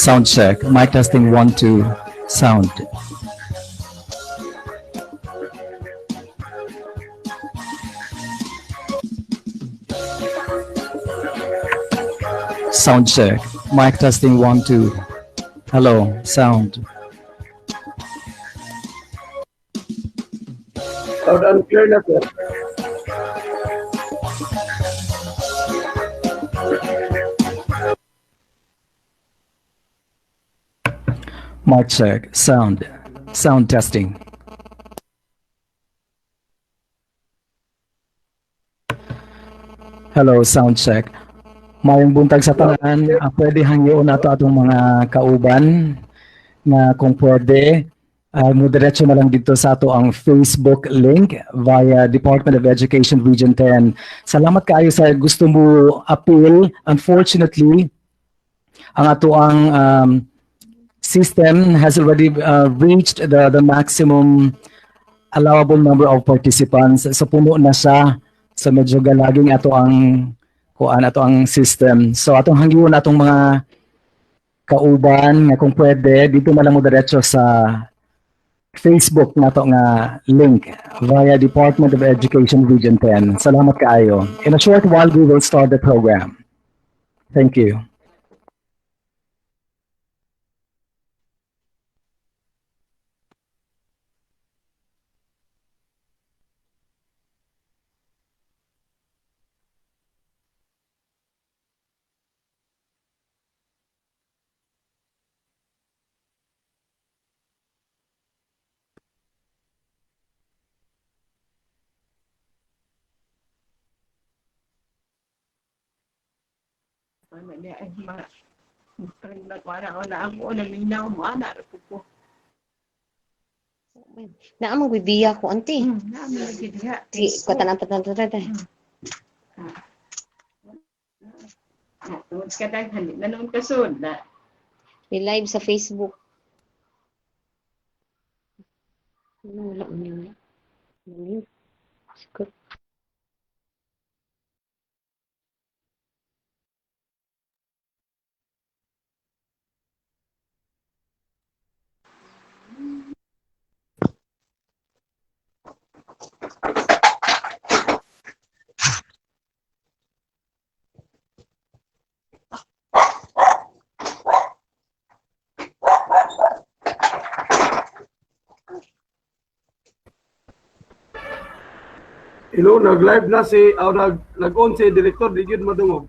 Sound check. Mic testing 1 2. Sound. Sound check. Mic testing 1 2. Hello. Sound. Loud and clear na sir. Mic check. Sound. Sound testing. Hello. Sound check. Mayong buntag sa tanan, pwede hangyo na to atong mga kauban na kung pwede mudiretso na lang dito sa ato ang Facebook link via Department of Education Region 10. Salamat kaayo sa gusto mo appeal. Unfortunately, ang ato ang system has already reached the maximum allowable number of participants. So puno na siya. So medyo galaging ato ang kuan ato ang system. So atong hangyon atong mga kauban nga kung pwede dito na lang mo diretso sa Facebook nato nga link via Department of Education Region 10. Salamat kaayo. In a short while we will start the program. Thank you. Ano niya ay nagwara na ako naminaw mo ana ko. Na mo bibiya ko anti. Na mo gidiha. Di ko tanan tay. Tungod ka daghan na noon kasud na. Live sa Facebook. Ano wala niyo? Ano? Sikot. Hello, nag-live na si nag-on si Director di gyud madungog.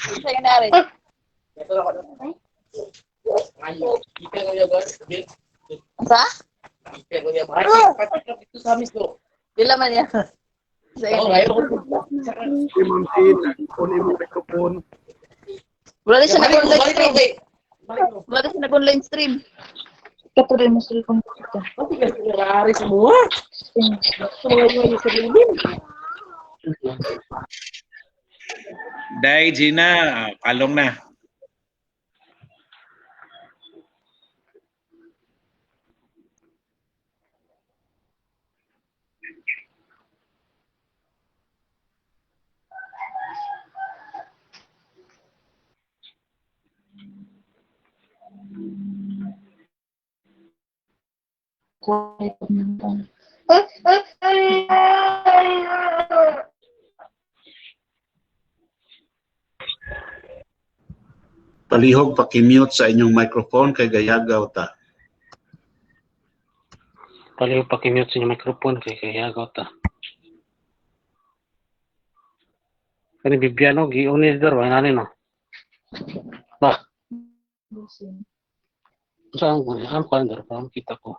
Saya nari. Sa? Dila man ya. Si Ma'am Tin, nag-on imong microphone. Wala siya nag-online stream. Wala siya nag-online stream. Katuloy mo sa computer. Pati ka nangyari semua. Semua yung sabihin. Day, Gina, palong na. Palihog paki-mute sa inyong microphone kay gayagaw ta. Palihog paki-mute sa inyong microphone kay gayagaw ta. Kani Bibiano gi-on der wa nani no. Ba. Saan ko ang calendar pa kita ko.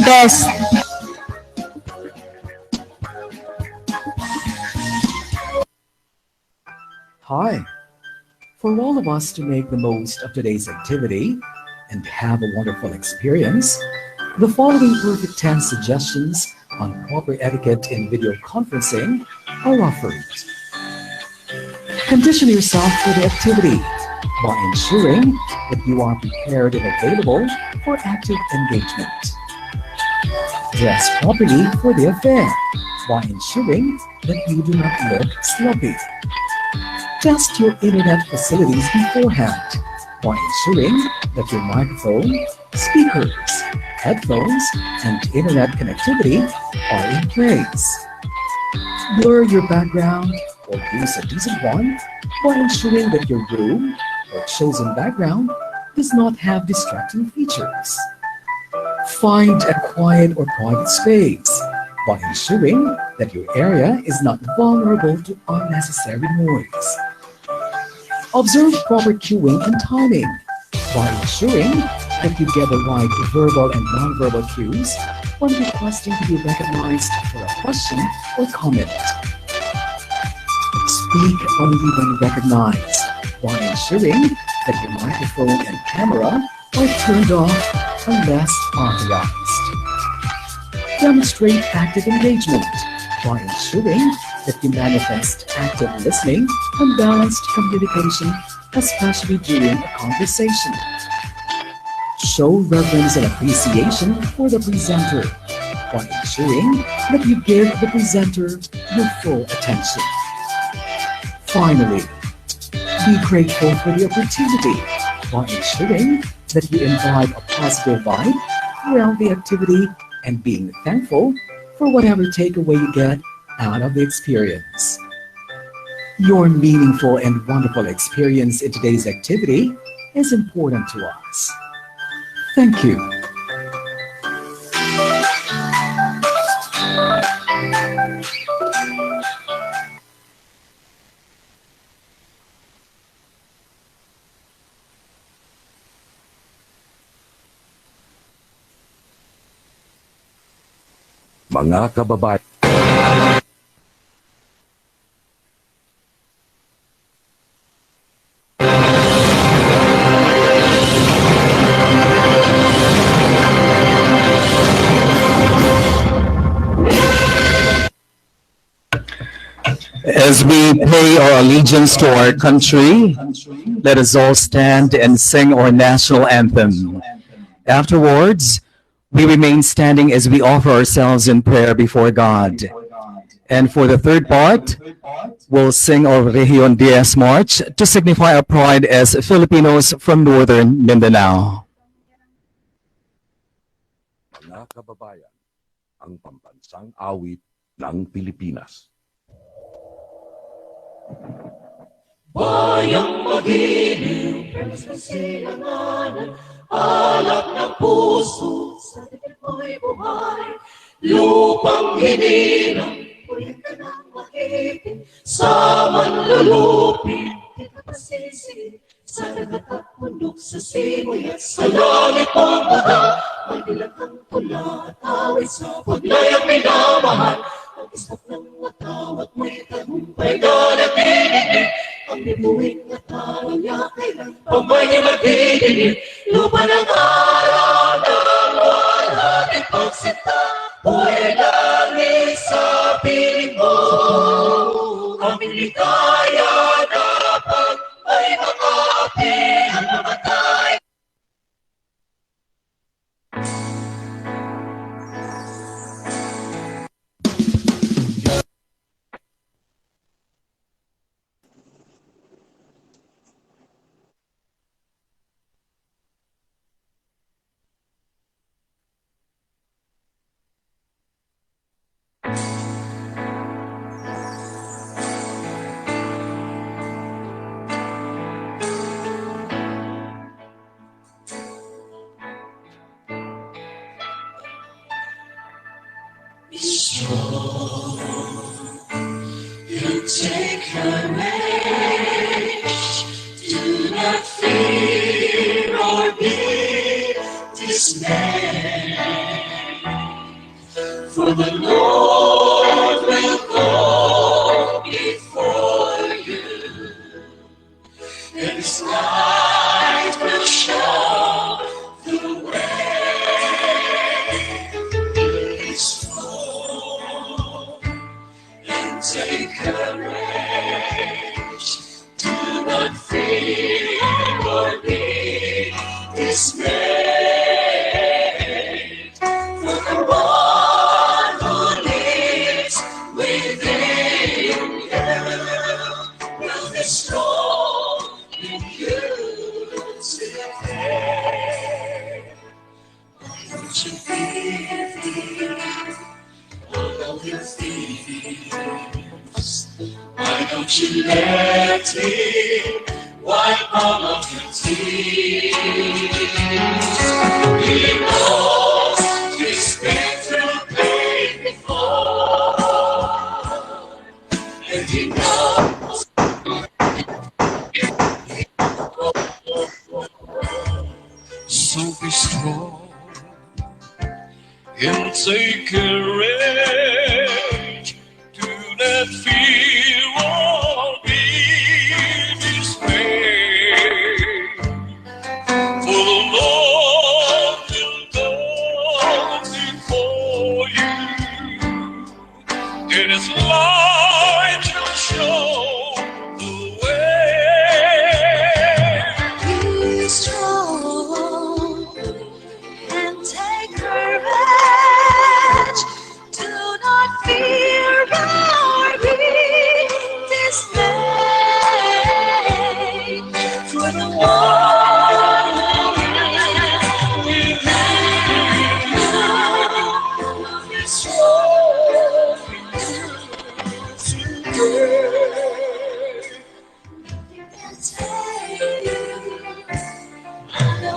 Test. Hi. For all of us to make the most of today's activity and have a wonderful experience, the following perfect 10 suggestions on proper etiquette in video conferencing are offered. Condition yourself for the activity by ensuring that you are prepared and available for active engagement. Dress properly for the affair by ensuring that you do not look sloppy. Test your internet facilities beforehand by ensuring that your microphone, speakers, headphones, and internet connectivity are in place. Blur your background or use a decent one by ensuring that your room or chosen background does not have distracting features. Find a quiet or private space by ensuring that your area is not vulnerable to unnecessary noise. Observe proper cueing and timing by ensuring that you get the right verbal and nonverbal cues when requesting to be recognized for a question or comment. Speak only when recognized by ensuring that your microphone and camera are turned off unless authorized. Demonstrate active engagement by ensuring that you manifest active listening and balanced communication, especially during a conversation. Show reverence and appreciation for the presenter by ensuring that you give the presenter your full attention. Finally, be grateful for the opportunity by ensuring that you invite a positive vibe throughout the activity and being thankful for whatever takeaway you get out of the experience. Your meaningful and wonderful experience in today's activity is important to us. Thank you. Mga kababayan, As we pay our allegiance to our country, let us all stand and sing our national anthem. Afterwards, we remain standing as we offer ourselves in prayer before God. And for the third part, we'll sing our Region 10 March to signify our pride as Filipinos from Northern Mindanao. mga kababayan, ang pambansang awit ng Pilipinas. Bayang magiliw, silanganan, alak ng puso, sa titik mo'y buhay. Lupang hinirang, ulit ka ng makipin, sa manlulupin, di ka pasisi, sa dagat at bundok, sa simoy at sa langit mong baha. May dilaghang tula at awit sa paglayang minamahal. Ang isap ng matawat mo'y tagumpay na nagdidinig. Ang bituing at araw niya kailan pa may magdidinig. Lupa ng araw ng walang pagsinta, buhay langit sa piling mo. Aming ligaya na pag ay makaapi ang mamatay. Be strong and take courage. Do not fear or be dismayed. For the Lord will go before you, and His light will show the way. Take courage, do not fear or be dismayed. For the one who lives within you will be strong in you today. Why don't you fear all of your fears? Why don't you let me wipe all of your tears? He knows you've been through pain before, and He knows. So be strong and take courage. Do not fear or be dismayed. For the Lord will go before you,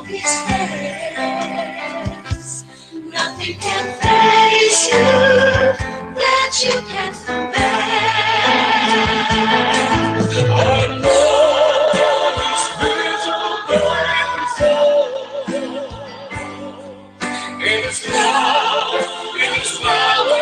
his face. Nothing can face you that you can face. I know his little grace. It is love, it is power.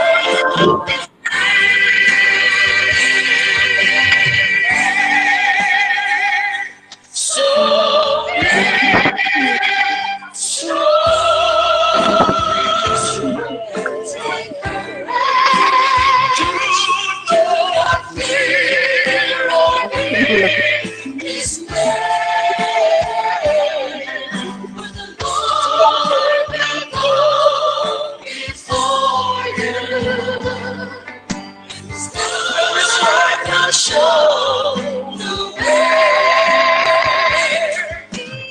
Show the way.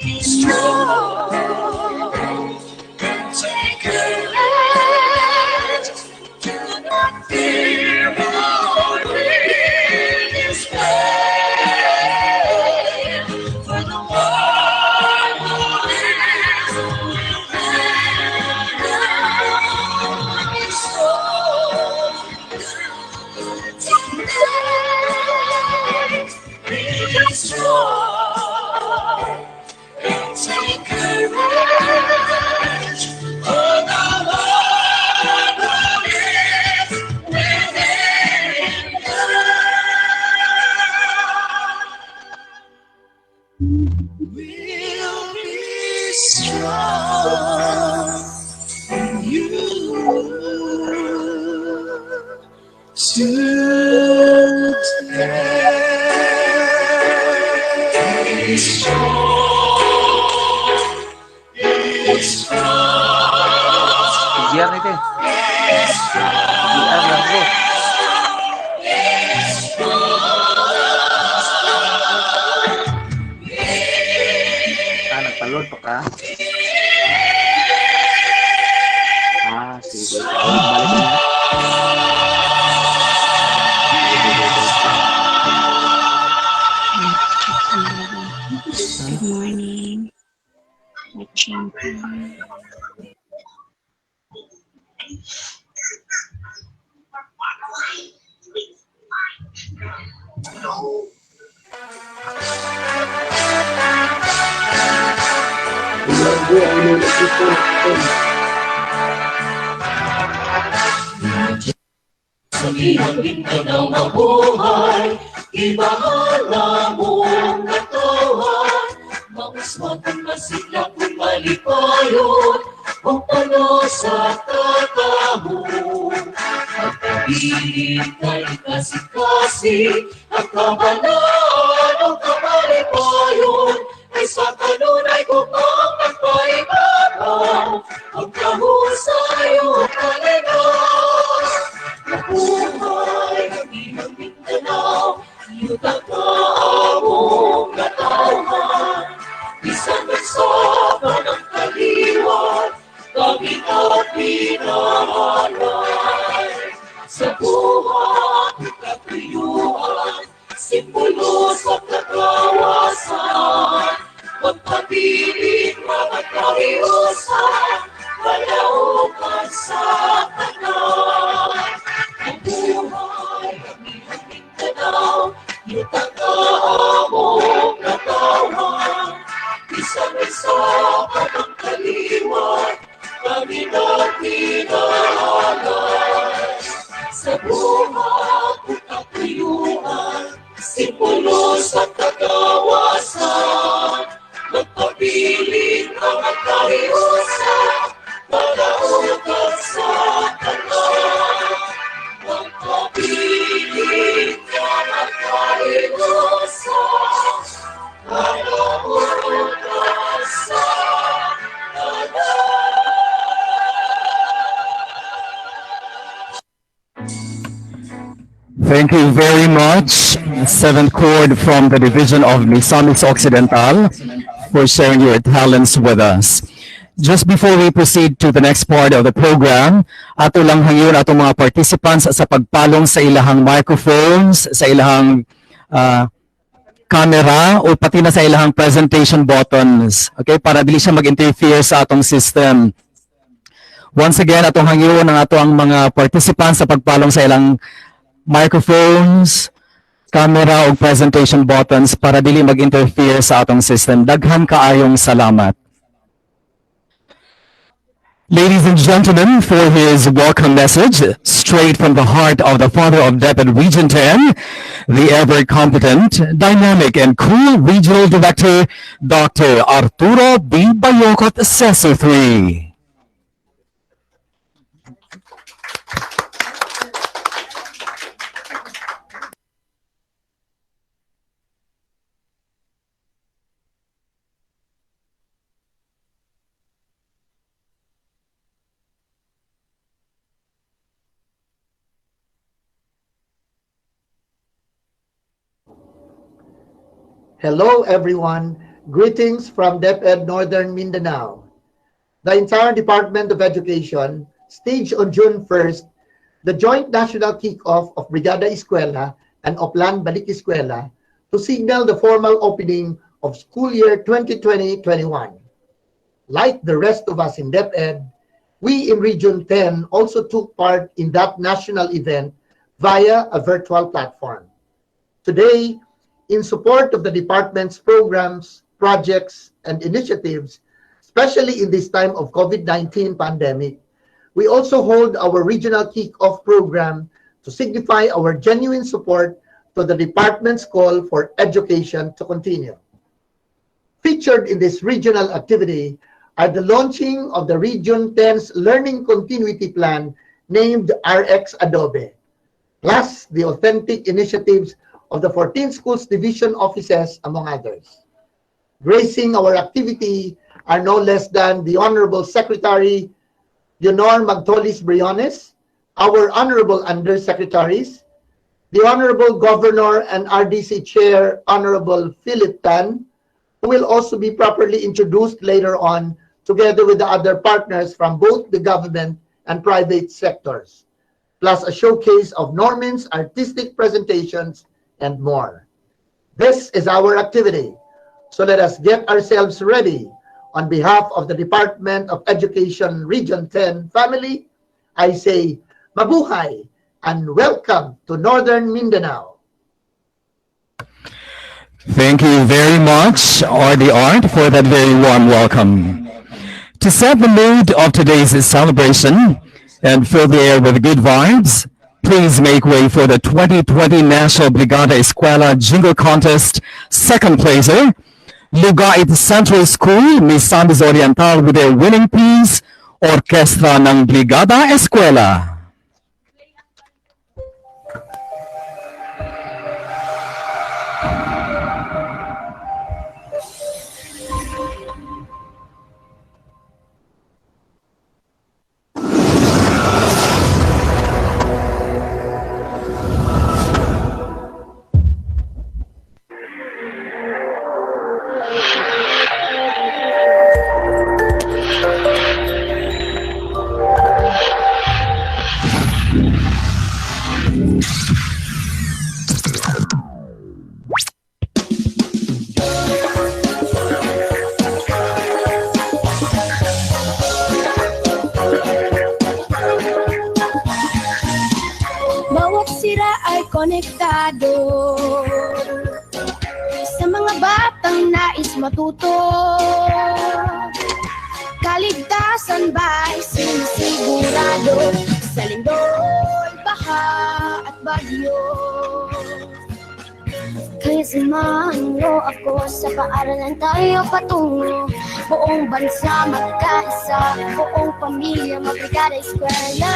He's strong. Take courage. Do not fear or be dismayed. For the one who lives will never be strong. Be strong and take courage. For the Lord who is within you will be strong. You GR ito eh. GR lang bro. Nagpaload pa ka? Sige. Balik na. Good morning. Watching. Sa iyang Mindanao na buhay, ibahala mong katawan. Mauswa kung masigla kung malipayon, o pano sa tatamo. Magkabilit kay kasi-kasi, ang kabalaan o kamalipayon, ay sa kanunay kung ang nagpaibabaw, ang kahusay o kaligas. Nabuhay ang iyong Mindanao, iyutang kaamong katawan. Isang nagsaka ng kaliwan, kami at pinahalay. Sa buhay katuyuan, simbolo sa kagawasan. Magpabiling mga kariusan, kalaukan sa kanan. Ang buhay ang iyong Mindanao, iyutang kaamong katawan. Isang-isa ka ng kaliwan, kami na pinahalay. Sa buhay kung katuyuan, simbolo sa kagawasan. Magpabiling mga kariusan, kalaukan sa kanan. Magpabiling mga kariusan, kalaukan sa kanan. Thank you very much, 7th Chord from the Division of Misamis Occidental, for sharing your talents with us. Just before we proceed to the next part of the program, ato lang hangyon atong mga participants sa pagpalong sa ilahang microphones, sa ilahang camera o pati na sa ilahang presentation buttons. Okay, para dili siya mag-interfere sa atong system. Once again, atong hangyo ng ato ang mga participants sa pagpalong sa ilang microphones, camera o presentation buttons para dili mag-interfere sa atong system. Daghan kaayong salamat. Ladies and gentlemen, for his welcome message, straight from the heart of the father of DepEd Region 10, the ever-competent, dynamic, and cool Regional Director, Dr. Arturo B. Bayocot, Sesor 3. Hello, everyone. Greetings from DepEd Northern Mindanao. The entire Department of Education staged on June 1st the joint national kickoff of Brigada Eskwela and Oplan Balik Eskwela to signal the formal opening of school year 2020-21. Like the rest of us in DepEd, we in Region 10 also took part in that national event via a virtual platform. Today, in support of the department's programs, projects, and initiatives, especially in this time of COVID-19 pandemic, we also hold our regional kick-off program to signify our genuine support to the department's call for education to continue. Featured in this regional activity are the launching of the Region 10's Learning Continuity Plan named RX Adobe, plus the authentic initiatives of the 14 schools division offices, among others. Gracing our activity are no less than the Honorable Secretary Leonor Magtolis Briones, our Honorable Undersecretaries, the Honorable Governor and RDC Chair, Honorable Philip Tan, who will also be properly introduced later on, together with the other partners from both the government and private sectors, plus a showcase of Norman's artistic presentations and more. This is our activity, so let us get ourselves ready. On behalf of the Department of Education Region 10 family, I say mabuhay and welcome to Northern Mindanao. Thank you very much, RD Art, for that very warm welcome. To set the mood of today's celebration and fill the air with good vibes, please make way for the 2020 National Brigada Eskwela Jingle Contest second placer, Lugait Central School, Misamis Oriental, with their winning piece, Orkestra ng Brigada Eskwela. Bawat sira ay konektado sa mga batang nais matuto. Kaligtasan ba'y sinisigurado sa lindol, baha at bagyo? Kaya samahan niyo ako sa paaralan tayo patungo. Buong bansa magkaisa, buong pamilya magbrigada eskwela.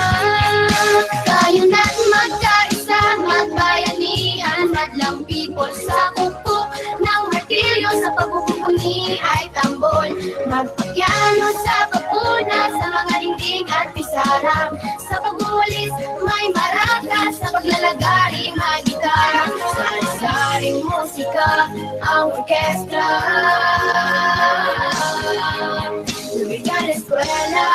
Tayo na't magkaisa, magbayanihan, madlang people sa kuko ng martilyo sa pagpupuni ay tambol. Magpakyano sa pagpuna sa mga dingding at pisara. Sa pagbulis may maraka, sa paglalagari may gitara. Sari-saring musika ang orkestra. Brigada Eskwela.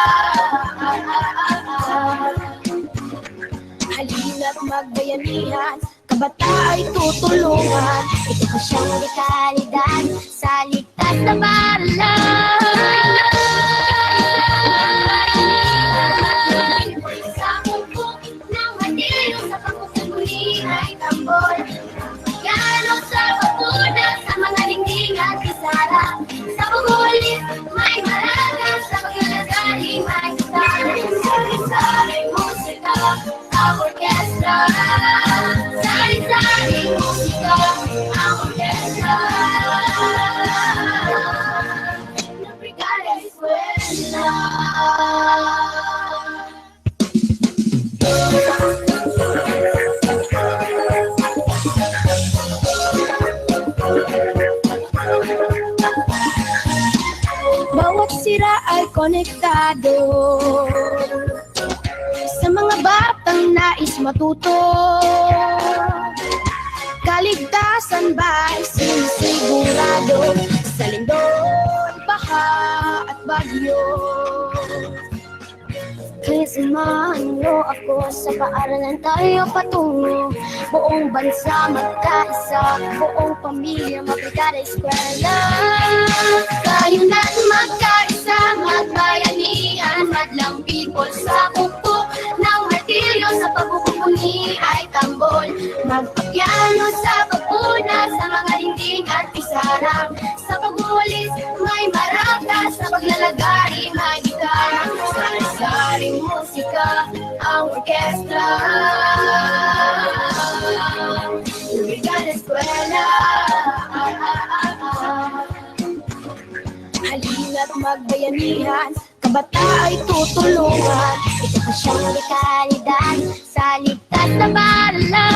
Halina't magbayanihan, kabataan ay tutulungan. Ito pa siyang dekalidad sa ligtas na paralan. Sa bukok ng matino, sa pagkukulit ay tambol. Gano sa pagkunan, sa mga dingding at kisara. Sa pagulit, may maragal, sa paglalagaling may gitara. Sari-saring musika, ang orkestra. Sari-saring musika, ang orkestra. Ng Brigada Eskwela. Bawat sira ay konektado sa mga batang nais matuto. Kaligtasan ba'y sinisigurado sa lindol, baha at bagyo? Kaya samahan niyo ako sa paaralan tayo patungo. Buong bansa magkaisa, buong pamilya Brigada Eskwela. Tayo na't magkaisa, magbayanihan, madlang people sa bukok ng martilyo, sa pagkukuni ay tambol. Magpapiano sa pagpuna, sa mga dingding at pisara. Sa pag-ulis may maraka, sa paglalagari may gitara. Sari-saring musika, ang orkestra. Brigada Eskwela. Halina't magbayanihan, kabataan ay tutulungan. Ito pa siyang dekalidad sa ligtas na paralan.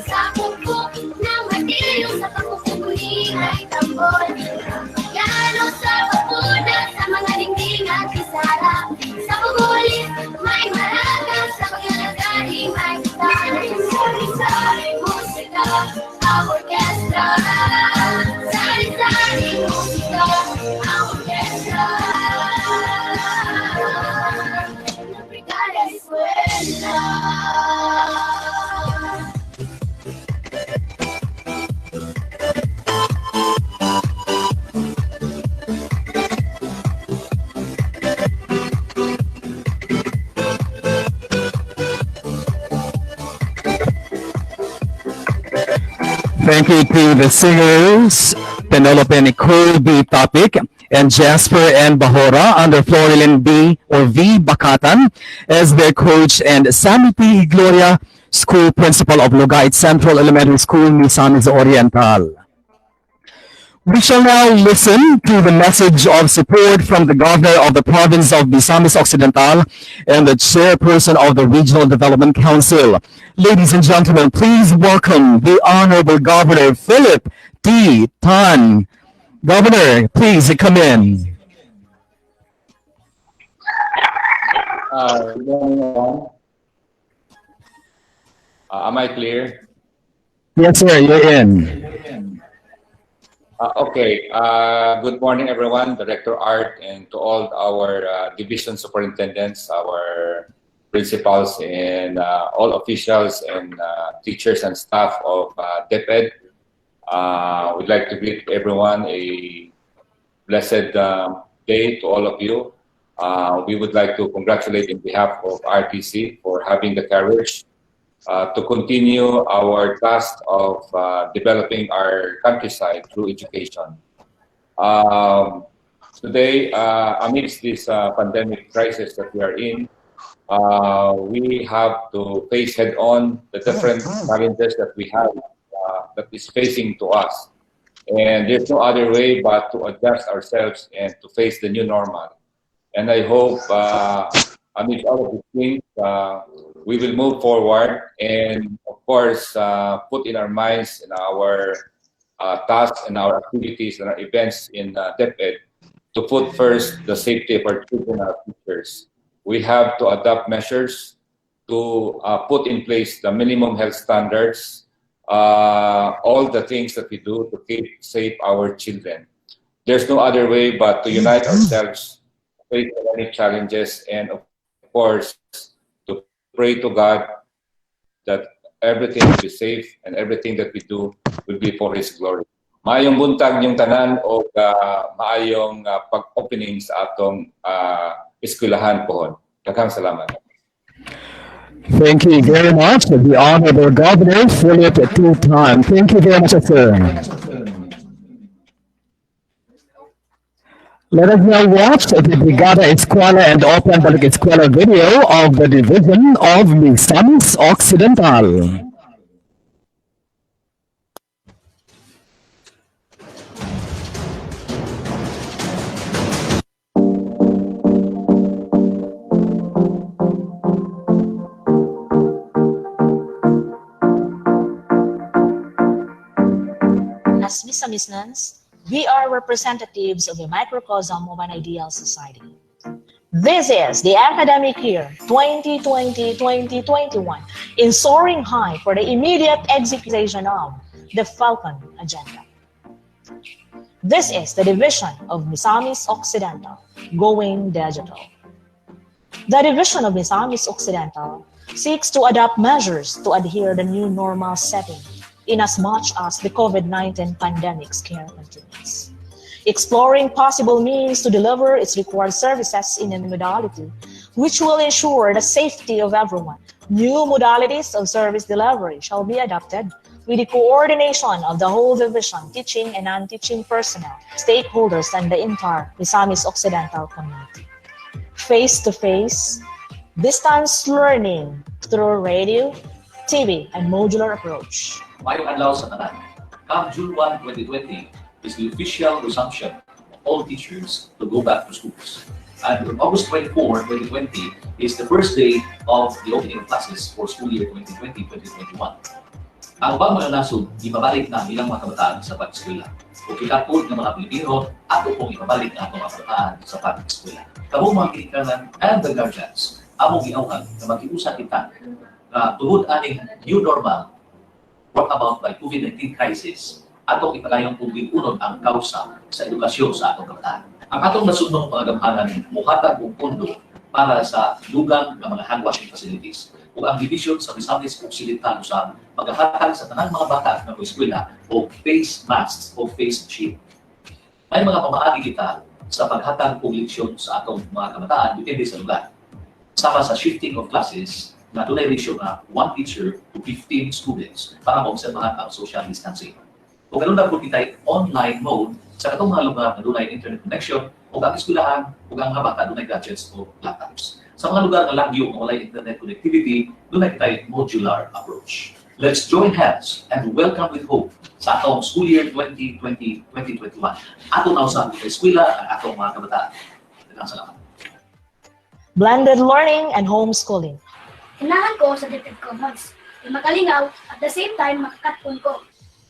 Sa bukok ng martilyo, sa pagkukuli ay tambol. Gano sa pagpuna, sa mga dingding at kisara. Sa pagulit, may maragal, sa paglalagari may gitara. Sari-saring musika, ang orkestra. Sari-saring musika, ang orkestra. Ng Brigada Eskwela. Thank you to the singers, Penelope Nicole B. Topic, and Jasper and Bahora under Florilyn B. or V. Bakatan as their coach, and Sammy P. Gloria, school principal of Lugait Central Elementary School, Misamis Oriental. We shall now listen to the message of support from the governor of the province of Misamis Occidental and the chairperson of the Regional Development Council. Ladies and gentlemen, please welcome the Honorable Governor Philip T. Tan. Governor, please come in. Good morning, everyone. Am I clear? Yes, sir, you're in. Okay. Good morning, everyone. Director Art, and to all our division superintendents, our principals, and all officials and teachers and staff of DepEd. We'd like to greet everyone a blessed day to all of you. We would like to congratulate in behalf of RTC for having the courage to continue our task of developing our countryside through education. Today, amidst this pandemic crisis that we are in, we have to face head-on the different challenges that we have that is facing to us. And there's no other way but to adjust ourselves and to face the new normal. And I hope amidst all of these things, we will move forward and, of course, put in our minds and our tasks and our activities and our events in DepEd to put first the safety of our children and our teachers. We have to adopt measures to put in place the minimum health standards, all the things that we do to keep safe our children. There's no other way but to unite ourselves, face many challenges, and of course, to pray to God that everything will be safe and everything that we do will be for His glory. Maayong buntag yung tanan o maayong pag-opening sa atong eskwelahan pohon. Daghang salamat. Thank you very much, the Honorable Governor Philip Tutan. Thank you very much, sir. Let us now watch the Brigada Eskwela and Open Balik Eskwela video of the Division of Misamis Occidental. As Misamisnans, we are representatives of a microcosm of an ideal society. This is the academic year 2020-2021 in soaring high for the immediate execution of the Falcon Agenda. This is the division of Misamis Occidental going digital. The division of Misamis Occidental seeks to adopt measures to adhere the new normal setting inasmuch as the COVID-19 pandemic scare continues. Exploring possible means to deliver its required services in a modality which will ensure the safety of everyone. New modalities of service delivery shall be adopted with the coordination of the whole division, teaching and non-teaching personnel, stakeholders, and the entire Misamis Occidental community. Face-to-face, distance learning through radio, TV, and modular approach. Mayong adlaw sa tanan. Come June 1, 2020 is the official resumption of all teachers to go back to schools. And on August 24, 2020 is the first day of the opening of classes for school year 2020-2021. Ang ubang mga nasod, ibabalik na ilang mga kabataan sa pag-eskwela. O kikatod ng mga Pilipino, ato pong ibabalik na ang mga kabataan sa pag-eskwela. Kamong mga kinikanan and the guardians, among giauhan na mag-iusa kita na tungod aning new normal brought about by COVID-19 crisis, atong ipagayong unod ang kausa sa edukasyon sa atong kabataan. Ang atong nasudnong mga gamhanan, muhatag og pondo para sa dugang ng mga hand washing facilities. Ug ang division sa Misamis Occidental sa maghahatag sa tanang mga bata na eskwela o face masks o face shield. May mga pamaagi kita sa paghatag og leksyon sa atong mga kabataan depende sa lugar. Sama sa shifting of classes, na dunay ratio na 1 teacher to 15 students para maobserbahan ang social distancing. O ganun na po kita online mode sa katong mga lugar na dunay internet connection o ang eskwelahan o ang mga bata dunay gadgets o laptops. Sa mga lugar na lagyo o walay internet connectivity, dunay kita modular approach. Let's join hands and welcome with hope sa atong school year 2020-2021. Atong nausan sa eskwela ang atong mga kabataan. Salamat. Blended learning and homeschooling. Kailangan ko sa DepEd Commons. Magalingaw at the same time makakatun ko.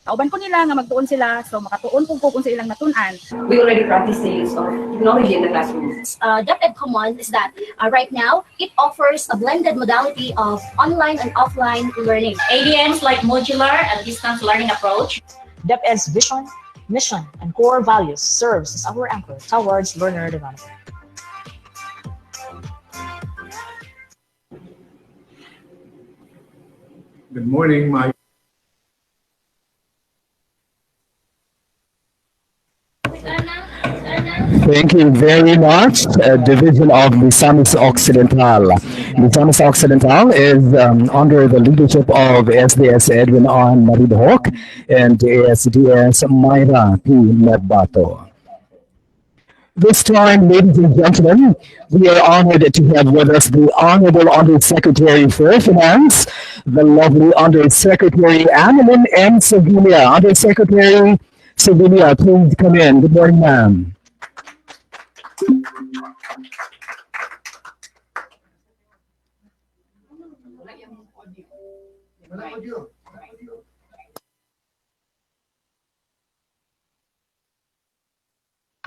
Kauban ko nila nga magtuon sila, so makatuon kung sa ilang natunan. We already practice the use of technology in the classroom. DepEd Commons is that right now, it offers a blended modality of online and offline learning. ADNs like modular and distance learning approach. DepEd's vision, mission, and core values serves as our anchor towards learner development. Good morning, my Thank you very much, Division of Misamis Occidental. Misamis Occidental is under the leadership of SDS Edwin An Maridhok and SDS Myra P. Medbato. This time, ladies and gentlemen, we are honored to have with us the Honorable Undersecretary for Finance, the lovely Undersecretary Annalyn M. Sevilla. Undersecretary Sevilla, please come in. Good morning, ma'am.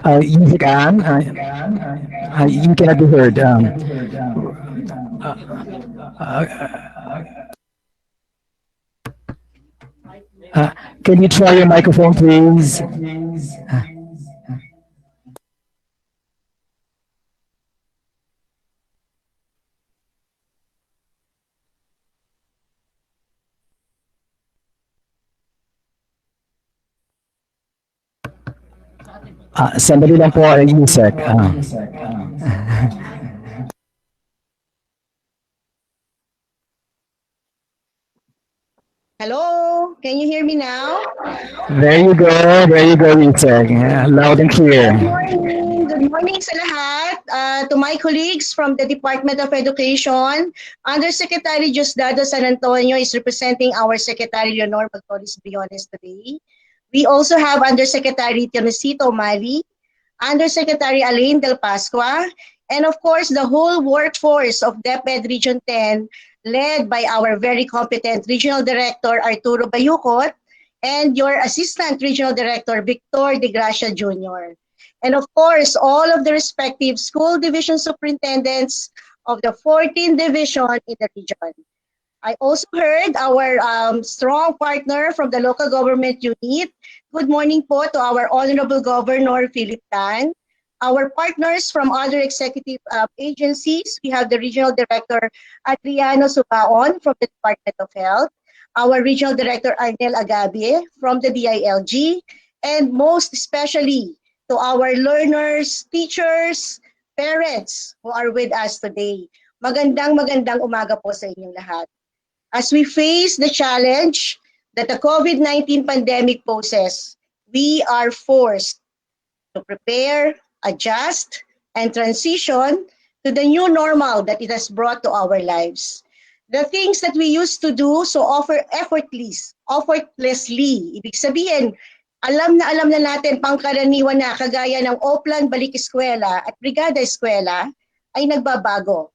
You can. You cannot be heard. Can you try your microphone, please? Sandali lang po, Yusek. Hello, can you hear me now? There you go, Yusek. Loud and clear. Good morning sa lahat. To my colleagues from the Department of Education, Undersecretary Diosdado San Antonio is representing our Secretary Leonor Magtolis Briones today. We also have Undersecretary Teresito Mali, Undersecretary Alain Del Pascua, and of course the whole workforce of DepEd Region 10 led by our very competent Regional Director Arturo Bayucot and your Assistant Regional Director Victor De Gracia Jr. And of course, all of the respective school division superintendents of the 14 division in the region. I also heard our strong partner from the local government unit. Good morning po to our Honorable Governor Philip Tan. Our partners from other executive agencies, we have the Regional Director Adriano Subaon from the Department of Health, our Regional Director Arnel Agabe from the DILG, and most especially to our learners, teachers, parents who are with us today. Magandang umaga po sa inyong lahat. As we face the challenge that the COVID-19 pandemic poses, we are forced to prepare, adjust, and transition to the new normal that it has brought to our lives. The things that we used to do so effortlessly, ibig sabihin, alam na natin, pangkaraniwan na, kagaya ng Oplan Balik Eskwela at Brigada Eskwela, ay nagbabago.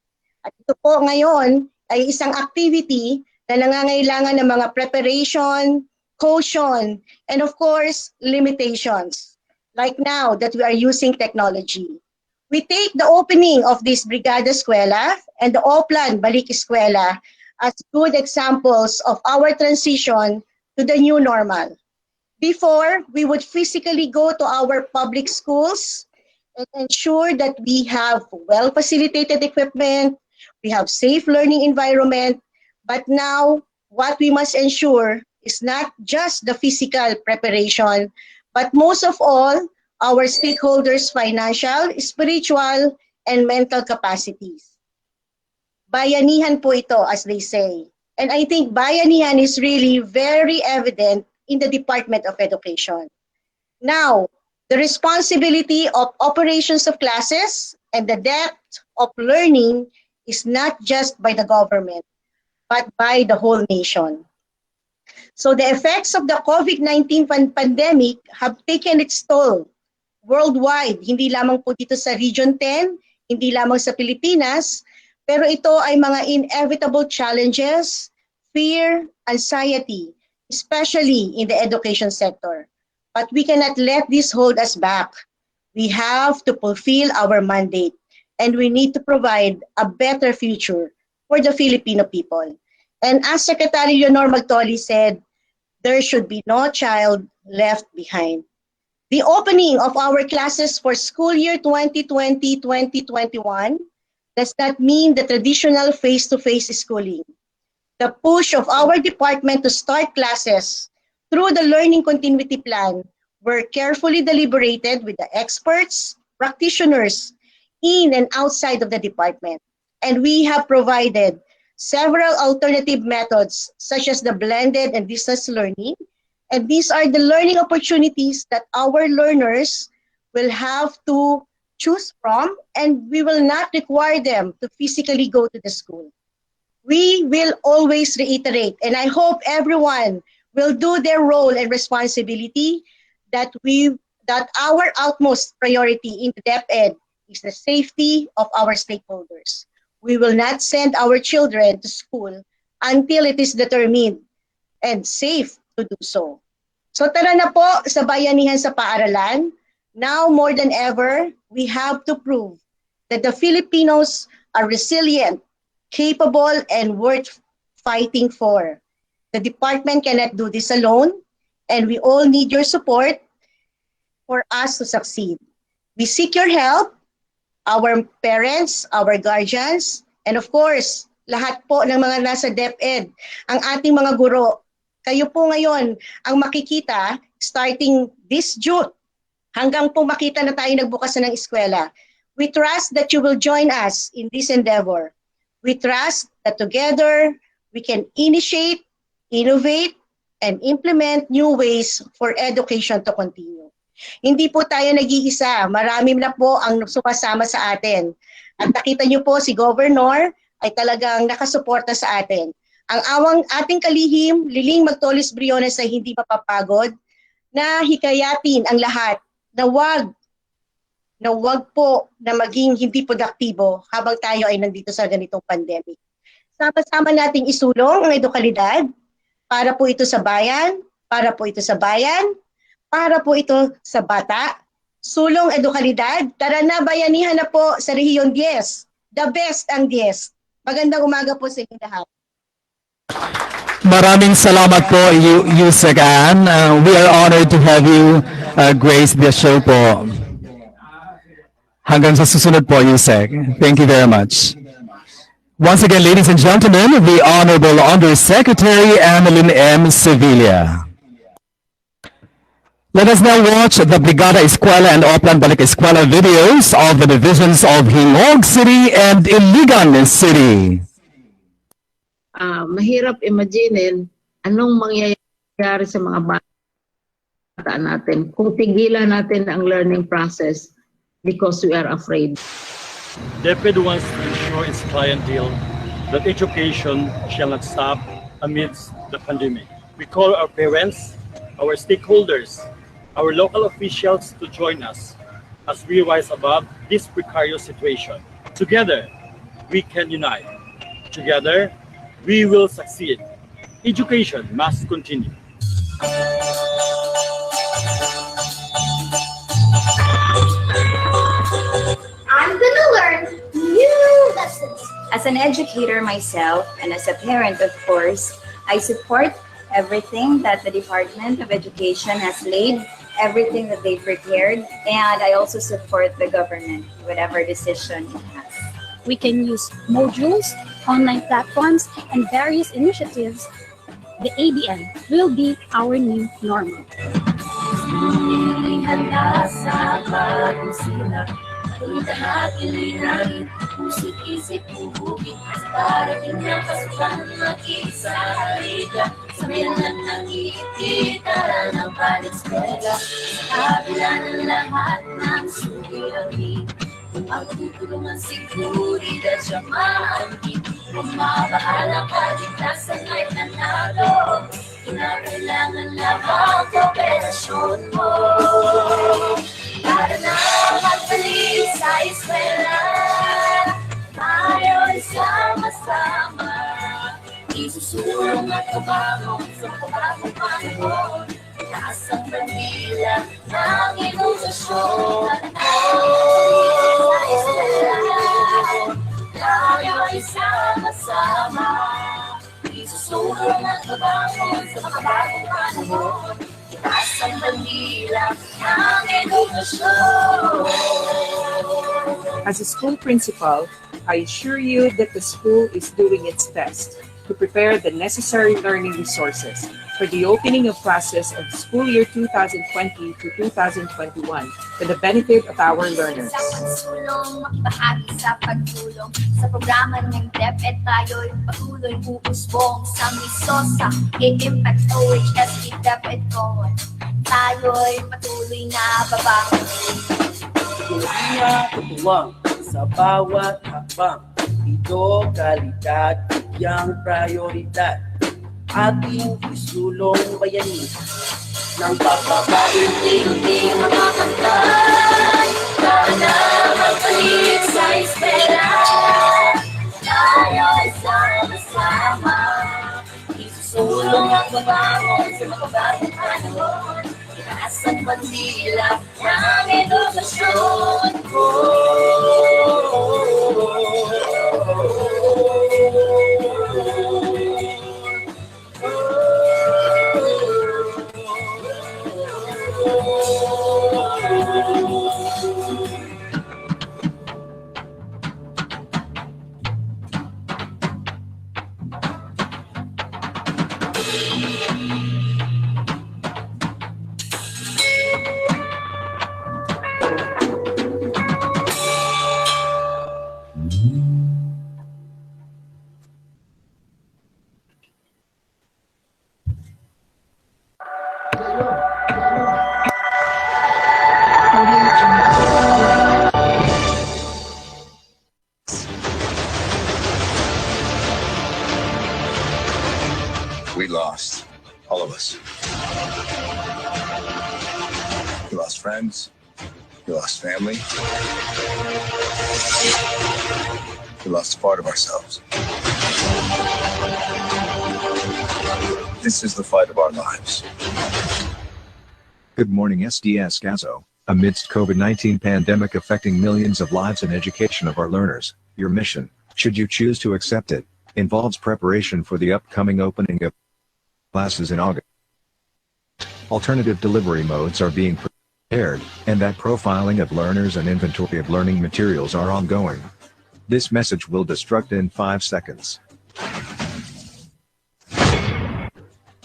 At ito po ngayon ay isang activity na nangangailangan ng mga preparation, caution, and of course, limitations. Like now that we are using technology. We take the opening of this Brigada Eskwela and the Oplan Balik Eskwela as good examples of our transition to the new normal. Before, we would physically go to our public schools and ensure that we have well-facilitated equipment, we have safe learning environment, but now what we must ensure is not just the physical preparation, but most of all, our stakeholders' financial, spiritual, and mental capacities. Bayanihan po ito, as they say. And I think bayanihan is really very evident in the Department of Education. Now, the responsibility of operations of classes and the depth of learning is not just by the government, but by the whole nation. So the effects of the COVID-19 pandemic have taken its toll worldwide, hindi lamang po dito sa Region 10, hindi lamang sa Pilipinas, pero ito ay mga inevitable challenges, fear, anxiety, especially in the education sector. But we cannot let this hold us back. We have to fulfill our mandate, and we need to provide a better future for the Filipino people. And as Secretary Leonor Magtolis said, there should be no child left behind. The opening of our classes for school year 2020-2021 does not mean the traditional face-to-face schooling. The push of our department to start classes through the Learning Continuity Plan were carefully deliberated with the experts, practitioners in and outside of the department. And we have provided several alternative methods such as the blended and distance learning. And these are the learning opportunities that our learners will have to choose from, and we will not require them to physically go to the school. We will always reiterate, and I hope everyone will do their role and responsibility that our utmost priority in the DepEd is the safety of our stakeholders. We will not send our children to school until it is determined and safe to do so. So tara na po sa bayanihan sa paaralan. Now more than ever, we have to prove that the Filipinos are resilient, capable, and worth fighting for. The department cannot do this alone, and we all need your support for us to succeed. We seek your help, our parents, our guardians, and of course, lahat po ng mga nasa DepEd, ang ating mga guro. Kayo po ngayon ang makikita starting this June hanggang po makita na tayo nagbukas na ng eskwela. We trust that you will join us in this endeavor. We trust that together we can initiate, innovate, and implement new ways for education to continue. Hindi po tayo nag-iisa. Marami na po ang sumasama sa atin. At nakita niyo po si Governor ay talagang nakasuporta sa atin. Ang ating kalihim, Liling Magtolis Briones ay hindi mapapagod na hikayatin ang lahat na wag po na maging hindi produktibo habang tayo ay nandito sa ganitong pandemic. Sama-sama nating isulong ang edukalidad para po ito sa bayan, para po ito sa bayan, para po ito sa bata. Sulong edukalidad, tara na, bayanihan na po sa Rehiyon 10. The best ang 10. Magandang umaga po sa inyo lahat. Maraming salamat po, Yusek Ann. We are honored to have you grace the show po. Hanggang sa susunod po, Yusek. Thank you very much. Once again, ladies and gentlemen, the Honorable Undersecretary Annalyn M. Sevilla. Let us now watch the Brigada Eskwela and Oplan Balik Eskwela videos of the divisions of Hingog City and Iligan City. Mahirap imaginin anong mangyayari sa mga bata natin kung tigilan natin ang learning process because we are afraid. DepEd wants to ensure its clientele that education shall not stop amidst the pandemic. We call our parents, our stakeholders, our local officials to join us as we rise above this precarious situation. Together, we can unite. Together, we will succeed. Education must continue. I'm gonna learn new lessons. As an educator myself, and as a parent, of course, I support everything that the Department of Education has laid, everything that they prepared, and I also support the government, whatever decision it has. We can use modules, online platforms, and various initiatives. The ABN will be our new normal. Isip-isip uhugin para pinapasukan mag-isa halika sa milan ng iitara ng Eskwela sa kabila ng lahat ng suliranin magtutulungan seguridad sa maangkin mabahala kaligtasan ay nanalo kinakailangan lamang kooperasyon mo para na magbalik sa eskwela tayo'y sama-sama isusulong at kabangon sa pagkakong panahon taas ang bandila ng edukasyon sa eskwela tayo'y sama-sama isusulong at kabangon sa pagkakong panahon taas ang bandila ng edukasyon. As a school principal, I assure you that the school is doing its best to prepare the necessary learning resources for the opening of classes of school year 2020 to 2021 for the benefit of our learners. Sulong makibahagi sa pagtulong sa programa ng DepEd tayo'y patuloy uusbong sa misosa i-impact OHS DepEd Cohen tayo'y patuloy na babangon. Tuloy tutuwang sa bawat hakbang. Ito kalidad, bigyang prioridad. Ating isulong bayani ng pagbabaling Hindi makakantay para na magbalik sa eskwela tayo'y sama-sama isusulong at babangon sa makabagong panahon itaas ang bandila ng edukasyon lost friends. We lost family. We lost a part of ourselves. This is the fight of our lives. Good morning, SDS Gazo. Amidst COVID-19 pandemic affecting millions of lives and education of our learners, your mission, should you choose to accept it, involves preparation for the upcoming opening of classes in August. Alternative delivery modes are being prepared, and that profiling of learners and inventory of learning materials are ongoing. This message will destruct in 5 seconds.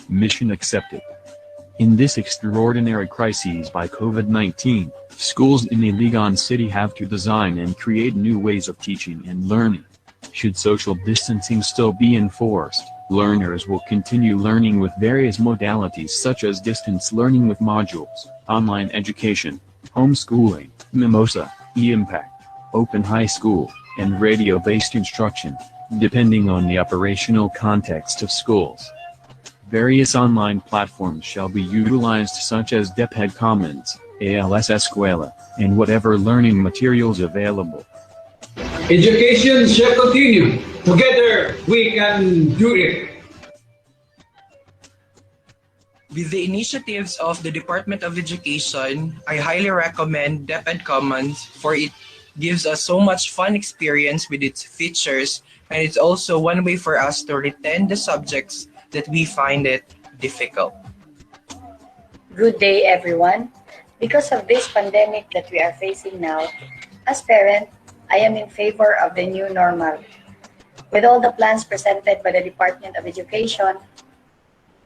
Mission accepted. In this extraordinary crisis by COVID-19, schools in Iligan City have to design and create new ways of teaching and learning. Should social distancing still be enforced, learners will continue learning with various modalities such as distance learning with modules, online education, homeschooling, Mimosa, e-impact, open high school, and radio-based instruction, depending on the operational context of schools. Various online platforms shall be utilized such as DepEd Commons, ALS Eskwela, and whatever learning materials available. Education shall continue. Together, we can do it. With the initiatives of the Department of Education, I highly recommend DepEd Commons, for it gives us so much fun experience with its features, and it's also one way for us to retain the subjects that we find it difficult. Good day, everyone. Because of this pandemic that we are facing now, as parent, I am in favor of the new normal. With all the plans presented by the Department of Education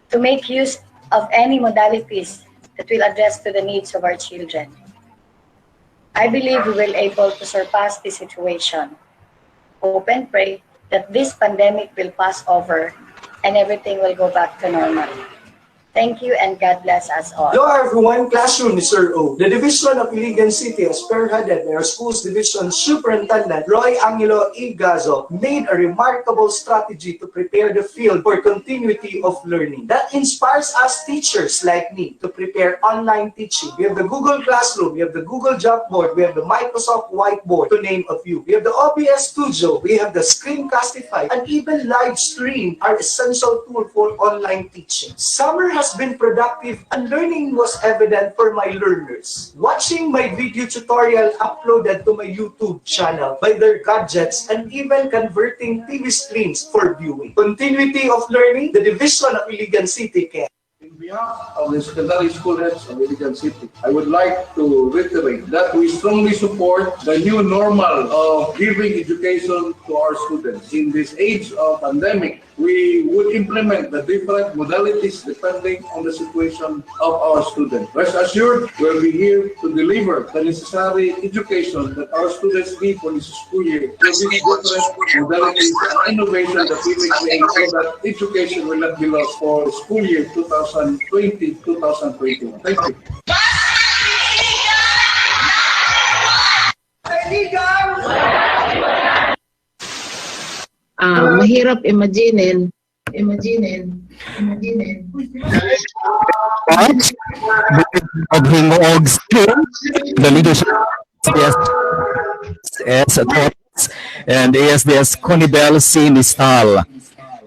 to make use of any modalities that will address to the needs of our children. I believe we will able to surpass this situation. Hope and pray that this pandemic will pass over and everything will go back to normal. Thank you and God bless us all. Hello everyone, classroom is Sir O. The Division of Iligan City as spearheaded by our school's Division Superintendent Roy Angelo Igazo made a remarkable strategy to prepare the field for continuity of learning. That inspires us teachers like me to prepare online teaching. We have the Google Classroom, we have the Google Jamboard, we have the Microsoft Whiteboard, to name a few. We have the OBS Studio, we have the Screencastify, and even live stream are essential tool for online teaching. Summer has been productive and learning was evident for my learners. Watching my video tutorial uploaded to my YouTube channel by their gadgets and even converting TV screens for viewing. Continuity of learning, the Division of Iligan City can. On behalf of the secondary school heads of Iligan City, I would like to reiterate that we strongly support the new normal of giving education to our students. In this age of pandemic, we would implement the different modalities depending on the situation of our students. Rest assured, we'll be here to deliver the necessary education that our students need for this school year. With these different modalities and innovation that we will create so that education will not be lost for school year 2020-2021. Thank you. Mahirap imaginin. Of Hingog School, the leadership of ASDS and ASDS Conibel C. Nistal.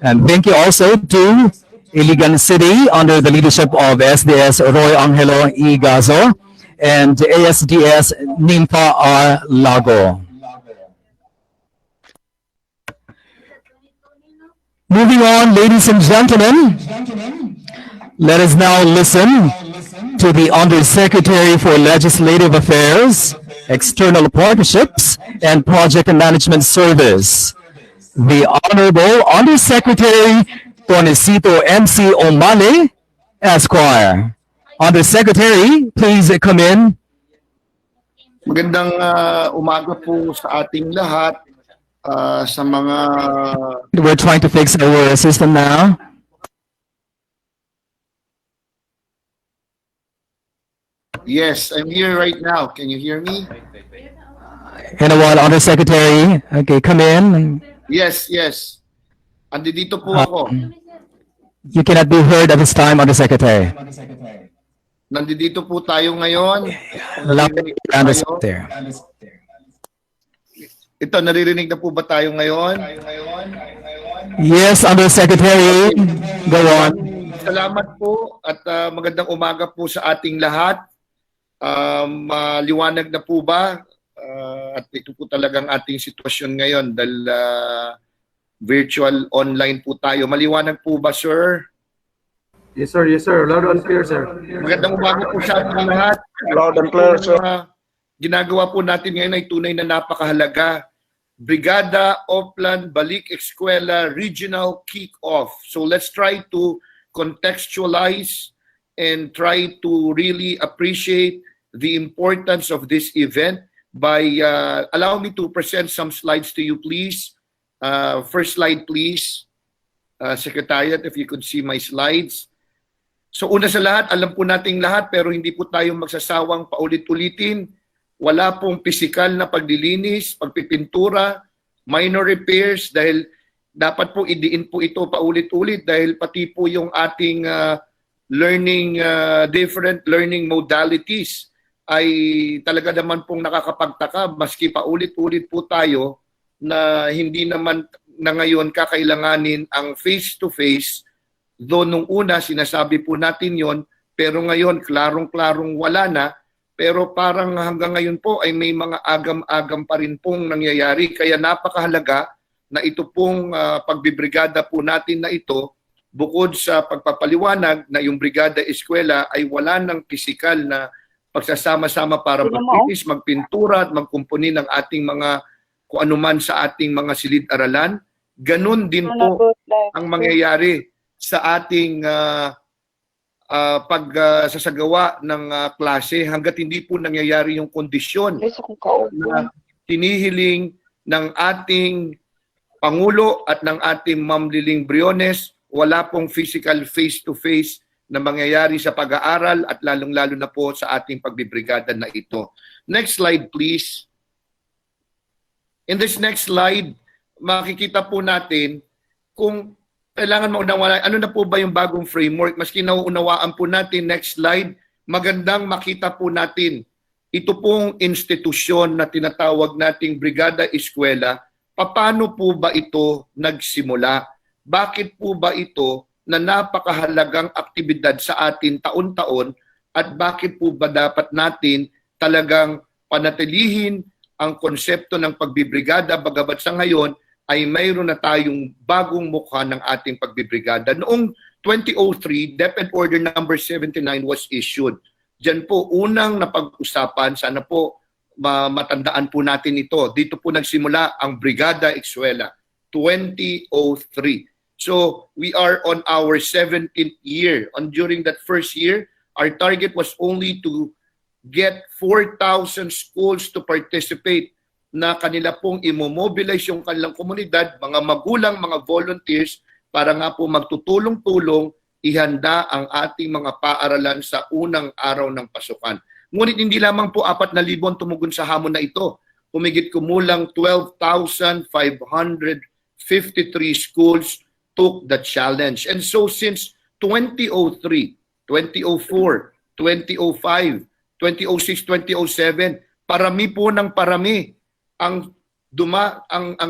And thank you also to Iligan City under the leadership of SDS Roy Angelo E. Gazo and ASDS Nimpa R. Lago. Moving on, ladies and gentlemen, let us now listen to the Undersecretary for Legislative Affairs, External Partnerships, and Project Management Service, the Honorable Undersecretary Tonesito MC Omale, Esquire. Undersecretary, please come in. Magandang umaga po sa ating lahat. Sa mga... We're trying to fix our system now. Yes, I'm here right now. Can you hear me? In a while, Undersecretary. Okay, come in. Yes. Andito po ako. You cannot be heard at this time, Undersecretary. Nandito po tayo ngayon. Loud and clear. Ito, naririnig na po ba tayo ngayon? Yes, Undersecretary. Go on. Salamat po at magandang umaga po sa ating lahat. Maliwanag na po ba? At ito po talagang ating sitwasyon ngayon dahil virtual online po tayo. Maliwanag po ba, sir? Yes, sir. Yes, sir. Loud and clear, sir. Magandang umaga po sa ating lahat. Loud and clear, sir. Ginagawa po natin ngayon ay tunay na napakahalaga. Brigada, Oplan, Balik, Eskwela, Regional Kickoff. So let's try to contextualize and try to really appreciate the importance of this event by allow me to present some slides to you, please. First slide, please. Secretariat, if you could see my slides. So una sa lahat, alam po nating lahat pero hindi po tayo magsasawang paulit-ulitin. Wala pong physical na paglilinis, pagpipintura, minor repairs dahil dapat po idiin po ito paulit-ulit dahil pati po yung ating different learning modalities ay talaga naman pong nakakapagtaka maski paulit-ulit po tayo na hindi naman na ngayon kakailanganin ang face-to-face. Though nung una sinasabi po natin yon pero ngayon klarong-klarong wala na. Pero parang hanggang ngayon po ay may mga agam-agam pa rin pong nangyayari. Kaya napakahalaga na ito pong pagbibrigada po natin na ito, bukod sa pagpapaliwanag na yung Brigada Eskwela ay wala ng pisikal na pagsasama-sama para magpipis, magpintura at magkumpuni ng ating mga kung anuman sa ating mga silid-aralan. Ganun din po ang mangyayari sa ating pagsasagawa ng klase hanggat hindi po nangyayari yung kondisyon na tinihiling ng ating Pangulo at ng ating Ma'am Liling Briones. Wala pong physical face-to-face na mangyayari sa pag-aaral at lalong-lalo na po sa ating pagbibrigada na ito. Next slide, please. In this next slide, makikita po natin kung kailangan maunawaan, ano na po ba yung bagong framework? Maski nauunawaan po natin, next slide, magandang makita po natin. Ito pong institusyon na tinatawag nating Brigada Eskwela, paano po ba ito nagsimula? Bakit po ba ito na napakahalagang aktibidad sa atin taon-taon at bakit po ba dapat natin talagang panatilihin ang konsepto ng pagbibrigada bagamat sa ngayon ay mayroon na tayong bagong mukha ng ating pagbibrigada. Noong 2003, DepEd Order number 79 was issued. Diyan po unang napag-usapan, sana po matandaan po natin ito. Dito po nagsimula ang Brigada Eskwela, 2003. So we are on our 17th year. And during that first year, our target was only to get 4,000 schools to participate na kanila pong imomobilize yung kanilang komunidad, mga magulang, mga volunteers, para nga po magtutulong-tulong ihanda ang ating mga paaralan sa unang araw ng pasukan. Ngunit hindi lamang po 4,000 tumugon sa hamon na ito. Humigit kumulang 12,553 schools took the challenge. And so since 2003, 2004, 2005, 2006, 2007, parami po ng parami ang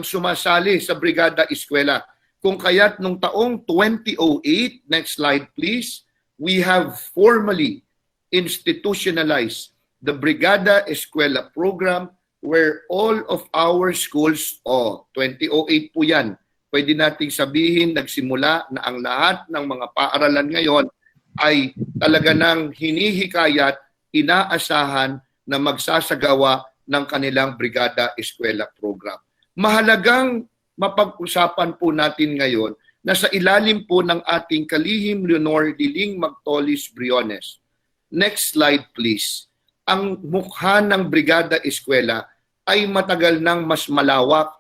sumasali sa Brigada Eskwela. Kung kaya't nung taong 2008, next slide please, we have formally institutionalized the Brigada Eskwela program where all of our schools, 2008 po yan, pwede nating sabihin nagsimula na ang lahat ng mga paaralan ngayon ay talaga nang hinihikayat, inaasahan na magsasagawa ng kanilang Brigada Eskwela program. Mahalagang mapag-usapan po natin ngayon na sa ilalim po ng ating kalihim Leonor Liling Magtolis Briones. Next slide please. Ang mukha ng Brigada Eskwela ay matagal nang mas malawak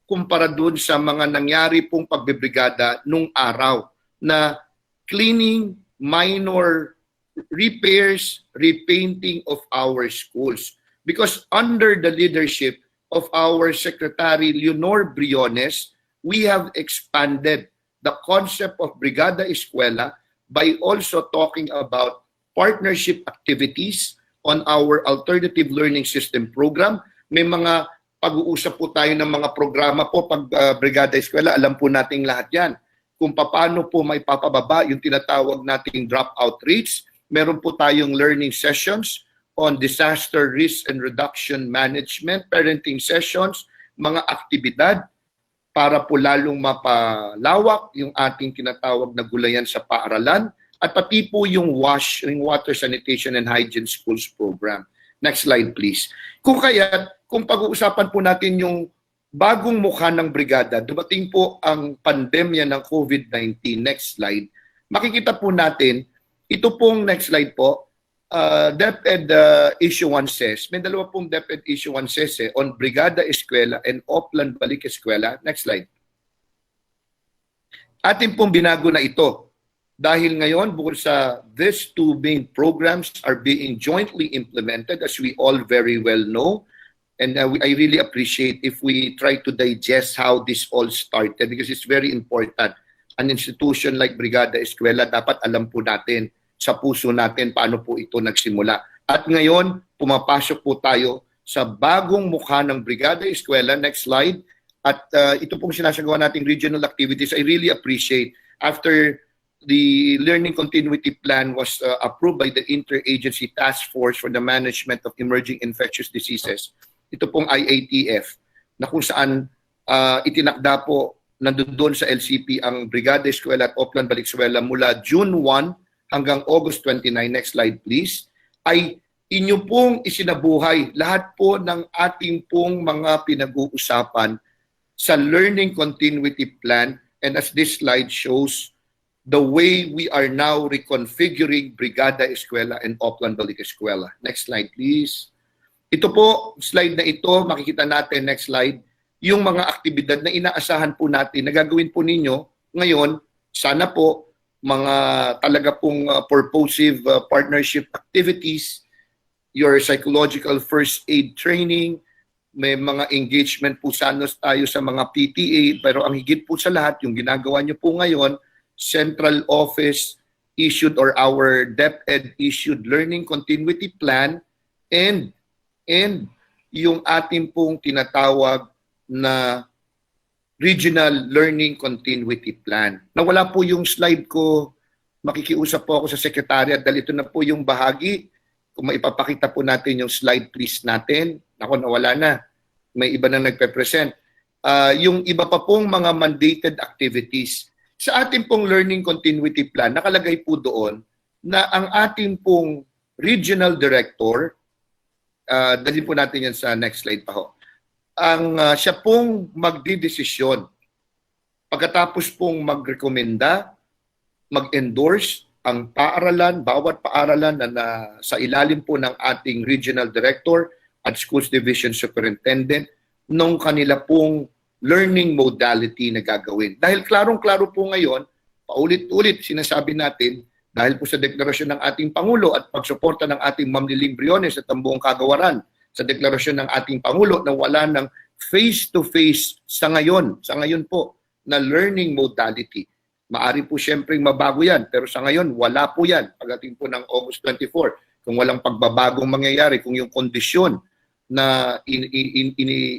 kumpara doon sa mga nangyari pong pagbibrigada nung araw na cleaning, minor repairs, repainting of our schools. Because under the leadership of our Secretary Leonor Briones, we have expanded the concept of Brigada Eskwela by also talking about partnership activities on our alternative learning system program. May mga pag-uusap po tayo ng mga programa po pag Brigada Eskwela, alam po nating lahat yan. Kung paano po may papababa yung tinatawag nating dropout rates. Meron po tayong learning sessions on disaster risk and reduction management, parenting sessions, mga aktibidad para po lalong mapalawak yung ating tinatawag na gulayan sa paaralan at pati po yung WASH, yung Water Sanitation and Hygiene Schools program. Next slide please. Kung pag-uusapan po natin yung bagong mukha ng brigada, dumating po ang pandemya ng COVID-19. Next slide. Makikita po natin, ito pong next slide po, DepEd issuances. May dalawa pong DepEd issuances on Brigada Eskwela and Oplan Balik Eskwela. Next slide. Atin pong binago na ito. Dahil ngayon, bukod sa these two main programs are being jointly implemented, as we all very well know. And I really appreciate if we try to digest how this all started because it's very important. An institution like Brigada Eskwela, dapat alam po natin sa puso natin paano po ito nagsimula. At ngayon, pumapasok po tayo sa bagong mukha ng Brigada Eskwela. Next slide. At ito pong sinasagawa nating regional activities. I really appreciate after the Learning Continuity Plan was approved by the Interagency Task Force for the Management of Emerging Infectious Diseases. Ito pong IATF na kung saan itinakda po nandoon sa LCP ang Brigada Eskwela at Oplan Balik Eskwela mula June 1 hanggang August 29, next slide please, ay inyo pong isinabuhay lahat po ng ating pong mga pinag-uusapan sa Learning Continuity Plan. And as this slide shows, the way we are now reconfiguring Brigada Eskwela and Oplan Balik Eskwela. Next slide please. Ito po, slide na ito, makikita natin, next slide, yung mga aktibidad na inaasahan po natin na gagawin po ninyo ngayon, sana po mga talaga pong purposive partnership activities, your psychological first aid training, may mga engagement po sana tayo sa mga PTA, pero ang higit po sa lahat, yung ginagawa nyo po ngayon, Central Office issued or our DepEd issued Learning Continuity Plan and yung ating pong tinatawag na Regional Learning Continuity Plan. Nawala po yung slide ko, makikiusap po ako sa Secretariat dahil ito na po yung bahagi. Kung maipapakita po natin yung slide please natin. Ako, nawala na. May iba na nagpe-present. Yung iba pa pong mga mandated activities. Sa ating pong Learning Continuity Plan, nakalagay po doon na ang ating pong Regional Director, dalhin po natin yan sa next slide pa ho. Siya pong magdidesisyon pagkatapos pong magrekomenda, mag-endorse ang paaralan, bawat paaralan na sa ilalim po ng ating Regional Director at Schools Division Superintendent nung kanila pong learning modality na gagawin. Dahil klarong-klaro po ngayon, paulit-ulit sinasabi natin, dahil po sa deklarasyon ng ating Pangulo at pagsuporta ng ating Ma'am Liling Briones at ang buong kagawaran, sa deklarasyon ng ating Pangulo na wala ng face-to-face sa ngayon po na learning modality. Maari po siyempre mabago yan, pero sa ngayon wala po yan pagdating po ng August 24. Kung walang pagbabagong mangyayari, kung yung kondisyon na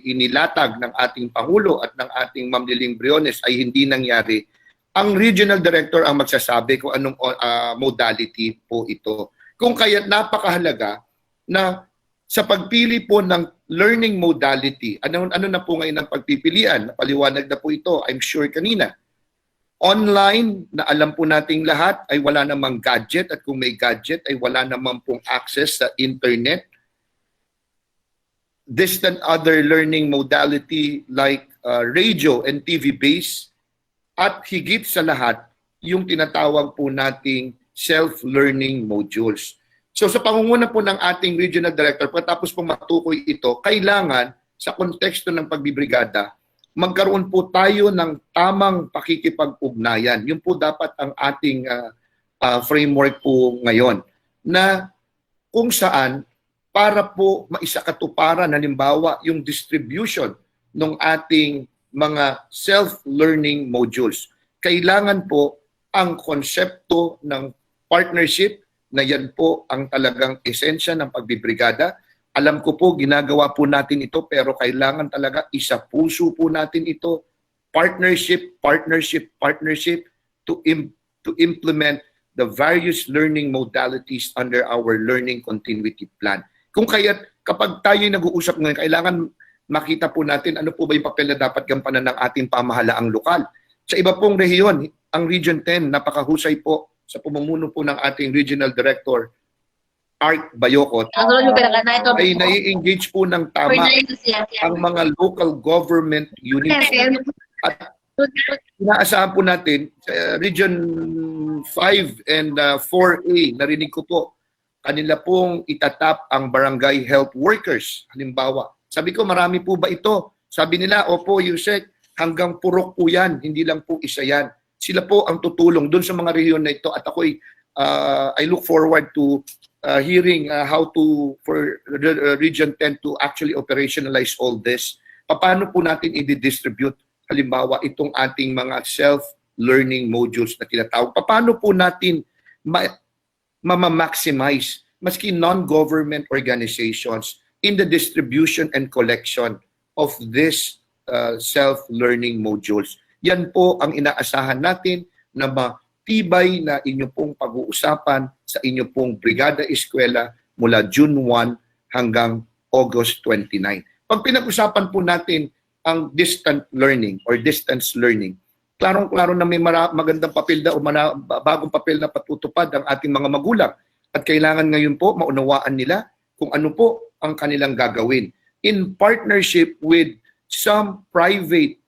inilatag ng ating Pangulo at ng ating Ma'am Liling Briones ay hindi nangyari, ang Regional Director ang magsasabi kung anong modality po ito. Kung kaya napakahalaga na sa pagpili po ng learning modality, ano na po ngayon ang pagpipilian? Napaliwanag na po ito, I'm sure kanina. Online, na alam po nating lahat, ay wala namang gadget at kung may gadget ay wala namang pong access sa internet. Distant other learning modality like radio and TV-based at higit sa lahat, yung tinatawag po nating self-learning modules. So sa pangunguna po ng ating Regional Director, pagkatapos pong matukoy ito, kailangan sa konteksto ng pagbibrigada, magkaroon po tayo ng tamang pakikipag-ugnayan. Yun po dapat ang ating framework po ngayon. Na kung saan, para po maisakatuparan, halimbawa, yung distribution ng ating mga self-learning modules. Kailangan po ang konsepto ng partnership na yan po ang talagang esensya ng pagbibrigada. Alam ko po, ginagawa po natin ito, pero kailangan talaga isa puso po natin ito. Partnership, partnership, partnership to implement the various learning modalities under our learning continuity plan. Kung kaya't kapag tayo nag-uusap ngayon, kailangan makita po natin ano po ba yung papel na dapat gampanan ng ating pamahalaang lokal. Sa iba pong rehiyon, ang Region 10, napakahusay po sa pamumuno po ng ating Regional Director, Art Bayokot, ay nai-engage po ng tama ang mga local government units. At inaasahan po natin, Region 5 and 4A, narinig ko po, kanila pong itatap ang barangay health workers. Halimbawa, sabi ko, marami po ba ito? Sabi nila, opo, Yusek, hanggang purok po yan, hindi lang po isa yan. Sila po ang tutulong dun sa mga rehiyon na ito at ako'y I look forward to hearing how to for Region 10 to actually operationalize all this. Paano po natin i-distribute halimbawa itong ating mga self-learning modules na tinatawag? Paano po natin ma-maximize maski non-government organizations in the distribution and collection of this self-learning modules? Yan po ang inaasahan natin na matibay na inyo pong pag-uusapan sa inyo pong Brigada Eskwela mula June 1 hanggang August 29. Pag pinag-usapan po natin ang distant learning or distance learning, klarong-klaro na may magandang papel na o bagong papel na patutupad ang ating mga magulang. At kailangan ngayon po maunawaan nila kung ano po ang kanilang gagawin in partnership with some private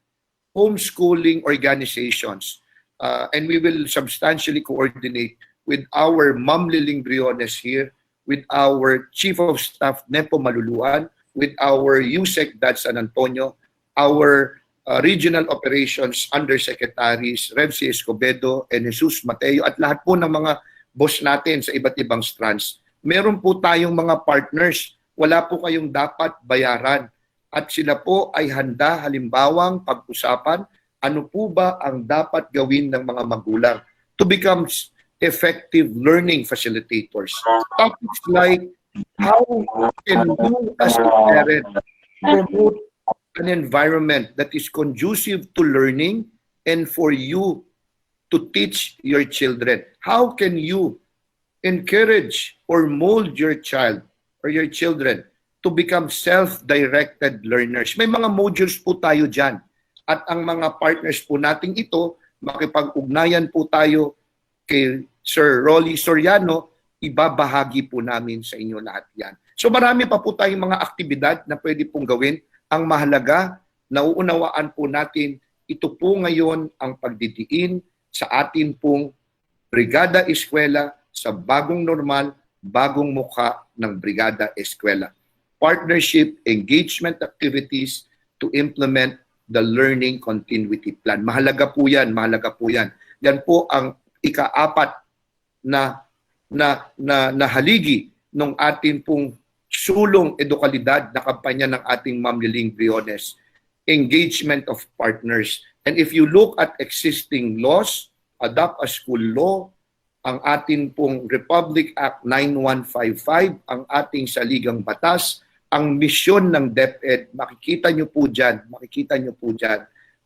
homeschooling organizations. And we will substantially coordinate with our Ma'am Liling Briones here, with our Chief of Staff Nepo Maluluan, with our USEC Dad San Antonio, our Regional Operations Undersecretaries Revsi Escobedo and Jesus Mateo, at lahat po ng mga boss natin sa iba't ibang strands. Meron po tayong mga partners. Wala po kayong dapat bayaran. At sila po ay handa halimbawang pag-usapan ano po ba ang dapat gawin ng mga magulang to become effective learning facilitators. Topics like how can you as a parent promote an environment that is conducive to learning and for you to teach your children. How can you encourage or mold your child or your children to become self-directed learners? May mga modules po tayo dyan. At ang mga partners po nating ito, makipag-ugnayan po tayo kay Sir Rolly Soriano, ibabahagi po namin sa inyo lahat yan. So marami pa po tayong mga aktibidad na pwede pong gawin. Ang mahalaga, nauunawaan po natin, ito po ngayon ang pagdidiin sa atin pong Brigada Eskwela sa bagong normal, bagong mukha ng Brigada Eskwela. Partnership, engagement activities to implement the learning continuity plan. Mahalaga po yan, mahalaga po yan. Yan po ang ika-apat na haligi ng ating pong sulong edukalidad na kampanya ng ating Ma'am Liling Briones, engagement of partners. And if you look at existing laws, adopt a school law, ang ating pong Republic Act 9155, ang ating saligang batas, ang misyon ng DepEd, makikita nyo po dyan,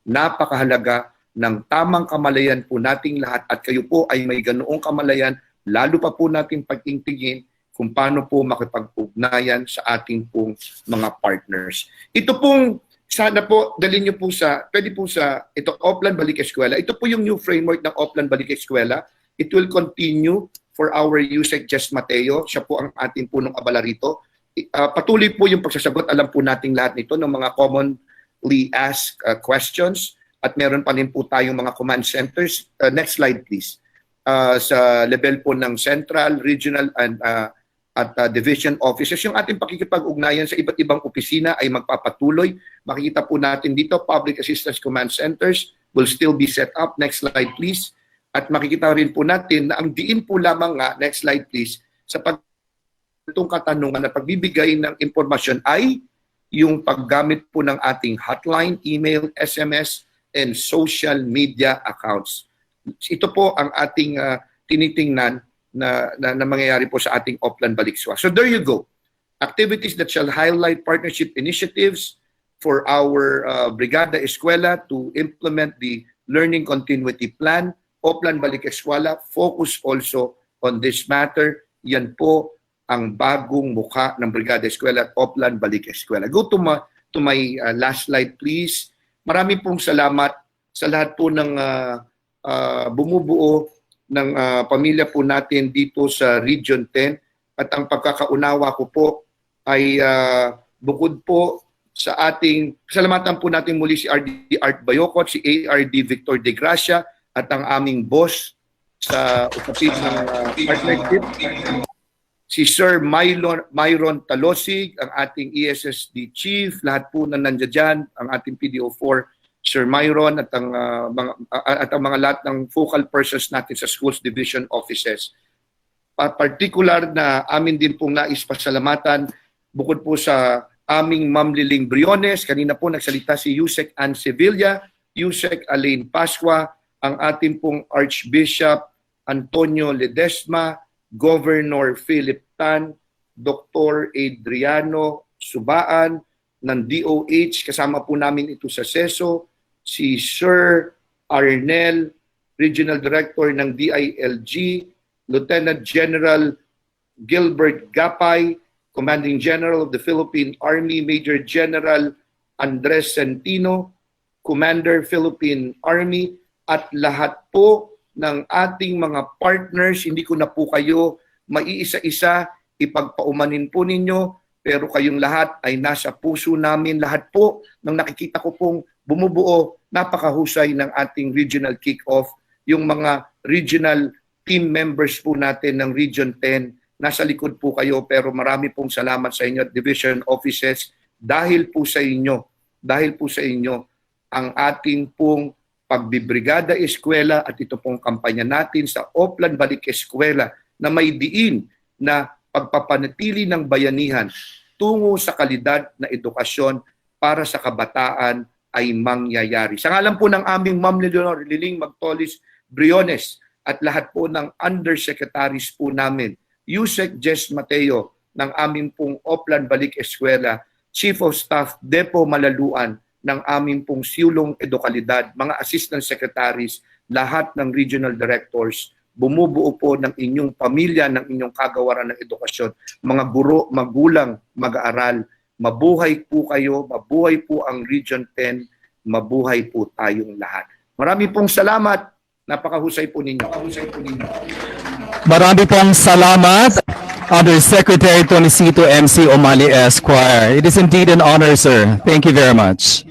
napakahalaga ng tamang kamalayan po nating lahat at kayo po ay may ganoong kamalayan, lalo pa po nating pagtingtingin kung paano po makipag-ugnayan sa ating pong mga partners. Ito pong, sana po, dalhin nyo po sa, pwede po sa, ito, Oplan Balik Eskwela. Ito po yung new framework ng Oplan Balik Eskwela. It will continue for our USEC Jess Mateo. Siya po ang ating punong abala rito. Patuloy po yung pagsasagot. Alam po nating lahat nito ng mga commonly asked questions. At meron pa rin po tayong mga command centers. Next slide, please. Sa level po ng central, regional, and at division offices. Yung ating pakikipag-ugnayan sa iba't ibang opisina ay magpapatuloy. Makikita po natin dito, public assistance command centers will still be set up. Next slide, please. At makikita rin po natin na ang diin po lamang nga, next slide please, sa itong katanungan na pagbibigay ng impormasyon ay yung paggamit po ng ating hotline, email, SMS, and social media accounts. Ito po ang ating tinitingnan na mangyayari po sa ating Oplan Balikswa. So there you go. Activities that shall highlight partnership initiatives for our Brigada Eskwela to implement the Learning Continuity Plan. Oplan Balik Eskwela focus also on this matter. Yan po ang bagong mukha ng Brigada Eskwela at Oplan Balik Eskwela. Go to my last slide, please. Marami pong salamat sa lahat po ng bumubuo ng pamilya po natin dito sa Region 10. At ang pagkakaunawa ko po ay bukod po sa ating, salamatan po natin muli si RD Art Bayocot, si ARD Victor De Gracia, at ang aming boss sa usapin ng partnership, si Sir Myron Talosig, ang ating ESSD Chief, lahat po na nandiyan dyan, ang ating PDO4, Sir Myron, at ang mga lahat ng focal persons natin sa schools division offices. Particular na amin din pong nais pasalamatan, bukod po sa aming Ma'am Liling Briones, kanina po nagsalita si Yusek Ann Sevilla, Yusek Alain Pasqua, ang ating pong Archbishop Antonio Ledesma, Governor Philip Tan, Dr. Adriano Subaan ng DOH, kasama po namin ito sa SESO, si Sir Arnel, Regional Director ng DILG, Lieutenant General Gilbert Gapay, Commanding General of the Philippine Army, Major General Andres Centino, Commander Philippine Army, at lahat po ng ating mga partners. Hindi ko na po kayo maiisa-isa, ipagpaumanin po ninyo, pero kayong lahat ay nasa puso namin. Lahat po ng nakikita ko pong bumubuo, napakahusay ng ating regional kick-off, yung mga regional team members po natin ng Region 10, nasa likod po kayo, pero marami pong salamat sa inyo at division offices dahil po sa inyo ang ating pong pagbibrigada eskwela at ito pong kampanya natin sa Oplan Balik Eskwela na may diin na pagpapanatili ng bayanihan tungo sa kalidad na edukasyon para sa kabataan ay mangyayari. Sa ngalan po ng aming Ma'am Liling Magtolis Briones at lahat po ng undersecretaries po namin, Yusek Jess Mateo ng aming pong Oplan Balik Eskwela, Chief of Staff Depo Malaluan ng aming pong Siulong Edukalidad, mga assistant secretaries, lahat ng regional directors, bumubuo po ng inyong pamilya, ng inyong kagawaran ng edukasyon, mga guro, magulang, mag-aaral, mabuhay po kayo, mabuhay po ang Region 10, mabuhay po tayong lahat. Marami pong salamat. Napakahusay po ninyo. Marami pong salamat, Undersecretary Tonicito MC Omali Esquire. It is indeed an honor, sir. Thank you very much.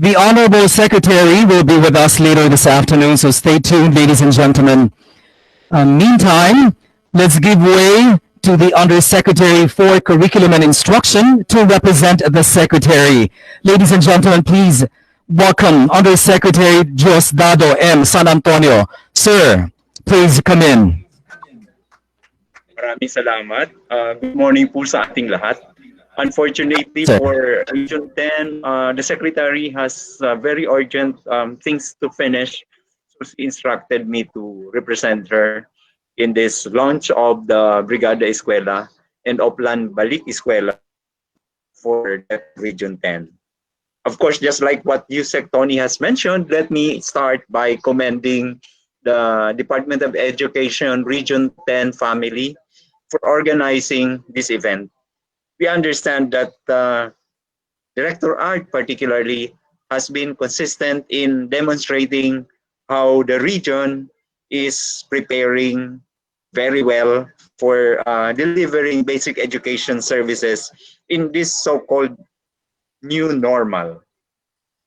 The Honorable Secretary will be with us later this afternoon, so stay tuned, ladies and gentlemen. Meantime, let's give way to the Undersecretary for Curriculum and Instruction to represent the Secretary. Ladies and gentlemen, please welcome Undersecretary Diosdado M. San Antonio. Sir, please come in. Maraming salamat. Good morning po sa ating lahat. Unfortunately for Region 10, the Secretary has very urgent things to finish. So she instructed me to represent her in this launch of the Brigada Eskwela and Oplan Balik Eskwela for Region 10. Of course, just like what Yusek Tony has mentioned, let me start by commending the Department of Education Region 10 family for organizing this event. We understand that Director Art particularly has been consistent in demonstrating how the region is preparing very well for delivering basic education services in this so-called new normal.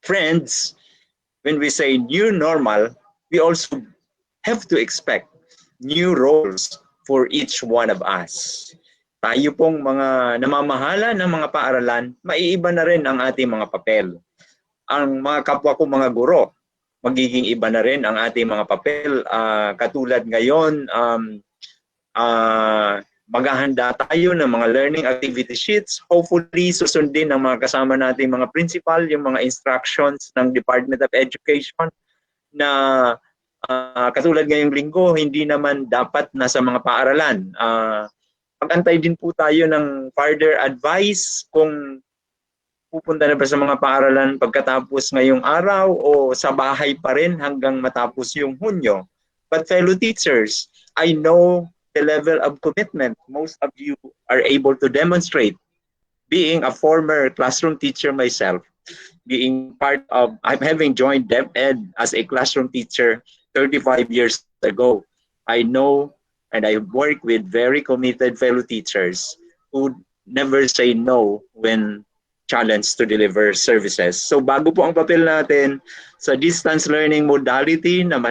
Friends, when we say new normal, we also have to expect new roles for each one of us. Tayo pong mga namamahala ng mga paaralan, maiiba na rin ang ating mga papel. Ang mga kapwa ko mga guro, magiging iba na rin ang ating mga papel. Katulad ngayon, maghahanda tayo ng mga learning activity sheets. Hopefully, susundin ng mga kasama nating mga principal, yung mga instructions ng Department of Education na Katulad ngayong linggo, hindi naman dapat nasa mga paaralan. Pag-antay din po tayo ng further advice kung pupunta na ba sa mga paaralan pagkatapos ngayong araw o sa bahay pa rin hanggang matapos yung Hunyo. But fellow teachers, I know the level of commitment most of you are able to demonstrate. Being a former classroom teacher myself, I'm having joined DepEd as a classroom teacher 35 years ago. I know and I work with very committed fellow teachers who never say no when challenged to deliver services. So bago po ang papel natin sa distance learning modality na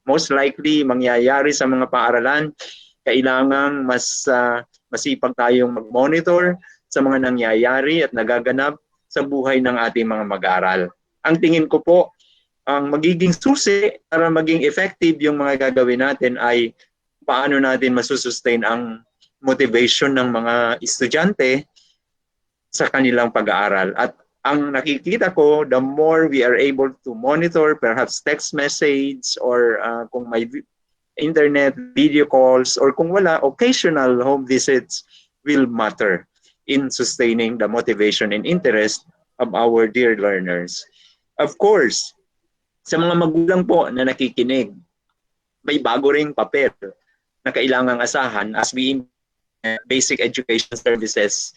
most likely mangyayari sa mga paaralan, kailangang masipag tayong mag-monitor sa mga nangyayari at nagaganap sa buhay ng ating mga mag-aaral. Ang tingin ko po, ang magiging susi para maging effective yung mga gagawin natin ay paano natin masusustain ang motivation ng mga estudyante sa kanilang pag-aaral. At ang nakikita ko, the more we are able to monitor, perhaps text message or kung may internet, video calls, or kung wala, occasional home visits will matter in sustaining the motivation and interest of our dear learners. Of course, sa mga magulang po na nakikinig, may bago ring papel na kailangang asahan as we basic education services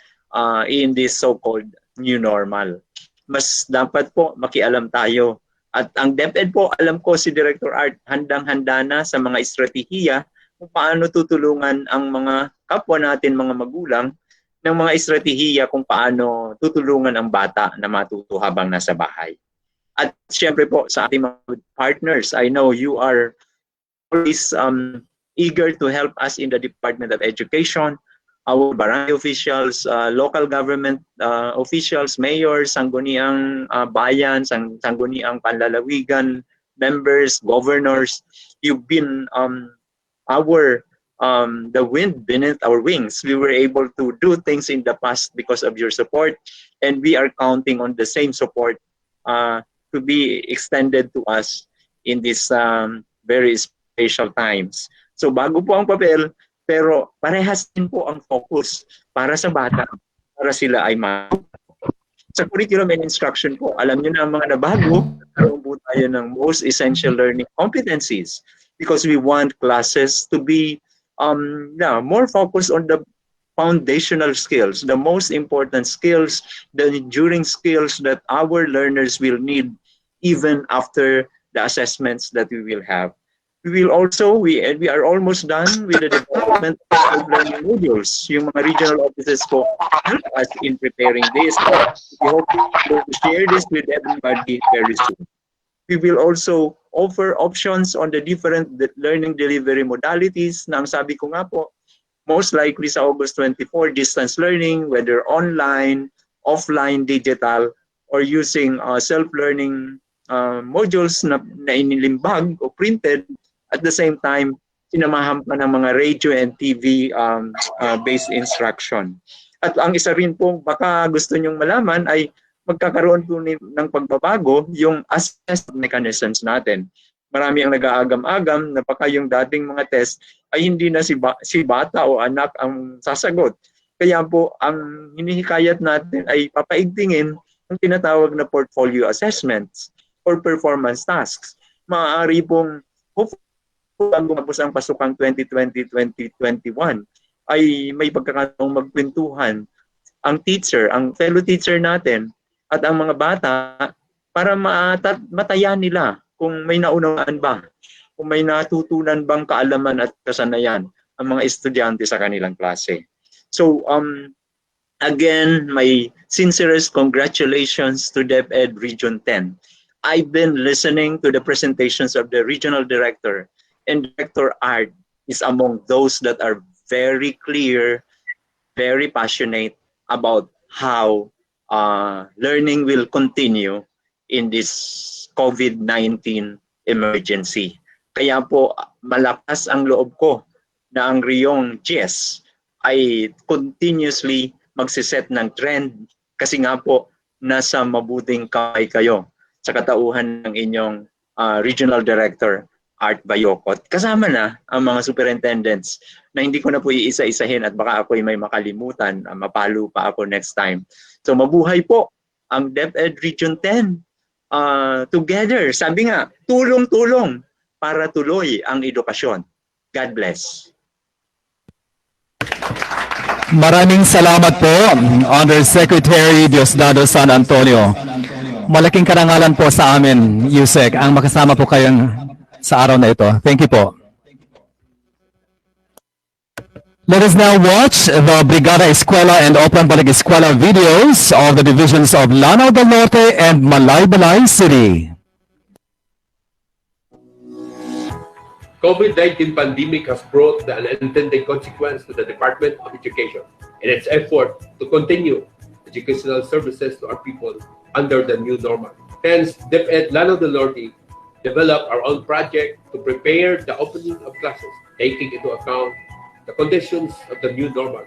in this so-called new normal. Mas dapat po makialam tayo. At ang DepEd po, alam ko si Director Art, handang-handa na sa mga estratehiya kung paano tutulungan ang mga kapwa natin, mga magulang, ng mga estratehiya kung paano tutulungan ang bata na matuto habang nasa bahay. At siyempre po sa ating mga partners, I know you are always eager to help us in the Department of Education, our barangay officials, local government officials, mayors, sangguniang bayan, sangguniang panlalawigan, members, governors. You've been the wind beneath our wings. We were able to do things in the past because of your support, and we are counting on the same support to be extended to us in these very special times. So bago po ang papel, pero parehas din po ang focus para sa bata, para sila ay sa curriculum and instruction po, alam nyo na ang mga nabago, karoon po tayo ng most essential learning competencies because we want classes to be more focused on the foundational skills, the most important skills, the enduring skills that our learners will need even after the assessments that we will have. We will also, we are almost done with the development of learning modules. Yung mga regional offices po help us in preparing this. We hope to share this with everybody very soon. We will also offer options on the different learning delivery modalities na ang sabi ko nga po, most likely sa August 24, distance learning, whether online, offline, digital, or using self-learning modules na inilimbag o printed. At the same time, sinamahan pa ng mga radio and TV based instruction. At ang isa rin po, baka gusto nyong malaman ay magkakaroon po ng pagbabago yung assessment mechanisms natin. Marami ang nag-aagam-agam na baka yung dating mga test ay hindi na si bata o anak ang sasagot. Kaya po, ang hinihikayat natin ay papaigtingin ang tinatawag na portfolio assessments or performance tasks. Maaari pong bago tapos ang pasukang 2020-2021 ay may pagkakataong magkwentuhan ang teacher, ang fellow teacher natin at ang mga bata para matayan nila kung may naunawaan ba, kung may natutunan bang kaalaman at kasanayan ang mga estudyante sa kanilang klase. So again, my sincerest congratulations to DepEd Region 10. I've been listening to the presentations of the regional director, and Director Art is among those that are very clear, very passionate about how learning will continue in this COVID-19 emergency. Kaya po malakas ang loob ko na ang Riyong GES ay continuously magsiset ng trend kasi nga po nasa mabuting kamay kayo sa katauhan ng inyong regional director, Art Bayokot. Kasama na ang mga superintendents na hindi ko na po iisa-isahin at baka ako'y may makalimutan, mapalo pa ako next time. So mabuhay po ang DepEd Region 10. Together, sabi nga, tulong-tulong para tuloy ang edukasyon. God bless. Maraming salamat po, Undersecretary Diosdado San Antonio. Malaking karangalan po sa amin, Yusek, ang makasama po kayong sa araw na ito. Thank you po. Let us now watch the Brigada Eskwela and Open Balik Eskwela videos of the divisions of Lanao del Norte and Malaybalay City. COVID-19 pandemic has brought the unintended consequence to the Department of Education in its effort to continue educational services to our people under the new normal. Hence, DepEd Lanao del Norte developed our own project to prepare the opening of classes, taking into account the conditions of the new normal,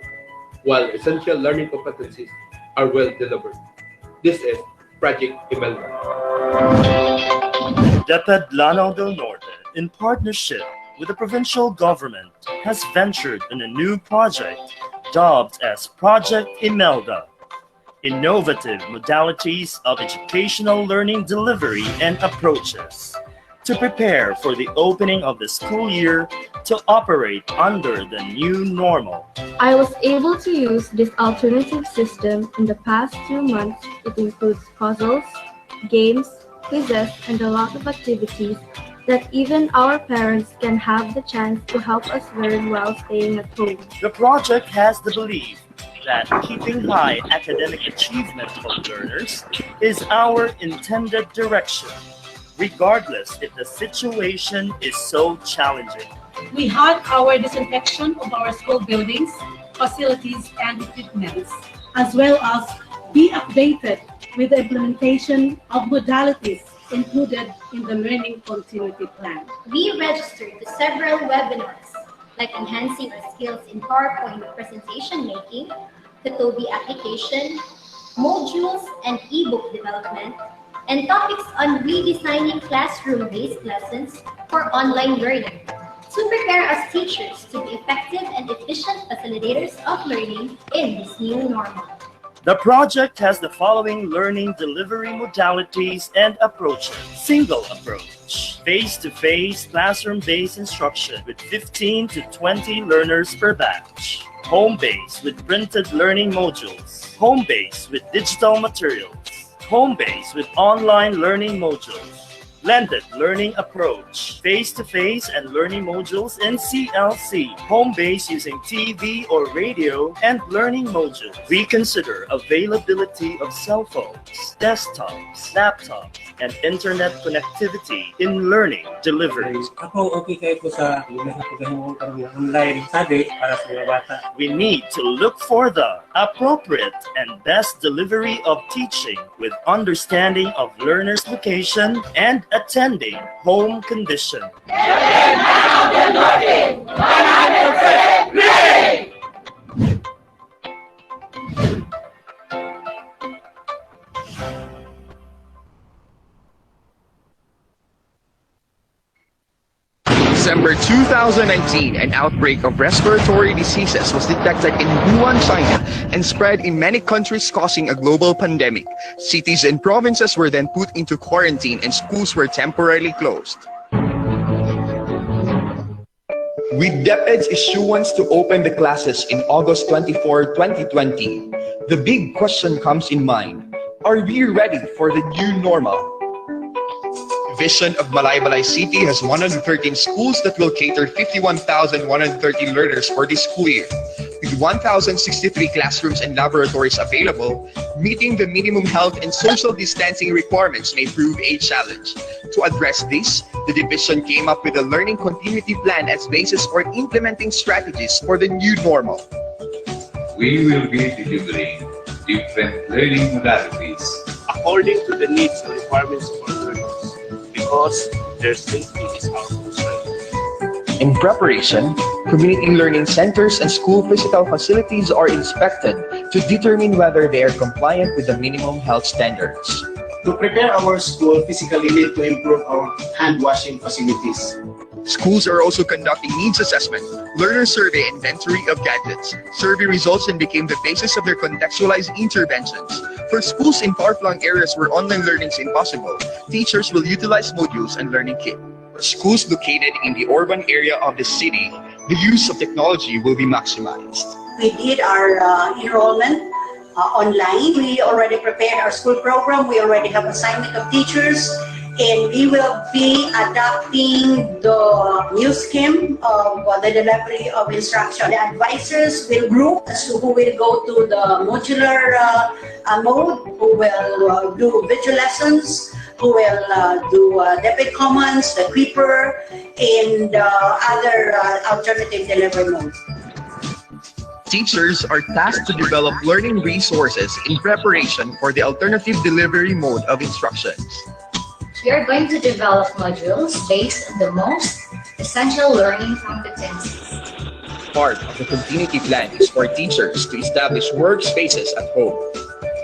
while essential learning competencies are well delivered. This is Project Imelda. DepEd Lanao del Norte, in partnership with the provincial government, has ventured in a new project dubbed as Project Imelda. Innovative modalities of educational learning delivery and approaches to prepare for the opening of the school year to operate under the new normal. I was able to use this alternative system in the past 2 months. It includes puzzles, games, quizzes, and a lot of activities that even our parents can have the chance to help us learn while staying at home. The project has the belief that keeping high academic achievement of learners is our intended direction, regardless if the situation is so challenging. We had our disinfection of our school buildings, facilities, and equipment, as well as be updated with the implementation of modalities included in the Learning Continuity Plan. We registered to several webinars, like enhancing our skills in PowerPoint presentation making, Katobi application, modules and ebook development, and topics on redesigning classroom-based lessons for online learning to prepare us teachers to be effective and efficient facilitators of learning in this new normal. The project has the following learning delivery modalities and approaches. Single approach, face-to-face classroom-based instruction with 15 to 20 learners per batch. Home-based with printed learning modules. Home-based with digital materials. Home-based with online learning modules. Blended learning approach, face-to-face and learning modules in CLC, home-based using TV or radio, and learning modules. We consider availability of cell phones, desktops, laptops, and internet connectivity in learning delivery. We need to look for the appropriate and best delivery of teaching with understanding of learners' location and attending home condition. December 2019, an outbreak of respiratory diseases was detected in Wuhan, China, and spread in many countries, causing a global pandemic. Cities and provinces were then put into quarantine and schools were temporarily closed. With DepEd's issuance to open the classes in August 24, 2020, the big question comes in mind: are we ready for the new normal? Vision of Malaybalay City has 113 schools that will cater 51,130 learners for this school year. With 1,063 classrooms and laboratories available, meeting the minimum health and social distancing requirements may prove a challenge. To address this, the division came up with a learning continuity plan as basis for implementing strategies for the new normal. We will be delivering different learning modalities according to the needs and requirements of our learners, because their safety is our concern. In preparation, community learning centers and school physical facilities are inspected to determine whether they are compliant with the minimum health standards. To prepare our school physically, we need to improve our hand washing facilities. Schools are also conducting needs assessment, learner survey, inventory of gadgets. Survey results then became the basis of their contextualized interventions. For schools in far-flung areas where online learning is impossible, teachers will utilize modules and learning kit. For schools located in the urban area of the city, the use of technology will be maximized. We did our enrollment online. We already prepared our school program. We already have assignment of teachers. And we will be adopting the new scheme of the delivery of instruction. The advisors will group who will go to the modular mode, who will do video lessons, who will do DepEd Commons, the Creeper, and other alternative delivery modes. Teachers are tasked to develop learning resources in preparation for the alternative delivery mode of instructions. We are going to develop modules based on the most essential learning competencies. Part of the continuity plan is for teachers to establish workspaces at home.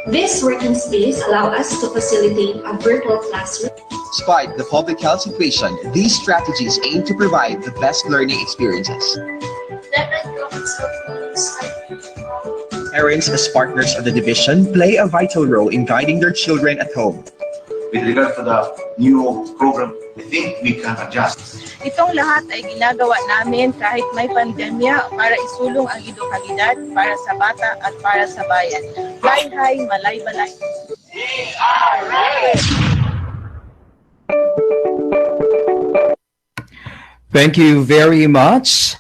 These working spaces allow us to facilitate a virtual classroom. Despite the public health situation, these strategies aim to provide the best learning experiences. Parents as partners of the division play a vital role in guiding their children at home. With regard to the new program, I think we can adjust. Itong lahat ay ginagawa namin kahit may pandemya para isulong ang edukalidad para sa bata at para sa bayan. Hay, malay, balay. Thank you very much.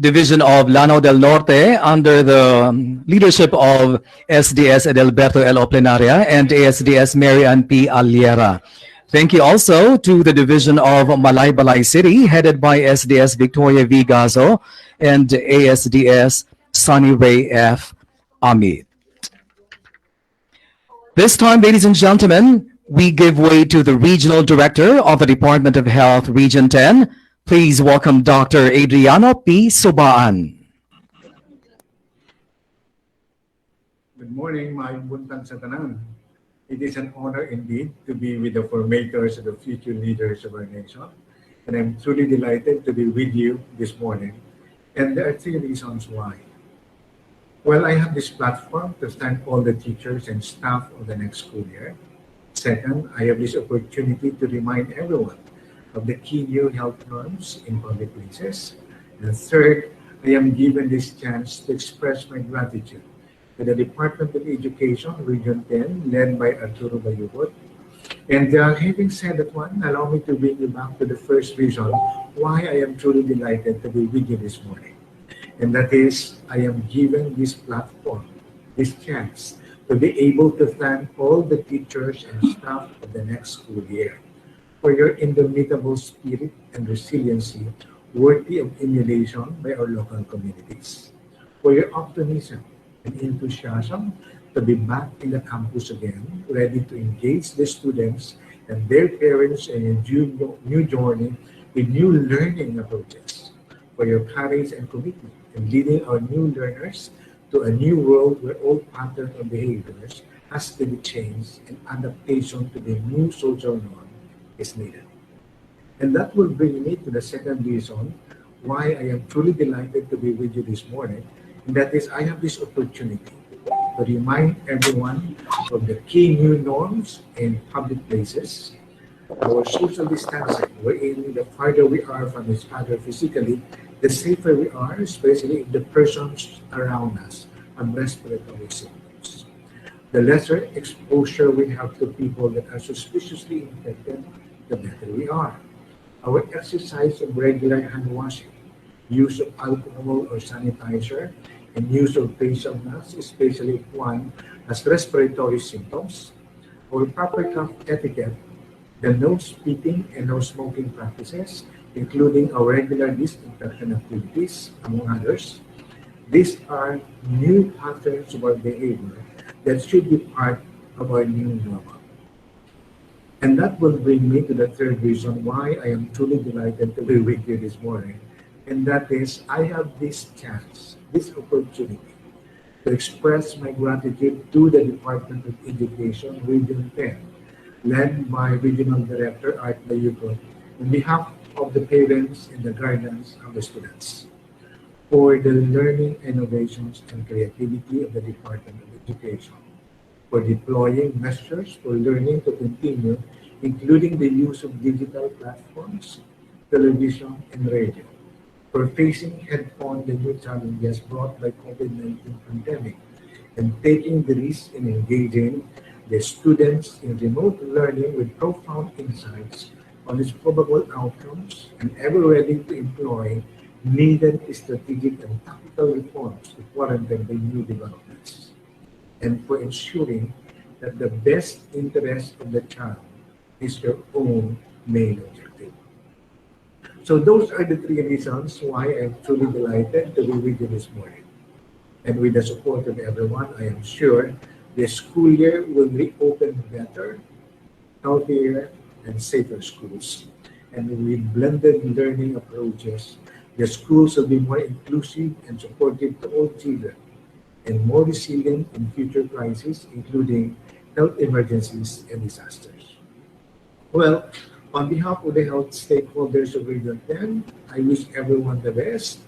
Division of Lanao del Norte under the leadership of SDS Edelberto L. Plenaria and ASDS Marian P. Aliera. Thank you also to the Division of Malaybalay City headed by SDS Victoria V. Gazo and ASDS Sunny Ray F. Amit. This time, ladies and gentlemen, we give way to the Regional Director of the Department of Health, Region 10. Please welcome Dr. Adriano P. Subaan. Good morning, mga buntang sa tanan. It is an honor indeed to be with the formators and the future leaders of our nation. And I'm truly delighted to be with you this morning. And there are three reasons why. Well, I have this platform to thank all the teachers and staff of the next school year. Second, I have this opportunity to remind everyone of the key new health norms in public places. And third, I am given this chance to express my gratitude to the Department of Education, Region 10, led by Arturo Bayubot. And having said that one, allow me to bring you back to the first reason why I am truly delighted to be with you this morning. And that is, I am given this platform, this chance to be able to thank all the teachers and staff of the next school year for your indomitable spirit and resiliency worthy of emulation by our local communities, for your optimism and enthusiasm to be back in the campus again, ready to engage the students and their parents in a new journey with new learning approaches, for your courage and commitment in leading our new learners to a new world where all patterns of behaviors has to be changed and adaptation to the new social norm is needed. And that will bring me to the second reason why I am truly delighted to be with you this morning, and that is I have this opportunity to remind everyone of the key new norms in public places, our social distancing, wherein the farther we are from each other physically, the safer we are, especially if the persons around us have respiratory symptoms. The lesser exposure we have to people that are suspiciously infected, the better we are. Our exercise of regular hand washing, use of alcohol or sanitizer, and use of facial masks, especially if one has respiratory symptoms, our proper cough etiquette, the no spitting and no smoking practices, including our regular disinfection activities, among others. These are new patterns of our behavior that should be part of our new normal. And that will bring me to the third reason why I am truly delighted to be with you this morning. And that is, I have this chance, this opportunity to express my gratitude to the Department of Education, Region 10, led by Regional Director Art Bayuko, on behalf of the parents and the guardians of the students, for the learning innovations and creativity of the Department of Education, for deploying measures for learning to continue, including the use of digital platforms, television, and radio, for facing head-on the new challenges brought by COVID-19 pandemic, and taking the risk in engaging the students in remote learning with profound insights on its probable outcomes, and ever ready to employ needed strategic and tactical reforms to quarantine the new developments, and for ensuring that the best interest of the child is your own main objective. So those are the three reasons why I'm truly delighted to be with you this morning. And with the support of everyone, I am sure the school year will reopen better, healthier, and safer schools. And with blended learning approaches, the schools will be more inclusive and supportive to all children, and more resilient in future crises, including health emergencies and disasters. Well, on behalf of the health stakeholders of Region 10, I wish everyone the best.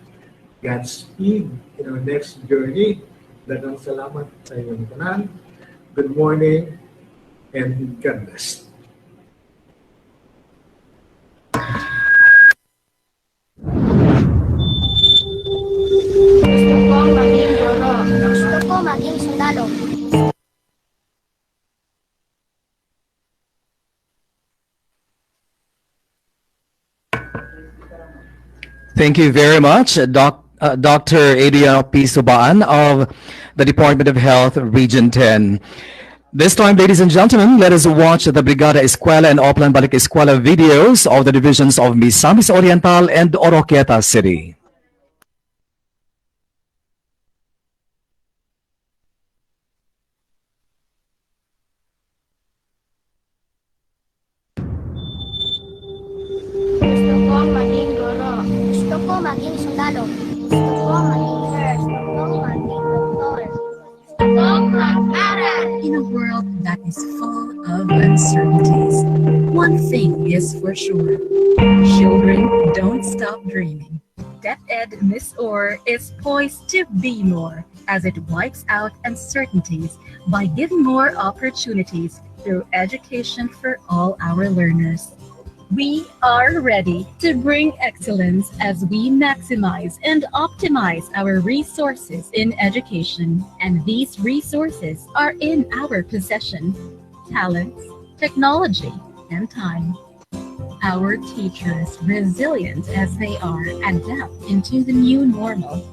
Godspeed in our next journey. Daghang salamat sa inyong tanan. Good morning and God bless. Gusto ko maging guro. Gusto ko maging sundalo. Thank you very much, Dr. Adriano P. Subaan of the Department of Health, Region 10. This time, ladies and gentlemen, let us watch the Brigada Eskwela and Oplan Balik Eskwela videos of the divisions of Misamis Oriental and Oroquieta City. Gusto ko maging guro. Gusto ko maging sundalo. Gusto ko maging nurse. Gusto ko maging doktor. Gusto ko mag-aral. In a world that is full of uncertainties, one thing is for sure. Children don't stop dreaming. DepEd Miss Orr is poised to be more as it wipes out uncertainties by giving more opportunities through education for all our learners. We are ready to bring excellence as we maximize and optimize our resources in education. And these resources are in our possession: talents, technology, and time. Our teachers, resilient as they are, adapt into the new normal.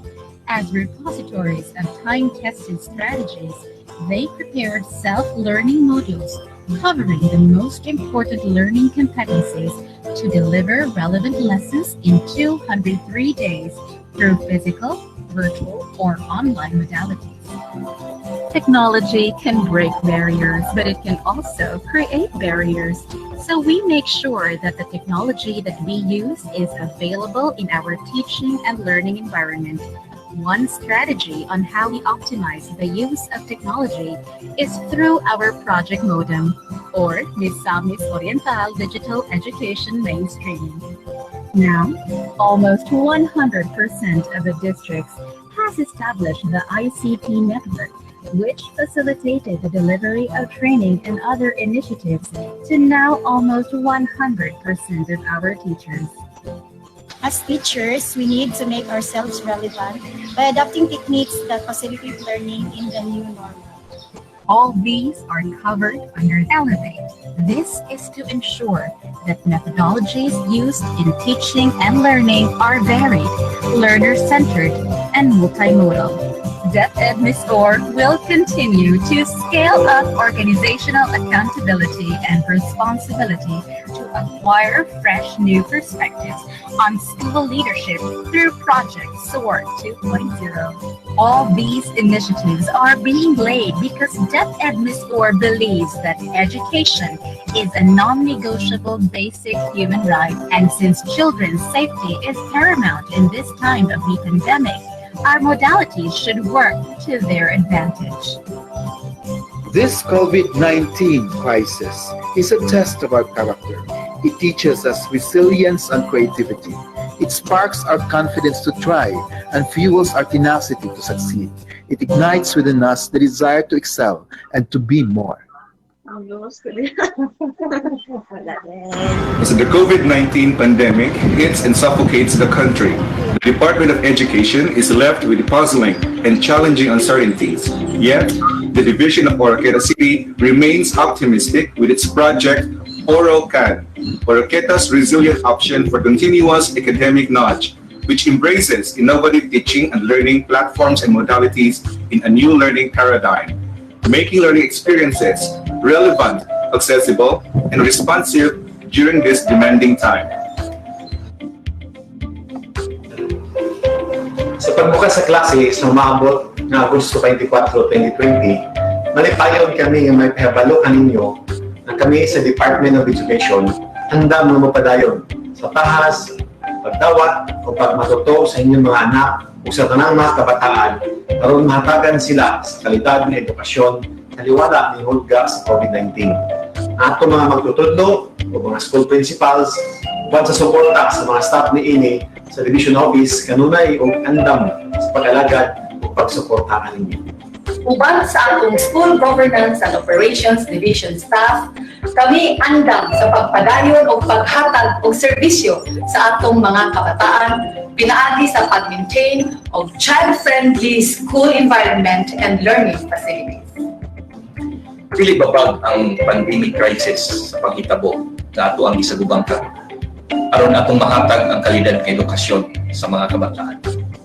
As repositories of time-tested strategies, they prepared self-learning modules covering the most important learning competencies to deliver relevant lessons in 203 days through physical, virtual, or online modalities. Technology can break barriers, but it can also create barriers. So we make sure that the technology that we use is available in our teaching and learning environment. One strategy on how we optimize the use of technology is through our project modem, or Misamis Oriental Digital Education Mainstreaming. Now, almost 100% of the districts has established the ICT network, which facilitated the delivery of training and other initiatives to now almost 100% of our teachers. As teachers, we need to make ourselves relevant by adopting techniques that facilitate learning in the new normal. All these are covered under Elevate. This is to ensure that methodologies used in teaching and learning are varied, learner-centered, and multimodal. DepEd Miss Orr will continue to scale up organizational accountability and responsibility to acquire fresh new perspectives on school leadership through Project SOAR 2.0. All these initiatives are being laid because DepEd Miss Orr believes that education is a non-negotiable basic human right, and since children's safety is paramount in this time of the pandemic, our modalities should work to their advantage. This COVID-19 crisis is a test of our character It teaches us resilience and creativity. It sparks our confidence to try and fuels our tenacity to succeed. It ignites within us the desire to excel and to be more. As the COVID-19 pandemic hits and suffocates the country, the Department of Education is left with puzzling and challenging uncertainties. Yet, the Division of Oroqueta City remains optimistic with its project OROCAD, Oroqueta's resilient option for continuous academic knowledge, which embraces innovative teaching and learning platforms and modalities in a new learning paradigm, making learning experiences relevant, accessible, and responsive during this demanding time. Sa pagbukas sa klase sa umabot na Agosto 24, 2020, malipayon kami nga may pahabalo kaninyo na kami sa Department of Education handa mga mapadayon sa tahas, pagdawat o pagmatuto sa inyong mga anak o sa tanang mga kabataan aron mahatagan sila sa kalidad ng edukasyon taliwala ni hulga sa COVID-19. Ato mga magtutudlo o mga school principals uban sa suporta sa mga staff ni INI sa Division Office kanunay o andam sa pag-alagad o pagsuporta kaninyo. Uban sa atong School Governance and Operations Division staff, kami andam sa pagpadayon o paghatag og serbisyo sa atong mga kabataan pinaagi sa pag-maintain of child-friendly school environment and learning facilities. Dili babag ang pandemic crisis sa paghitabo sa ato ang gisagubang kami aron atong mahatag ang kalidad ng edukasyon sa mga kabataan.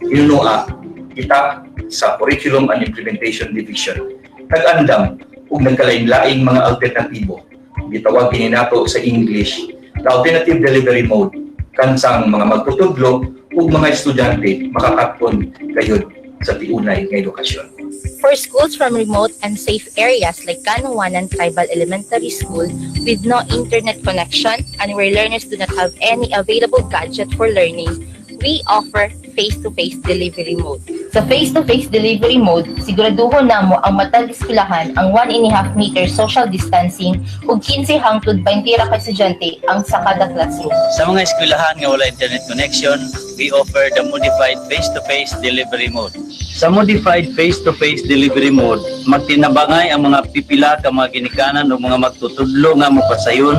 Inunoa kita sa Curriculum and Implementation Division nag-andam ug nagkalain-laing mga alternatibo. Gitawag kini nato sa English the alternative delivery mode kansang mga magtutudlo ug mga estudyante makakatpon gayud sa tiunay nga edukasyon. For schools from remote and safe areas like Kanuwanan Tribal Elementary School with no internet connection and where learners do not have any available gadget for learning, we offer face-to-face delivery mode. Sa face-to-face delivery mode, siguraduhon namo ang matag eskwelahan ang 1.5 meter social distancing ug 15 hangtod 20 ra ka estudyante ang sa kada classroom. Sa mga eskwelahan nga wala internet connection, we offer the modified face-to-face delivery mode. Sa modified face-to-face delivery mode, magtinabangay ang mga pipila ka mga ginikanan o mga magtutudlo nga mapasayon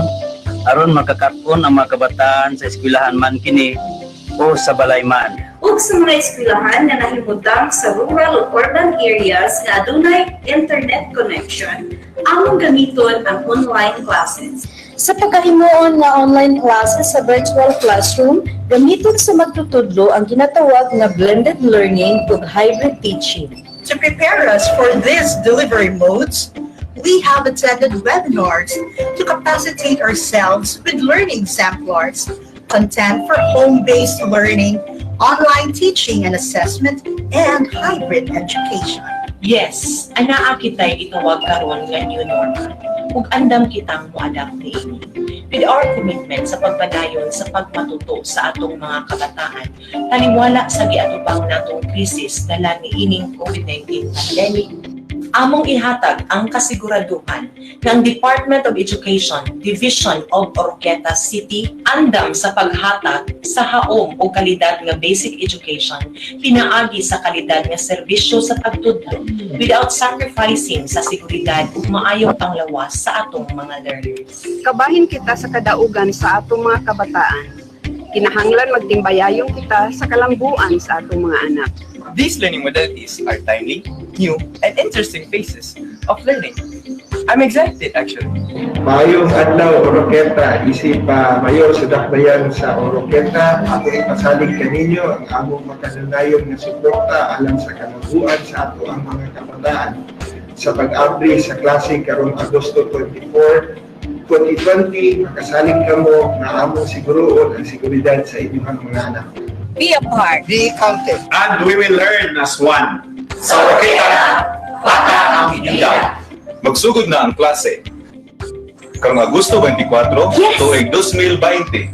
aron makakatpon ang mga kabataan sa eskwelahan man kini o sa balay man. Ug sa mga eskwelahan nga nahimutang sa rural o urban areas nga adunay internet connection, among gamiton ang online classes. Sa pagkahimuon nga online classes sa virtual classroom, gamiton sa magtutudlo ang ginatawag na blended learning ug hybrid teaching. To prepare us for these delivery modes, we have attended webinars to capacitate ourselves with learning exemplars, content for home-based learning, online teaching and assessment, and hybrid education. Yes, anaa kita'y itawag karon nga new normal. Ug andam kitang mo-adapt niini. With our commitment sa pagpadayon sa pagmatuto sa atong mga kabataan, taliwala sa giatubang natong krisis dala ni ining COVID-19 pandemic, among ihatag ang kasiguraduhan ng Department of Education, Division of Oroqueta City, andam sa paghatag sa haom o kalidad nga basic education, pinaagi sa kalidad nga serbisyo sa pagtudlo without sacrificing sa seguridad ug maayong panglawas sa atong mga learners. Kabahin kita sa kadaugan sa atong mga kabataan. Kinahanglan magtimbayayong kita sa kalambuan sa atong mga anak. These learning modalities are timely, new, and interesting phases of learning. I'm excited actually. Maayong adlaw Oroqueta, isip mayor sa dakbayan sa Oroqueta, ako ipasalig kaninyo ang among makanunayon nga suporta alang sa kanabuan sa ato ang mga kabataan sa pag-abri sa klase karong Agosto 24, 2020, makasalig kamo na among siguroon ang seguridad sa inyong mga anak. Be a part. Be counted. And we will learn as one. Sa Oroqueta, bata ang unidad. Magsugod na ang klase. Karong Agosto 24, tuig 2020.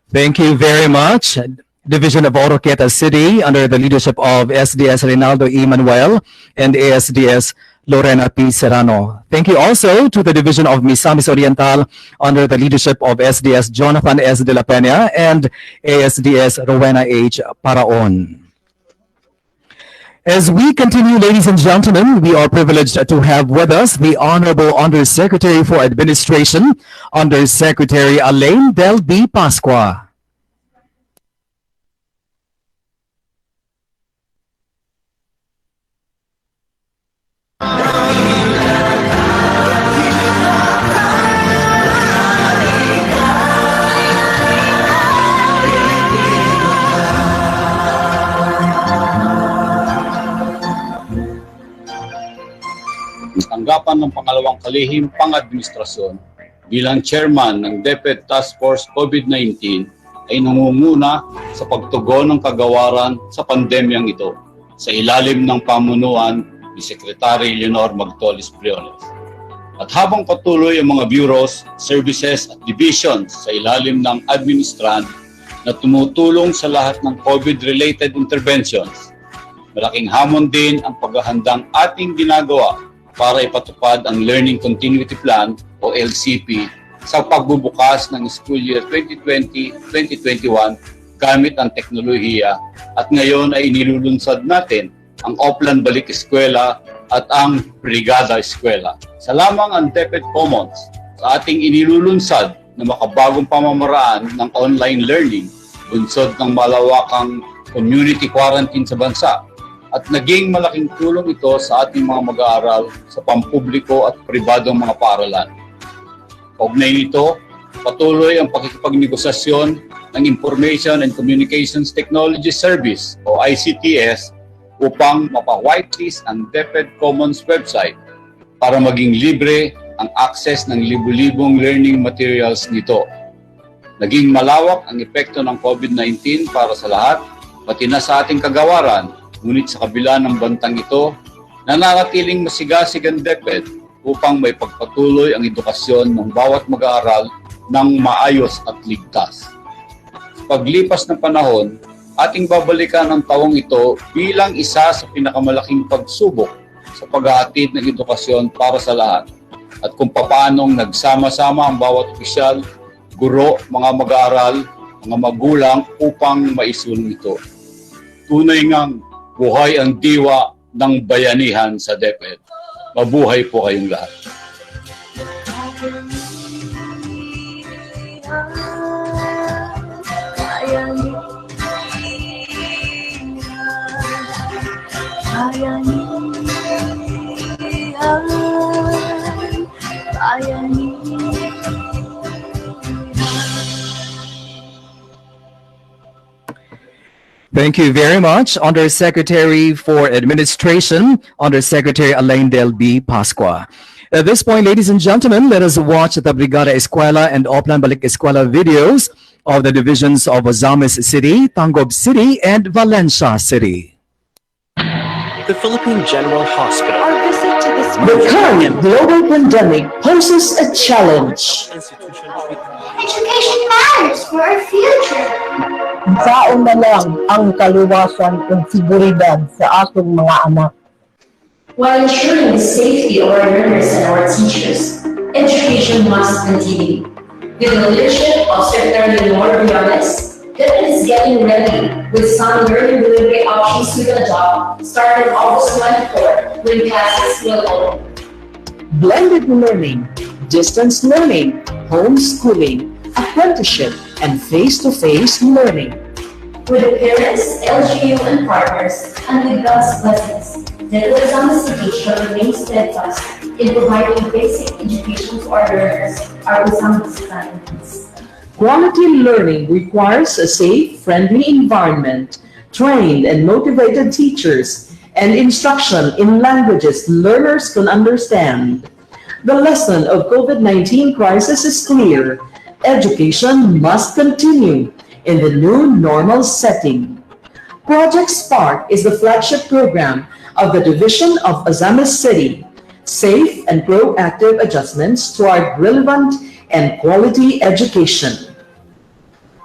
Thank you very much. Division of Oroqueta City under the leadership of SDS Reynaldo E. Manuel and ASDS Lorena P. Serrano. Thank you also to the Division of Misamis Oriental under the leadership of SDS Jonathan S. de la Peña and ASDS Rowena H. Paraon. As we continue, ladies and gentlemen, we are privileged to have with us the Honorable Undersecretary for Administration, Undersecretary Elaine Del B. Pascua. Tanggapan ng pangalawang kalihim pang-administrasyon bilang chairman ng DepEd Task Force COVID-19 ay nangunguna sa pagtugon ng kagawaran sa pandemyang ito sa ilalim ng pamunuan ni Secretary Leonor Magtolis Briones. At habang patuloy ang mga bureaus, services at divisions sa ilalim ng administran na tumutulong sa lahat ng COVID-related interventions, malaking hamon din ang paghahandang ating ginagawa para ipatupad ang Learning Continuity Plan o LCP sa pagbubukas ng school year 2020-2021 gamit ang teknolohiya at ngayon ay inilulunsad natin ang Oplan Balik Eskwela at ang Brigada Eskwela. Sa lamang ang DepEd Commons sa ating inilulunsad na makabagong pamamaraan ng online learning, bunsod ng malawakang community quarantine sa bansa, at naging malaking tulong ito sa ating mga mag-aaral sa pampubliko at pribadong mga paaralan. Kaugnay nito, patuloy ang pakikipagnegosasyon ng Information and Communications Technology Service o ICTS upang mapa-whitelist ang DepEd Commons website para maging libre ang access ng libu-libong learning materials nito. Naging malawak ang epekto ng COVID-19 para sa lahat, pati na sa ating kagawaran. Ngunit sa kabila ng bantang ito, nananatiling masigasig ang DepEd upang may pagpatuloy ang edukasyon ng bawat mag-aaral ng maayos at ligtas. Sa paglipas ng panahon, ating babalikan ang taong ito bilang isa sa pinakamalaking pagsubok sa paghahatid ng edukasyon para sa lahat at kung paanong nagsama-sama ang bawat opisyal, guro, mga mag-aaral, mga magulang upang maisulong ito. Tunay ngang buhay ang diwa ng bayanihan sa DepEd. Mabuhay po kayong lahat. Thank you very much, Undersecretary for Administration, Undersecretary Elaine Del B. Pascua. At this point, ladies and gentlemen, let us watch the Brigada Eskwela and Oplan Balik Eskwela videos of the divisions of Ozamis City, Tangob City, and Valencia City. The Philippine General Hospital. Our visit to this The current global pandemic poses a challenge. Education matters for our future. Saon na lang ang kaluwasan at seguridad sa atong mga anak. While ensuring the safety of our learners and our teachers, education must continue. With the leadership of Secretary Leonor Briones, DepEd is getting ready with some learning delivery options we will adopt starting August 24 when classes will open. Blended learning, distance learning, homeschooling, apprenticeship, and face-to-face learning. With the parents, LGU, and partners, and with God's blessings, DepEd City shall remain steadfast in providing basic education to our learners, our Ozamis families. Quality learning requires a safe, friendly environment, trained and motivated teachers, and instruction in languages learners can understand. The lesson of COVID-19 crisis is clear. Education must continue in the new normal setting. Project Spark is the flagship program of the Division of Ozamis City. Safe and proactive adjustments toward relevant and quality education.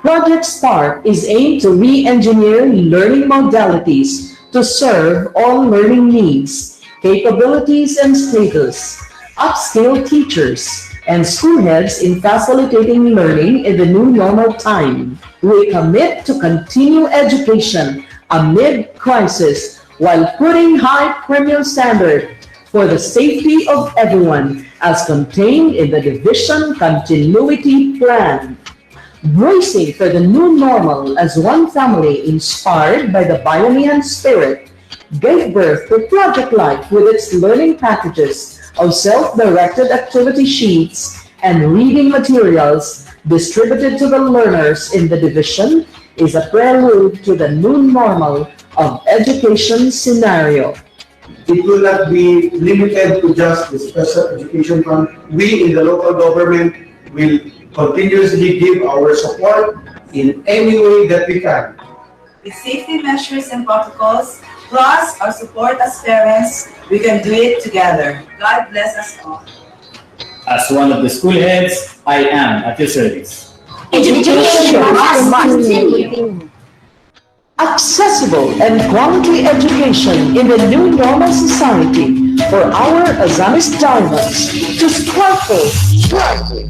Project Spark is aimed to re-engineer learning modalities to serve all learning needs capabilities and status, upskill teachers, and school heads in facilitating learning in the new normal time. We commit to continue education amid crisis while putting high premium standard for the safety of everyone as contained in the Division Continuity Plan. Bracing for the new normal as one family inspired by the Bayanihan spirit gave birth to Project Life with its learning packages of self-directed activity sheets and reading materials distributed to the learners in the division is a prelude to the new normal of education scenario. It will not be limited to just the special education fund. We in the local government will continuously give our support in any way that we can. With safety measures and protocols, plus our support as parents, we can do it together. God bless us all. As one of the school heads, I am at your service. Education must continue. Accessible and quality education in the new normal society for our Azamis diamonds to sparkle brightly.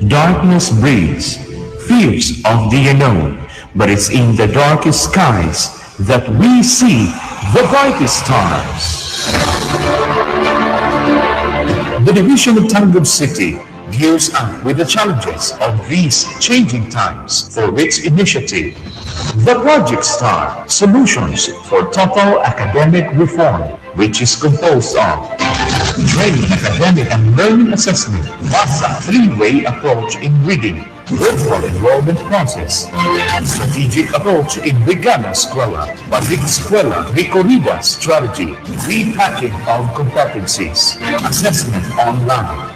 Darkness breeds, fears of the unknown, but it's in the darkest skies that we see the brightest stars. The Division of Tangub City gears up with the challenges of these changing times for its initiative, the Project Star Solutions for Total Academic Reform, which is composed of training, academic and learning assessment, plus a three-way approach in reading, virtual enrollment process, strategic approach in Brigada Eskwela, Public Eskwela, Recorrida strategy, repacking of competencies, assessment online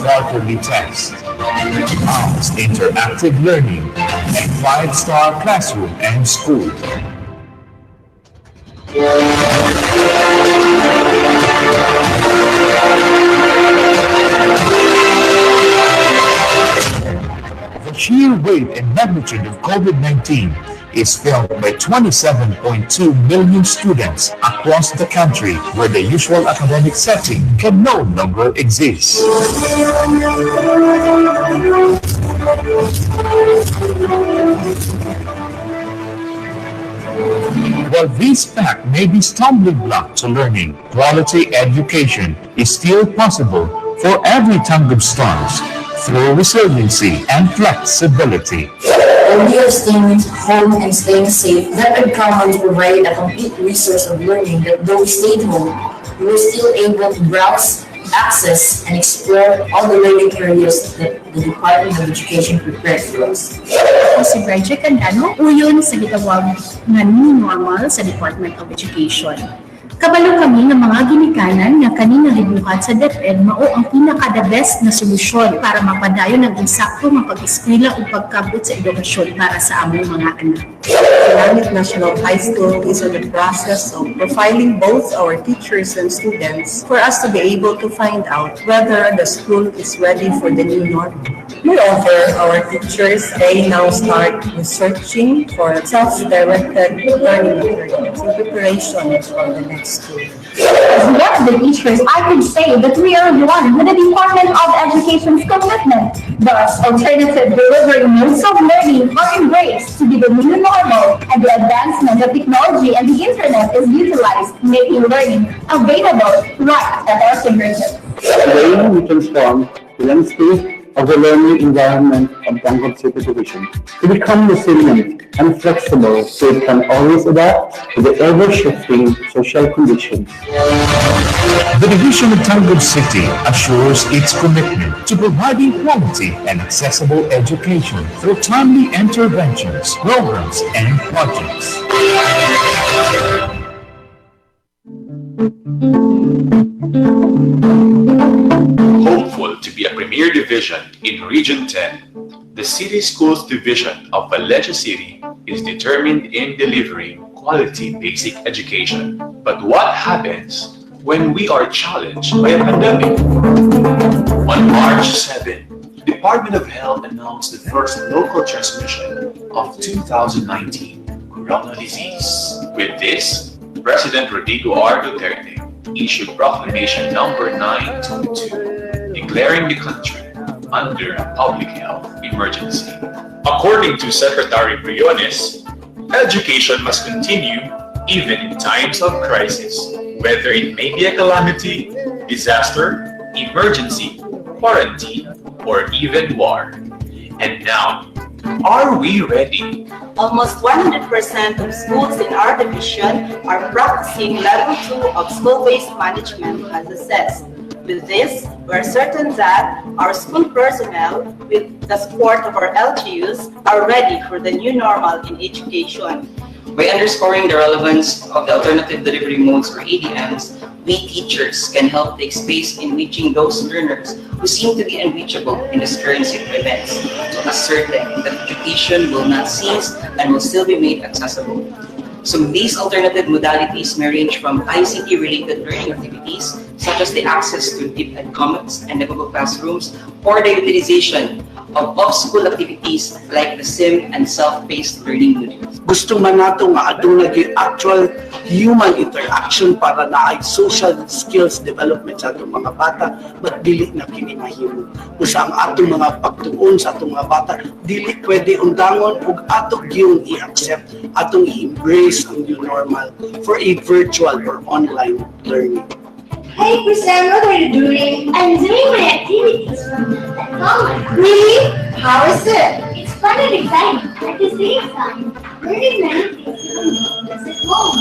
quarterly test, house interactive learning, and 5-star classroom and school. The sheer weight and magnitude of COVID-19 is felt by 27.2 million students across the country, where the usual academic setting can no longer exist. While this fact may be stumbling block to learning, quality education is still possible for every Tangub stars through resiliency and flexibility. Only of staying home and staying safe, DepEd Commons provided a complete resource of learning that though we stayed home, we were still able to browse, access, and explore all the learning areas that the Department of Education prepared for us. Ako si Bridget Candano, uyon sa gitawag nga new normal sa Department of Education. Kabalo kami ng mga ginikanan nga kanina libuhat sa DepEd mao ang pinaka-the best na solusyon para mapadayon ng insakto nga pag-eskwela o pagkabot sa edukasyon para sa among mga anak. Islamic National High School is in the process of profiling both our teachers and students for us to be able to find out whether the school is ready for the new normal. Moreover, our teachers may now start researching for self-directed learning materials in preparation for the next school. As one of the teachers, I could say that we are one with the Department of Education's commitment. Thus, alternative delivery modes of learning are embraced to be the new normal, and the advancement of technology and the internet is utilized, making learning available right at our fingertips. Today, we transform the landscape of the learning environment of Tangub City Division to become resilient and flexible so it can always adapt to the ever-shifting social conditions. The Division of Tangub City assures its commitment to providing quality and accessible education through timely interventions, programs, and projects. Hopeful to be a premier division in Region 10, the City Schools Division of Valencia City is determined in delivering quality basic education. But what happens when we are challenged by a pandemic? On March 7, Department of Health announced the first local transmission of 2019 corona disease. With this, President Rodrigo R. Duterte issued Proclamation number 922, declaring the country under a public health emergency. According to Secretary Briones, education must continue even in times of crisis, whether it may be a calamity, disaster, emergency, quarantine, or even war. And now, are we ready? Almost 100% of schools in our division are practicing level 2 of school-based management as assessed. With this, we're certain that our school personnel, with the support of our LGUs, are ready for the new normal in education. By underscoring the relevance of the alternative delivery modes or ADMs, we teachers can help take space in reaching those learners who seem to be unreachable in this current set of events, to ascertain that education will not cease and will still be made accessible. So these alternative modalities may range from ICT-related learning activities, such as the access to DepEd commons and the Google Classrooms, or the utilization of off-school activities like the SIM and self-paced learning modules. Gusto man nato nga aduna gyud actual human interaction para na ay social skills development sa atong mga bata, but dili na kini mahimo. Usa ang atong mga pagtuon sa atong mga bata, dili pwede undangon ug ato gyud i-accept, atong i-embrace ang new normal for a virtual or online learning. Hey, Christian, what are you doing? I'm doing my activities from the college. Really? How is it? It's fun and exciting. At the same time, learning many things from at home.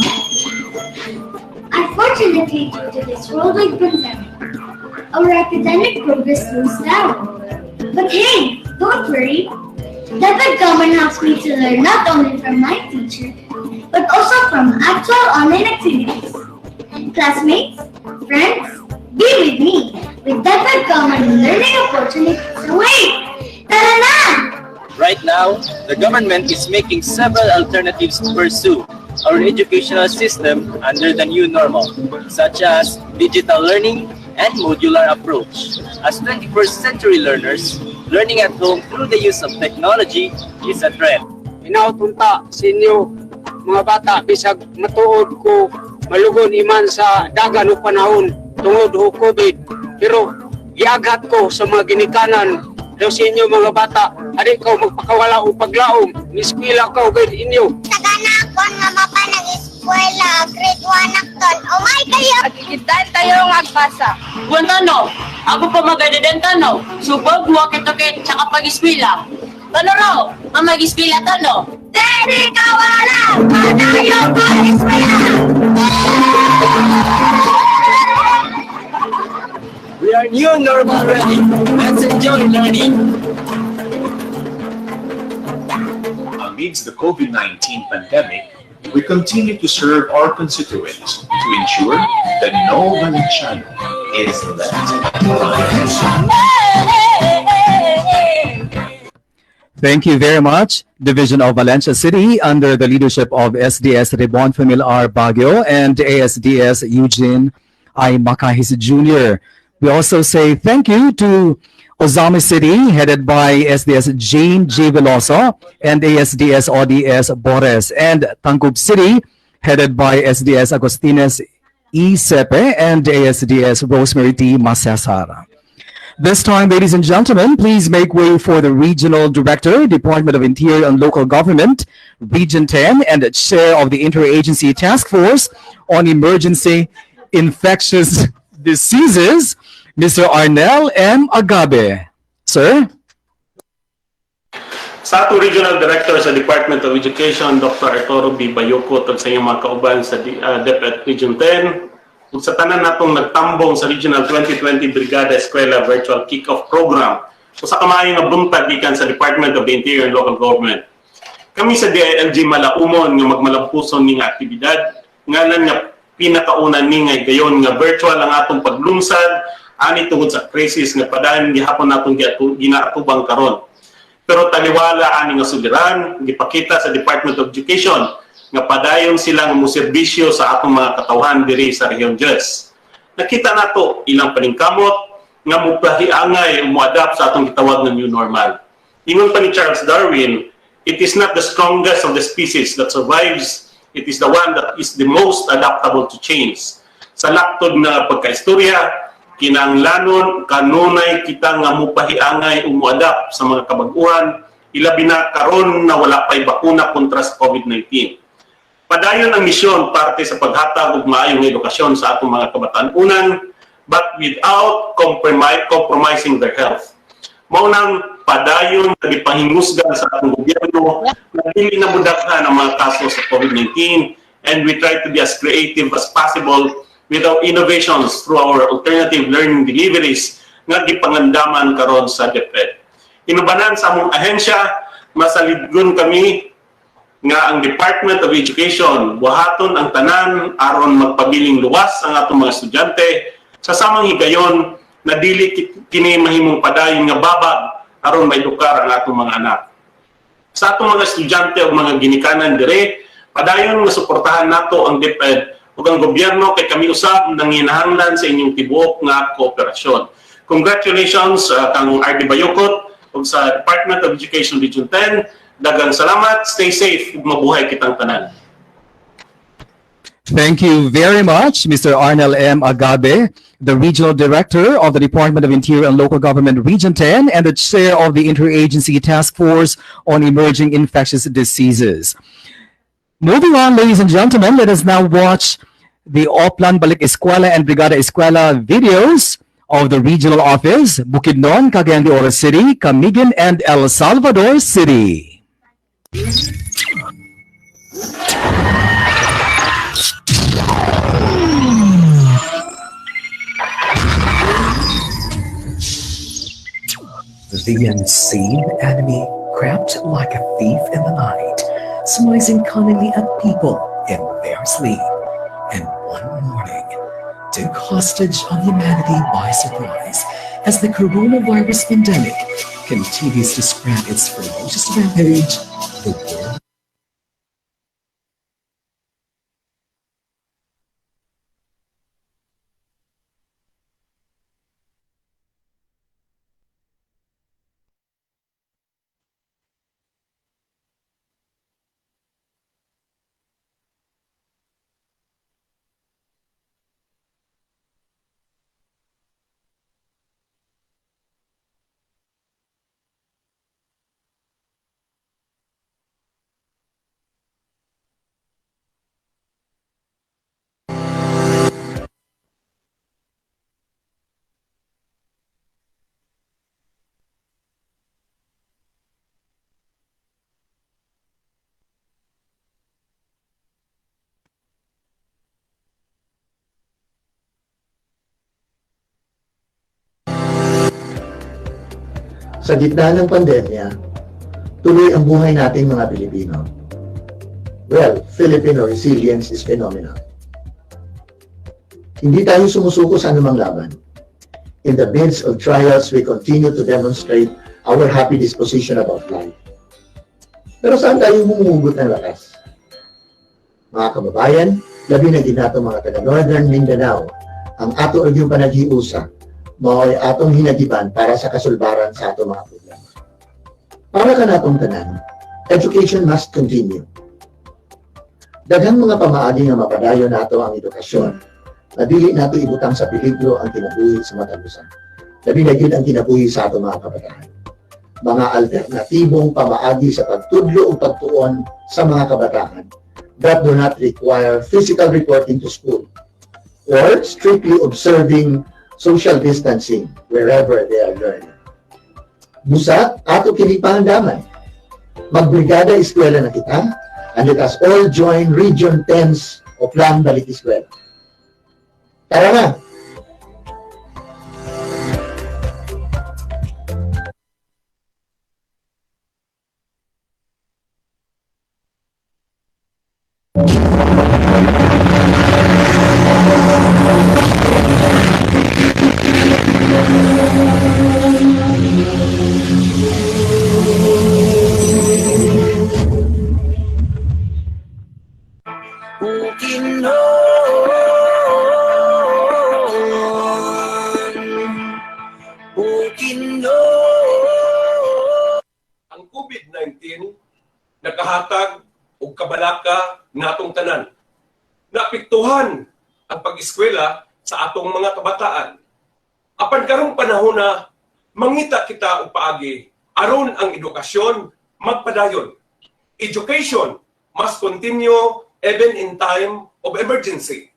Unfortunately, due to this worldwide pandemic, our academic progress slows down. But hey, don't worry. DepEd Common helps me to learn not only from my teacher, but also from actual online activities. Classmates, friends, be with me with DepEd Common learning opportunities. So wait, tara na! Right now, the government is making several alternatives to pursue our educational system under the new normal, such as digital learning and modular approach. As 21st century learners, learning at home through the use of technology is a trend. Inautunta sa inyo, mga bata, bisag matuod ko malugon iman sa dagan o panahon tungod ho COVID. Pero giaghat ko sa mga ginikanan daw sa inyo mga bata, adi ko magpakawala o paglaom, ni eskwela ko gayud inyo. Tagana ako nga mapa ng eskwela, grade 1 akton. Oh my kayo! Agkikitan tayo ng agbasa. Buwan tano, ako pa magadadan tano, subog mo kitokit sa kapag-eskwela. Tano raw, ang mag-eskwela tano. Dede kawala! Padayo pa eskwela! We are new normal ready. Let's enjoy learning. Amidst the COVID-19 pandemic, we continue to serve our constituents to ensure that no Valenciano is left behind. Thank you very much, Division of Valencia City, under the leadership of SDS Rebon Famil R. Baguio and ASDS Eugene I. Macahis Jr. We also say thank you to Ozami City, headed by SDS Jane J. Veloso and ASDS ODS Bores, and Tangkub City, headed by SDS Agostines E. Sepe and ASDS Rosemary T. Masasara. This time, ladies and gentlemen, please make way for the Regional Director, Department of Interior and Local Government, Region 10, and Chair of the Interagency Task Force on Emergency Infectious Diseases, Mr. Arnel M. Agabe. Sir? Sa ato Regional Director sa Department of Education, Dr. Arturo B. Bayoko, tag sa inyong mga kauban sa DepEd Region 10, ug sa tanan natong nagtambong sa Regional 2020 Brigada Eskwela Virtual Kickoff Program o sa kamaayong nga buntag gikan sa Department of the Interior and Local Government. Kami sa DILG malaumon nga magmalampuson ning aktibidad ngalan nga pinakauna ni nga gayon nga virtual ang atong paglungsad ani tungod sa crisis nga padayon gihapon natong ginaatubang karon. Pero taliwala ani nga suliran gipakita sa Department of Education nga padayon silang muserbisyo sa atong mga katawhan diri sa Rehiyon 10. Nakita nato ilang paningkamot nga mupahiangay o mo-adapt sa atong gitawag ng new normal. Ingon pa ni Charles Darwin, it is not the strongest of the species that survives, it is the one that is the most adaptable to change. Sa laktod na pagkaistorya, kinahanglanon kanunay kita nga mupahiangay o mo-adapt sa mga kabaguhan, ilabi na karon na wala pay bakuna kontra sa COVID-19. Padayon ang misyon parte sa paghatag og maayong edukasyon sa atong mga kabataan unan, but without compromising their health. Maunang padayon na ipahingusgan sa atong gobyerno na dili na mudaghan ang mga kaso sa COVID-19, and we try to be as creative as possible with our innovations through our alternative learning deliveries nga gipangandaman karon sa DepEd. Inubanan sa among ahensya, masalidgon kami nga ang Department of Education buhaton ang tanan aron magpabiling luwas ang atong mga estudyante sa samang higayon na dili kini mahimong padayon nga babag aron maedukar ang atong mga anak. Sa atong mga estudyante o mga ginikanan dire, padayon nga suportahan nato ang DepEd ug ang gobyerno kay kami usab nanginahanglan sa inyong tibuok nga kooperasyon. Congratulations kang RD Bayokot ug sa Department of Education Region 10. Daghang salamat, stay safe ug mabuhay kitang tanan. Thank you very much, Mr. Arnel M. Agabe, the Regional Director of the Department of Interior and Local Government Region 10 and the Chair of the Interagency Task Force on Emerging Infectious Diseases. Moving on, ladies and gentlemen, let us now watch the Oplan Balik Eskwela and Brigada Eskwela videos of the regional office, Bukidnon, Cagayan de Oro City, Camiguin, and El Salvador City. The unseen enemy crept like a thief in the night, slicing cunningly at people in their sleep, and one morning took hostage of humanity by surprise as the coronavirus pandemic continues to spread its ferocious rampage. The world Sa gitna ng pandemya, tuloy ang buhay nating mga Pilipino. Well, Filipino resilience is phenomenal. Hindi tayo sumusuko sa anumang laban. In the midst of trials, we continue to demonstrate our happy disposition about life. Pero saan tayo humuhugot ng lakas? Mga kababayan, labi na ginato mga taga-Northern Mindanao, ang ato yung panag-iusa, mao'y atong hinagiban para sa kasulbaran sa atong mga problema. Para ka natong tanan, education must continue. Daghang mga pamaagi nga mapadayo nato ang edukasyon, na dili nato ibutang sa peligro ang kinabuhi sa matalusan. Labi na yun ang kinabuhi sa atong mga kabataan. Mga alternatibong pamaagi sa pagtudlo o pagtuon sa mga kabataan that do not require physical reporting to school or strictly observing social distancing wherever they are learning. Busa, ato kini pahandaman. Magbrigada Eskwela na kita, and let us all join Region 10's Oplan Balik Eskwela. Tara na! COVID-19 nakahatag og kabalaka natong tanan. Naapektuhan ang pag-eskwela sa atong mga kabataan. Apan karong panahon na mangita kita og paagi aron ang edukasyon magpadayon. Education must continue even in time of emergency.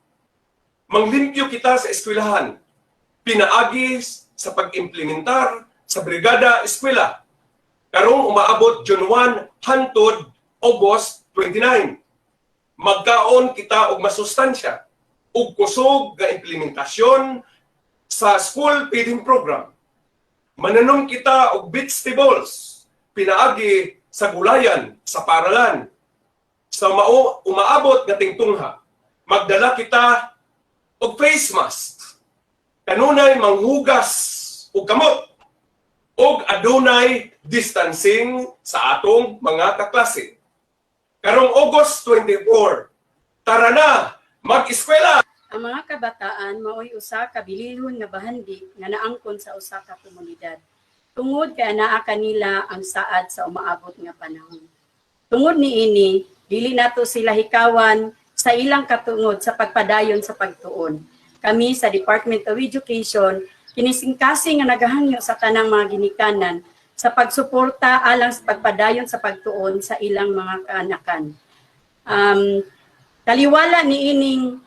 Manglimpyo kita sa eskwelahan, pinaagi sa pag-implementar sa Brigada Eskwela. Karong umaabot June 1 hangtod August 29. Magkaon kita og masustansya ug kusog nga implementasyon sa school feeding program. Mananom kita og vegetables, pinaagi sa gulayan, sa paralan. Sa umaabot nga tingtungha, magdala kita og face mask. Kanunay manghugas og kamot og adunay distancing sa atong mga kaklase. Karong August 24, tara na mag-eskwela! Ang mga kabataan mao'y usa ka bilihon nga bahandi nga naangkon sa usa ka komunidad. Tungod kay anaa kanila ang saad sa umaabot nga panahon. Tungod niini, dili nato sila hikawan sa ilang katungod sa pagpadayon sa pagtuon. Kami sa Department of Education kinisingkasing nga nagahangyo sa tanang mga ginikanan sa pagsuporta alang sa pagpadayon sa pagtuon sa ilang mga kaanakan. Taliwala ni ining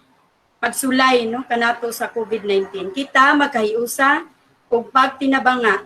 pagsulay no kanato sa COVID-19, kita magkahiusa ug pagtinabanga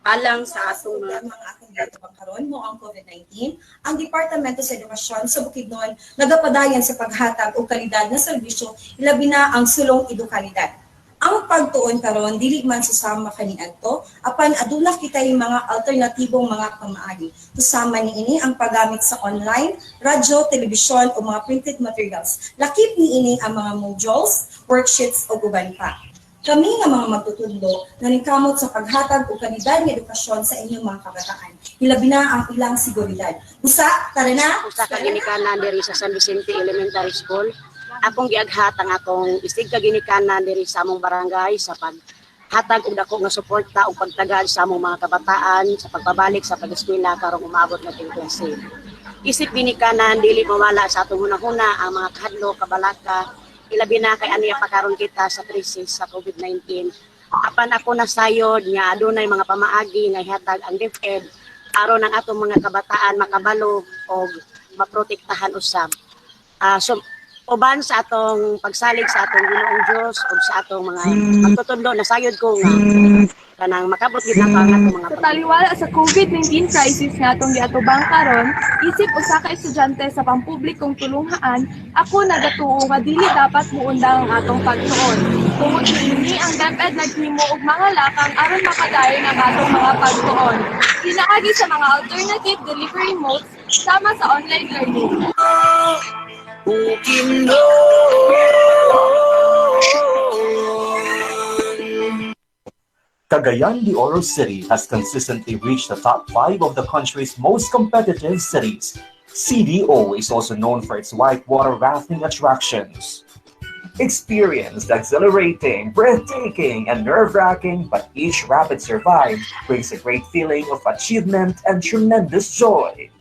alang sa atong mga akong gatubang karon mo ang COVID-19, ang Departamento sa Edukasyon sa Bukidnon nagapadayon sa paghatag og kalidad na serbisyo ilabi na ang sulong edukalidad. Ang pagtuon karon dili man susama kaniadto apan aduna kitay mga alternatibong mga pamaagi. Susama niini ang paggamit sa online, radyo, telebisyon o mga printed materials. Lakip niini ang mga modules, worksheets o uban pa. Kami nga mga magtutudlo naningkamot sa paghatag og kalidad nga edukasyon sa inyong mga kabataan. Hilabi na ang ilang seguridad. Usa, tara na! Usa ka ginikanan diri sa San Vicente Elementary School. Akong giaghat ang akong istig ka ginikanan diri sa among barangay sa paghatag og dako nga suporta ug pagtagad sa among mga kabataan sa pagbabalik sa pag-eskwela karong umaabot na ting klase. Isip ginikanan dili mawala sa atong hunahuna ang mga kahadlo kabalaka ilabi na kay aniya pakaron kita sa krisis sa COVID-19. Apan ako nasayod nga adunay mga pamaagi nga ihatag ang DepEd aron ang atong mga kabataan makabalo og maprotektahan usab. So uban sa atong pagsalig sa atong Ginoong Dios ug sa atong mga pagtutundo nasayod ko nga kanang makabot gid ang atong mga sa taliwala sa COVID-19 crisis nga atong giatubang karon, isip usa ka estudyante sa pampublikong tulunghaan, ako nagatuo nga dili dapat muundang ang atong pagtuon. Tungod niini ang DepEd naghimo og mga lakang aron mapadayon ang atong mga pagtuon. Pinaagi sa mga alternative delivery modes sama sa online learning. Cagayan de Oro City has consistently reached the top 5 of the country's most competitive cities. CDO is also known for its whitewater rafting attractions. Experienced, exhilarating, breathtaking, and nerve-wracking, but each rapid survive brings a great feeling of achievement and tremendous joy.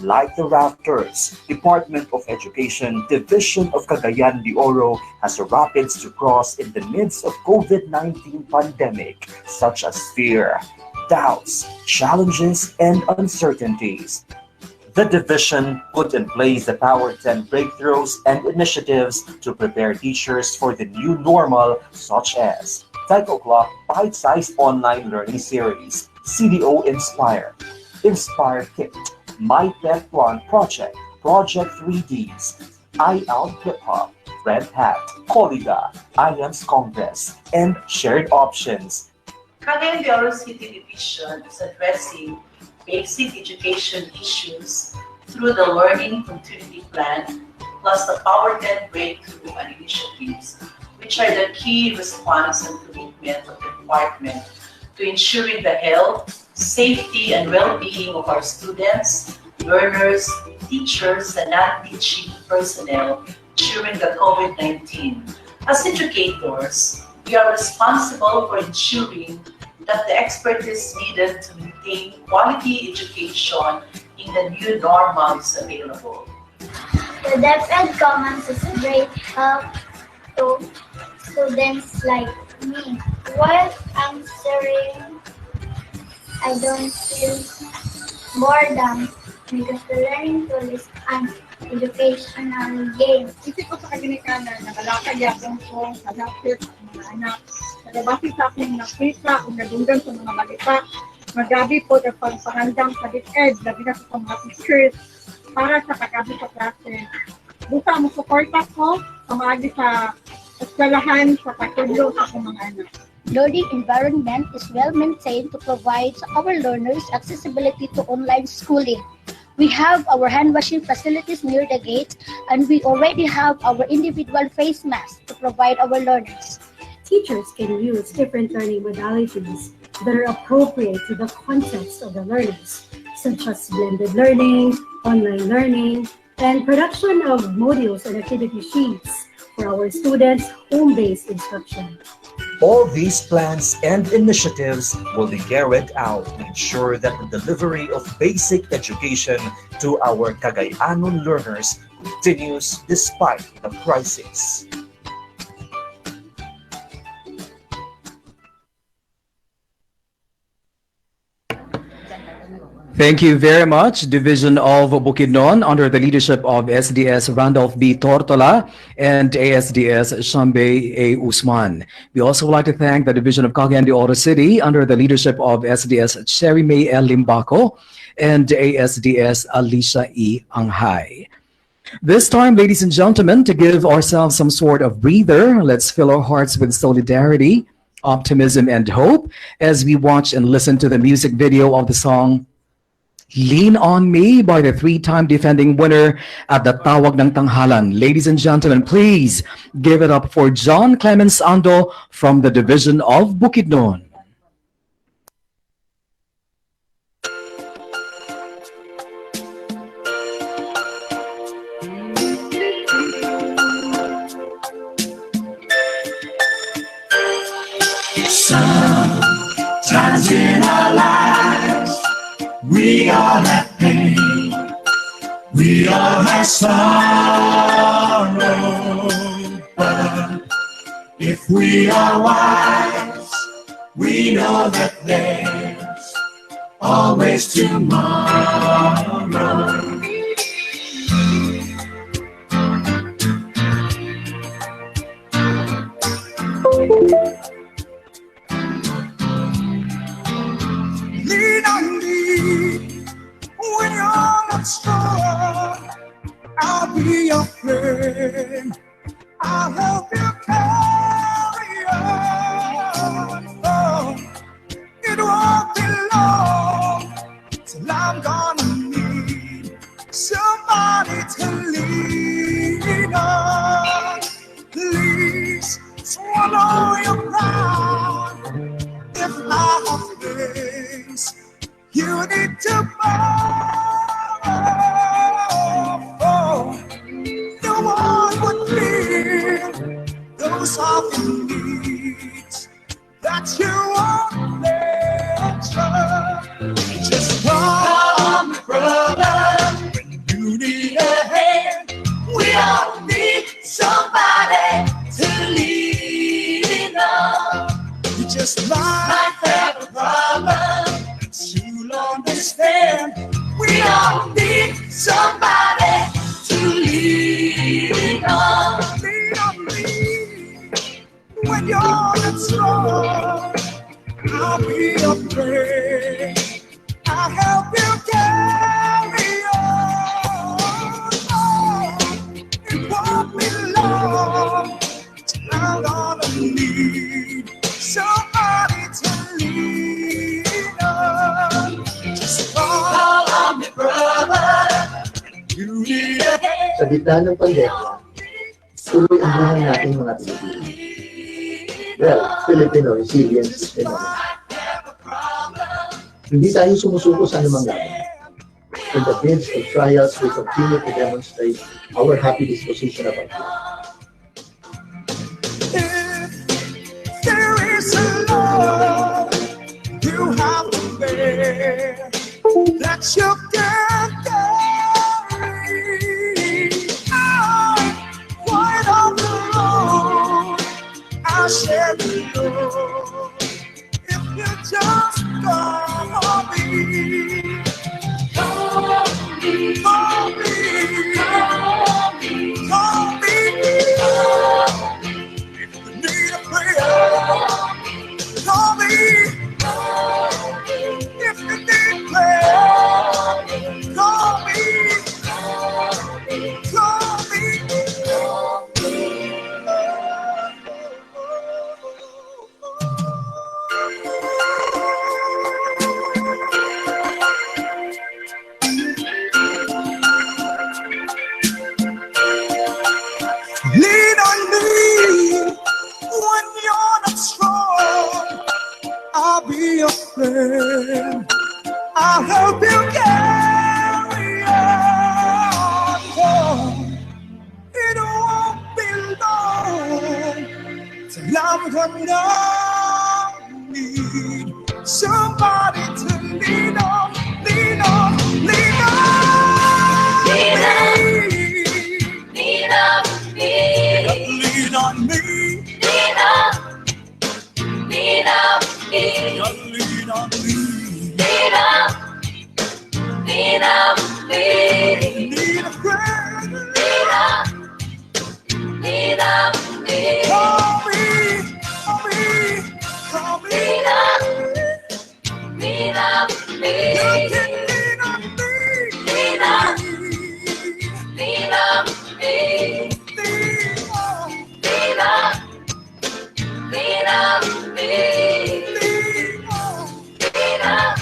Like the rafters, Department of Education Division of Cagayan de Oro has rapids to cross in the midst of COVID-19 pandemic, such as fear, doubts, challenges, and uncertainties. The division put in place the Power 10 breakthroughs and initiatives to prepare teachers for the new normal, such as 10 o'clock bite-sized online learning series, CDO Inspire, Inspire Kit, My Pet One Project, Project 3Ds, I Out Hip Hop, Red Hat, Colida, IAMS Congress, and Shared Options. Cagayan de Oro City Division is addressing basic education issues through the Learning Continuity Plan, plus the Power 10 Breakthrough and Initiatives, which are the key response and commitment of the department to ensuring the health, safety, and well-being of our students, learners, teachers, and non-teaching personnel during the COVID-19. As educators, we are responsible for ensuring that the expertise needed to maintain quality education in the new normals available. The DepEd Commons is a great help to students like me. While answering, I don't feel boredom because the learning tool is an educational game. Isip ko sa kaginikanan, nakalakad yakong ko sa lapit ng mga anak. Nagabasi sa akong nakita o nadunggan sa mga balita. Magabi po ang pagpangandang sa DepEd, labi na sa mga teachers para sa kagabi sa klase. Busa mo suporta ko sa maagi sa eskwelahan sa pagtudlo sa akong mga anak. Learning environment is well maintained to provide our learners accessibility to online schooling. We have our hand washing facilities near the gate, and we already have our individual face masks to provide our learners. Teachers can use different learning modalities that are appropriate to the context of the learners, such as blended learning, online learning, and production of modules and activity sheets for our students' home-based instruction. All these plans and initiatives will be carried out to ensure that the delivery of basic education to our Cagayanon learners continues despite the crisis. Thank you very much, Division of Bukidnon, under the leadership of SDS Randolph B. Tortola and ASDS Shambe A. Usman. We also would like to thank the Division of Cagayan de Oro City, under the leadership of SDS Cherry May L. Limbaco and ASDS Alicia E. Anghay. This time, ladies and gentlemen, to give ourselves some sort of breather, let's fill our hearts with solidarity, optimism, and hope as we watch and listen to the music video of the song Lean on Me by the three-time defending winner at the Tawag ng Tanghalan. Ladies and gentlemen, please give it up for John Clemens Ando from the Division of Bukidnon. Sometimes in our lives we all have pain, we all have sorrow, but if we are wise, we know that there's always tomorrow. Lean on me when you're not strong. I'll be your friend. I'll help you carry on. Oh, it won't be long till I'm gonna need somebody to lean on. Please swallow your pride. If I have things you need to borrow, no one would feel those often needs that you won't let just call on me, brother. You need a hand. We all need somebody to lean on. You just might have a problem. You'll understand. We all need somebody to lean on. Lean on me when you're not strong. I'll be your friend. I'll help you carry on. Oh, it won't be long. I'm gonna need somebody to lean on. Just call on me, brother. You need a hand. Sa gitna ng pandemya, tuloy ang buhay nating mga Pilipino. Well, Filipino resilience is phenomenal. Hindi tayo sumusuko sa anumang laban. In the midst of trials, we continue to demonstrate our happy disposition about life. There is a love you have to bear that you can't You just call me. Call me. Call me. Call me. Call me. Call me. If you need a prayer, call me. Call me. If you need prayer, call me. Call me. Call me. Call me. Lean on me when you're not strong. I'll be your friend. I'll help you carry on. Oh, it won't be long till I'm gonna need somebody to lean on, lean on, lean on. Lean on. Lean on me. Lean on me. Lean on. Lean on me. Lean on me. Lean on. Lean on me. Need a friend. Lean on. Lean on me. Call me. Call me. Call me. Lean on. Lean on me. You can lean on me. Lean on. Lean on me. Lean on. Lean on. Lean on me. Lean on. Lean on.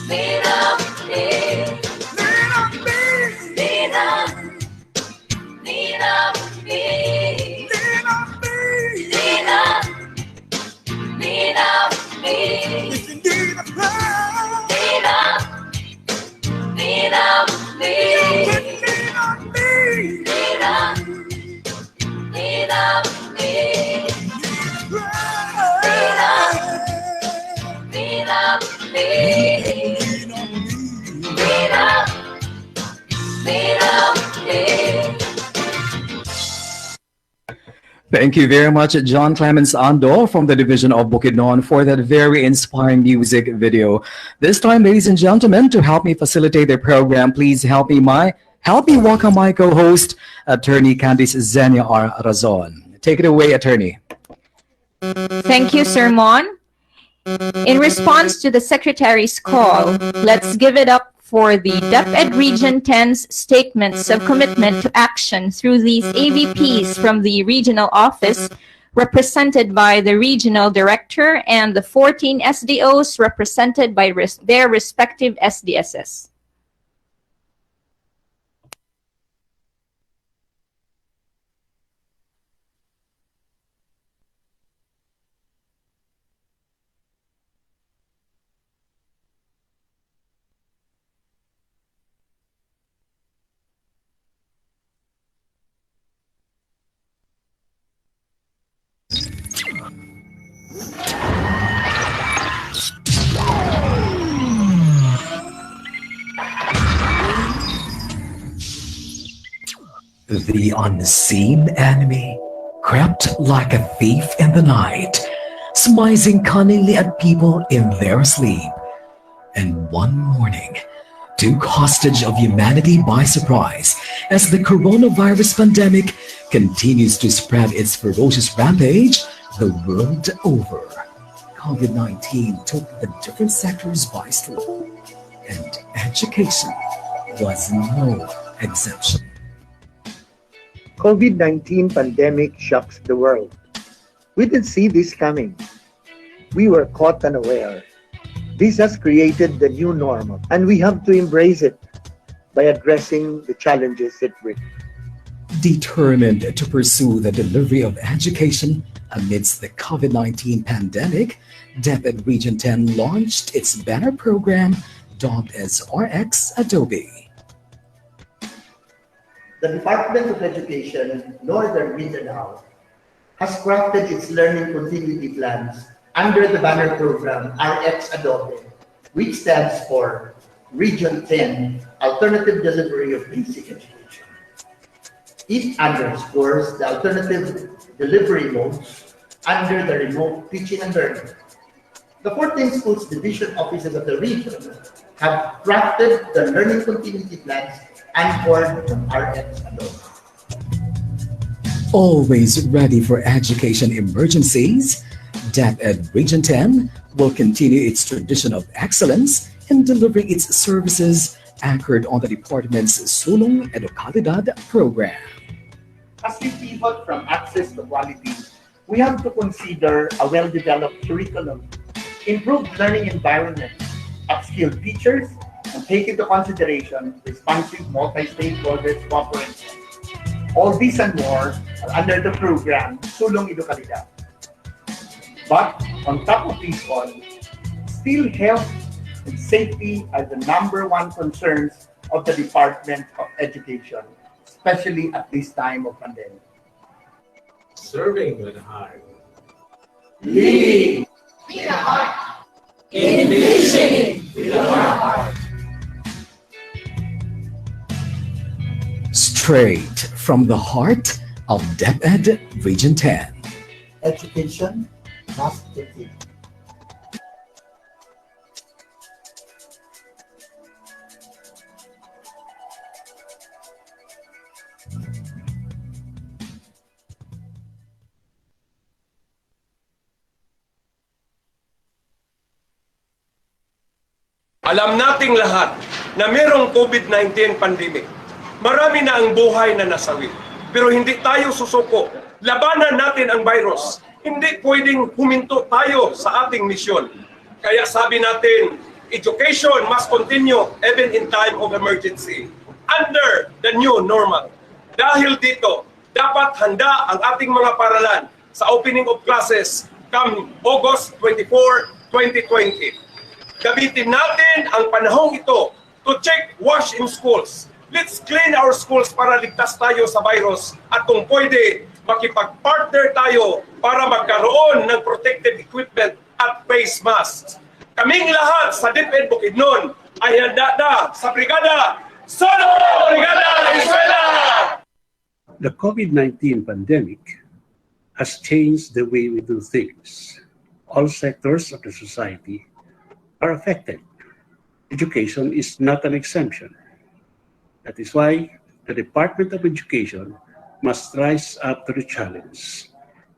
Lean on me. Lean on me. Lean on. Lean on me. Lean on me. Lean on. Lean on me. If you need a friend, lean on. Lean on me. You can lean on me. Lean on. Lean on me. Lean on. Lean on me. Lean on. Lean on me. Thank you very much, John Clemens Ando from the Division of Bukidnon for that very inspiring music video. This time, ladies and gentlemen, to help me facilitate the program, please help me welcome my co-host, Attorney Candice Zenia R. Razon. Take it away, Attorney. Thank you, Sir Mon. In response to the Secretary's call, let's give it up for the DepEd Region 10's statements of commitment to action through these AVPs from the regional office, represented by the regional director, and the 14 SDOs represented by their respective SDSS. The unseen enemy crept like a thief in the night, smizing cunningly at people in their sleep, and one morning took hostage of humanity by surprise as the coronavirus pandemic continues to spread its ferocious rampage the world over. COVID-19 took the different sectors by storm, and education was no exception. COVID-19 pandemic shocks the world. We didn't see this coming. We were caught unaware. This has created the new normal, and we have to embrace it by addressing the challenges it brings. Determined to pursue the delivery of education amidst the COVID-19 pandemic, DepEd Region 10 launched its banner program dubbed as RX Adobe. The Department of Education, Northern Regional, has crafted its learning continuity plans under the banner program RX Adobe, which stands for Region 10 Alternative Delivery of Basic Education. It underscores the alternative delivery modes under the remote teaching and learning. The 14 schools division offices of the region have crafted the learning continuity plans and formed RX Adobe. Always ready for education emergencies, DepEd Region 10 will continue its tradition of excellence in delivering its services anchored on the department's Sulong Edukalidad program. As we pivot from access to quality, we have to consider a well-developed curriculum, improved learning environment, upskilled teachers, and take into consideration responsive multi-stakeholders cooperation. All these and more are under the program Sulong Edukalidad. But on top of these all, still health and safety are the #1 concerns of the Department of Education, especially at this time of pandemic. Serving with heart. Leading with a heart. Envisioning with a heart. Straight from the heart of DepEd Region 10. Education must continue. Alam nating lahat na merong COVID-19 pandemic. Marami na ang buhay na nasawi. Pero hindi tayo susuko. Labanan natin ang virus. Hindi pwedeng huminto tayo sa ating misyon. Kaya sabi natin, education must continue even in time of emergency. Under the new normal. Dahil dito, dapat handa ang ating mga paralan sa opening of classes come August 24, 2020. Gamitin natin ang panahong ito to check wash in schools. Let's clean our schools para ligtas tayo sa virus at kung pwede, makipag-partner tayo para magkaroon ng protective equipment at face masks. Kaming lahat sa DepEd Bukidnon ay handa na sa Brigada! Solo! Brigada! Eskwela! The COVID-19 pandemic has changed the way we do things. All sectors of the society are affected. Education is not an exemption. That is why the Department of Education must rise up to the challenge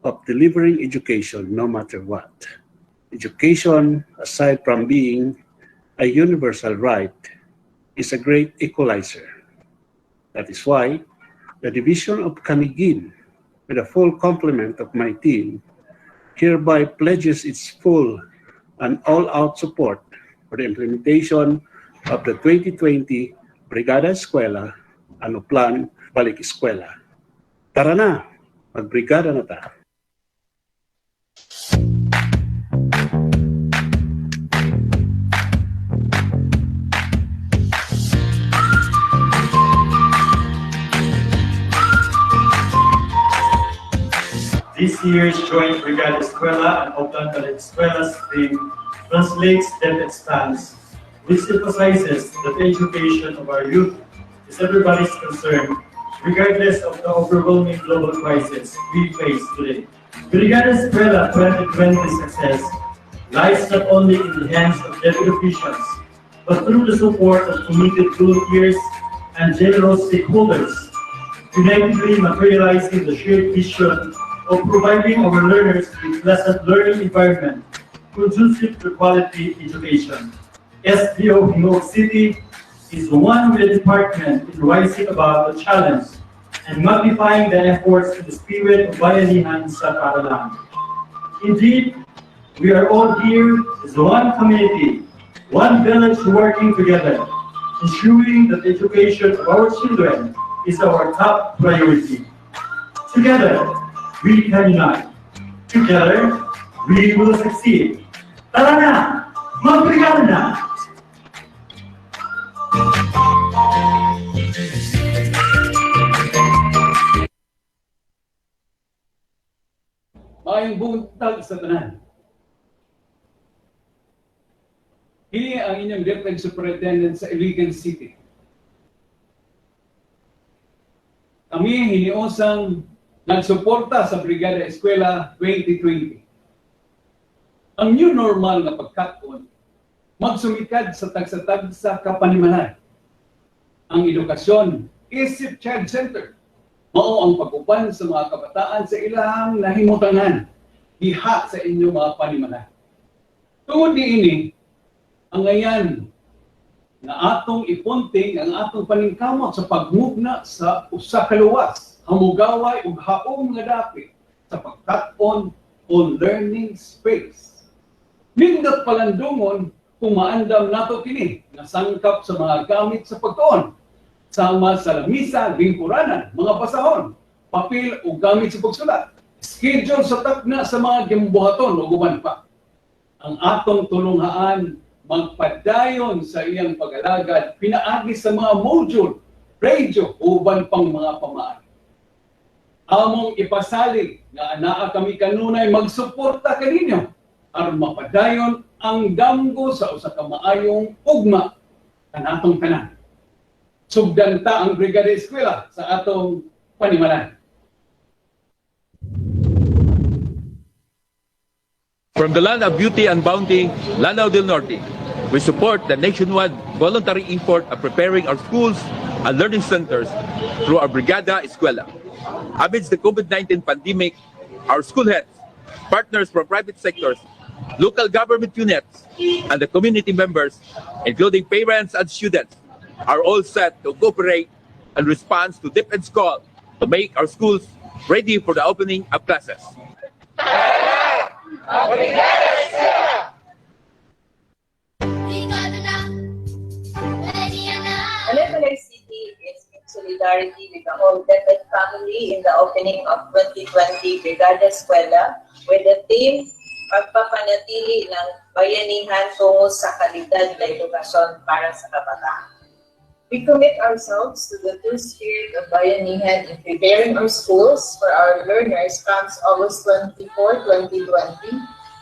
of delivering education no matter what. Education, aside from being a universal right, is a great equalizer. That is why the Division of Camiguin, with a full complement of my team, hereby pledges its full and all-out support for the implementation of the 2020 Brigada Eskwela ano Plan Balik Eskwela. Tara na, mag-brigada na ta. This year's joint Brigada Eskwela and Plan Balik Eskwela's theme translates DepEd stance, which emphasizes that the education of our youth is everybody's concern, regardless of the overwhelming global crisis we face today. Brigada Eskwela 2020 success lies not only in the hands of DepEd officials, but through the support of committed volunteers and general stakeholders, unitedly materializing the shared vision of providing our learners with pleasant learning environment conducive to quality education. SDO Hinook City is one of the department in rising above the challenge and magnifying the efforts in the spirit of bayanihan sa paaralan. Indeed, we are all here as one community, one village working together, ensuring that the education of our children is our top priority. Together, we can unite. Together, we will succeed. Tara na! Magbrigada na! Maayong buntag sa tanan. Hini ang inyong DepEd Superintendent sa Iligan City. Kami hiniosang nagsuporta sa Brigada Eskwela 2020. Ang new normal na pagkaton, magsumikad sa tagsatag sa kapanimanan. Ang edukasyon, isip child-centered. Mao ang pag-uban sa mga kabataan sa ilang nahimutangan, diha sa inyong mga panimanan. Tungod niini, ang ngayon na atong ipunting ang atong paningkamot sa pagmugna sa usa ka luwas, hamugaway ug haom nga dapit sa pagkat-on o learning space. Nindot palandungon kung maandam nato kini nga sangkap sa mga gamit sa pagtuon, sama sa lamisa, lingkuranan, mga basahon, papel o gamit sa pagsulat, schedule sa takna sa mga gimbuhaton o guban pa. Ang atong tulunghaan magpadayon sa iyang pag-alagad pinaagi sa mga module, radio uban pang mga pamaagi. Among ipasalig nga anaa kami kanunay magsuporta kaninyo aron mapadayon ang damgo sa usa ka maayong ugma kanatong tanan. Sugdan ta ang Brigada Eskwela sa atong panimalan. From the land of beauty and bounty, Lanao del Norte, we support the nationwide voluntary effort of preparing our schools and learning centers through our Brigada Eskwela. Amidst the COVID-19 pandemic, our school heads, partners from private sectors, local government units, and the community members, including parents and students, are all set to cooperate and respond to DepEd's call to make our schools ready for the opening of classes. Balay City is in solidarity with the whole DepEd family in the opening of 2020 Brigada Eskwela with the theme pagpapanatili ng bayanihan tungo sa kalidad na edukasyon para sa kabataan. We commit ourselves to the true spirit of bayanihan in preparing our schools for our learners comes August 24, 2020,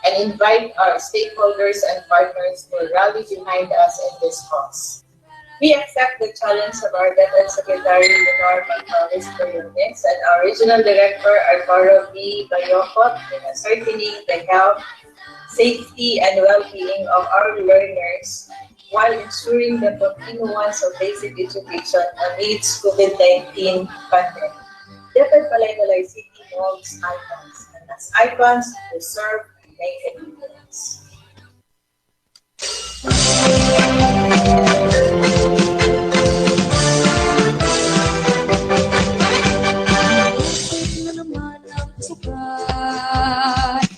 and invite our stakeholders and partners to rally behind us in this cause. We accept the challenge of our DepEd Secretary Leonor Pagkalis Periones and our Regional Director Arturo B. Bayokot in ascertaining the health, safety, and well-being of our learners while ensuring the continuance of basic education amidst COVID-19 pandemic. DepEd Balay City molds icons, and as icons, they serve and make a difference.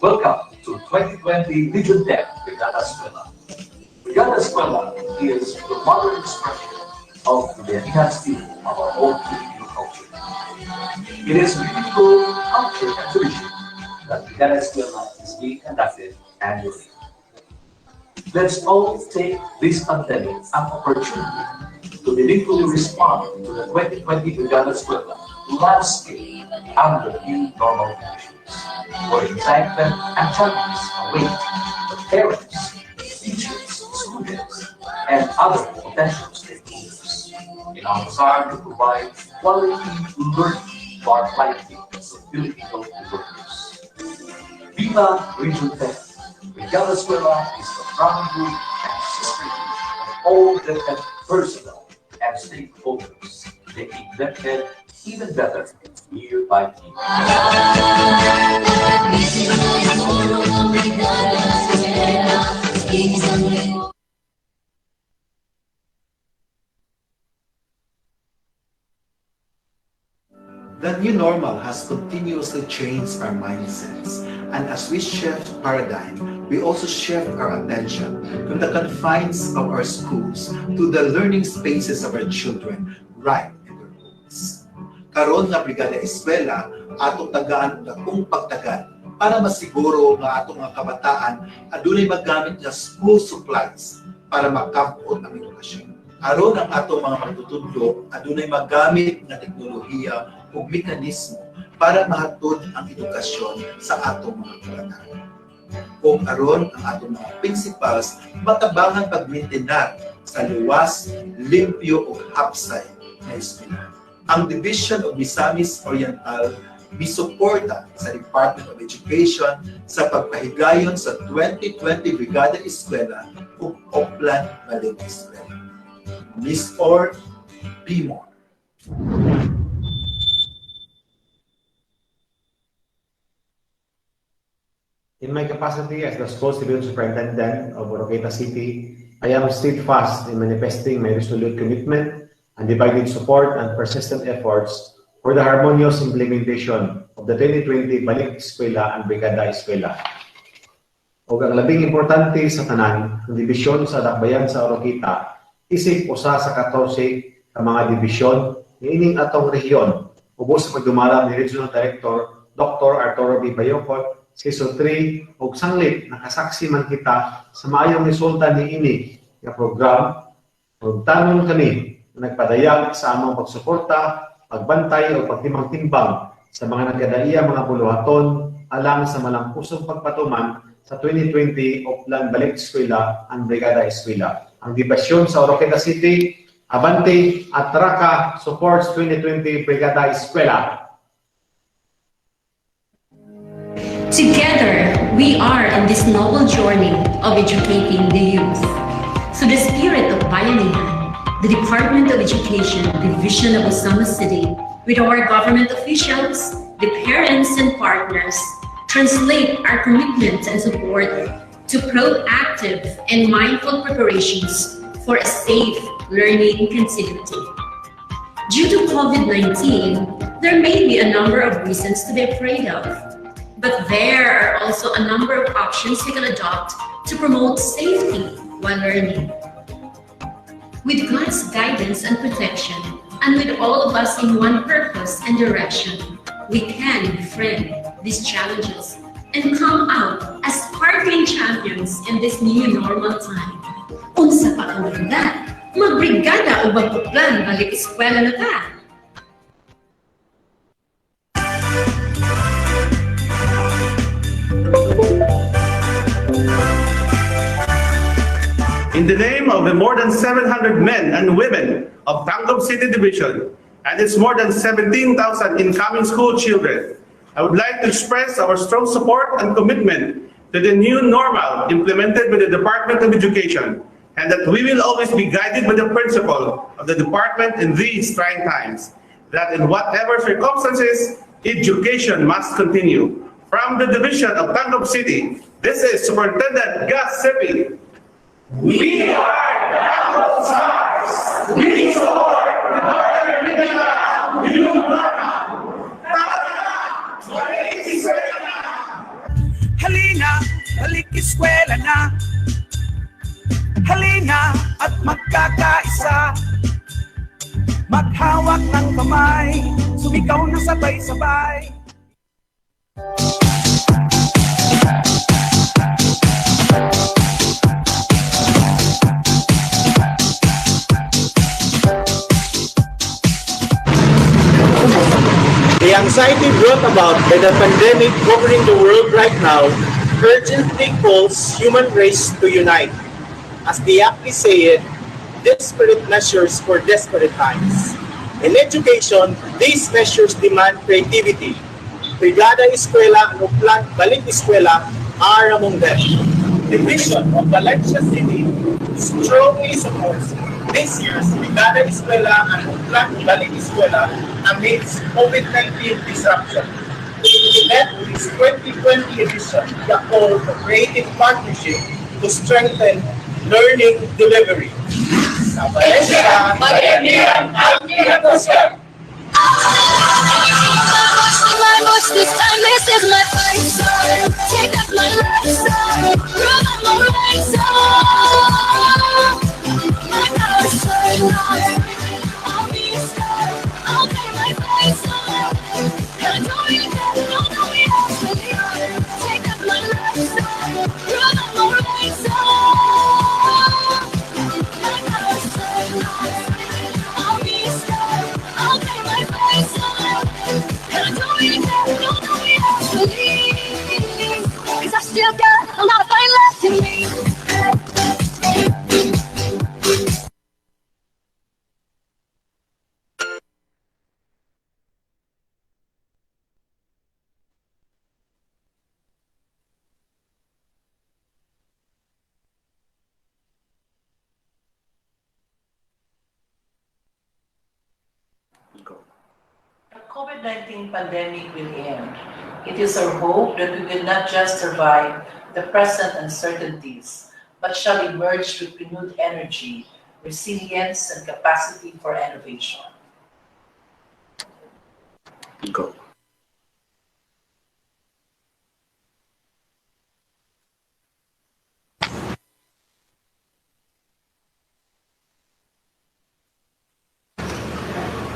Welcome to 2020 Region 10 Brigada Eskwela. Brigada Eskwela is the modern expression of the enhanced theme of our own Filipino culture. It is beautiful culture and tradition that Brigada Eskwela is being conducted annually. Let's all take this pandemic an opportunity to meaningfully respond to the 2020 Brigada Eskwela landscape under new normal conditions, where excitement and challenges await the parents, teachers, students, and other potential stakeholders in our desire to provide quality learning for our livelihood of Filipino learners. Viva Region 10! Brigada Eskwela is the crown group and sister group of all DepEd personnel and stakeholders, making DepEd even better year by year. The new normal has continuously changed our mindsets, and as we shift paradigm, we also shift our attention from the confines of our schools to the learning spaces of our children right in their homes. Karon nga Brigada Eskwela, atong tagaan akong pagtagad para masiguro nga atong mga kabataan adunay magamit nga school supplies para makapot ang edukasyon. Aron ang atong mga magtutudlo adunay magamit nga teknolohiya o mekanismo para mahatod ang edukasyon sa atong mga kabataan. Kung aron ang atong mga principals matabangan pagmintinar sa luwas, limpyo o hapsay na eskwela. Ang Division of Misamis Oriental misuporta sa Department of Education sa pagpahigayon sa 2020 Brigada Eskwela ug Oplan Balik Eskwela. Miss or be more. In my capacity as the School Civil Superintendent of Oroqueta City, I am steadfast in manifesting my resolute commitment, undivided support, and persistent efforts for the harmonious implementation of the 2020 Balik Eskwela and Brigada Eskwela. O ang labing importante sa tanan, ang dibisyon sa dakbayan sa Oroqueta, isip usa sa 14 ka mga dibisyon ni ining atong rehiyon, ubos sa pagdumala ni Regional Director Dr. Arturo B. Bayocot, Season 3, ug sanglit nakasaksi man kita sa maayong resulta ni ini nga program. Ug tanon kami na nagpadayag sa among pagsuporta, pagbantay o pagtimbang-timbang sa mga nagkadaiya mga buluhaton alang sa malampusong pagpatuman sa 2020 Oplan Balik Eskwela and Brigada Eskwela. Ang dibasyon sa Oroqueta City, Abante at Traka supports 2020 Brigada Eskwela. Together, we are on this noble journey of educating the youth. Through the spirit of bayanihan, the Department of Education Division of Osama City, with our government officials, the parents and partners, translate our commitment and support to proactive and mindful preparations for a safe learning continuity. Due to COVID-19, there may be a number of reasons to be afraid of. But there are also a number of options we can adopt to promote safety while learning. With God's guidance and protection, and with all of us in one purpose and direction, we can befriend these challenges and come out as sparkling champions in this new normal time. Unsa pa ang ganda, magbrigada o magpuplan balik eskwela na ta. In the name of the more than 700 men and women of Kickoff City Division and its more than 17,000 incoming school children, I would like to express our strong support and commitment to the new normal implemented by the Department of Education, and that we will always be guided by the principle of the department in these trying times, that in whatever circumstances, education must continue. From the Division of Kickoff City, this is Superintendent Gus Seppi. We are the Kickoff Stars. We support Northern Mindanao, New Normal. Halina, balik eskwela na. Halina at magkakaisa. Maghawak ng kamay, sumigaw na sabay-sabay. The anxiety brought about by the pandemic covering the world right now urgently calls human race to unite. As they aptly say it, desperate measures for desperate times. In education, these measures demand creativity. Brigada Eskwela and Oplan Balik Eskwela are among them. The vision of Valencia City strongly supports this year's Brigada Eskwela and Oplan Balik Eskwela amidst COVID-19 disruption. Let this 2020 edition be a call for creative partnership to strengthen learning delivery. Sa Valencia, bayanihan ang kinatosyan. My voice this time, this is my fight song. Take up my life song, run my right song. My power so long, I'll be a star, I'll pay my price on. I know you never know that we have to leave. Take up my life song, run my right song. My power so long, I'll be a star, I'll pay my price on. I know you never know that we have to leave. 'Cause I still got a lot of fight left in me. COVID-19 pandemic will end. It is our hope that we will not just survive the present uncertainties, but shall emerge with renewed energy, resilience, and capacity for innovation. Go.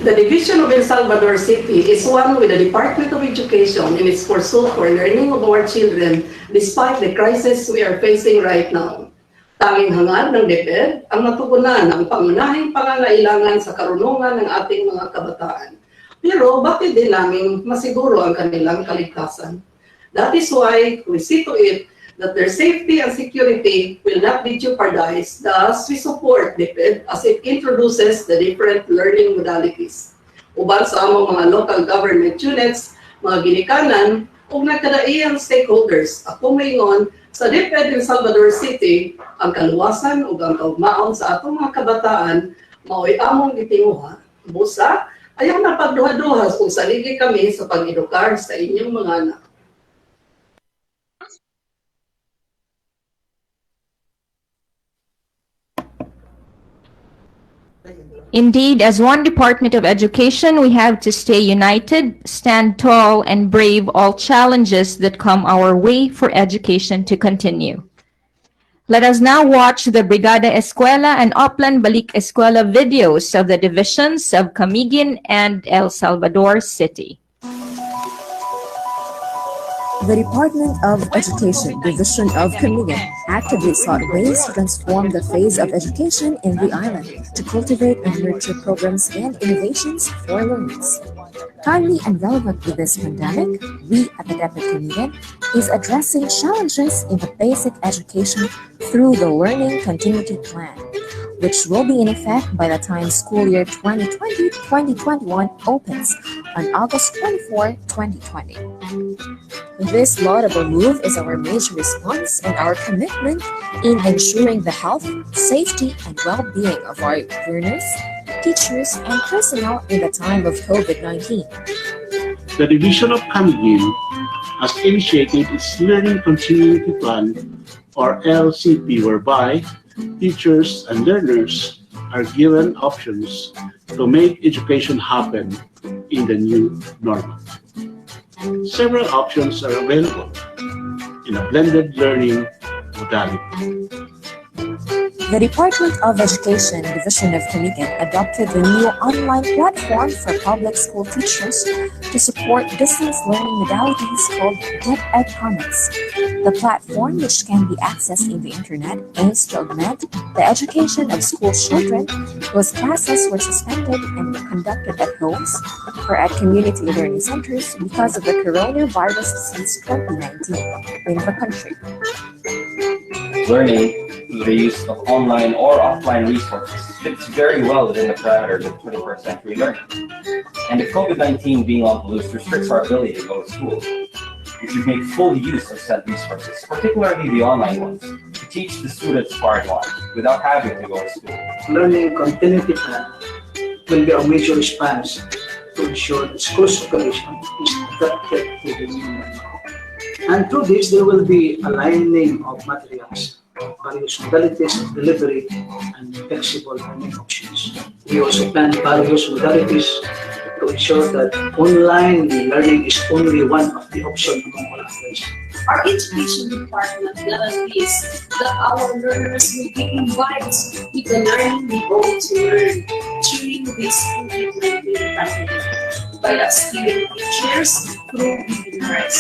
The division of El Salvador City is one with the Department of Education in its pursuit for learning of our children despite the crisis we are facing right now. Tanging hangad ng DepEd ang matugunan ng pangunahing pangangailangan sa karunungan ng ating mga kabataan. Pero bakit din namin masiguro ang kanilang kaligtasan? That is why we see to it that their safety and security will not be jeopardized. Thus, we support DepEd as it introduces the different learning modalities. Uban sa among mga local government units, mga ginikanan, ug nagkadaiyang stakeholders, ako maingon sa DepEd in Salvador City, ang kaluwasan ug ang kaugmaon sa atong mga kabataan mao'y among gitinguha. Busa, ayaw na pagduha-duhas kung saligi kami sa pag-edukar sa inyong mga anak. Indeed, as one Department of Education, we have to stay united, stand tall, and brave all challenges that come our way for education to continue. Let us now watch the Brigada Eskwela and Oplan Balik Eskwela videos of the divisions of Camiguin and El Salvador City. The Department of Education Division of Camiguin actively sought ways to transform the phase of education in the island to cultivate and nurture programs and innovations for learners. Timely and relevant with this pandemic, we at the DepEd Camiguin is addressing challenges in the basic education through the Learning Continuity Plan, which will be in effect by the time school year 2020-2021 opens on August 24, 2020. This laudable move is our major response and our commitment in ensuring the health, safety, and well-being of our learners, teachers, and personnel in the time of COVID-19. The Division of Camiguin has initiated its Learning Continuity Plan, or LCP, whereby teachers and learners are given options to make education happen in the new normal. Several options are available in a blended learning modality. The Department of Education Division of Camiguin adopted the new online platform for public school teachers to support distance learning modalities called DepEd Commons. The platform, which can be accessed in the internet, aims to augment the education of school children whose classes were suspended and were conducted at homes or at community learning centers because of the coronavirus disease 2019 in the country. Learning through the use of online or offline resources fits very well within the parameters of 21st century learning. And if COVID-19 being on the loose restricts our ability to go to school, we should make full use of said resources, particularly the online ones, to teach the students far and wide without having to go to school. Learning Continuity Plan will be a major response to ensure that school's operation is adapted to the new normal. And through this, there will be aligning of materials, various modalities of delivery, and flexible learning options. We also plan various modalities to ensure that online learning is only one of the options among all others. Our education department guarantees that our learners will be invited with the learning we going to learn during this COVID-19 pandemic by upskilling teachers through webinars,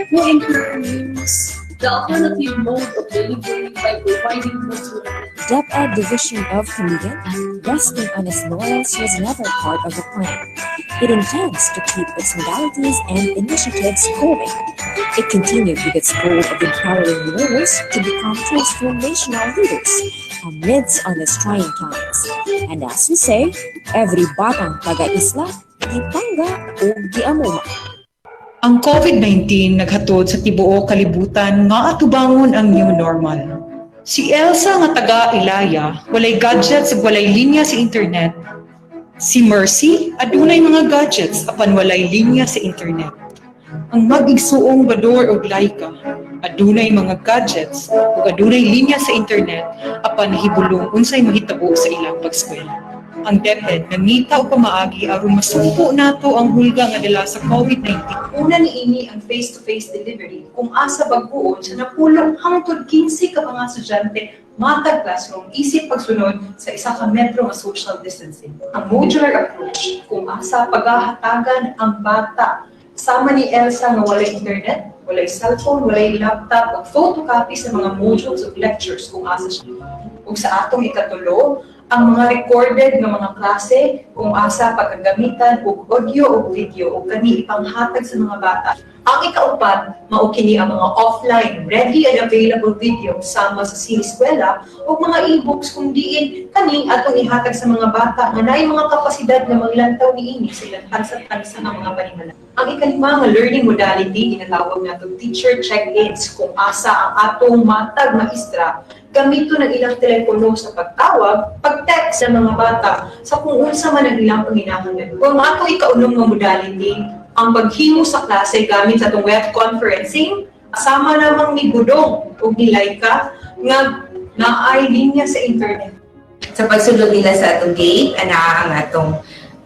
who in turn use the alternative mode of delivery by providing material. DepEd Division of Camiguin, resting on its laurels, was never part of the plan. It intends to keep its modalities and initiatives going. It continued with its goal of empowering learners to become transformational leaders amidst on these trying times. And as we say, every batang taga-isla, gipangga o giamuma. Ang COVID-19 naghatod sa tibuok kalibutan nga atubangon ang new normal. Si Elsa nga taga Ilaya, walay gadgets ug walay linya sa internet. Si Mercy, adunay mga gadgets apan walay linya sa internet. Ang mag-igsuong Bador og Laika, adunay mga gadgets ug adunay linya sa internet apan nahibulong unsay mahitabo sa ilang pag-eskwela. Ang DepEd nangita og pamaagi aron masumpo nato ang hulga nga dala sa COVID-19. Una niini ang face-to-face delivery kung asa bag-uon sa napulong hangtod 15 ka mga estudyante matag classroom isip pagsunod sa isa ka metro nga social distancing. Ang modular approach kung asa paghahatagan ang bata sama ni Elsa nga walay internet, walay cellphone, walay laptop o photocopy sa mga modules of lectures kung asa siya. Ug sa atong ikatulo, ang mga recorded nga mga klase kung asa pagkagamitan og audio o video o kani ipanghatag sa mga bata. Ang ikaupat, mao kini ang mga offline, ready and available video sama sa Eskwela o mga e-books kung diin kani atong ihatag sa mga bata nga naay mga kapasidad na maglantaw niini sa ilang tansa-tansa nga mga panimala. Ang ikalima nga learning modality ginatawag natong teacher check-ins kung asa ang atong matag maestra gamito ng ilang telepono sa pagtawag, pag-text sa mga bata sa kung unsa man ang ilang panginahanglan. Kung ato ikaunom nga modality, ang paghimo sa klase gamit sa itong web conferencing, asama namang ni Gudong o ni Laika nga naay linya sa internet. Sa pagsulod nila sa atong gate, ang atong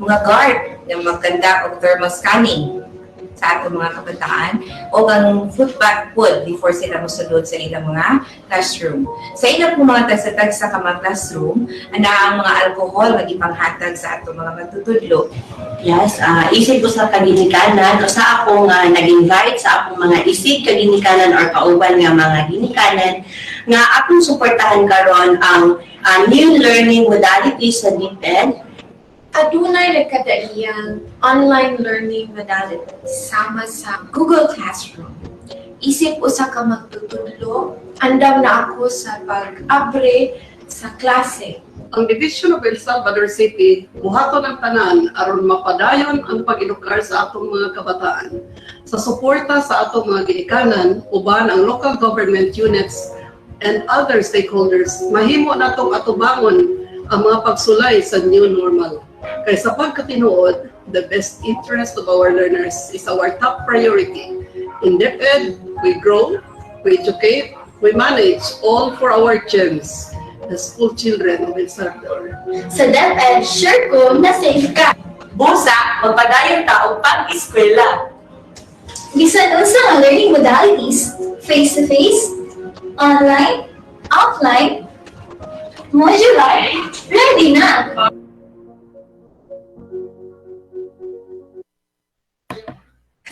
mga guard na magkanda og thermal scanning sa atong mga kabataan o ang foot back food before sila mosulod sa ilang mga classroom. Sa ilang mga tagsa-tagsa ka mga classroom, ang mga alcohol nga ipanghatag sa atong mga matutudlo. Yes, isip ko sa kaginikanan o sa akong nag-invite sa akong mga isip kaginikanan or kauban nga mga ginikanan nga akong suportahan karon ang new learning modalities sa DepEd. Adunay nagkadaiyang online learning modality sama sa Google Classroom. Isip usa ka magtutudlo, andam na ako sa pag-abre sa klase. Ang Division of El Salvador City, buhaton ng tanan aron mapadayon ang pag-edukar sa atong mga kabataan. Sa suporta sa atong mga ginikanan, uban ang local government units and other stakeholders, mahimo natong atubangon ang mga pagsulay sa new normal. Kaya sa pagkatinuod, the best interest of our learners is our top priority. In DepEd, we grow, we educate, we manage all for our gems, the school children of El Salvador. Sa DepEd, sure ko na safe ka. Busa, magpadayon ta og pag-eskwela. Bisan unsa ang learning modalities, face-to-face, online, offline, modular, ready na.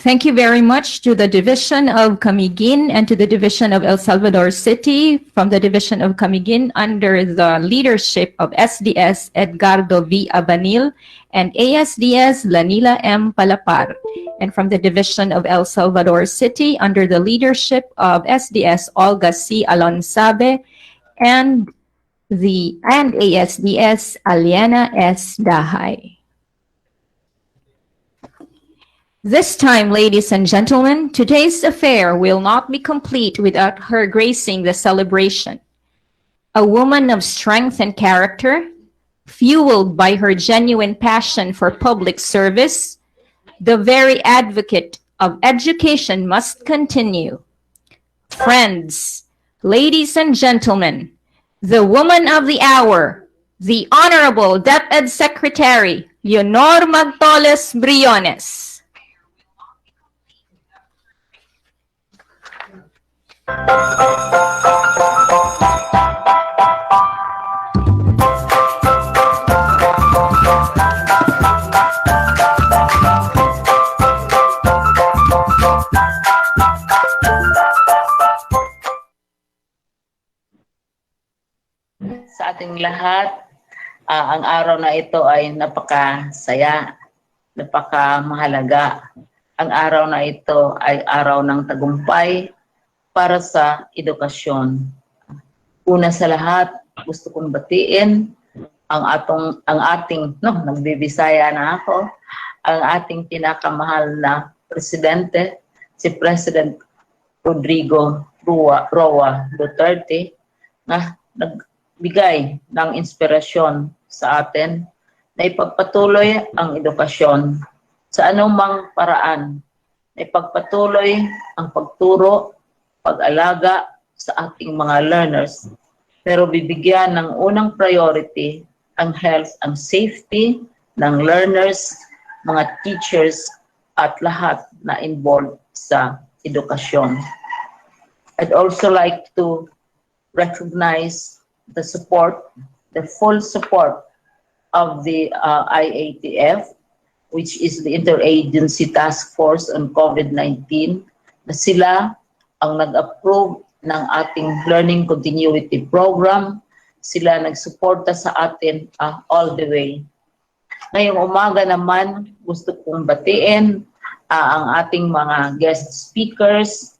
Thank you very much to the Division of Camiguin and to the Division of El Salvador City from the Division of Camiguin under the leadership of SDS Edgardo V. Abanil and ASDS Lanila M. Palapar, and from the Division of El Salvador City under the leadership of SDS Olga C. Alonsabe and ASDS Aliana S. Dahay. This time, ladies and gentlemen, today's affair will not be complete without her gracing the celebration. A woman of strength and character, fueled by her genuine passion for public service, the very advocate of education must continue. Friends, ladies and gentlemen, the woman of the hour, the Honorable DepEd Secretary, Leonor Magtoles Briones. Sa ating lahat, ang araw na ito ay napakasaya, napakamahalaga. Ang araw na ito ay araw ng tagumpay para sa edukasyon. Una sa lahat, gusto kong batiin ang ating nagbibisaya na ako, ang ating pinakamahal na presidente, si President Rodrigo Roa Duterte, na nagbigay ng inspirasyon sa atin na ipagpatuloy ang edukasyon sa anumang paraan, na ipagpatuloy ang pagturo, pag-alaga sa ating mga learners, pero bibigyan ng unang priority ang health and safety ng learners, mga teachers, at lahat na involved sa edukasyon. I'd also like to recognize the support, the full support of the IATF, which is the Interagency Task Force on COVID-19, na sila ang nag-approve ng ating Learning Continuity Program. Sila nagsuporta sa atin all the way. Ngayong umaga naman, gusto kong batiin ang ating mga guest speakers,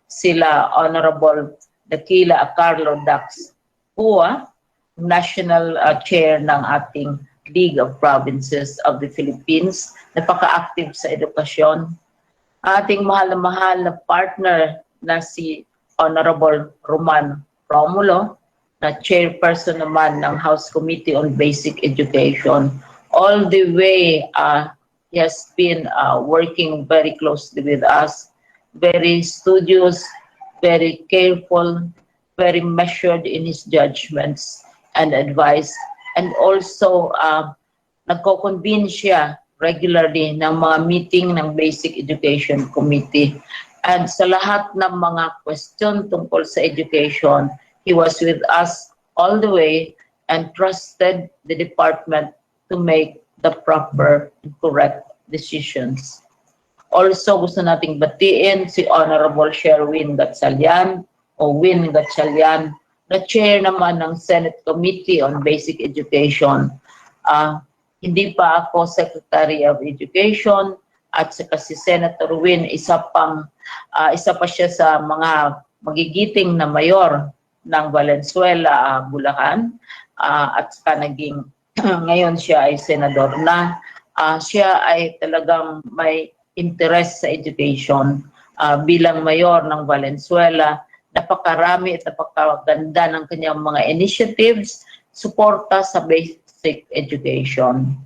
sila Honorable Dakila Carlo Dax Pua, National Chair ng ating League of Provinces of the Philippines, napaka-active sa edukasyon. Ating mahal na partner na si Honorable Roman Romulo, na chairperson naman ng House Committee on Basic Education. All the way, he has been working very closely with us, very studious, very careful, very measured in his judgments and advice. And also, nagko-convene siya regularly ng mga meeting ng Basic Education Committee. And sa lahat ng mga question tungkol sa education, he was with us all the way and trusted the department to make the proper and correct decisions. Also, gusto nating batiin si Honorable Sherwin Gatchalian o Win Gatchalian, na chair naman ng Senate Committee on Basic Education. Hindi pa ako Secretary of Education, at saka si Senator Win, isa pa siya sa mga magigiting na mayor ng Valenzuela, Bulacan, at saka ngayon siya ay senador na. Siya ay talagang may interest sa education bilang mayor ng Valenzuela. Napakarami at napakaganda ng kanyang mga initiatives, suporta sa basic education.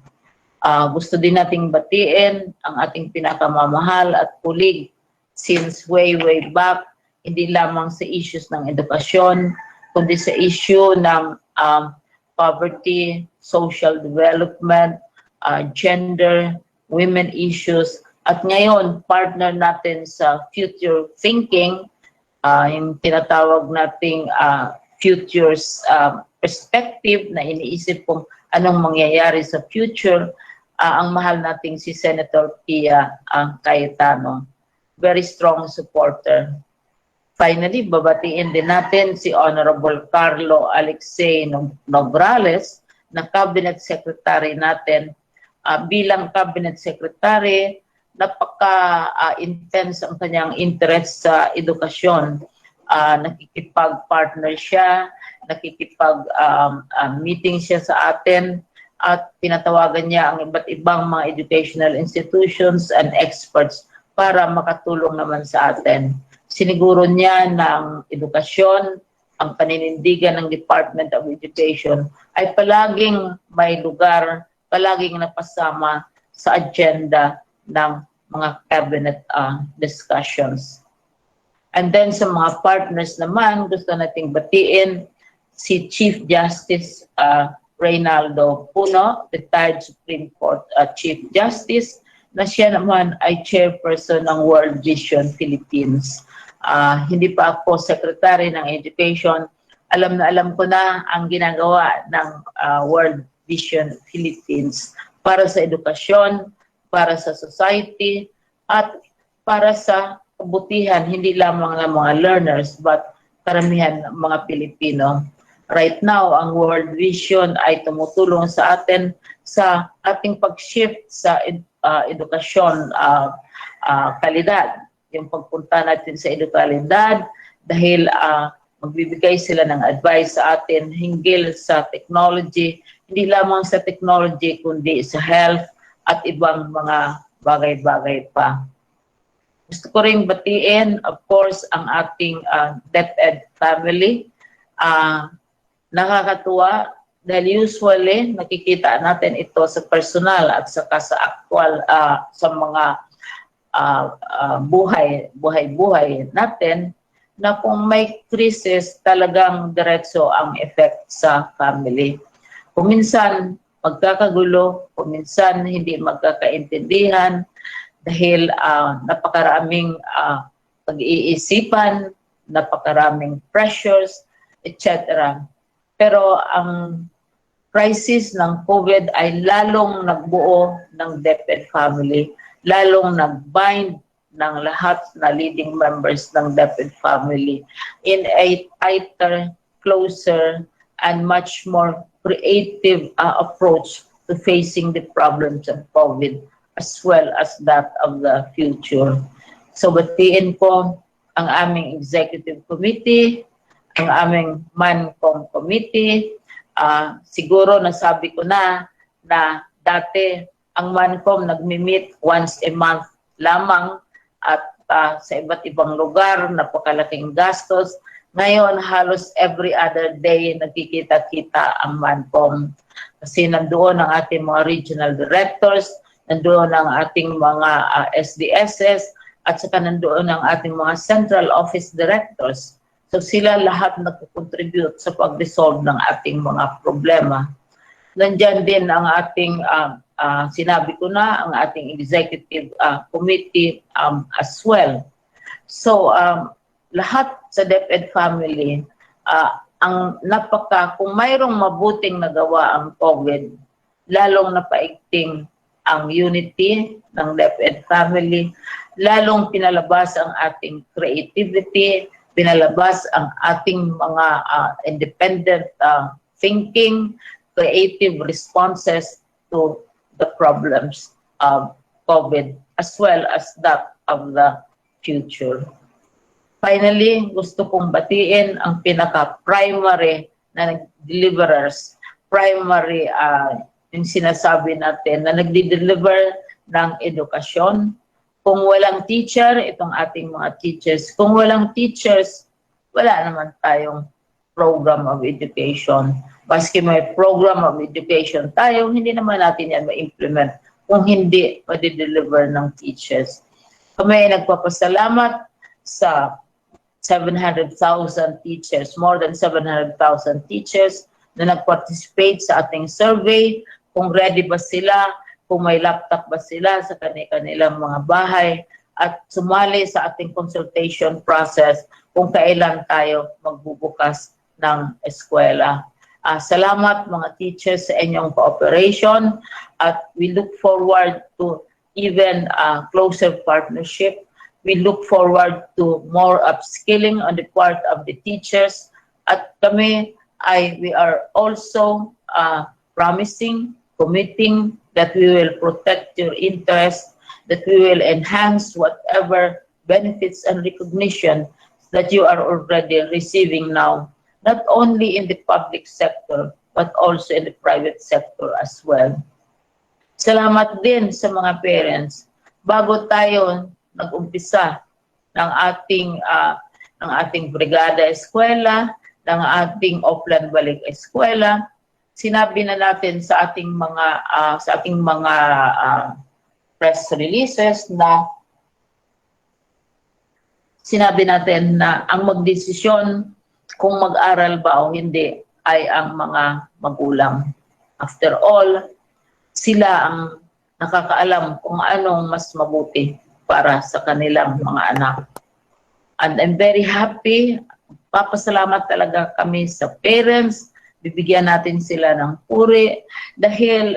Gusto din nating batiin ang ating pinakamamahal at kulig since way back, hindi lamang sa issues ng edukasyon, kundi sa issue ng poverty, social development, gender, women issues, at ngayon, partner natin sa future thinking, yung tinatawag nating futures perspective na iniisip kung anong mangyayari sa future, ang mahal nating si Senator Pia Cayetano. Very strong supporter. Finally, babatiin din natin si Honorable Carlo Alexei Nograles, na Cabinet Secretary natin. Bilang Cabinet Secretary, napaka-intense ang kanyang interest sa edukasyon. Nakikipag-partner siya, nakikipag-meeting siya sa atin, at tinatawagan niya ang iba't ibang mga educational institutions and experts para makatulong naman sa atin. Siniguro niya ng edukasyon, ang paninindigan ng Department of Education ay palaging may lugar, palaging napasama sa agenda ng mga cabinet discussions. And then sa mga partners naman, gusto nating batiin si Chief Justice Reynaldo Puno, retired Supreme Court Chief Justice, na siya naman ay chairperson ng World Vision Philippines. Hindi pa ako Secretary ng Education, alam ko na ang ginagawa ng World Vision Philippines para sa edukasyon, para sa society, at para sa kabutihan, hindi lamang ng mga learners, but karamihan ng mga Pilipino. Right now, ang World Vision ay tumutulong sa atin sa ating pag-shift sa edukasyon kalidad. Yung pagpunta natin sa edukalidad dahil magbibigay sila ng advice sa atin hinggil sa technology, hindi lamang sa technology kundi sa health at ibang mga bagay-bagay pa. Gusto ko rin batiin, of course, ang ating DepEd family. Nakakatuwa dahil usually nakikita natin ito sa personal at saka sa actual sa mga buhay natin, na kung may crisis talagang diretso ang effect sa family. Kung minsan magkakagulo, kung minsan hindi magkakaintindihan dahil napakaraming pag-iisipan, napakaraming pressures, etc. Pero ang crisis ng COVID ay lalong nagbuo ng DepEd family, lalong nag-bind ng lahat na leading members ng DepEd family in a tighter, closer, and much more creative approach to facing the problems of COVID as well as that of the future. So batiin ko ang aming executive committee, ang aming MANCOM committee. Siguro nasabi ko na dati ang MANCOM nagmi-meet once a month lamang at sa iba't ibang lugar, napakalaking gastos. Ngayon, halos every other day nagkikita-kita ang MANCOM. Kasi nandoon ang ating mga regional directors, nandoon ang ating mga SDSs, at saka nandoon ang ating mga central office directors. So sila lahat nag-contribute sa pag-resolve ng ating mga problema. Nandiyan din ang ating sinabi ko na, ang ating executive committee as well. So, lahat sa DepEd family, kung mayroong mabuting nagawa ang COVID, lalong napaigting ang unity ng DepEd family, lalong pinalabas ang ating creativity, pinalabas ang ating mga independent thinking, creative responses to the problems of COVID as well as that of the future. Finally, gusto kong batiin ang pinaka-primary na deliverers, primary yung sinasabi natin na nagdi-deliver ng edukasyon. Kung walang teacher, itong ating mga teachers. Kung walang teachers, wala naman tayong program of education. Maski may program of education tayo, hindi naman natin yan ma-implement kung hindi ma-deliver ng teachers. Kami ay nagpapasalamat sa 700,000 teachers, more than 700,000 teachers na nag-participate sa ating survey, kung ready ba sila, kung may laptop ba sila sa kanilang mga bahay, at sumali sa ating consultation process kung kailan tayo magbubukas ng eskwela. Salamat mga teachers sa inyong cooperation, at we look forward to even closer partnership. We look forward to more upskilling on the part of the teachers, at we are also promising, committing that we will protect your interest, that we will enhance whatever benefits and recognition that you are already receiving now, not only in the public sector, but also in the private sector as well. Salamat din sa mga parents. Bago tayo nag-umpisa ng ating Brigada Eskwela, ng ating Offline Balik Eskwela, sinabi na natin sa ating mga press releases na sinabi natin na ang magdesisyon kung mag-aral ba o hindi ay ang mga magulang. After all, sila ang nakakaalam kung anong mas mabuti para sa kanilang mga anak. And I'm very happy, papasalamat talaga kami sa parents, bibigyan natin sila ng puri dahil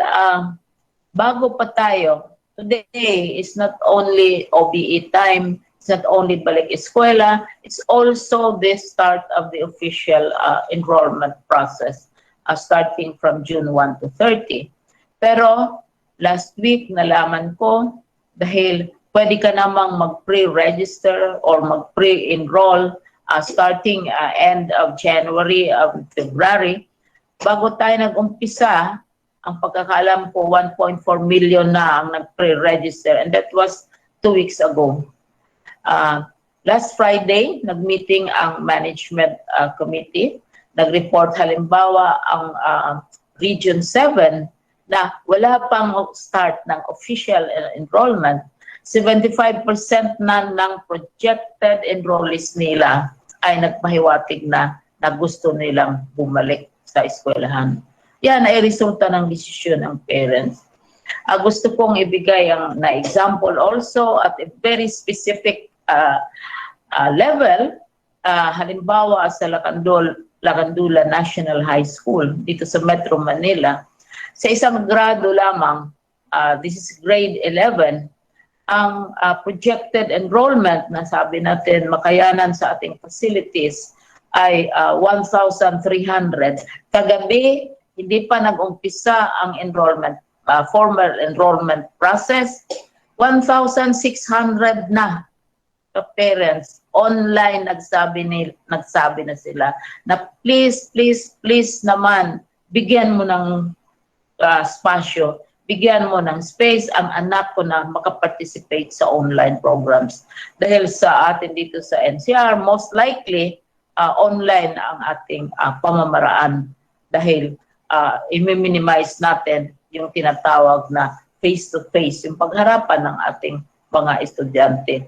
bago pa tayo, today is not only OBE time, it's not only Balik Eskwela, it's also the start of the official enrollment process starting from June 1 to 30. Pero last week nalaman ko dahil pwede ka namang mag-pre-register or mag-pre-enroll starting end of January, February. Bago tayo nag-umpisa, ang pagkakaalam ko 1.4 million na ang nag-pre-register, and that was 2 weeks ago. Last Friday, nag-meeting ang management committee. nag-report halimbawa ang Region 7 na wala pang start ng official enrollment, 75% na ng projected enrollees nila ay nagpahiwatig na gusto nilang bumalik sa eskwelahan. Yan ay resulta ng desisyon ng parents. Gusto kong ibigay na example also at a very specific level. Halimbawa sa Lacandula National High School dito sa Metro Manila, sa isang grado lamang, this is grade 11, ang projected enrollment na sabi natin makayanan sa ating facilities ay 1,300. Kagabi, hindi pa nag-umpisa ang enrollment, formal enrollment process, 1,600 na parents online nagsabi na sila na please naman bigyan mo ng spasyo, bigyan mo ng space ang anak ko na makaparticipate sa online programs. Dahil sa atin dito sa NCR, most likely online ang ating pamamaraan dahil i-minimize natin yung tinatawag na face-to-face, yung pagharapan ng ating mga estudyante.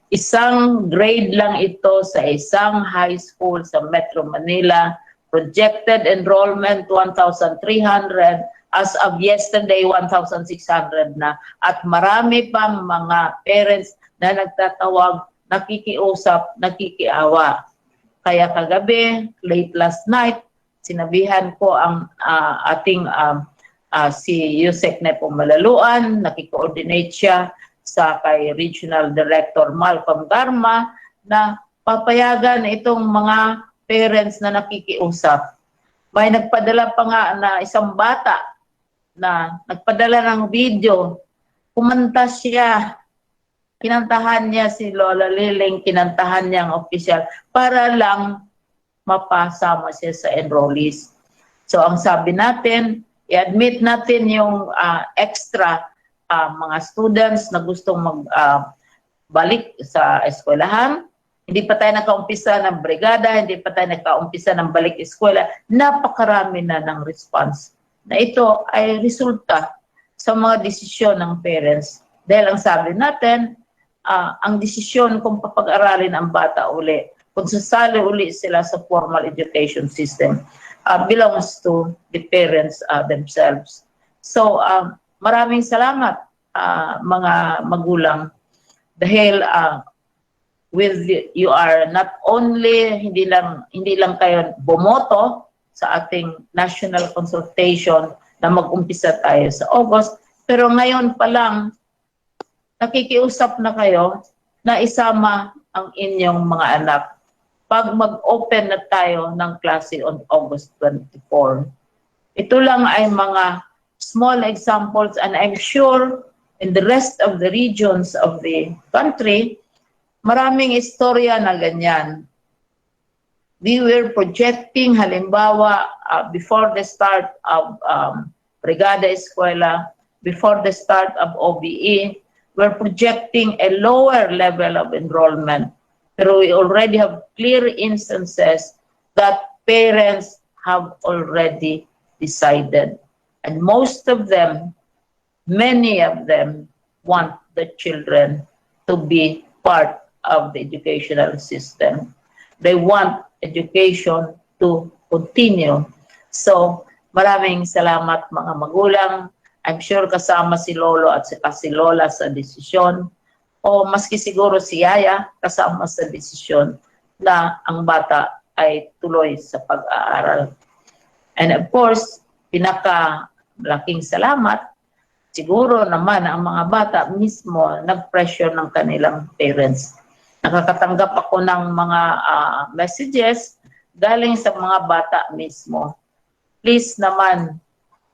Isang grade lang ito sa isang high school sa Metro Manila. Projected enrollment 1,300. As of yesterday, 1,600 na. At marami pang mga parents na nagtatawag, nakikiusap, nakikiawa. Kaya kagabi, late last night, sinabihan ko ang ating si Yusek Nepo Malaluan, nakikoordinate siya sa kay Regional Director Malcolm Garma na papayagan itong mga parents na nakikiusap. May nagpadala pa nga na isang bata na nagpadala ng video, kumanta siya, kinantahan niya si Lola Liling, kinantahan niya ang official para lang mapasama siya sa enrollees. So ang sabi natin, i-admit natin yung extra mga students na gustong magbalik sa eskwelahan. Hindi pa tayo nakaumpisa ng brigada, hindi pa tayo nakaumpisa ng balik eskwela. Napakarami na ng response na ito ay resulta sa mga desisyon ng parents. Dahil ang sabi natin, ang desisyon kung papag-aralin ang bata uli, kung sasali uli sila sa formal education system, belongs to the parents themselves. So, maraming salamat mga magulang dahil you are not only hindi lang kayo bumoto sa ating national consultation na mag-umpisa tayo sa August, pero ngayon pa lang nakikiusap na kayo na isama ang inyong mga anak pag mag-open na tayo ng klase on August 24. Ito lang ay mga small examples and I'm sure in the rest of the regions of the country, maraming istorya na ganyan. We were projecting, halimbawa, before the start of Brigada Eskwela, before the start of OBE, we're projecting a lower level of enrollment. Pero we already have clear instances that parents have already decided. And most of them, many of them, want the children to be part of the educational system. They want education to continue. So, maraming salamat mga magulang. I'm sure kasama si Lolo at si Lola sa desisyon. O maski siguro si Yaya kasama sa desisyon na ang bata ay tuloy sa pag-aaral. And of course, pinaka-laking salamat, siguro naman ang mga bata mismo nag-pressure ng kanilang parents. Nakakatanggap ako ng mga messages galing sa mga bata mismo. Please naman,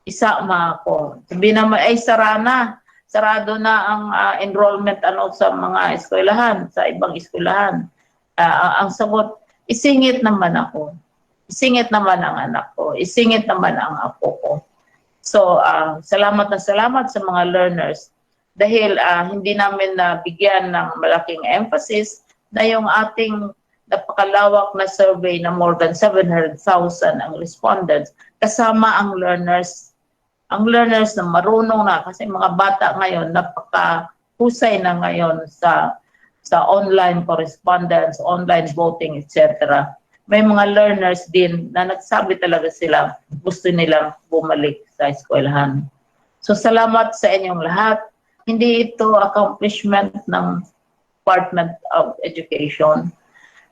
isama ako. Sabi naman, ay sarado na ang enrollment sa mga eskwelahan, sa ibang eskwelahan. Ang sagot, isingit naman ako. Isingit naman ang anak ko. Isingit naman ang apo ko. So, salamat na salamat sa mga learners dahil hindi namin nabigyan ng malaking emphasis na yung ating napakalawak na survey na more than 700,000 ang respondents, kasama ang learners. Ang learners na marunong na, kasi mga bata ngayon, napakahusay na ngayon sa online correspondence, online voting, etc. May mga learners din na nagsabi talaga sila gusto nilang bumalik sa eskwelahan. So salamat sa inyong lahat. Hindi ito accomplishment ng Department of Education.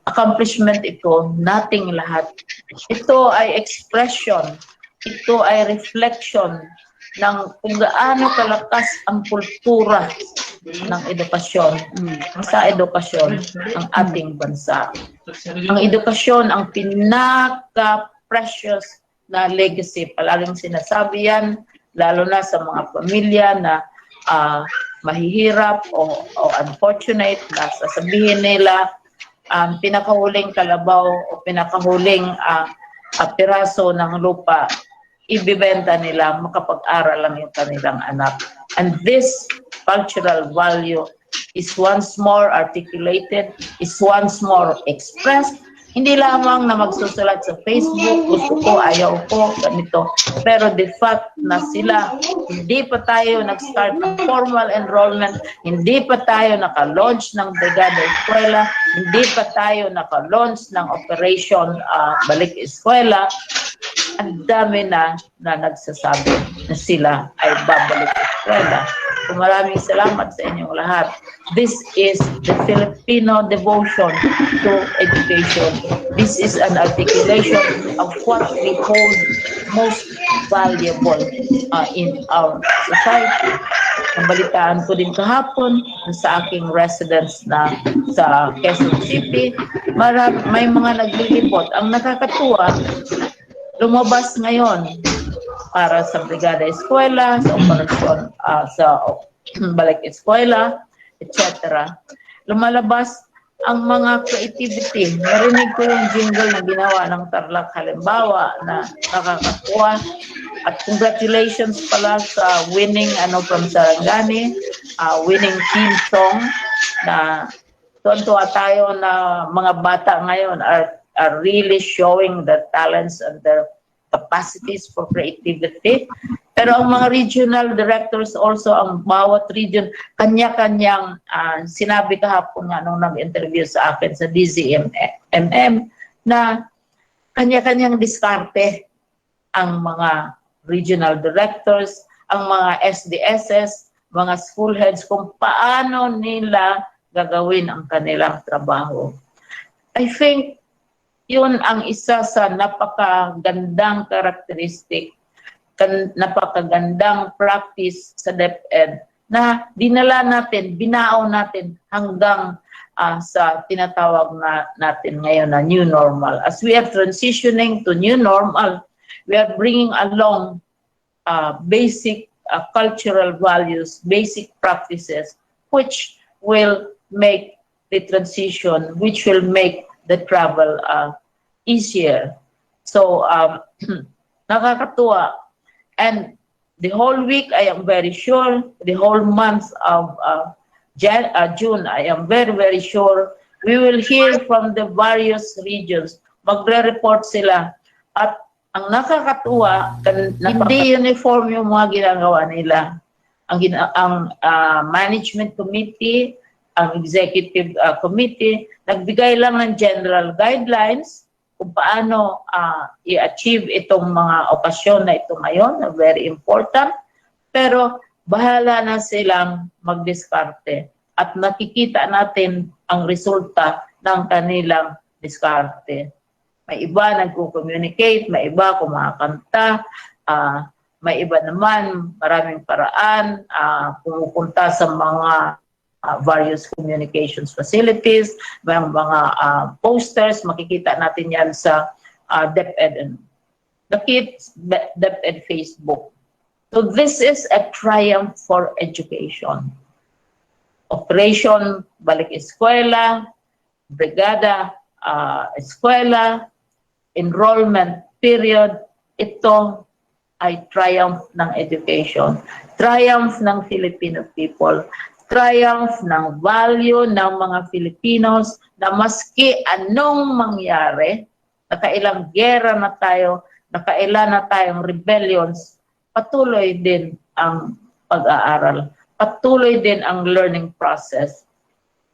Accomplishment ito, nating lahat. Ito ay expression, ito ay reflection ng kung gaano kalakas ang kultura ng edukasyon, sa edukasyon ng ating bansa. Ang edukasyon ang pinaka-precious na legacy. Palaging sinasabi yan, lalo na sa mga pamilya na mahihirap o unfortunate na sasabihin nila pinakahuling kalabaw o pinakahuling piraso ng lupa, ibibenta nila, makapag-aral lang yung kanilang anak. And this cultural value is once more articulated, is once more expressed. Hindi lamang na magsusulat sa Facebook, gusto ko, ayaw ko, ganito. Pero the fact na sila, hindi pa tayo nag-start ng formal enrollment, hindi pa tayo naka-launch ng Brigada Eskwela, hindi pa tayo naka-launch ng Operation Balik Eskwela, ang dami na nagsasabi na sila ay babalik eskwela. So maraming salamat sa inyong lahat. This is the Filipino devotion to education. This is an articulation of what we hold most valuable in our society. Nabalitaan ko din kahapon sa aking residence na sa Quezon City, may mga naglilipot. Ang nakakatuwa, lumabas ngayon para sa Brigada Eskwela, sa operasyon, sa Balik Eskwela, etc. Lumalabas ang mga creativity. Narinig ko yung jingle na ginawa ng Tarlac halimbawa na nakakatuwa. At congratulations pala sa winning from Sarangani, winning theme song na tuwan-tuwa tayo na mga bata ngayon are really showing the talents and their capacities for creativity. Pero ang mga regional directors also, ang bawat region, kanya-kanyang sinabi kahapon nga nung nag-interview sa akin sa DZMM na kanya-kanyang diskarte ang mga regional directors, ang mga SDSS, mga school heads, kung paano nila gagawin ang kanilang trabaho. I think yun ang isa sa napakagandang karakteristik, napakagandang practice sa DepEd na dinala natin, binao natin hanggang sa tinatawag natin ngayon na new normal. As we are transitioning to new normal, we are bringing along basic cultural values, basic practices, which will make the transition, which will make the travel easier. So, nakakatuwa. And the whole week, I am very sure, the whole month of June, I am very, very sure, we will hear from the various regions. Magre-report sila. At ang nakakatuwa, hindi uniform yung mga ginagawa nila. Ang management committee, ang executive committee, nagbigay lang ng general guidelines kung paano i-achieve itong mga okasyon na ito ngayon, na very important. Pero bahala na silang magdiskarte at nakikita natin ang resulta ng kanilang diskarte. May iba nagko-communicate, may iba kumakanta, may iba naman maraming paraan, pumupunta sa mga various communications facilities, mga posters, makikita natin yan sa DepEd, the kids DepEd Facebook. So this is a triumph for education. Operation Balik Eskwela, Brigada Eskwela, enrollment period, ito ay triumph ng education, triumph ng Filipino people, triumph ng value ng mga Filipinos na maski anong mangyari, nakailang gera na tayo, nakailan na tayong rebellions, patuloy din ang pag-aaral, patuloy din ang learning process.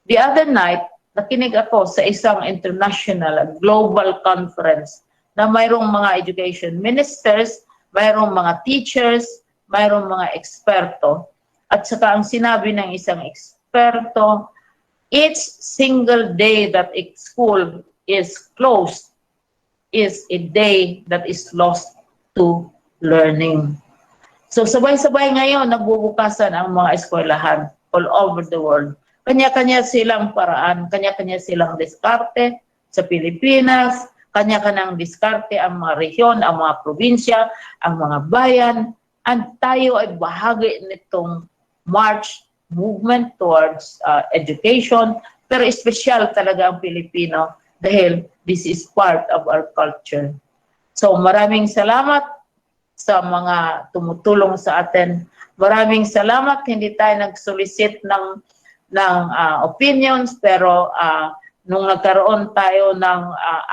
The other night, nakinig ako sa isang international global conference na mayroong mga education ministers, mayroong mga teachers, mayroong mga eksperto. At saka ang sinabi ng isang eksperto, each single day that a school is closed is a day that is lost to learning. So sabay-sabay ngayon nagbubukasan ang mga eskwelahan all over the world. Kanya-kanya silang paraan, kanya-kanya silang diskarte sa Pilipinas, kanya-kanyang diskarte ang mga rehiyon, ang mga probinsya, ang mga bayan, and tayo ay bahagi nitong march movement towards education, pero espesyal talaga ang Pilipino dahil this is part of our culture. So maraming salamat sa mga tumutulong sa atin. Maraming salamat, hindi tayo nag-solicit ng opinions, pero nung nagkaroon tayo ng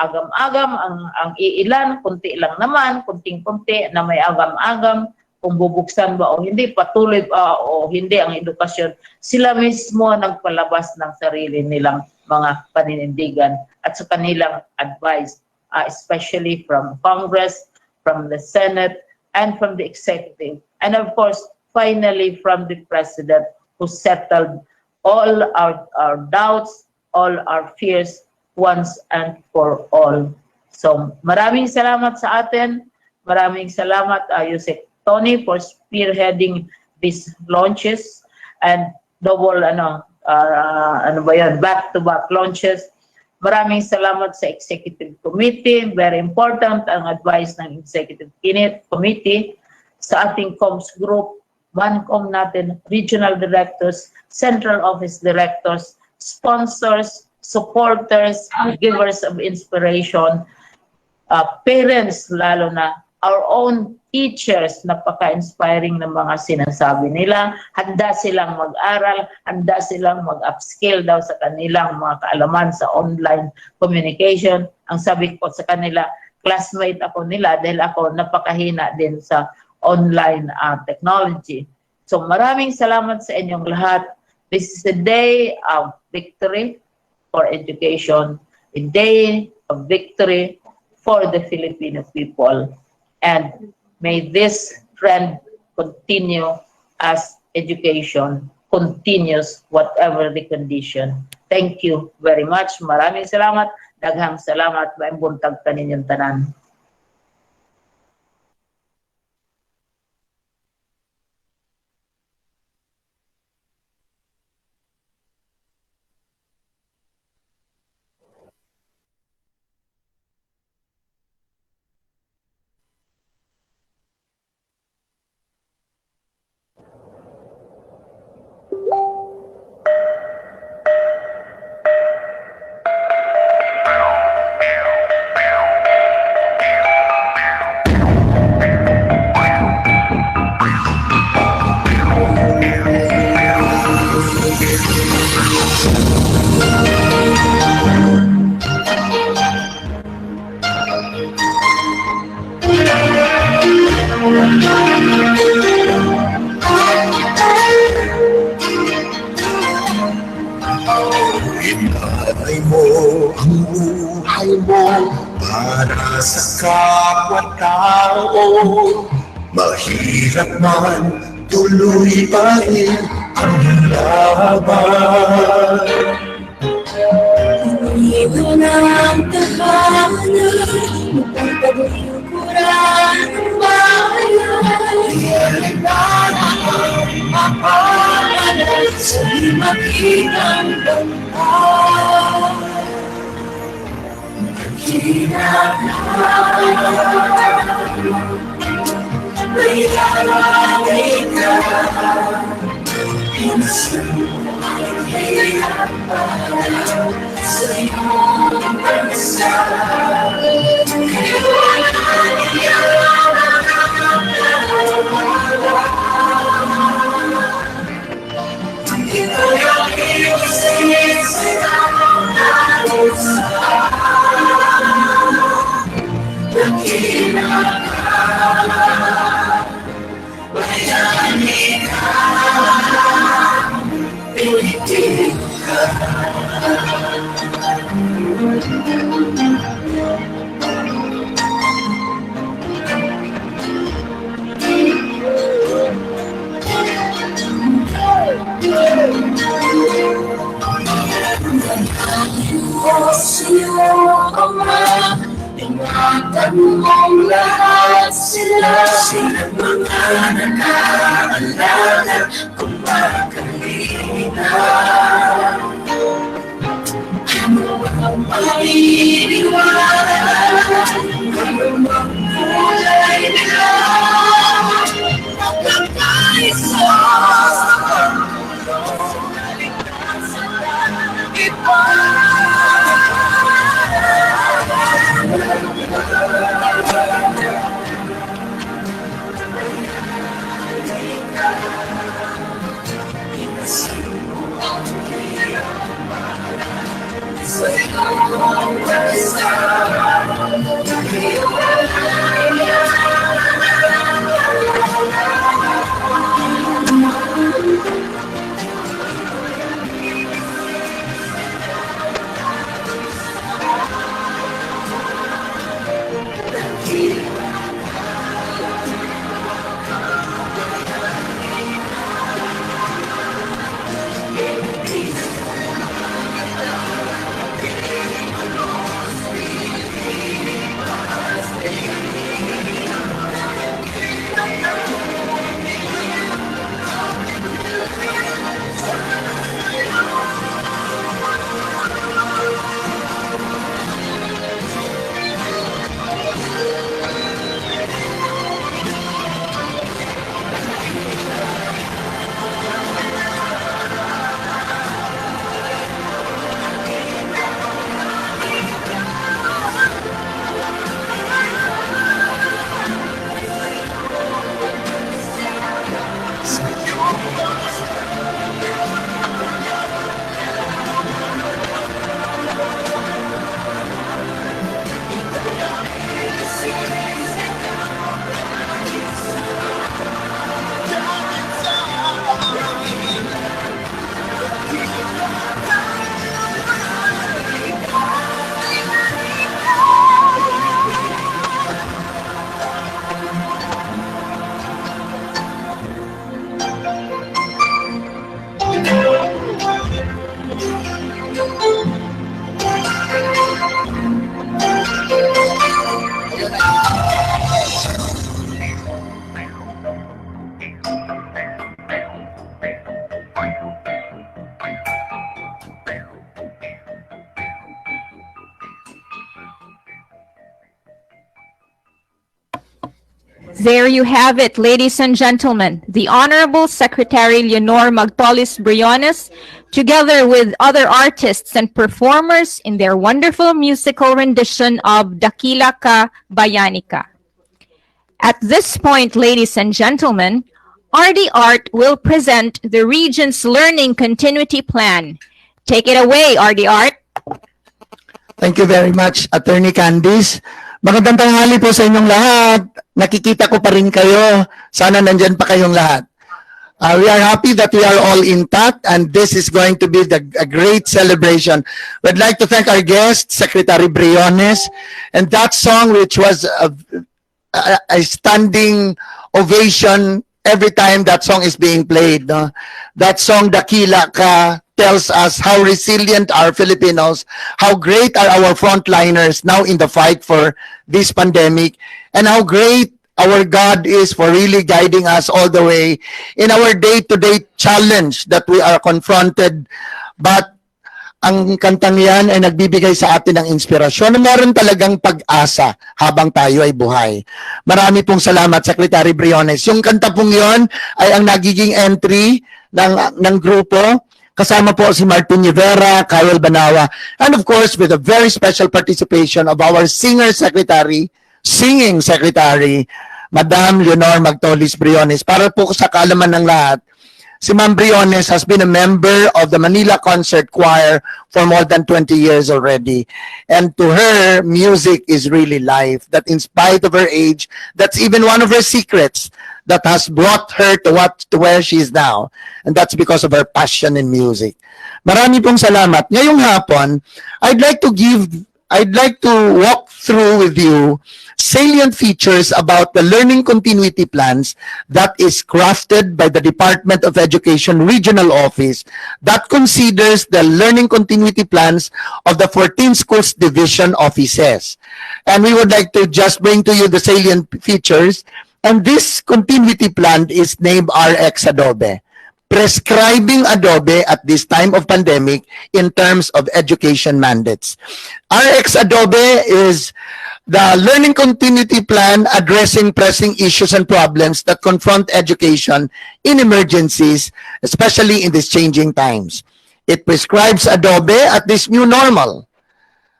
agam-agam, ang iilan, kunti lang naman, kunting-kunti na may agam-agam, kung bubuksan ba o hindi, patuloy ba o hindi ang edukasyon, sila mismo nagpalabas ng sarili nilang mga paninindigan at sa kanilang advice, especially from Congress, from the Senate, and from the executive. And of course, finally from the President who settled all our doubts, all our fears once and for all. So maraming salamat sa atin. Maraming salamat, Yusek Tony, for spearheading these launches and double back-to-back launches. Maraming salamat sa Executive Committee. Very important ang advice ng Executive Committee sa ating comms group, Mancom natin, regional directors, central office directors, sponsors, supporters, givers of inspiration, parents lalo na, our own teachers, napaka-inspiring ng mga sinasabi nila. Handa silang mag-aral, handa silang mag-upskill daw sa kanilang mga kaalaman sa online communication. Ang sabi ko sa kanila, classmate ako nila dahil ako napakahina din sa online technology. So maraming salamat sa inyong lahat. This is a day of victory for education, a day of victory for the Filipino people. And may this trend continue as education continues whatever the condition. Thank you very much. Maraming salamat. Daghang salamat. Maayong buntag kaninyong tanan. Inalay mo ang buhay mo para sa kapwa-tao. Mahirap man, tuloy pa rin ang laban. Ito na ang tahanan, magpagpagulikuran ng bayan. Iyalignan ang mapangalan sa makitang bantal. May lalawin ka, pinasal ang hirap sa iyong bansa. Iwanan niya ang Ingatan mong lahat sila mga nakaalala kung makalina. Ano ang mainiwanan? Ano ang kulay nila? Magkakaisa sa pagulong kaligtasan ng iba. There you have it, ladies and gentlemen. The Honorable Secretary Leonor Magtolis Briones, together with other artists and performers in their wonderful musical rendition of Dakila Ka Bayanika. At this point, ladies and gentlemen, RD Art will present the region's Learning Continuity Plan. Take it away, RD Art. Thank you very much, Attorney Candice. Magandang tanghali po sa inyong lahat. Nakikita ko pa rin kayo. Sana nandyan pa kayong lahat. We are happy that we are all intact and this is going to be a great celebration. We'd like to thank our guest, Secretary Briones, and that song which was a standing ovation every time that song is being played. No? That song, Dakila Ka, tells us how resilient are Filipinos, how great are our frontliners now in the fight for this pandemic, and how great our God is for really guiding us all the way in our day-to-day challenge that we are confronted. But ang kantang yan ay nagbibigay sa atin ng inspirasyon na meron talagang pag-asa habang tayo ay buhay. Marami pong salamat, Secretary Briones. Yung kanta pong yon ay ang nagiging entry ng grupo. Kasama po si Martin Rivera, Kyle Banawa, and of course with a very special participation of our singing secretary, Madam Leonor Magtolis Briones. Para po sa kaalaman ng lahat, si Ma'am Briones has been a member of the Manila Concert Choir for more than 20 years already. And to her, music is really life. That in spite of her age, that's even one of her secrets, that has brought her to where she is now. And that's because of her passion in music. Marami pong salamat. Ngayong hapon, I'd like to walk through with you salient features about the learning continuity plans that is crafted by the Department of Education Regional Office that considers the learning continuity plans of the 14 schools division offices. And we would like to just bring to you the salient features. And this continuity plan is named RX Adobe, prescribing Adobe at this time of pandemic in terms of education mandates. RX Adobe is the learning continuity plan addressing pressing issues and problems that confront education in emergencies, especially in these changing times. It prescribes Adobe at this new normal.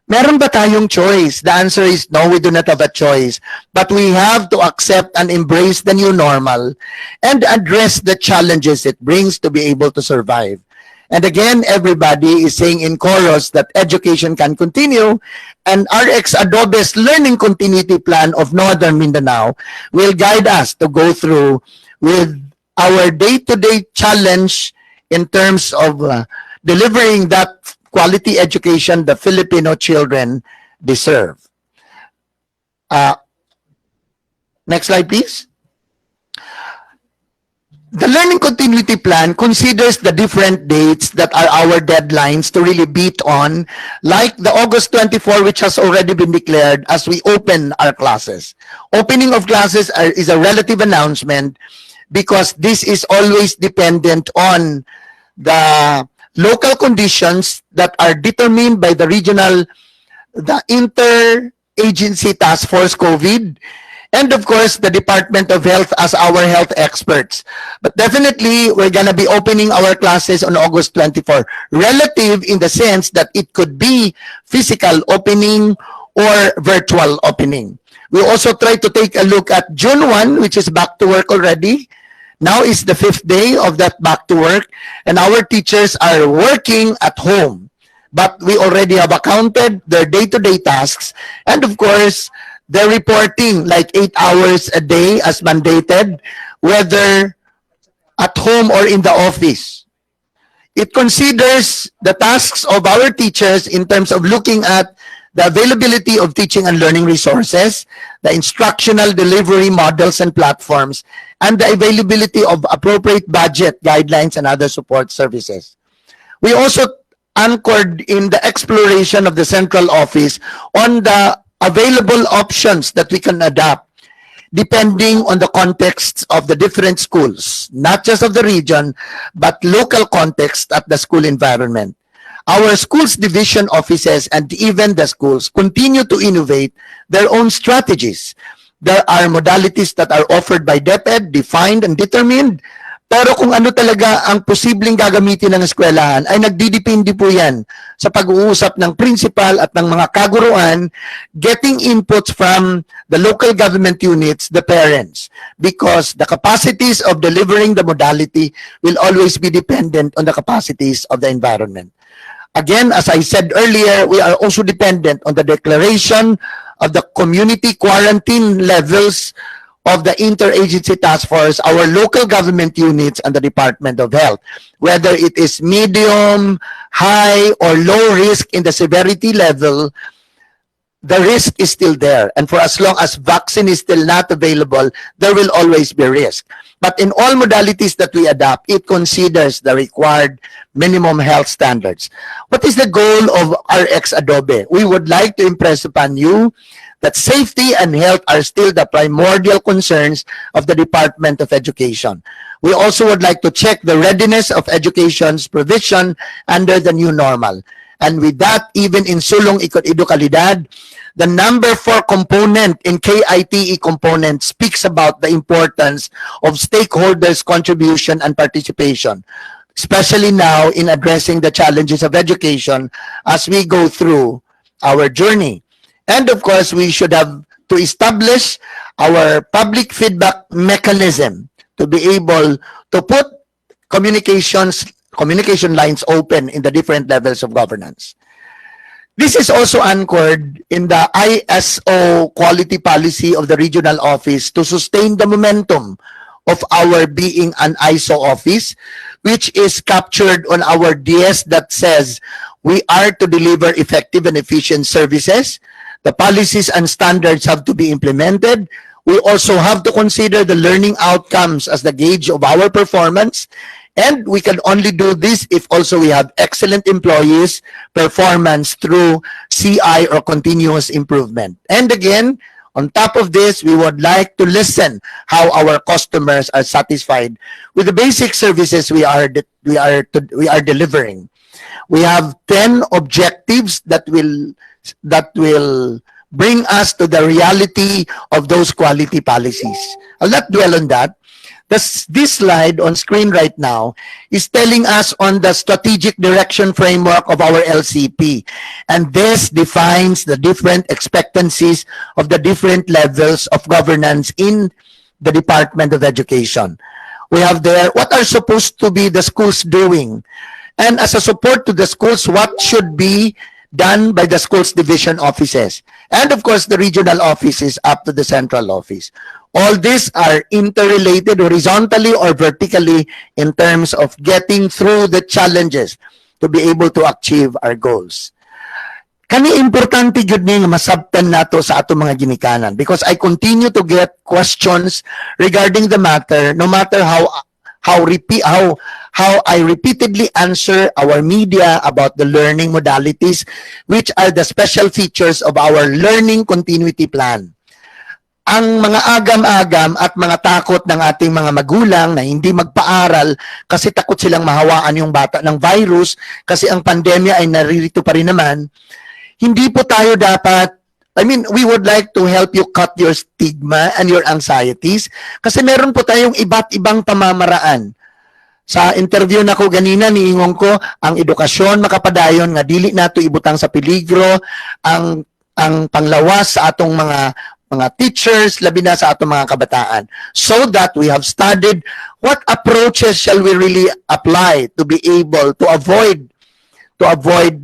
Meron ba tayong choice? The answer is no, we do not have a choice. But we have to accept and embrace the new normal and address the challenges it brings to be able to survive. And again, everybody is saying in chorus that education can continue, and RX Adobe's Learning Continuity Plan of Northern Mindanao will guide us to go through with our day-to-day challenge in terms of delivering that quality education the Filipino children deserve. Next slide, please. The Learning Continuity Plan considers the different dates that are our deadlines to really beat on, like the August 24, which has already been declared as we open our classes. Opening of classes is a relative announcement because this is always dependent on the local conditions that are determined by the interagency task force COVID, and of course, the Department of Health as our health experts. But definitely, we're going to be opening our classes on August 24. Relative in the sense that it could be physical opening or virtual opening. We also try to take a look at June 1, which is back to work already. Now is the 5th day of that back to work, and our teachers are working at home. But we already have accounted their day-to-day tasks, and of course, they're reporting like 8 hours a day as mandated, whether at home or in the office. It considers the tasks of our teachers in terms of looking at the availability of teaching and learning resources, the instructional delivery models and platforms, and the availability of appropriate budget, guidelines, and other support services. We also anchored in the exploration of the central office on the available options that we can adapt depending on the context of the different schools, not just of the region, but local context at the school environment. Our schools division offices and even the schools continue to innovate their own strategies. There are modalities that are offered by DepEd, defined and determined, pero kung ano talaga ang posibleng gagamitin ng eskwelahan ay nagdidepende po yan sa pag-uusap ng principal at ng mga kaguruan, getting inputs from the local government units, the parents, because the capacities of delivering the modality will always be dependent on the capacities of the environment. Again, as I said earlier, we are also dependent on the declaration of the community quarantine levels of the interagency task force, our local government units, and the Department of Health. Whether it is medium, high, or low risk in the severity level, the risk is still there. And for as long as vaccine is still not available, there will always be risk. But in all modalities that we adopt, it considers the required minimum health standards. What is the goal of RX Adobe? We would like to impress upon you that safety and health are still the primordial concerns of the Department of Education. We also would like to check the readiness of education's provision under the new normal. And with that, even in sulong edukalidad, the number 4 component in KITE component speaks about the importance of stakeholders' contribution and participation, especially now in addressing the challenges of education as we go through our journey. And of course, we should have to establish our public feedback mechanism to be able to put communication lines open in the different levels of governance. This is also anchored in the ISO quality policy of the regional office to sustain the momentum of our being an ISO office, which is captured on our DS that says we are to deliver effective and efficient services. The policies and standards have to be implemented. We also have to consider the learning outcomes as the gauge of our performance. And we can only do this if also we have excellent employees performance through CI or continuous improvement. And again, on top of this, we would like to listen how our customers are satisfied with the basic services we are delivering. We have 10 objectives that will bring us to the reality of those quality policies. I'll not dwell on that. This slide on screen right now is telling us on the strategic direction framework of our LCP. And this defines the different expectancies of the different levels of governance in the Department of Education. We have there what are supposed to be the schools doing. And as a support to the schools, what should be done by the schools division offices. And of course, the regional offices up to the central office. All these are interrelated horizontally or vertically in terms of getting through the challenges to be able to achieve our goals. Kani importante jud ni nga masabtan nato sa ato mga ginikanan because I continue to get questions regarding the matter no matter how I repeatedly answer our media about the learning modalities which are the special features of our learning continuity plan. Ang mga agam-agam at mga takot ng ating mga magulang na hindi magpaaral kasi takot silang mahawaan yung bata ng virus kasi ang pandemya ay naririto pa rin naman, hindi po tayo dapat, we would like to help you cut your stigma and your anxieties kasi meron po tayong iba't ibang pamamaraan. Sa interview na ko ganina, niingong ko, ang edukasyon makapadayon nga dili nato ibutang sa peligro, ang panglawas sa atong mga teachers, labi na sa atong mga kabataan. So that we have studied what approaches shall we really apply to be able to avoid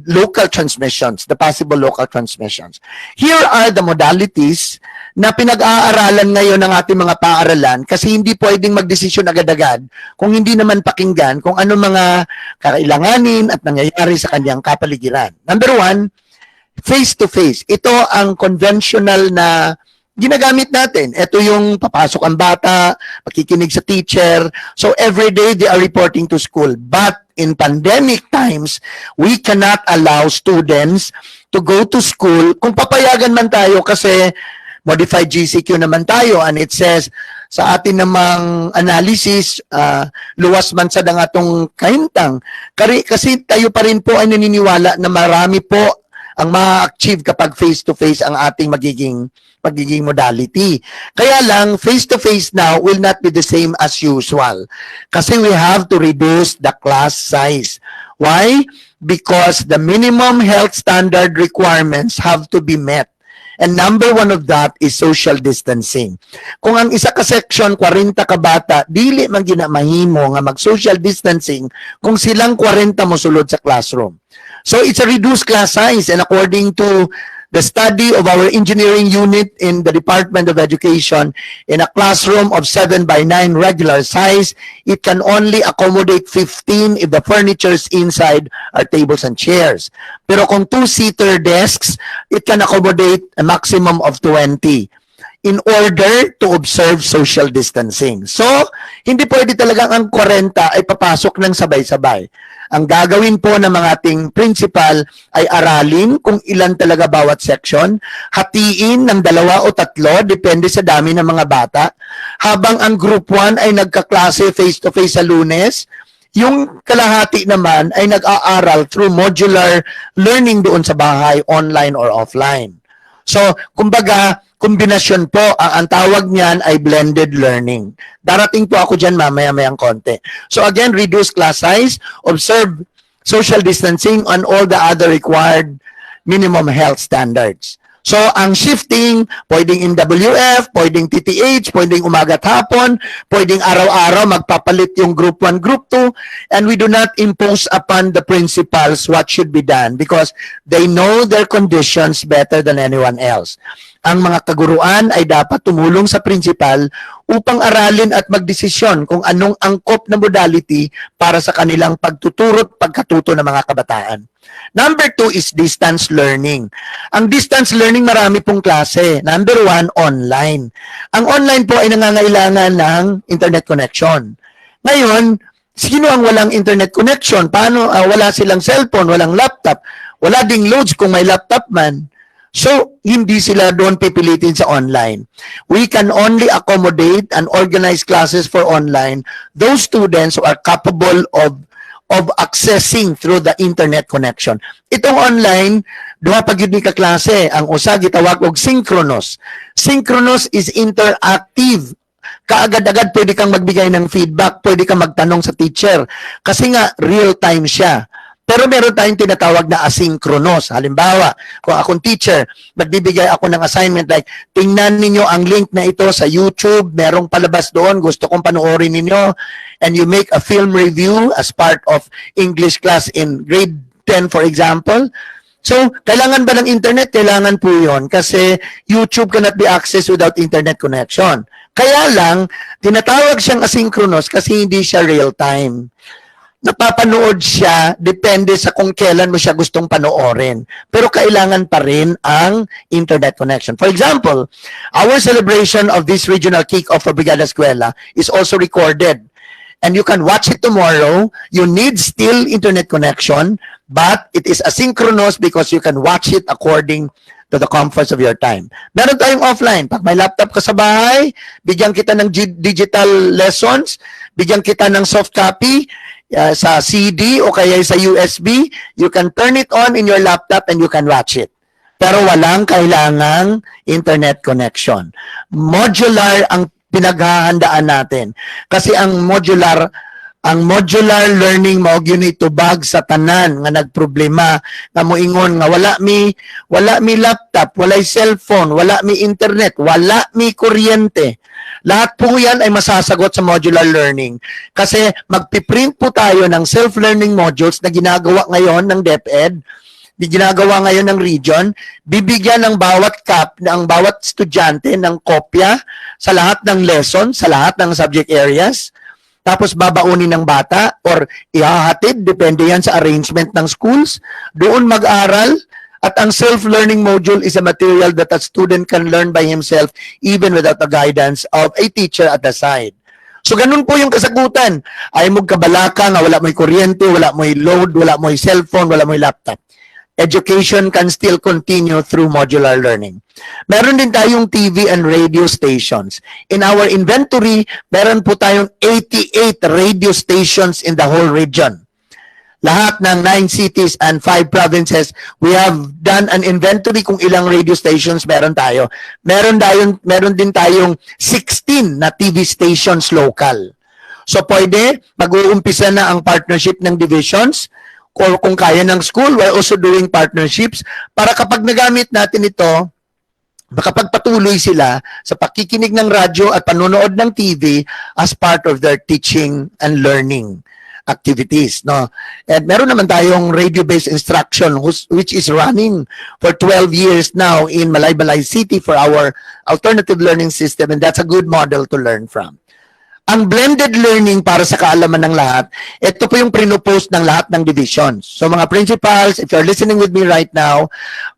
local transmissions, the possible local transmissions. Here are the modalities na pinag-aaralan ngayon ng ating mga paaralan kasi hindi pwedeng magdesisyon agad-agad kung hindi naman pakinggan kung ano mga kailanganin at nangyayari sa kanyang kapaligiran. Number one, face-to-face. Ito ang conventional na ginagamit natin. Ito yung papasok ang bata, makikinig sa teacher. So every day they are reporting to school. But in pandemic times, we cannot allow students to go to school kung papayagan man tayo kasi modified GCQ naman tayo and it says sa atin namang analysis, luwas man sa dangatong kahintang. Kasi tayo pa rin po ay naniniwala na marami po ang ma-achieve kapag face-to-face ang ating magiging modality. Kaya lang, face-to-face now will not be the same as usual. Kasi we have to reduce the class size. Why? Because the minimum health standard requirements have to be met. And number one of that is social distancing. Kung ang isa ka section, 40 ka bata, dili man ginamahimo nga mag-social distancing kung silang 40 mo sulod sa classroom. So it's a reduced class size and according to the study of our engineering unit in the Department of Education, in a classroom of 7 by 9 regular size, it can only accommodate 15 if the furnitures inside are tables and chairs. Pero kung 2-seater desks, it can accommodate a maximum of 20 in order to observe social distancing. So, hindi pwede talagang ang 40 ay papasok ng sabay-sabay. Ang gagawin po ng mga ating principal ay aralin kung ilan talaga bawat section, hatiin ng 2 o 3, depende sa dami ng mga bata. Habang ang group 1 ay nagkaklase face-to-face sa Lunes, yung kalahati naman ay nag-aaral through modular learning doon sa bahay, online or offline. So, kumbaga, kombinasyon po, ang tawag niyan ay blended learning. Darating po ako dyan mamaya-mayang konti. So again, reduce class size, observe social distancing on all the other required minimum health standards. So, ang shifting, pwedeng NWF, pwedeng TTH, pwedeng umaga at hapon, pwedeng araw-araw magpapalit yung group 1, group 2, and we do not impose upon the principals what should be done because they know their conditions better than anyone else. Ang mga kaguruan ay dapat tumulong sa principal upang aralin at magdesisyon kung anong angkop na modality para sa kanilang pagtuturo at pagkatuto ng mga kabataan. Number 2 is distance learning. Ang distance learning marami pong klase. Number 1, online. Ang online po ay nangangailangan ng internet connection. Ngayon, sino ang walang internet connection? Paano? Wala silang cellphone, walang laptop, wala ding loads kung may laptop man. So, hindi sila doon pipilitin sa online. We can only accommodate and organize classes for online those students who are capable of accessing through the internet connection. Itong online, duha pag yun ni kaklase, ang usa gitawag og synchronous. Synchronous is interactive. Kaagad-agad pwede kang magbigay ng feedback, pwede kang magtanong sa teacher. Kasi nga, real time siya. Pero meron tayong tinatawag na asynchronous. Halimbawa, kung akong teacher, magbibigay ako ng assignment like, tingnan ninyo ang link na ito sa YouTube, merong palabas doon, gusto kong panoorin ninyo, and you make a film review as part of English class in grade 10, for example. So, kailangan ba ng internet? Kailangan po yun kasi YouTube cannot be accessed without internet connection. Kaya lang, tinatawag siyang asynchronous kasi hindi siya real time. Napapanood siya, depende sa kung kailan mo siya gustong panoorin. Pero kailangan pa rin ang internet connection. For example, our celebration of this regional kickoff for Brigada Eskwela is also recorded. And you can watch it tomorrow. You need still internet connection, but it is asynchronous because you can watch it according to the comforts of your time. Meron tayong offline. Pag may laptop ka sa bahay, bigyan kita ng digital lessons, bigyan kita ng soft copy, sa CD o kaya sa USB, you can turn it on in your laptop and you can watch it. Pero walang kailangang internet connection. Modular ang pinaghahandaan natin. Kasi ang modular learning mao gyud itubag sa tanan nga nagproblema nga moingon nga wala mi laptop, wala cellphone, wala mi internet, wala mi kuryente. Lahat po yan ay masasagot sa modular learning. Kasi magpiprint po tayo ng self-learning modules na ginagawa ngayon ng DepEd, ginagawa ngayon ng region, bibigyan ng bawat estudyante ng kopya sa lahat ng lesson, sa lahat ng subject areas, tapos babaunin ng bata or ihahatid, depende yan sa arrangement ng schools, doon mag-aral. At ang self-learning module is a material that a student can learn by himself even without the guidance of a teacher at the side. So ganun po yung kasagutan. Ay mo kabalaka nga wala mo'y kuryente, wala mo'y load, wala mo'y cellphone, wala mo'y laptop. Education can still continue through modular learning. Meron din tayong TV and radio stations. In our inventory, meron po tayong 88 radio stations in the whole region. Lahat ng 9 cities and 5 provinces, we have done an inventory kung ilang radio stations meron tayo. Meron din tayong 16 na TV stations local. So pwede, mag-uumpisa na ang partnership ng divisions, or kung kaya ng school, we're also doing partnerships para kapag nagamit natin ito, makapagpatuloy sila sa pakikinig ng radyo at panonood ng TV as part of their teaching and learning activities, no? And meron naman tayong radio-based instruction which is running for 12 years now in Malaybalay City for our alternative learning system, and that's a good model to learn from. Ang blended learning para sa kaalaman ng lahat, ito po yung prinopose ng lahat ng divisions. So mga principals, if you're listening with me right now,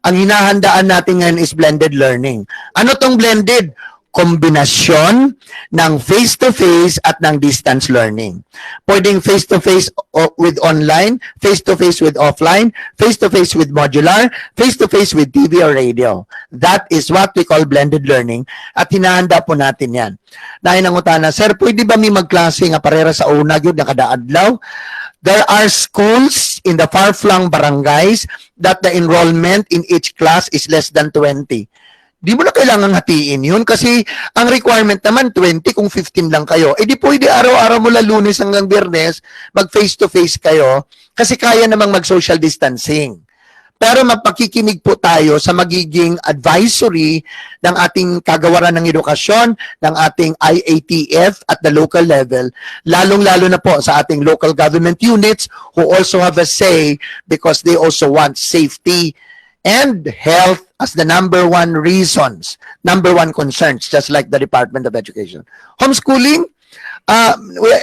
ang hinahandaan natin ngayon is blended learning. Ano tong blended? Kombinasyon ng face-to-face at ng distance learning. Pwedeng face-to-face with online, face-to-face with offline, face-to-face with modular, face-to-face with TV or radio. That is what we call blended learning at hinahanda po natin yan. Nainangutana, sir, pwede ba may magklase nga parera sa una yun nakadaadlaw? There are schools in the far-flung barangays that the enrollment in each class is less than 20. Di mo na kailangan hatiin yun kasi ang requirement naman 20 kung 15 lang kayo. Eh di pwede araw-araw mula Lunes hanggang Biyernes mag face-to-face kayo kasi kaya namang mag-social distancing. pero mapakikinig po tayo sa magiging advisory ng ating kagawaran ng edukasyon, ng ating IATF at the local level, lalong-lalo na po sa ating local government units who also have a say because they also want safety and health as the number one reasons, number one concerns, just like the Department of Education. Homeschooling,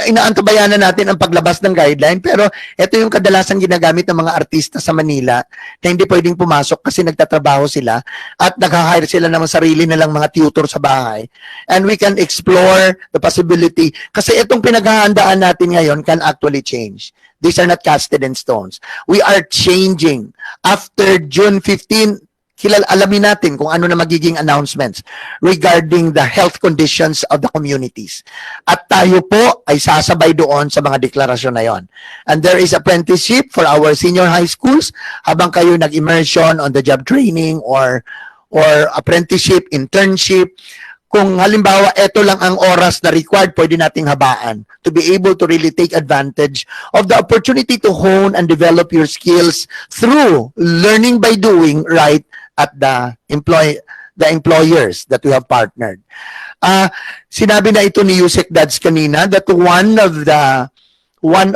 inaantabayanan natin ang paglabas ng guideline, pero ito yung kadalasan ginagamit ng mga artista sa Manila na hindi pwedeng pumasok kasi nagtatrabaho sila at nag-hire sila ng sarili nilang mga tutor sa bahay. And we can explore the possibility kasi itong pinaghahandaan natin ngayon can actually change. These are not casted in stones. We are changing. After June 15, alamin natin kung ano na magiging announcements regarding the health conditions of the communities. At tayo po ay sasabay doon sa mga deklarasyon na yon. And there is apprenticeship for our senior high schools habang kayo nag-immersion on the job training or apprenticeship, internship. Kung halimbawa, ito lang ang oras na required, pwede nating habaan to be able to really take advantage of the opportunity to hone and develop your skills through learning by doing, right, at the employers that we have partnered. Sinabi na ito ni Yusek Dads kanina that one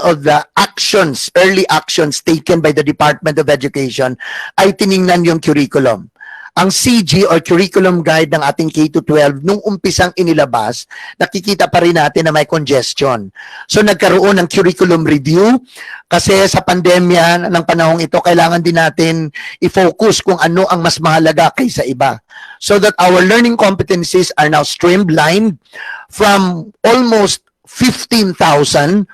of the actions, early actions taken by the Department of Education ay tiningnan yung curriculum. Ang CG or curriculum guide ng ating K-12 nung umpisang inilabas, nakikita pa rin natin na may congestion. So nagkaroon ng curriculum review kasi sa pandemya ng panahong ito, kailangan din natin i-focus kung ano ang mas mahalaga kaysa iba. So that our learning competencies are now streamlined from almost 15,000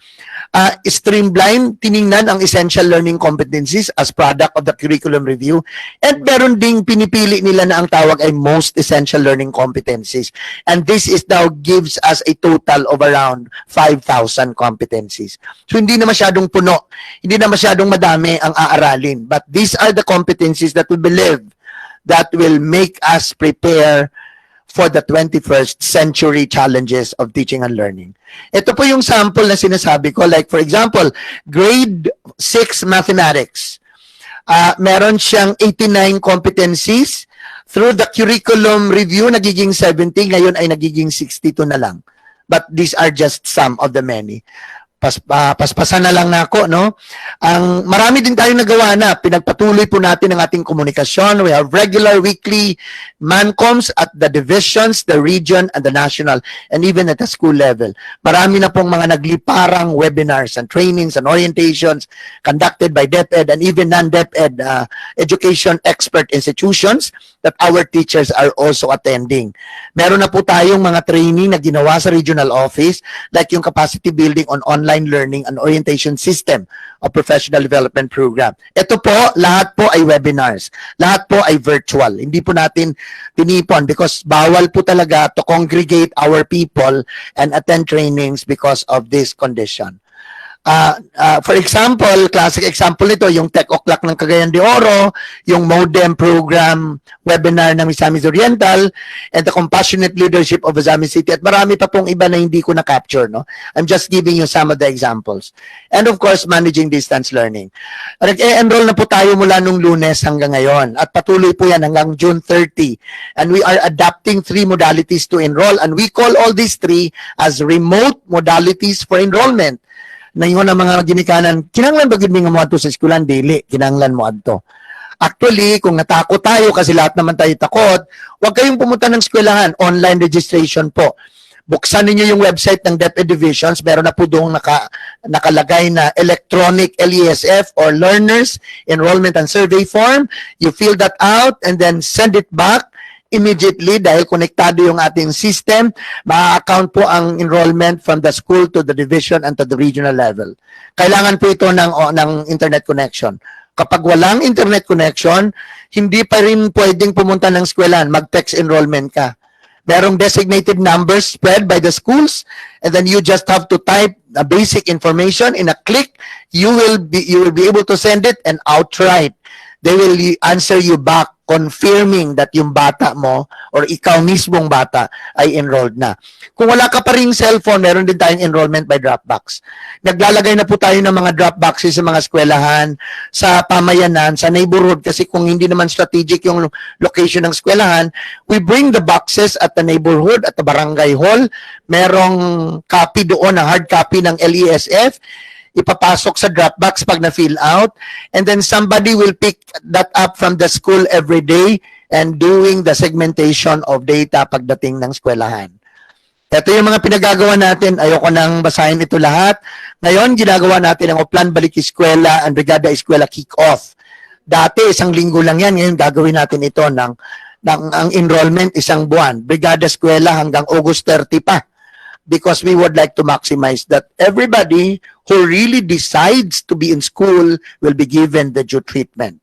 streamline, tiningnan ang essential learning competencies as product of the curriculum review, and meron ding pinipili nila na ang tawag ay most essential learning competencies. And this is now gives us a total of around 5,000 competencies. So hindi na masyadong puno, hindi na masyadong madami ang aaralin, but these are the competencies that we believe that will make us prepare for the 21st century challenges of teaching and learning. Ito po yung sample na sinasabi ko. Like for example, grade 6 mathematics. Meron siyang 89 competencies. Through the curriculum review, nagiging 70. Ngayon ay nagiging 62 na lang. But these are just some of the many. Paspasan na lang na ako, no? Ang marami din tayong nagawa na. Pinagpatuloy po natin ang ating komunikasyon. We have regular weekly mancoms at the divisions, the region, and the national, and even at the school level. Marami na pong mga nagliparang webinars and trainings and orientations conducted by DepEd and even non-DepEd education expert institutions that our teachers are also attending. Meron na po tayong mga training na ginawa sa regional office like yung capacity building on online learning and orientation system of professional development program. Ito po, lahat po ay webinars. Lahat po ay virtual. Hindi po natin tinipon because bawal po talaga to congregate our people and attend trainings because of this condition. For example, classic example nito, yung Tech O'Clock ng Cagayan de Oro, yung modem program webinar ng Misamis Oriental, and the compassionate leadership of Misamis City, at marami pa pong iba na hindi ko na-capture, no? I'm just giving you some of the examples. And of course, managing distance learning. Nag-enroll na po tayo mula nung Lunes hanggang ngayon, at patuloy po yan hanggang June 30. And we are adapting 3 modalities to enroll, and we call all these 3 as remote modalities for enrollment. Na yun ang mga ginikanan, kinanglan ba gid nga mo ato sa eskwelahan? Dili, kinanglan mo adto. Actually, kung natakot tayo, kasi lahat naman tayo takot, huwag kayong pumunta ng eskwelahan. Online registration po. Buksan ninyo yung website ng DepEd Divisions, meron na po doon nakalagay na electronic LESF or Learners Enrollment and Survey Form. You fill that out and then send it back immediately dahil konektado yung ating system, ma-account po ang enrollment from the school to the division and to the regional level. Kailangan po ito ng internet connection. Kapag walang internet connection, hindi pa rin pwedeng pumunta ng eskwelahan, mag-text enrollment ka. Merong designated numbers spread by the schools, and then you just have to type the basic information in a click. You will be able to send it and outright they will answer you back confirming that yung bata mo or ikaw mismong bata ay enrolled na. Kung wala ka pa ring cellphone, meron din tayong enrollment by Dropbox. Naglalagay na po tayo ng mga Dropboxes sa mga eskwelahan, sa pamayanan, sa neighborhood, kasi kung hindi naman strategic yung location ng eskwelahan, we bring the boxes at the neighborhood, at the barangay hall. Merong copy doon, na hard copy ng LESF, ipapasok sa Dropbox pag na-fill out, and then somebody will pick that up from the school every day and doing the segmentation of data pagdating ng eskwelahan. Ito yung mga pinagagawa natin. Ayoko nang basahin ito lahat. Ngayon, ginagawa natin ang Plan Balik Eskwela and Brigada Eskwela Kickoff. Dati, 1 linggo lang yan. Ngayon, gagawin natin ito ang enrollment 1 buwan. Brigada Eskwela hanggang August 30 pa. Because we would like to maximize that everybody who really decides to be in school will be given the due treatment.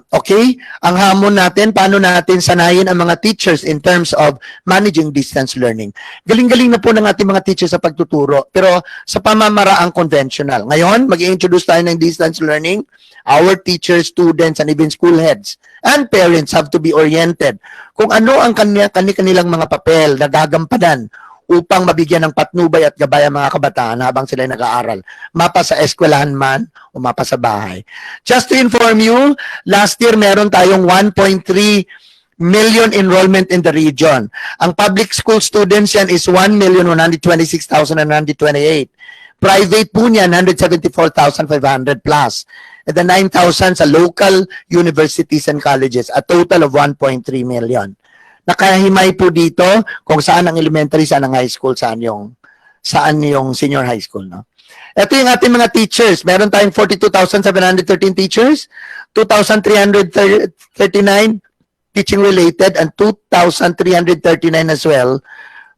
Okay? Ang hamon natin, paano natin sanayin ang mga teachers in terms of managing distance learning. Galing-galing na po ng ating mga teachers sa pagtuturo, pero sa pamamaraang conventional. Ngayon, mag-i-introduce tayo ng distance learning. Our teachers, students, and even school heads and parents have to be oriented kung ano ang kanilang mga papel na gagampanan upang mabigyan ng patnubay at gabay ang mga kabataan habang sila nag-aaral. Mapa sa eskwelahan man o mapa sa bahay. Just to inform you, last year meron tayong 1.3 million enrollment in the region. Ang public school students yan is 1,126,928. Private po niyan, 174,500 plus. And the 9,000 sa local universities and colleges, a total of 1.3 million. Nakahimay po dito kung saan ang elementary, saan ang high school, saan yung senior high school. No? Ito yung ating mga teachers. Meron tayong 42,713 teachers, 2,339 teaching related, and 2,339 as well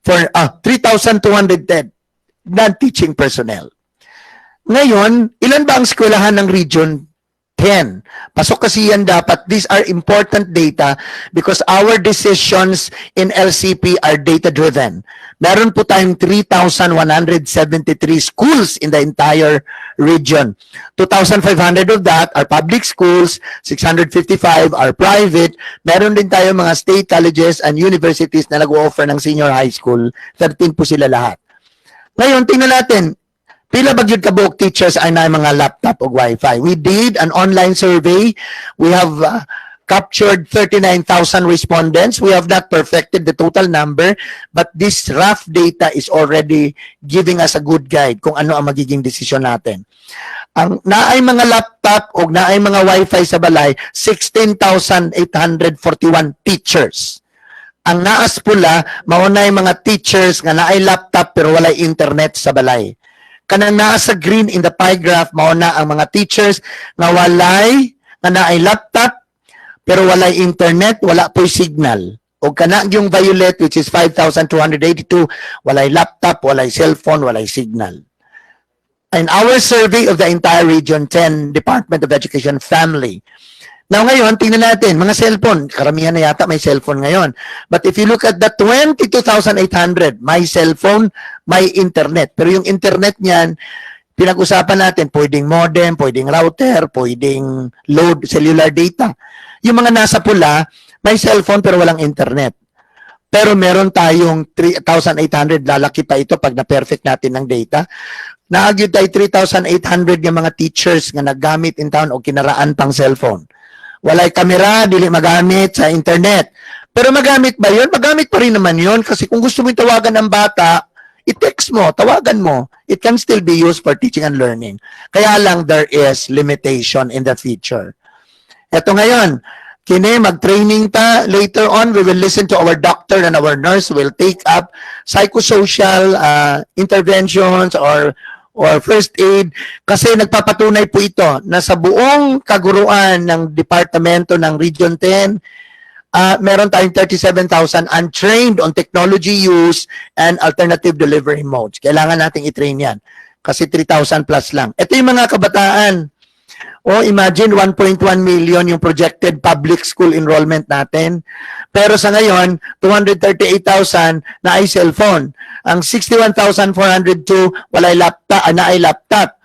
for 3,210 non-teaching personnel. Ngayon, ilan ba ang eskwelahan ng Region 10? Pasok kasi yan dapat. These are important data because our decisions in LCP are data-driven. Meron po tayong 3,173 schools in the entire region. 2,500 of that are public schools, 655 are private. Meron din tayo mga state colleges and universities na nag-o-offer ng senior high school. 13 po sila lahat. Ngayon, tingnan natin, pila ba gyud kabuok teachers ay na mga laptop o wifi? We did an online survey. We have captured 39,000 respondents. We have not perfected the total number, but this rough data is already giving us a good guide kung ano ang magiging desisyon natin. Ang naay mga laptop o naay mga wifi sa balay, 16,841 teachers. Ang naas pula, maunay mga teachers nga naay laptop pero walay internet sa balay. Kanang nasa green in the pie graph, mauna ang mga teachers nga naay laptop, pero walay internet, wala po'y signal. O kana yung violet, which is 5,282, walay laptop, walay cellphone, walay signal. In our survey of the entire Region 10 Department of Education family, now ngayon, tingnan natin, mga cellphone, karamihan na yata may cellphone ngayon. But if you look at the 22,800, may cellphone, may internet. Pero yung internet niyan, pinag-usapan natin, pwedeng modem, pwedeng router, pwedeng load cellular data. Yung mga nasa pula, may cellphone pero walang internet. Pero meron tayong 3,800, lalaki pa ito pag na-perfect natin ng data. Naagyo tayo 3,800 yung mga teachers nga naggamit in town o kinaraan pang cellphone. Walay kamera, dili magamit sa internet. Pero magamit ba yun? Magamit pa rin naman yun kasi kung gusto mo tawagan ng bata, i-text mo, tawagan mo. It can still be used for teaching and learning. Kaya lang there is limitation in the future. Eto ngayon, kini mag-training ta. Later on, we will listen to our doctor and our nurse will take up psychosocial interventions or first aid kasi nagpapatunay po ito na sa buong kaguruan ng departamento ng Region 10, meron tayong 37,000 untrained on technology use and alternative delivery modes. Kailangan nating i-train yan kasi 3,000 plus lang. Ito yung mga kabataan. O imagine 1.1 million yung projected public school enrollment natin. Pero sa ngayon, 238,000 na ay cellphone. Ang 61,402 walay laptop, na ay laptop.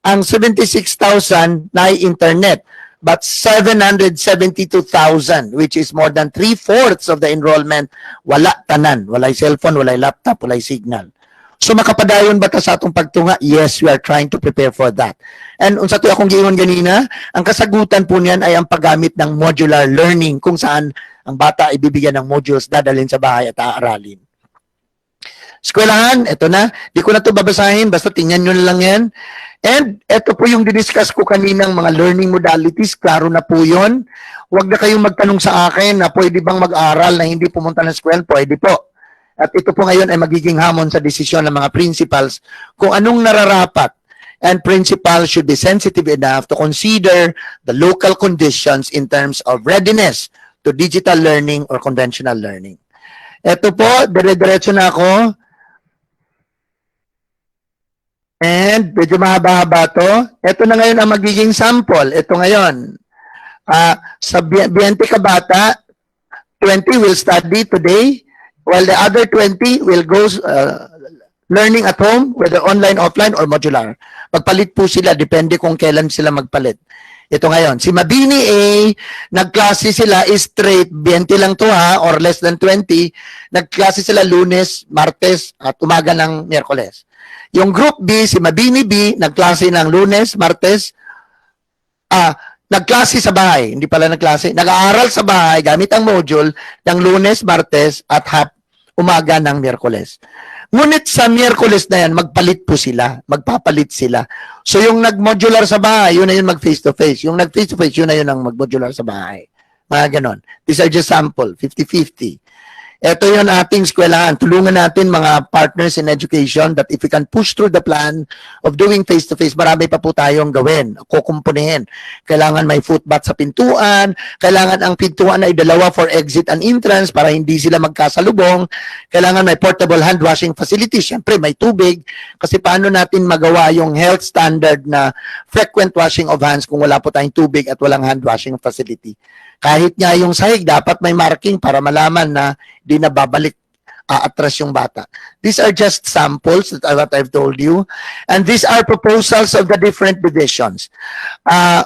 Ang 76,000 na ay internet. but 772,000, which is more than 3/4 of the enrollment, wala tanan. Walay cellphone, walay laptop, walay signal. So makapadayon ba ta sa atong pagtunga? Yes, we are trying to prepare for that. And unsa to akong giingon ganina, ang kasagutan po niyan ay ang paggamit ng modular learning, kung saan ang bata ay bibigyan ng modules, dadalhin sa bahay at aaralin. Eskwelahan, ito na. Di ko na to babasahin, basta tingnan nyo na lang yan. And ito po yung didiscuss ko kaninang mga learning modalities, klaro na po yun. Huwag na kayong magtanong sa akin na pwede bang mag-aral na hindi pumunta ng eskwela, pwede po. At ito po ngayon ay magiging hamon sa desisyon ng mga principals kung anong nararapat. And principals should be sensitive enough to consider the local conditions in terms of readiness to digital learning or conventional learning. Ito po, dire-diretso na ako. And medyo mahaba-haba to. Ito na ngayon ang magiging sample. Ito ngayon. Sa 20 kabata, 20 will study today, while the other 20 will go learning at home, whether online, offline, or modular. Magpalit po sila, depende kung kailan sila magpalit. Ito ngayon, si Mabini A, nagklase sila straight, 20 lang to ha, or less than 20, nagklase sila Lunes, Martes, at umaga ng Miyerkules. Yung group B, si Mabini B, nagklase ng Lunes, Martes, nagklase sa bahay, hindi pala nagklase, nag-aaral sa bahay gamit ang module ng Lunes, Martes, at umaga ng Miyerkules. Ngunit sa Miyerkules na yan, magpalit po sila, magpapalit sila. So yung nag-modular sa bahay, yun na yun mag-face-to-face. Yung nag-face-to-face, yun na yun ang mag-modular sa bahay. Mga ganon. These are just sample, 50-50. Ito yun ating eskwelahan. Tulungan natin mga partners in education that if we can push through the plan of doing face-to-face, marami pa po tayong gawin, kukumpunihin. Kailangan may footbath sa pintuan, kailangan ang pintuan ay dalawa for exit and entrance para hindi sila magkasalubong, kailangan may portable hand washing facility, syempre may tubig, kasi paano natin magawa yung health standard na frequent washing of hands kung wala po tayong tubig at walang hand washing facility. Kahit nga yung sahig, dapat may marking para malaman na di na babalik, atras yung bata. These are just samples that what I've told you. And these are proposals of the different divisions.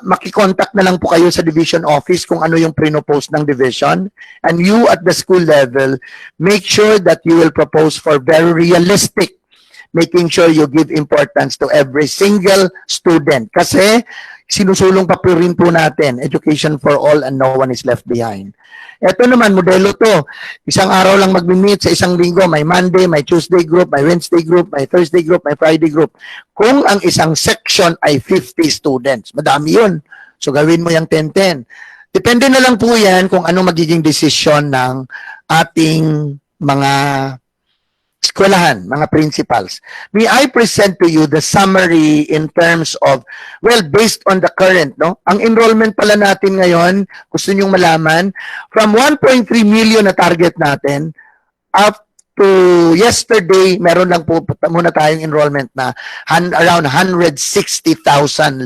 Makikontak na lang po kayo sa division office kung ano yung pre-propose ng division. And you at the school level, make sure that you will propose for very realistic, making sure you give importance to every single student. Kasi sinusulong pa po rin po natin, education for all and no one is left behind. Ito naman, modelo to. Isang araw lang mag-meet sa isang linggo. May Monday, may Tuesday group, may Wednesday group, may Thursday group, may Friday group. Kung ang isang section ay 50 students, madami yun. So gawin mo yung 10-10. Depende na lang po yan kung ano magiging desisyon ng ating mga eskwelahan, mga principals. May I present to you the summary in terms of, well, based on the current, no? Ang enrollment pala natin ngayon, gusto nyong malaman, from 1.3 million na target natin, up to yesterday, meron lang po muna tayong enrollment na around 160,000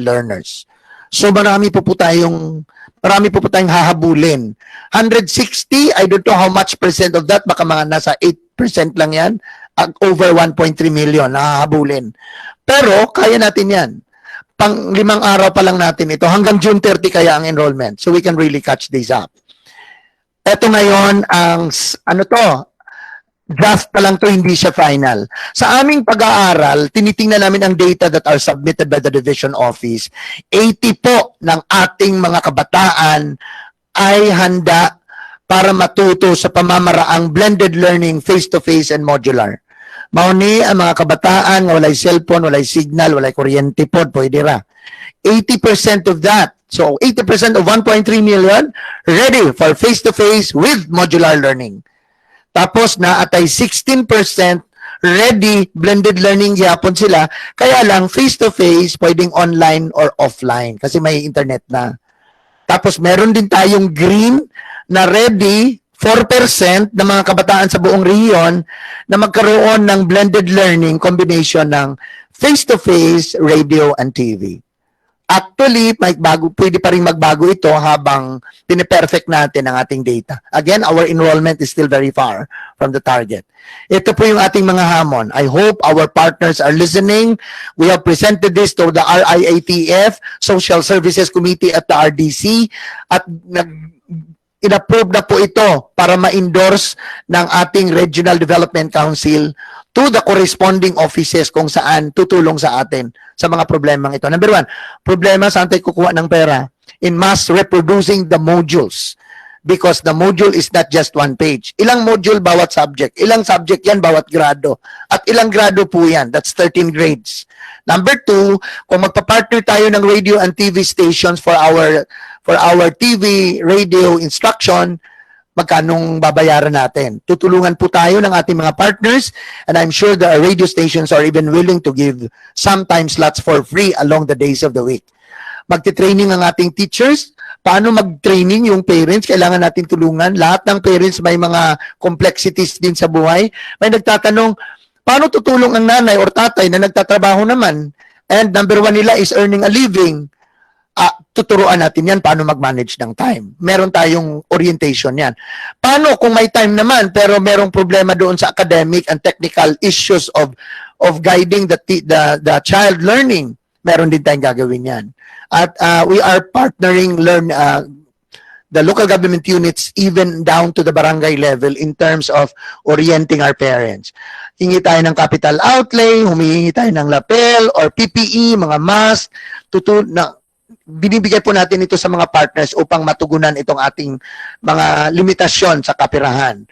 learners. So marami po tayong hahabulin. 160, I don't know how much percent of that, baka mga nasa 8% lang yan, over 1.3 million nahahabulin. Pero kaya natin yan. Pang 5 araw pa lang natin ito, hanggang June 30 kaya ang enrollment. So we can really catch these up. Ito ngayon ang, draft pa lang to, hindi siya final. Sa aming pag-aaral, tinitingnan namin ang data that are submitted by the division office. 80 po ng ating mga kabataan ay handa para matuto sa pamamaraang blended learning, face-to-face and modular. Mauni ang mga kabataan nga walay cellphone, walay signal, walay kuryente po, pwede ra. 80% of that, so 80% of 1.3 million ready for face-to-face with modular learning. Tapos naatay 16% ready, blended learning yapon sila, kaya lang face-to-face, pwedeng online or offline kasi may internet na. Tapos meron din tayong green na ready 4% ng mga kabataan sa buong rehiyon na magkaroon ng blended learning combination ng face-to-face, radio, and TV. Actually, pwede pa rin magbago ito habang piniperfect natin ang ating data. Again, our enrollment is still very far from the target. Ito po yung ating mga hamon. I hope our partners are listening. We have presented this to the RIATF, Social Services Committee at the RDC, at in-approve na po ito para ma-endorse ng ating Regional Development Council to the corresponding offices kung saan tutulong sa atin sa mga problemang ito. Number one, problema saan tayo kukuha ng pera? In mass reproducing the modules. Because the module is not just one page. Ilang module bawat subject? Ilang subject yan bawat grado? At ilang grado po yan? That's 13 grades. Number two, kung magpa-partner tayo ng radio and TV stations for our TV, radio instruction, magkanong babayaran natin. Tutulungan po tayo ng ating mga partners, and I'm sure the radio stations are even willing to give sometimes slots for free along the days of the week. Magti-training ang ating teachers. Paano mag-training yung parents? Kailangan natin tulungan. Lahat ng parents may mga complexities din sa buhay. May nagtatanong, paano tutulong ang nanay or tatay na nagtatrabaho naman? And number one nila is earning a living. Tuturuan natin yan paano mag-manage ng time. Meron tayong orientation yan. Paano kung may time naman pero merong problema doon sa academic and technical issues of guiding the child learning? Meron din tayong gagawin yan. At we are partnering the local government units even down to the barangay level in terms of orienting our parents. Hingi tayo ng capital outlay, humihingi tayo ng lapel or PPE, mga mask, binibigay po natin ito sa mga partners upang matugunan itong ating mga limitasyon sa kapirahan.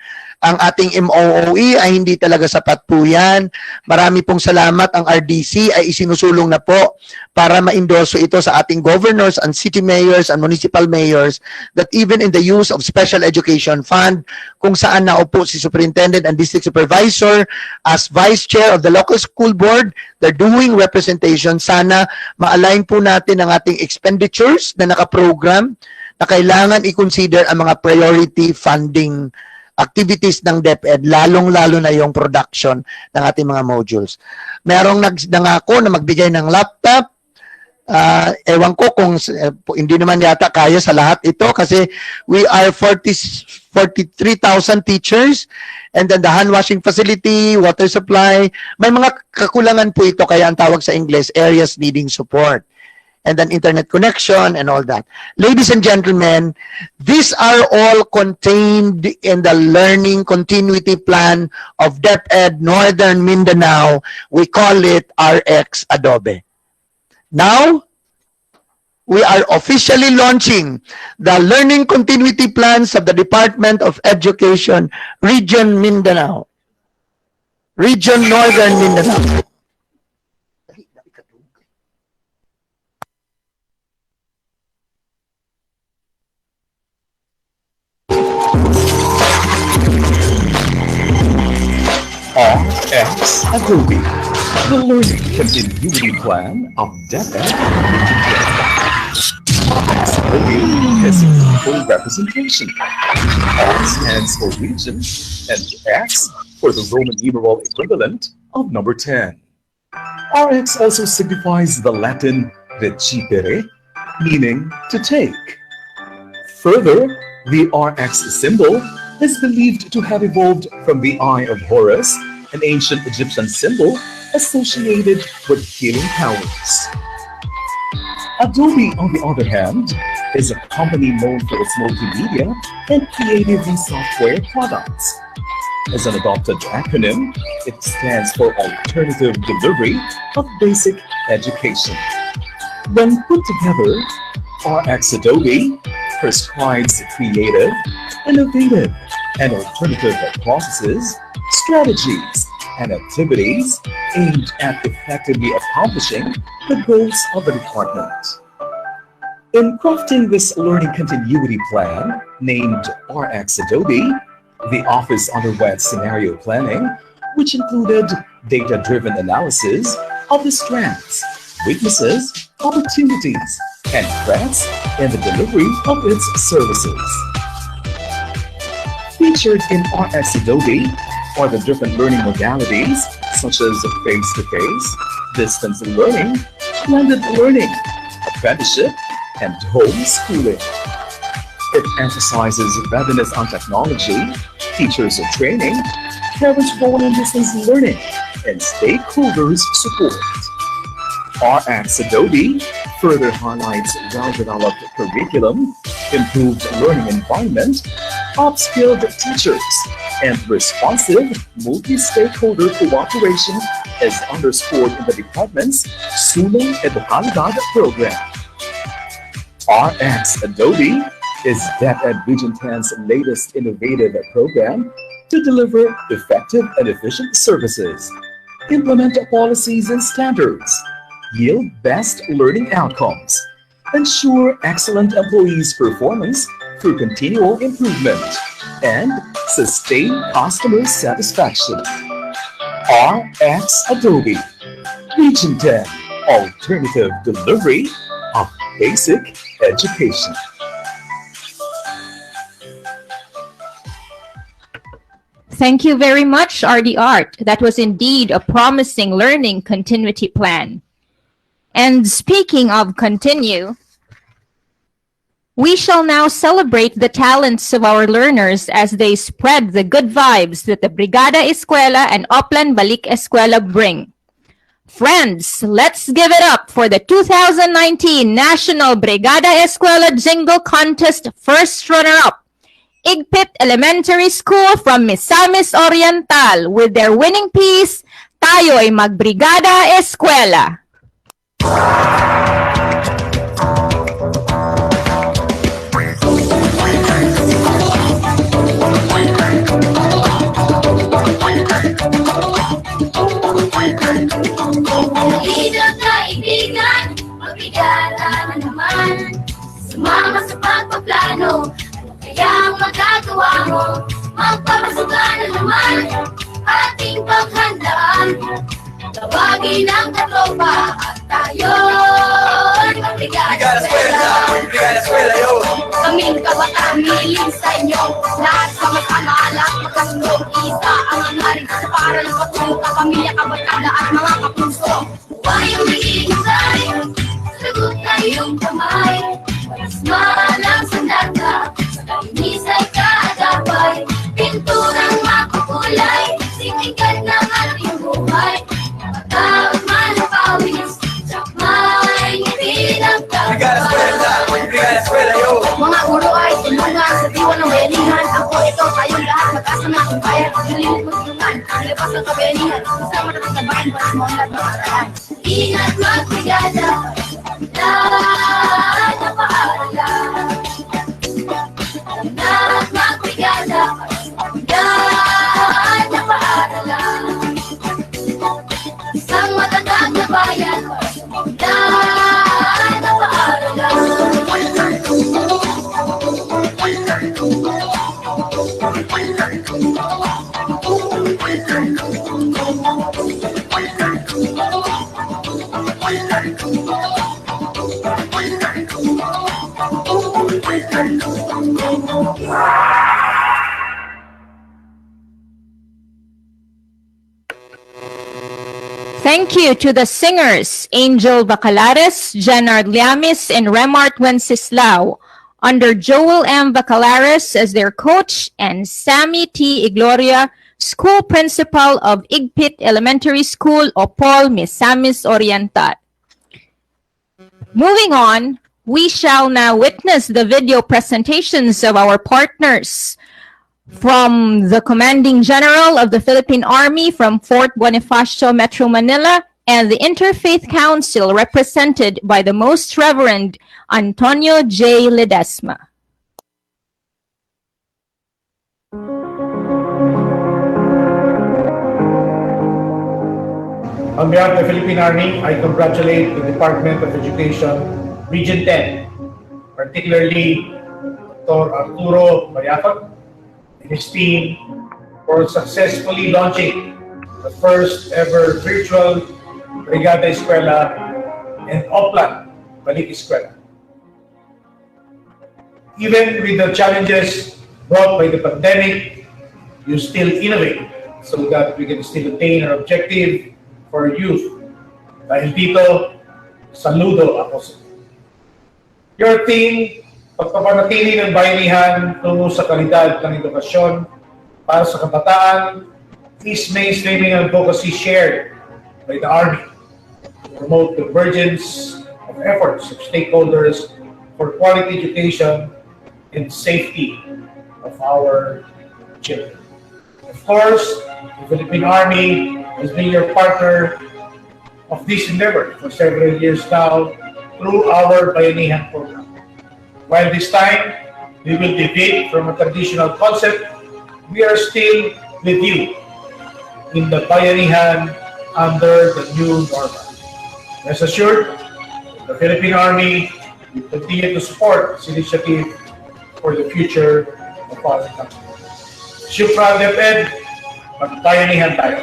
Ang ating MOOE ay hindi talaga sapat po yan. Marami pong salamat. Ang RDC ay isinusulong na po para ma-endorso ito sa ating governors and city mayors and municipal mayors that even in the use of special education fund, kung saan naupo si superintendent and district supervisor as vice chair of the local school board, they're doing representation. Sana ma-align po natin ang ating expenditures na nakaprogram na kailangan i-consider ang mga priority funding activities ng DepEd, lalong-lalo na yung production ng ating mga modules. Merong nangako na magbigay ng laptop. Ewan ko kung hindi naman yata kaya sa lahat ito kasi we are 43,000 teachers and then the hand washing facility, water supply, may mga kakulangan po ito kaya ang tawag sa English, areas needing support. And then internet connection and all that. Ladies and gentlemen, these are all contained in the learning continuity plan of DepEd Northern Mindanao. We call it RX Adobe. Now, we are officially launching the learning continuity plans of the Department of Education, Region Mindanao. Region Northern Mindanao. RX Adobe, the learning continuity plan of DepEd. RX Adobe has equal representation. R stands for region and X for the Roman numeral equivalent of number 10. RX also signifies the Latin recipere, meaning to take. Further, the RX symbol is believed to have evolved from the Eye of Horus, an ancient Egyptian symbol associated with healing powers. Adobe, on the other hand, is a company known for its multimedia and creative software products. As an adopted acronym, it stands for Alternative Delivery of Basic Education. When put together, RX Adobe prescribes creative, innovative, and alternative processes, strategies, and activities aimed at effectively accomplishing the goals of the department. In crafting this learning continuity plan, named RX Adobe, the office underwent scenario planning, which included data-driven analysis of the strengths, weaknesses, opportunities, and threats in the delivery of its services. Featured in RX Adobe are the different learning modalities such as face-to-face, distance learning, blended learning, apprenticeship, and homeschooling. It emphasizes readiness on technology, teachers in training, parent-role and distance learning, and stakeholders support. RX Adobe further highlights well-developed curriculum, improved learning environment, upskilled teachers, and responsive multi-stakeholder cooperation as underscored in the department's Sulong Edukalidad program. RX Adobe is DepEd Region 10's latest innovative program to deliver effective and efficient services, implement policies and standards, yield best learning outcomes, ensure excellent employees' performance through continual improvement, and sustain customer satisfaction. RX Adobe, Region 10, alternative delivery of basic education. Thank you very much, RD Art. That was indeed a promising learning continuity plan. And speaking of continue, we shall now celebrate the talents of our learners as they spread the good vibes that the Brigada Eskwela and Oplan Balik Eskwela bring. Friends, let's give it up for the 2019 National Brigada Eskwela Jingle Contest first runner-up, Igpit Elementary School from Misamis Oriental, with their winning piece, Tayo'y Magbrigada Eskwela. Halina't kaibigan, magbigala na naman. Sumama sa pagpaplano, ano kayang magagawa mo? Magpapasuka na naman, ating paghandaan. Tawagin ang katropa at tayo'y magbigala eskwela. Brigada Eskwela, yo! Kaming kabataan, miling sa inyo. Lahat sama-sama, lahat magkasunod. Isa ang hangarin para ng patuloy ka, pamilya, kabatada at mga kapuso. Huwag yung nag-iisay, sagot na iyong kamay. Mas malang sandata, sa kainisay kaagapay. Pinturang makukulay, sinigan ng ating buhay. Matawag man ang pawis, may ngiti ng kagabay. Brigada Eskwela, yo! Mga guro ay tulungan sa diwa ng bayanihan. Ako ito, tayong lahat, magkasama kung kaya. Pagdalilit mo tulungan, ang labas ng kabayanihan. Kasama na ng tabahin para sa mga nagmamarahan. Ingat magbrigada, lahat na paaralan. Ingat magbrigada, lahat na paaralan. Isang matatag na bayan, lahat na paaralan. Thank you to the singers, Angel Bacalares, Jenard Liamis, and Remart Wenceslao, under Joel M. Bacalares as their coach, and Sammy T. Igloria, school principal of Igpit Elementary School, Opol, Misamis Oriental. Moving on, we shall now witness the video presentations of our partners from the Commanding General of the Philippine Army from Fort Bonifacio, Metro Manila, and the Interfaith Council represented by the Most Reverend Antonio J. Ledesma. On behalf of the Philippine Army, I congratulate the Department of Education, Region 10, particularly Dr. Arturo Mariafag and his team for successfully launching the first ever virtual Brigada Eskwela and Oplan Balik Eskwela. Even with the challenges brought by the pandemic, you still innovate so that we can still attain our objective for youth. Dahil dito, saludo ako sa Your team, pagpapanatili ng bayanihan tungo sa kalidad ng edukasyon para sa kabataan is mainstreaming advocacy shared by the Army to promote convergence of efforts of stakeholders for quality education and safety of our children. Of course, the Philippine Army has been your partner of this endeavor for several years now through our Bayanihan program. While this time we will deviate from a traditional concept, we are still with you in the Bayanihan under the new normal. Rest assured, the Philippine Army will continue to support this initiative for the future of our country. Shukran DepEd, magbayanihan tayo.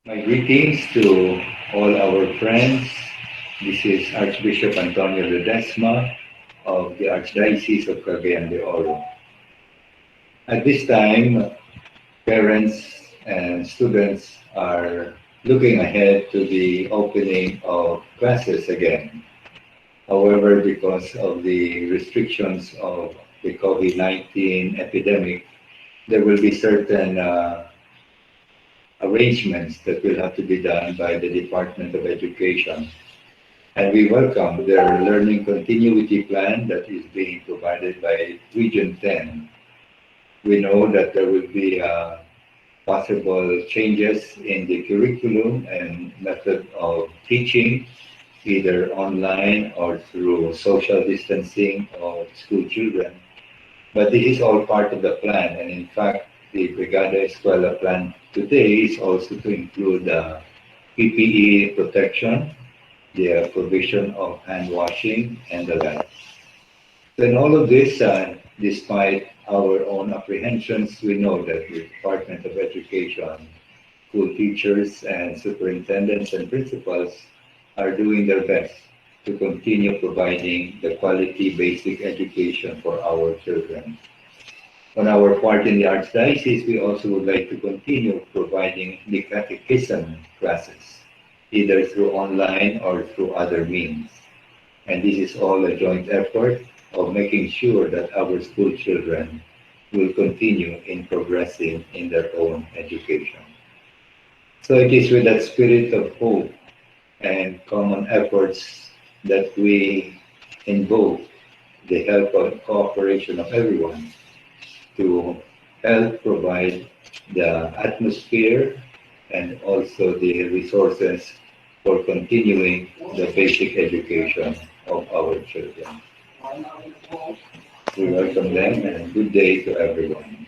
My greetings to all our friends. This is Archbishop Antonio Ledesma of the Archdiocese of Cagayan de Oro. At this time, parents and students are looking ahead to the opening of classes again. However, because of the restrictions of the COVID-19 epidemic, there will be certain arrangements that will have to be done by the Department of Education. And we welcome their learning continuity plan that is being provided by Region 10. We know that there will be possible changes in the curriculum and method of teaching, either online or through social distancing of school children. But this is all part of the plan, and in fact, the Brigada Eskwela plan today is also to include PPE protection, the provision of hand washing, and the like. Then all of this, despite our own apprehensions, we know that the Department of Education, school teachers and superintendents and principals are doing their best to continue providing the quality basic education for our children. On our part in the Archdiocese, we also would like to continue providing the catechism classes, either through online or through other means. And this is all a joint effort of making sure that our school children will continue in progressing in their own education. So it is with that spirit of hope and common efforts that we invoke the help and cooperation of everyone to help provide the atmosphere and also the resources for continuing the basic education of our children. We welcome them and good day to everyone.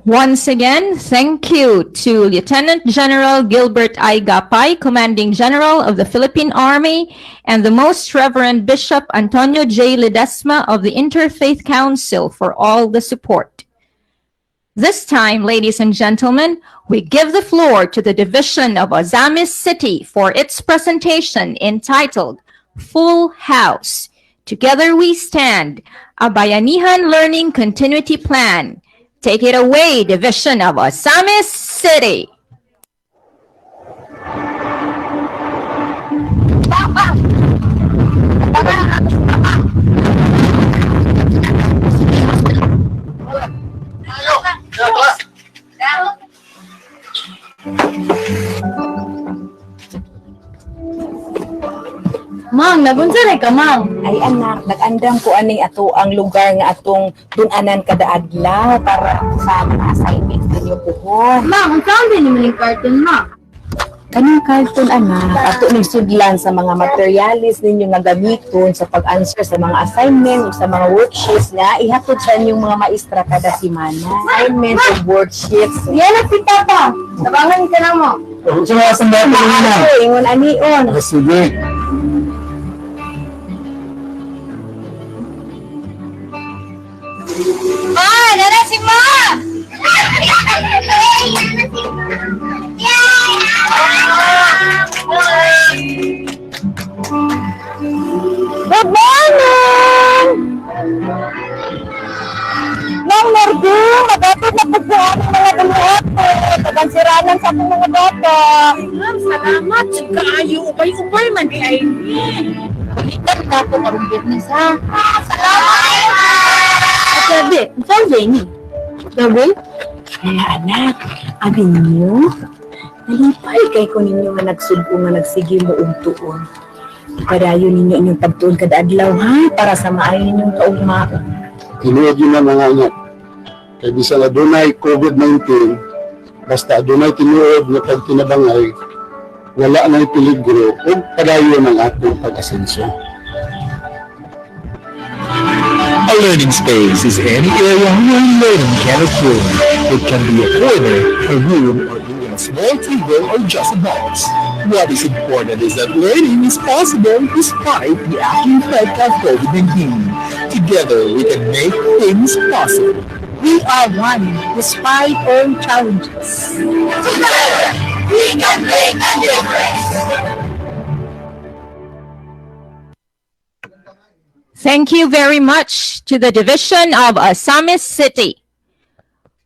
Once again, thank you to Lieutenant General Gilbert I. Gapay, Commanding General of the Philippine Army, and the Most Reverend Bishop Antonio J. Ledesma of the Interfaith Council for all the support. This time, ladies and gentlemen, we give the floor to the Division of Ozamis City for its presentation entitled Full House. Together We Stand, a Bayanihan Learning Continuity Plan. Take it away, Division of Ozamis City. Mang, nagunsa ka, Mang? Ay, anak, nag-andam ko aning ato ang lugar nga atong tunanan kada adlaw para sa mga assignments ninyo puhon. Mang, ang saan din naman yung cartoon, Mang? Kaning cartoon, anak, ato nagsudlan sa mga materialis ninyo nga gamiton sa pag-answer sa mga assignment o sa mga worksheets nga ihatod sa inyong mga maestra kada simana. Assignment o worksheets. Yan ang pita pa. Tabangan ka na mo. Sa mga sandali na. Ingon anion. Sige. Ma! Nara si Ma! Good morning! Tagang siranan sa akong mga bata. Ma'am, salamat. Kaayo, ubay-ubay man di ay ni. Balikan na ako karong business ha. Salamat! Sabi, sabi ni. Sabi? Kaya anak, abin niyo, nalipay kay ko ninyo nga nagsudko nga nagsige mo tuon. Padayon ninyo inyong pagtuon kada adlaw ha, para sa maayo ninyong kaugmaon. Tinuod yun na mga anak. Kaya bisang adunay COVID-19, basta adunay tinuod na pagtinabangay, wala na peligro o padayon ang atong pag-asenso. A learning space is any area where learning can occur. It can be a corner, a room, or even a small table or just a box. What is important is that learning is possible despite the active effect of COVID-19. Together, we can make things possible. We are one despite all challenges. Together, we can make a difference. Thank you very much to the Division of Asamis City.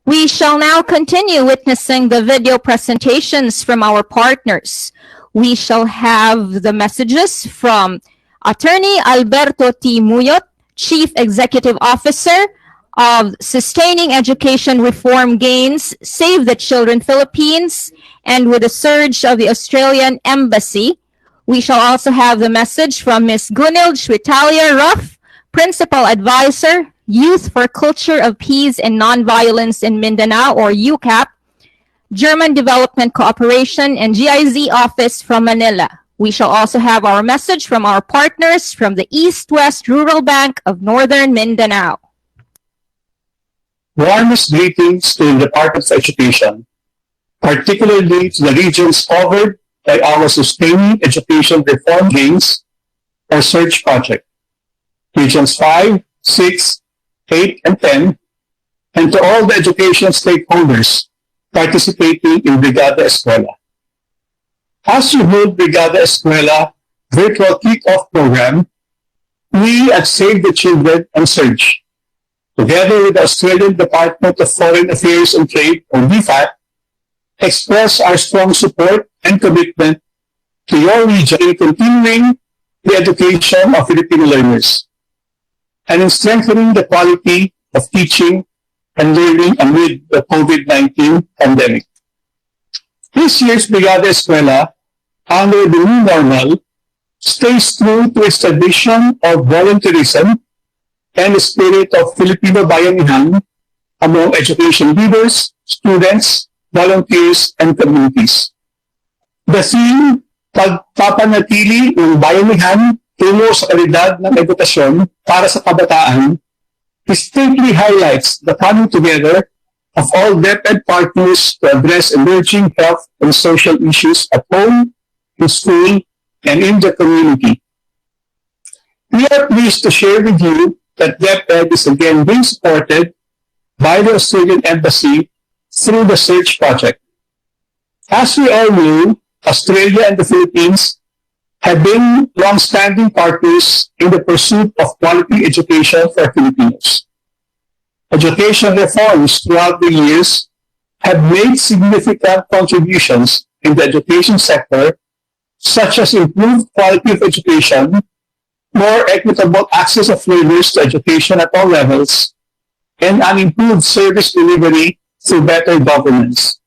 We shall now continue witnessing the video presentations from our partners. We shall have the messages from Attorney Alberto T. Muyot, Chief Executive Officer of Sustaining Education Reform Gains, Save the Children Philippines, and with the surge of the Australian Embassy. We shall also have the message from Ms. Gunil Shwitalia Ruff, Principal Advisor, Youth for Culture of Peace and Nonviolence in Mindanao, or UCAP, German Development Cooperation and GIZ Office from Manila. We shall also have our message from our partners from the East-West Rural Bank of Northern Mindanao. Warmest greetings to the Department of Education, particularly to the regions covered by our Sustaining Education Reform Gains, or SEARCH project, Regions 5, 6, 8, and 10, and to all the education stakeholders participating in Brigada Eskwela. As you hold Brigada Eskwela virtual Kickoff program, we at Save the Children and SEARCH, together with the Australian Department of Foreign Affairs and Trade, or DFAT, express our strong support and commitment to your region in continuing the education of Filipino learners and in strengthening the quality of teaching and learning amid the COVID-19 pandemic. This year's Brigada Eskwela, under the new normal, stays true to its tradition of volunteerism and the spirit of Filipino bayanihan among education leaders, students, volunteers, and communities. The theme, pagpapanatili ng bayanihan tungo sa kalidad ng edukasyon para sa kabataan, distinctly highlights the coming together of all DepEd partners to address emerging health and social issues at home, in school, and in the community. We are pleased to share with you that DepEd is again being supported by the Australian Embassy through the SEARCH project. As we all know, Australia and the Philippines have been long-standing partners in the pursuit of quality education for Filipinos. Education reforms throughout the years have made significant contributions in the education sector, such as improved quality of education, more equitable access of learners to education at all levels, and an improved service delivery through better governance.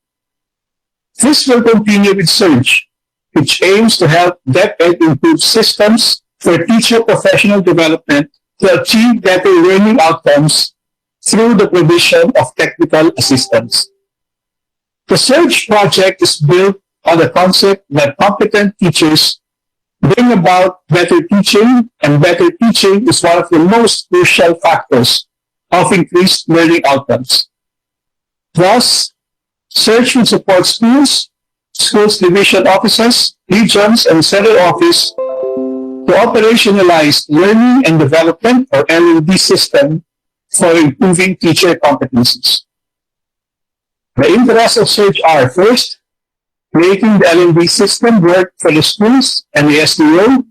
This will continue with SEARCH, which aims to help DepEd improve systems for teacher professional development to achieve better learning outcomes through the provision of technical assistance. The SEARCH project is built on the concept that competent teachers bring about better teaching, and better teaching is one of the most crucial factors of increased learning outcomes. Thus, SEARCH will support schools, schools division offices, regions, and central office to operationalize learning and development, or L&D system, for improving teacher competencies. The interests of SEARCH are, first, making the L&D system work for the schools and the SDO.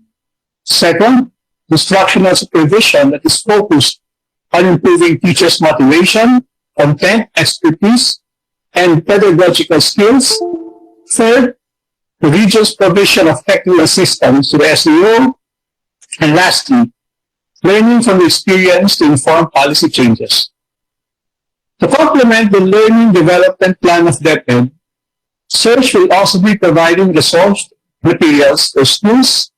Second, instructional supervision that is focused on improving teachers' motivation, content, expertise, and pedagogical skills. Third, the region's provision of technical assistance to the SEO. And lastly, learning from the experience to inform policy changes. To complement the Learning Development Plan of DepEd, SEARCH will also be providing resource materials for schools,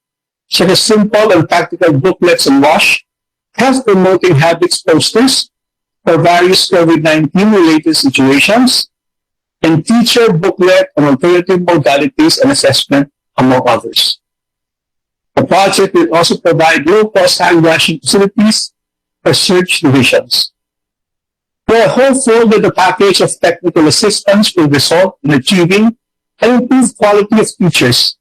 such as simple and practical booklets on WASH, health-promoting habits posters for various COVID-19 related situations, and teacher booklet on alternative modalities and assessment, among others. The project will also provide low-cost hand-washing facilities for SEARCH divisions. We are hopeful that the package of technical assistance will result in achieving an improved quality of teachers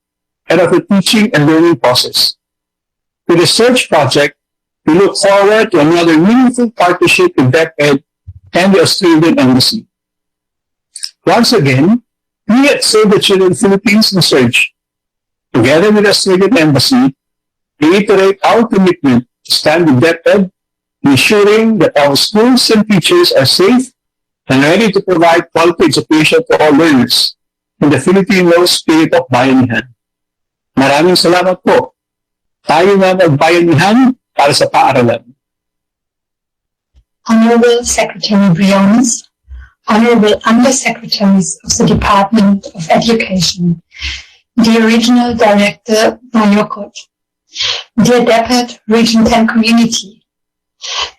and of the teaching and learning process. With the SEARCH project, we look forward to another meaningful partnership with DepEd and the Australian Embassy. Once again, we at Save the Children Philippines and SEARCH, together with the Australian Embassy, reiterate our commitment to stand with DepEd, ensuring that our schools and teachers are safe and ready to provide quality education to all learners in the Filipino spirit of bayanihan. Maraming salamat po. Tayo na magbayanihan para sa paaralan. Honorable Secretary Briones, Honorable Undersecretaries of the Department of Education, dear Regional Director Mayokot, dear DepEd Region 10 community,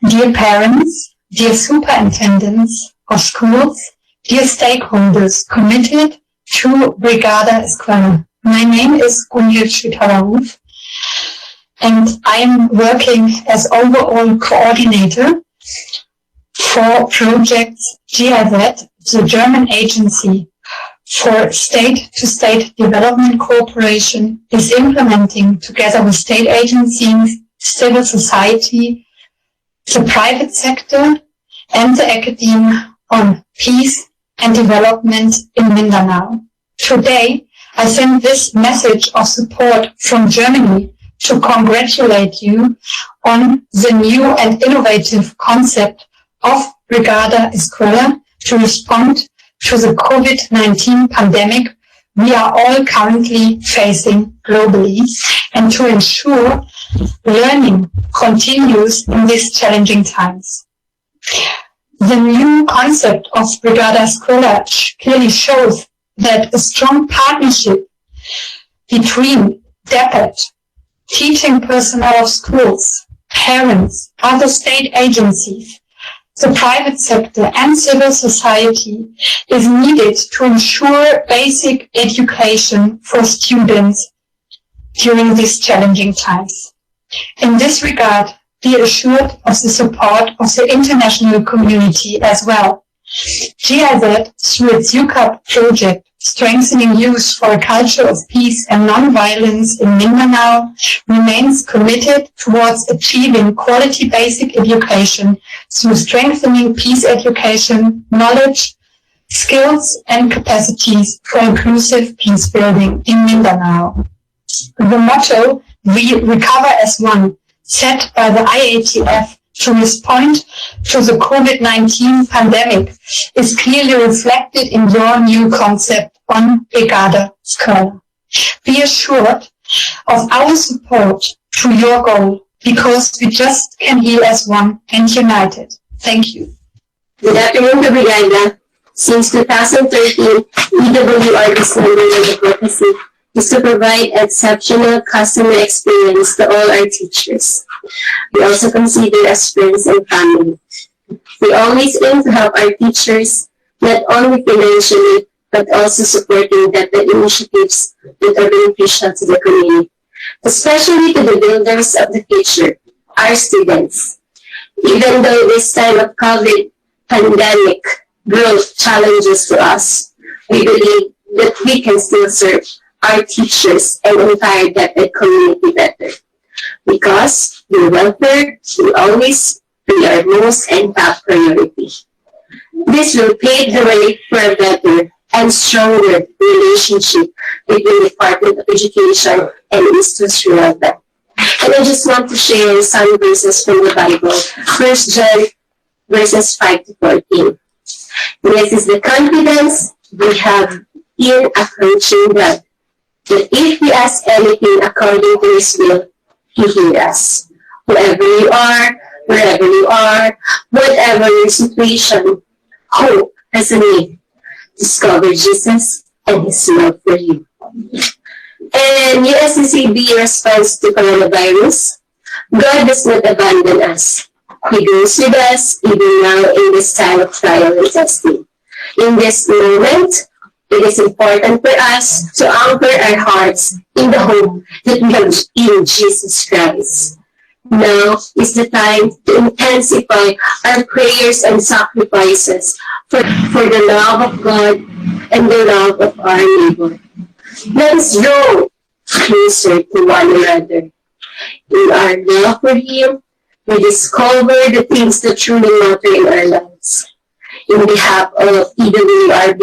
dear parents, dear superintendents of schools, dear stakeholders committed to Brigada Eskwela. My name is Gunil Shitarauf, and I am working as overall coordinator for projects GIZ, the German agency for state-to-state development cooperation, is implementing together with state agencies, civil society, the private sector, and the academia on peace and development in Mindanao. Today, I send this message of support from Germany to congratulate you on the new and innovative concept of Brigada Eskwela to respond to the COVID-19 pandemic we are all currently facing globally, and to ensure learning continues in these challenging times. The new concept of Brigada Eskwela clearly shows that a strong partnership between DepEd, teaching personnel of schools, parents, other state agencies, the private sector and civil society is needed to ensure basic education for students during these challenging times. In this regard, be assured of the support of the international community as well. GIZ, through its UCAP project, Strengthening Youth for a Culture of Peace and Non-Violence in Mindanao, remains committed towards achieving quality basic education through strengthening peace education, knowledge, skills, and capacities for inclusive peace building in Mindanao. The motto, "We recover as one," set by the IATF to respond to the COVID-19 pandemic, is clearly reflected in your new concept on Brigada Eskwela. Be assured of our support to your goal, because we just can heal as one and united. Thank you. Good afternoon to Brigada. Since 2013, EWRD's mandate of advocacy is to provide exceptional customer experience to all our teachers. We also consider as friends and family. We always aim to help our teachers, not only financially, but also supporting DepEd initiatives that are beneficial to the community, especially to the builders of the future, our students. Even though this time of COVID pandemic brought challenges to us, we believe that we can still serve our teachers and entire DepEd community better. Because their welfare will always be our most and top priority. This will pave the way for a better and stronger relationship between the Department of Education and East Rural DepEd. And I just want to share some verses from the Bible, 1 John verses 5 to 14. This is the confidence we have in approaching God, that if we ask anything according to His will, He hears us. Whoever you are, wherever you are, whatever your situation, hope has a name. Discover Jesus and His love for you. And USCCB response to coronavirus, God does not abandon us. He goes with us even now in this time of trial and testing. In this moment, it is important for us to anchor our hearts in the hope that we have in Jesus Christ. Now is the time to intensify our prayers and sacrifices for the love of God and the love of our neighbor. Let us draw closer to one another. In our love for Him, we discover the things that truly matter in our lives. In behalf of EWRB,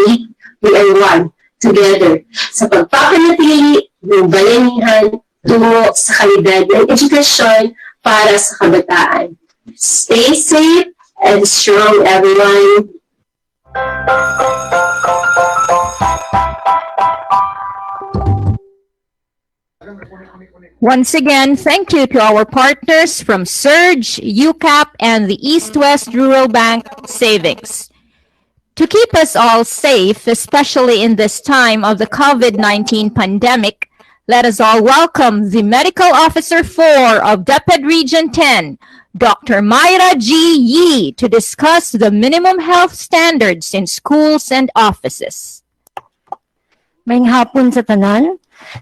we are one together sa pagpapanatili ng bayanihan tungo sa kalidad ng edukasyon para sa kabataan. Stay safe and strong, everyone. Once again, thank you to our partners from Surge, UCAP, and the East-West Rural Bank Savings. To keep us all safe, especially in this time of the COVID-19 pandemic, let us all welcome the Medical Officer 4 of DepEd Region 10, Dr. Myra G. Yee, to discuss the minimum health standards in schools and offices. Maayong hapon sa tanan.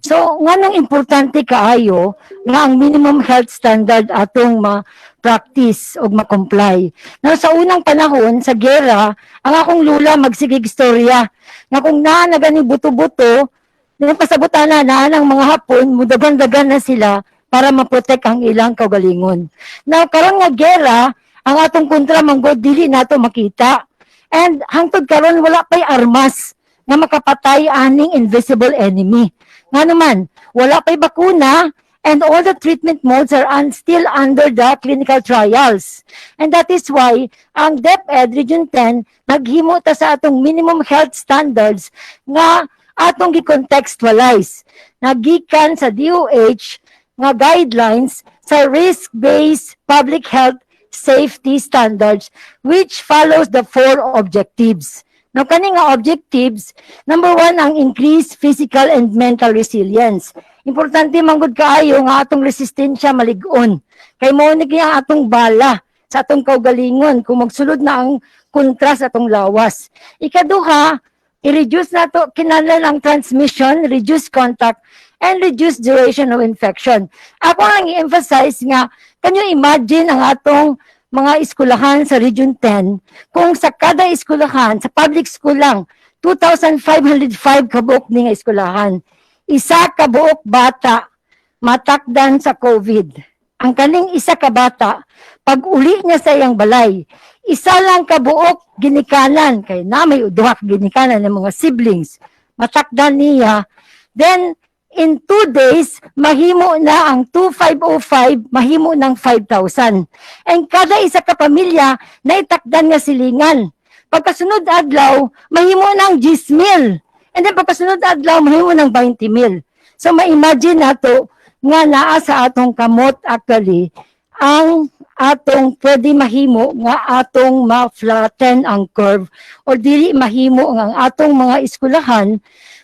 So, nganong importante kaayo nga ang minimum health standard atong ma-practice o ma-comply. Now, sa unang panahon, sa gera, ang akong lula magsigig istorya nga kung na gani buto-buto, pasabutan na ng mga Hapon, mudagan-dagan na sila para maprotek ang ilang kaugalingon. Now, karon nga gera, ang atong kontra manggod dili nato makita. And hangtod karon wala pay armas nga makapatay aning invisible enemy. Nga naman, wala pa'y bakuna and all the treatment modes are still under the clinical trials. And that is why ang DepEd Region 10 naghimo ta sa atong minimum health standards nga atong gi-contextualize. Nagikan sa DOH nga guidelines sa risk-based public health safety standards which follows the 4 objectives. Now, kani nga objectives, number 1, ang increased physical and mental resilience. Importante manggod kaayo nga atong resistensya malig-on. Kay mao ni ang atong bala sa atong kaugalingon kung magsulod na ang kontra sa atong lawas. Ikaduha, i-reduce nato kinahanglan ang transmission, reduce contact, and reduce duration of infection. Ako ang i-emphasize nga, can you imagine ang atong mga eskwelahan sa Region 10, kung sa kada eskwelahan, sa public school lang, 2,505 kabuok ni nga eskwelahan. Isa kabuok bata, matakdan sa COVID. Ang kaning isa ka bata, pag uli niya sa iyang balay, isa lang kabuok ginikanan, kay na may uduhak ginikanan ng mga siblings, matakdan niya, then in 2 days, mahimo na ang 2,505, mahimo ng 5,000. And kada isa ka pamilya, naitakdan nga silingan. Pagkasunod adlaw, mahimo ng 10,000. And then pagkasunod adlaw, mahimo ng 20,000. So ma-imagine nato nga naa sa atong kamot actually, ang atong pwede mahimo nga atong ma-flatten ang curve or dili mahimo ang atong mga eskwelahan,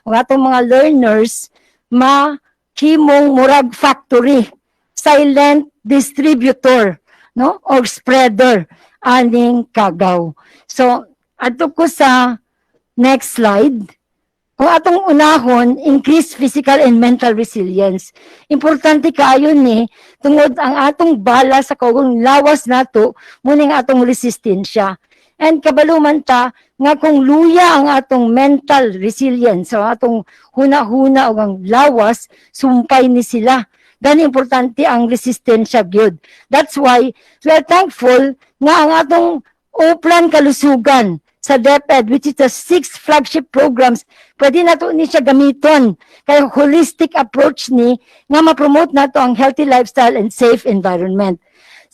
ang atong mga learners, mahimong murag factory, silent distributor, no, or spreader aning kagaw. So adto ko sa next slide. Kung atong unahon, increase physical and mental resilience. Importante kaayo ni tungod ang atong bala sa kagong lawas nato muning atong resistensya. And kabaluman ta nga kung luya ang atong mental resilience, so atong huna-huna o ang lawas, sumpay ni sila. Gani importante ang resistensya gyud. That's why we are thankful nga ang atong uplan kalusugan sa DepEd, which is the 6 flagship programs, pwede nato ni siya gamiton. Kaya holistic approach ni nga ma-promote nato ang healthy lifestyle and safe environment.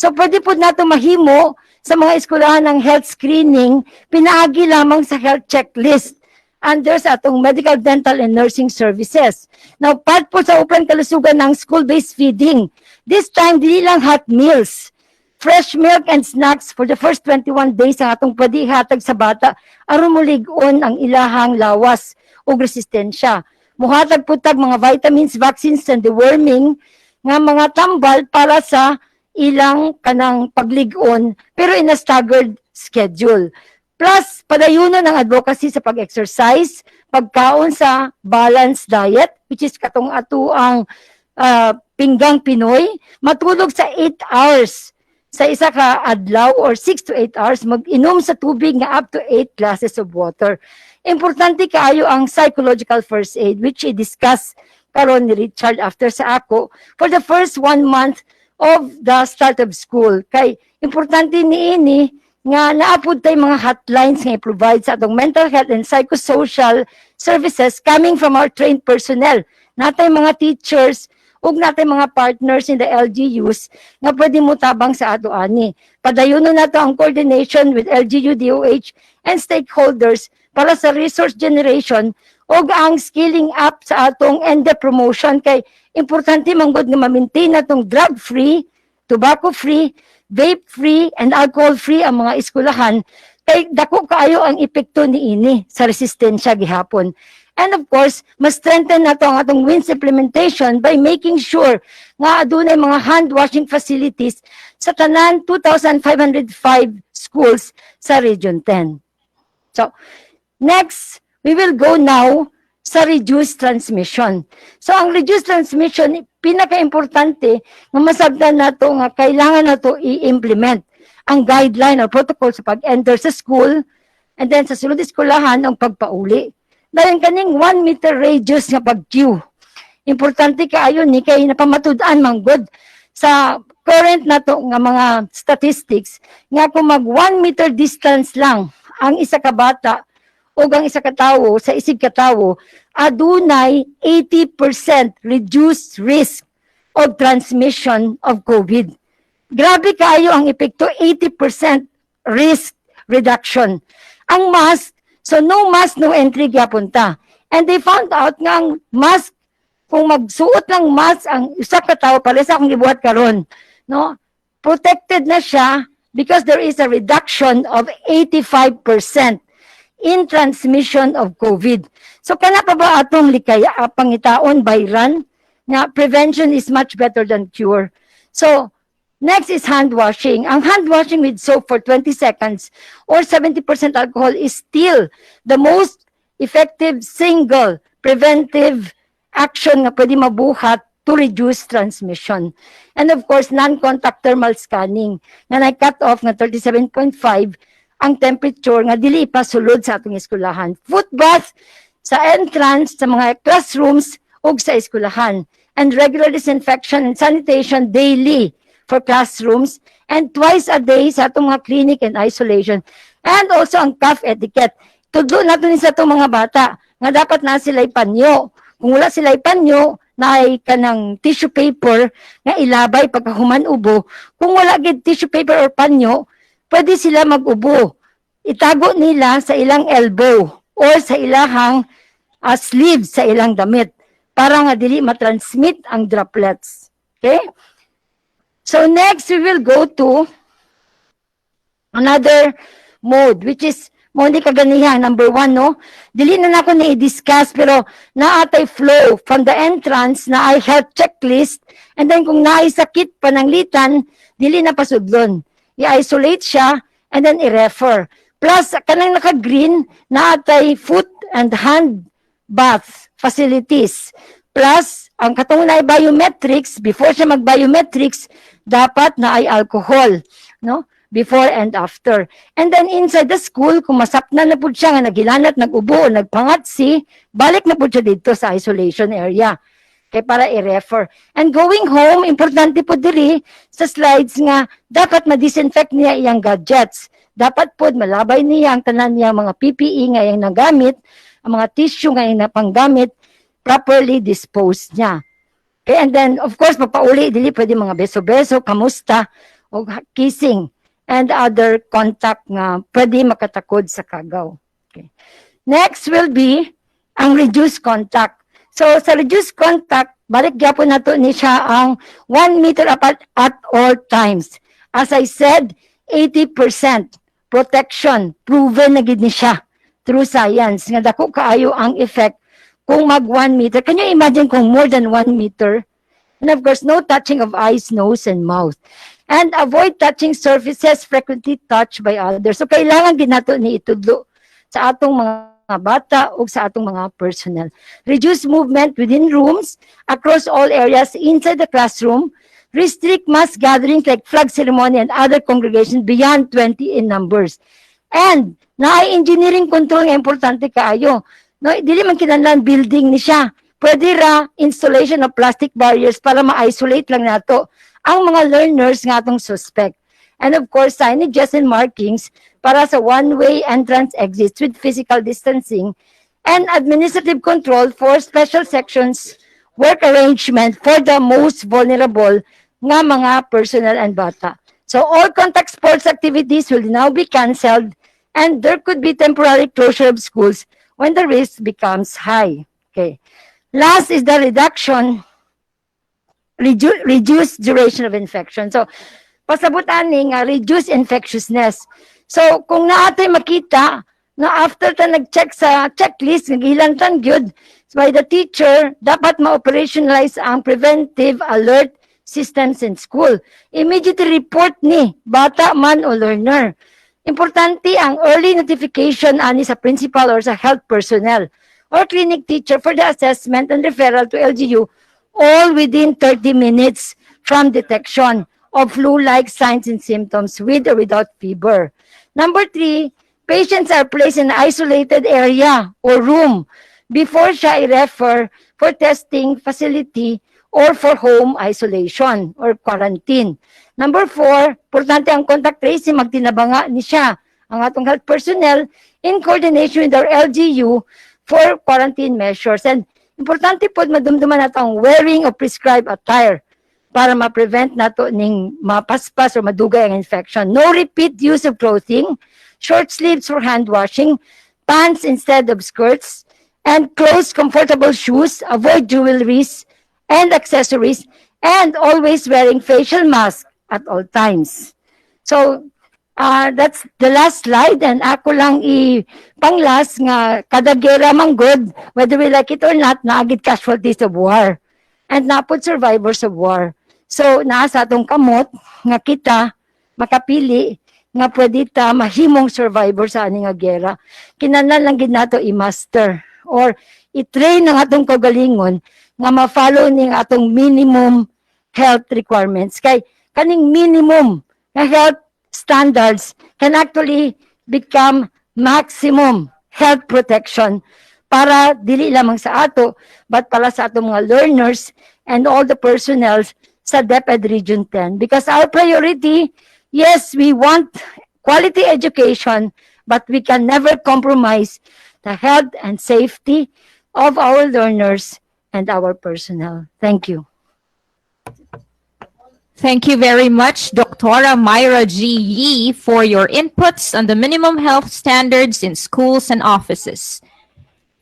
So pwede po nato mahimo sa mga eskwelahan ng health screening, pinaagi lamang sa health checklist under sa atong medical, dental, and nursing services. Now, part po sa uplan kalusugan ng school-based feeding. This time, dili lang hot meals. Fresh milk and snacks for the first 21 days ang atong pwede ihatag sa bata aron mulig-on ang ilahang lawas o resistensya. Muhatag po tag mga vitamins, vaccines, and deworming nga mga tambal para sa ilang kanang paglig-on pero in a staggered schedule. Plus, padayunon ang advocacy sa pag-exercise, pagkaon sa balanced diet, which is katong ato ang pinggang Pinoy, matulog sa 8 hours sa isa ka adlaw or 6 to 8 hours, mag-inom sa tubig nga up to 8 glasses of water. Importante kaayo ang psychological first aid, which i-discuss karon ni Richard after sa ako for the first 1 month of the start of school. Kay importante niini nga naapod tay mga hotlines nga i-provide sa atong mental health and psychosocial services coming from our trained personnel. Natay mga teachers ug natay mga partners in the LGUs nga pwede mo tabang sa ato ani. Padayunon nato ang coordination with LGU, DOH, and stakeholders para sa resource generation ug ang skilling up sa atong ende promotion kay importante manggod nga ma-maintain natong drug-free, tobacco-free, vape-free, and alcohol-free ang mga eskwelahan kay dako kaayo ang epekto niini sa resistensya gihapon. And of course, mas strengthen nato ang atong WINS implementation by making sure nga adunay mga hand washing facilities sa tanan 2,505 schools sa Region 10. So, next, we will go now sa reduced transmission. So, ang reduced transmission, pinaka-importante nga masabtan nato nga kailangan nato i-implement ang guideline or protocol sa pag-enter sa school and then sa sulod eskwelahan ang pagpauli. Dahil kaning 1 meter radius nga pag-queue. Importante kaayo ni kay napamatud-an manggod sa current nato nga mga statistics nga kung mag 1 meter distance lang ang isa ka bata o ang isa ka tawo sa isig ka tawo, adunay 80% reduced risk of transmission of COVID. Grabe kaayo ang epekto, 80% risk reduction. Ang mask, so no mask, no entry gyapunta. And they found out nga ang mask, kung magsuot ng mask ang isa ka tawo, pares akong gibuhat karon, no? Protected na siya because there is a reduction of 85% in transmission of COVID. So kana pa ba atong likaya pangitaon bayran nga prevention is much better than cure. So next is hand washing. Ang hand washing with soap for 20 seconds or 70% alcohol is still the most effective single preventive action nga pwede mabuhat to reduce transmission. And of course, non-contact thermal scanning nga na-cut off nga 37.5 ang temperature nga dili pa sulod sa atong eskwelahan. Foot bath sa entrance sa mga classrooms ug sa eskwelahan. And regular disinfection and sanitation daily for classrooms and twice a day sa atong mga clinic and isolation. And also ang cough etiquette. Tudlo nato ni sa atong mga bata nga dapat na sila'y panyo. Kung wala sila'y panyo, naay kanang tissue paper nga ilabay pagkahuman ubo. Kung wala gid tissue paper or panyo, pwede sila mag-ubo. Itago nila sa ilang elbow or sa ilahang sleeves sa ilang damit para nga dili matransmit ang droplets. Okay? So next, we will go to another mode, which is mo hindi kaganihan, number 1, no? Dili na nako na i-discuss, pero naatay flow from the entrance na ay health checklist, and then kung naay sakit pananglitan, dili na pasudlon. I-isolate siya, and then i-refer. Plus, kanang naka-green, naatay foot and hand bath facilities. Plus, ang katong na biometrics, before siya mag-biometrics, dapat na ay alcohol, no? Before and after. And then inside the school, kung masapnan na po siya nga naghilanat, nag-ubo, nagpangatsi, balik na po siya dito sa isolation area. Kaya para i-refer. And going home, importante po diri sa slides nga dapat ma-disinfect niya iyang gadgets. Dapat po malabay niya ang tanan niya mga PPE nga iyang nagamit, ang mga tissue nga iyang napanggamit, properly disposed niya. Okay, and then, of course, papauli, dili pwede mga beso-beso, kamusta, o kissing. and other contact nga pwede makatakod sa kagaw. Okay. Next will be ang reduced contact. So sa reduced contact, balik gyapon nato ni siya ang 1 meter apart at all times. As I said, 80% protection, proven na gid ni siya through science. Nga dako kaayo ang effect kung mag 1 meter. Can you imagine kung more than 1 meter? And of course, no touching of eyes, nose, and mouth. And avoid touching surfaces frequently touched by others. So kailangan ginato ni itudlo sa atong mga bata o sa atong mga personnel. Reduce movement within rooms, across all areas inside the classroom. Restrict mass gatherings like flag ceremony and other congregations beyond 20 in numbers. And na-engineering control nga importante kaayo. No, dili man kinahanglan building ni siya. Pwede ra installation of plastic barriers para ma-isolate lang nato ang mga learners nga atong suspect. And of course, signages and markings para sa one-way entrance exits with physical distancing and administrative control for special sections, work arrangement for the most vulnerable nga mga personnel and bata. So all contact sports activities will now be canceled and there could be temporary closure of schools when the risk becomes high. Okay. Last is the reduced duration of infection. So, pasabutan ni nga reduce infectiousness. So, kung naatay makita na after ta nag-check sa checklist, nagilantan gyud by the teacher, dapat ma-operationalize ang preventive alert systems in school. Immediately report ni bata man o learner. Importante ang early notification ani sa principal or sa health personnel or clinic teacher for the assessment and referral to LGU all within 30 minutes from detection of flu-like signs and symptoms with or without fever. Number 3, patients are placed in an isolated area or room before siya i-refer for testing facility or for home isolation or quarantine. Number 4, importante ang contact tracing, magtinabanga ni siya ang atong health personnel in coordination with our LGU for quarantine measures. And importante po madumduman nato ang wearing of prescribed attire para ma-prevent nato ning mapaspas o madugay ang infection. No repeat use of clothing, short sleeves for hand washing, pants instead of skirts, and close comfortable shoes, avoid jewelries and accessories, and always wearing facial mask at all times. So, that's the last slide and ako lang panglas nga kada gera man good, whether we like it or not, naagid casualties of war and napod survivors of war. So naa sa atong kamot nga kita makapili nga pwede ta mahimong survivor sa ani nga gera. Kinahanglan lang gid nato i-master or i-train ang atong kagalingon nga ma-follow ning atong minimum health requirements. Kay kaning minimum nga health standards can actually become maximum health protection para dili lamang sa ato but para sa atong mga learners and all the personnel sa DepEd Region 10. Because our priority, yes, we want quality education, but we can never compromise the health and safety of our learners and our personnel. Thank you. Thank you very much, Dr. Myra G. Yee, for your inputs on the minimum health standards in schools and offices.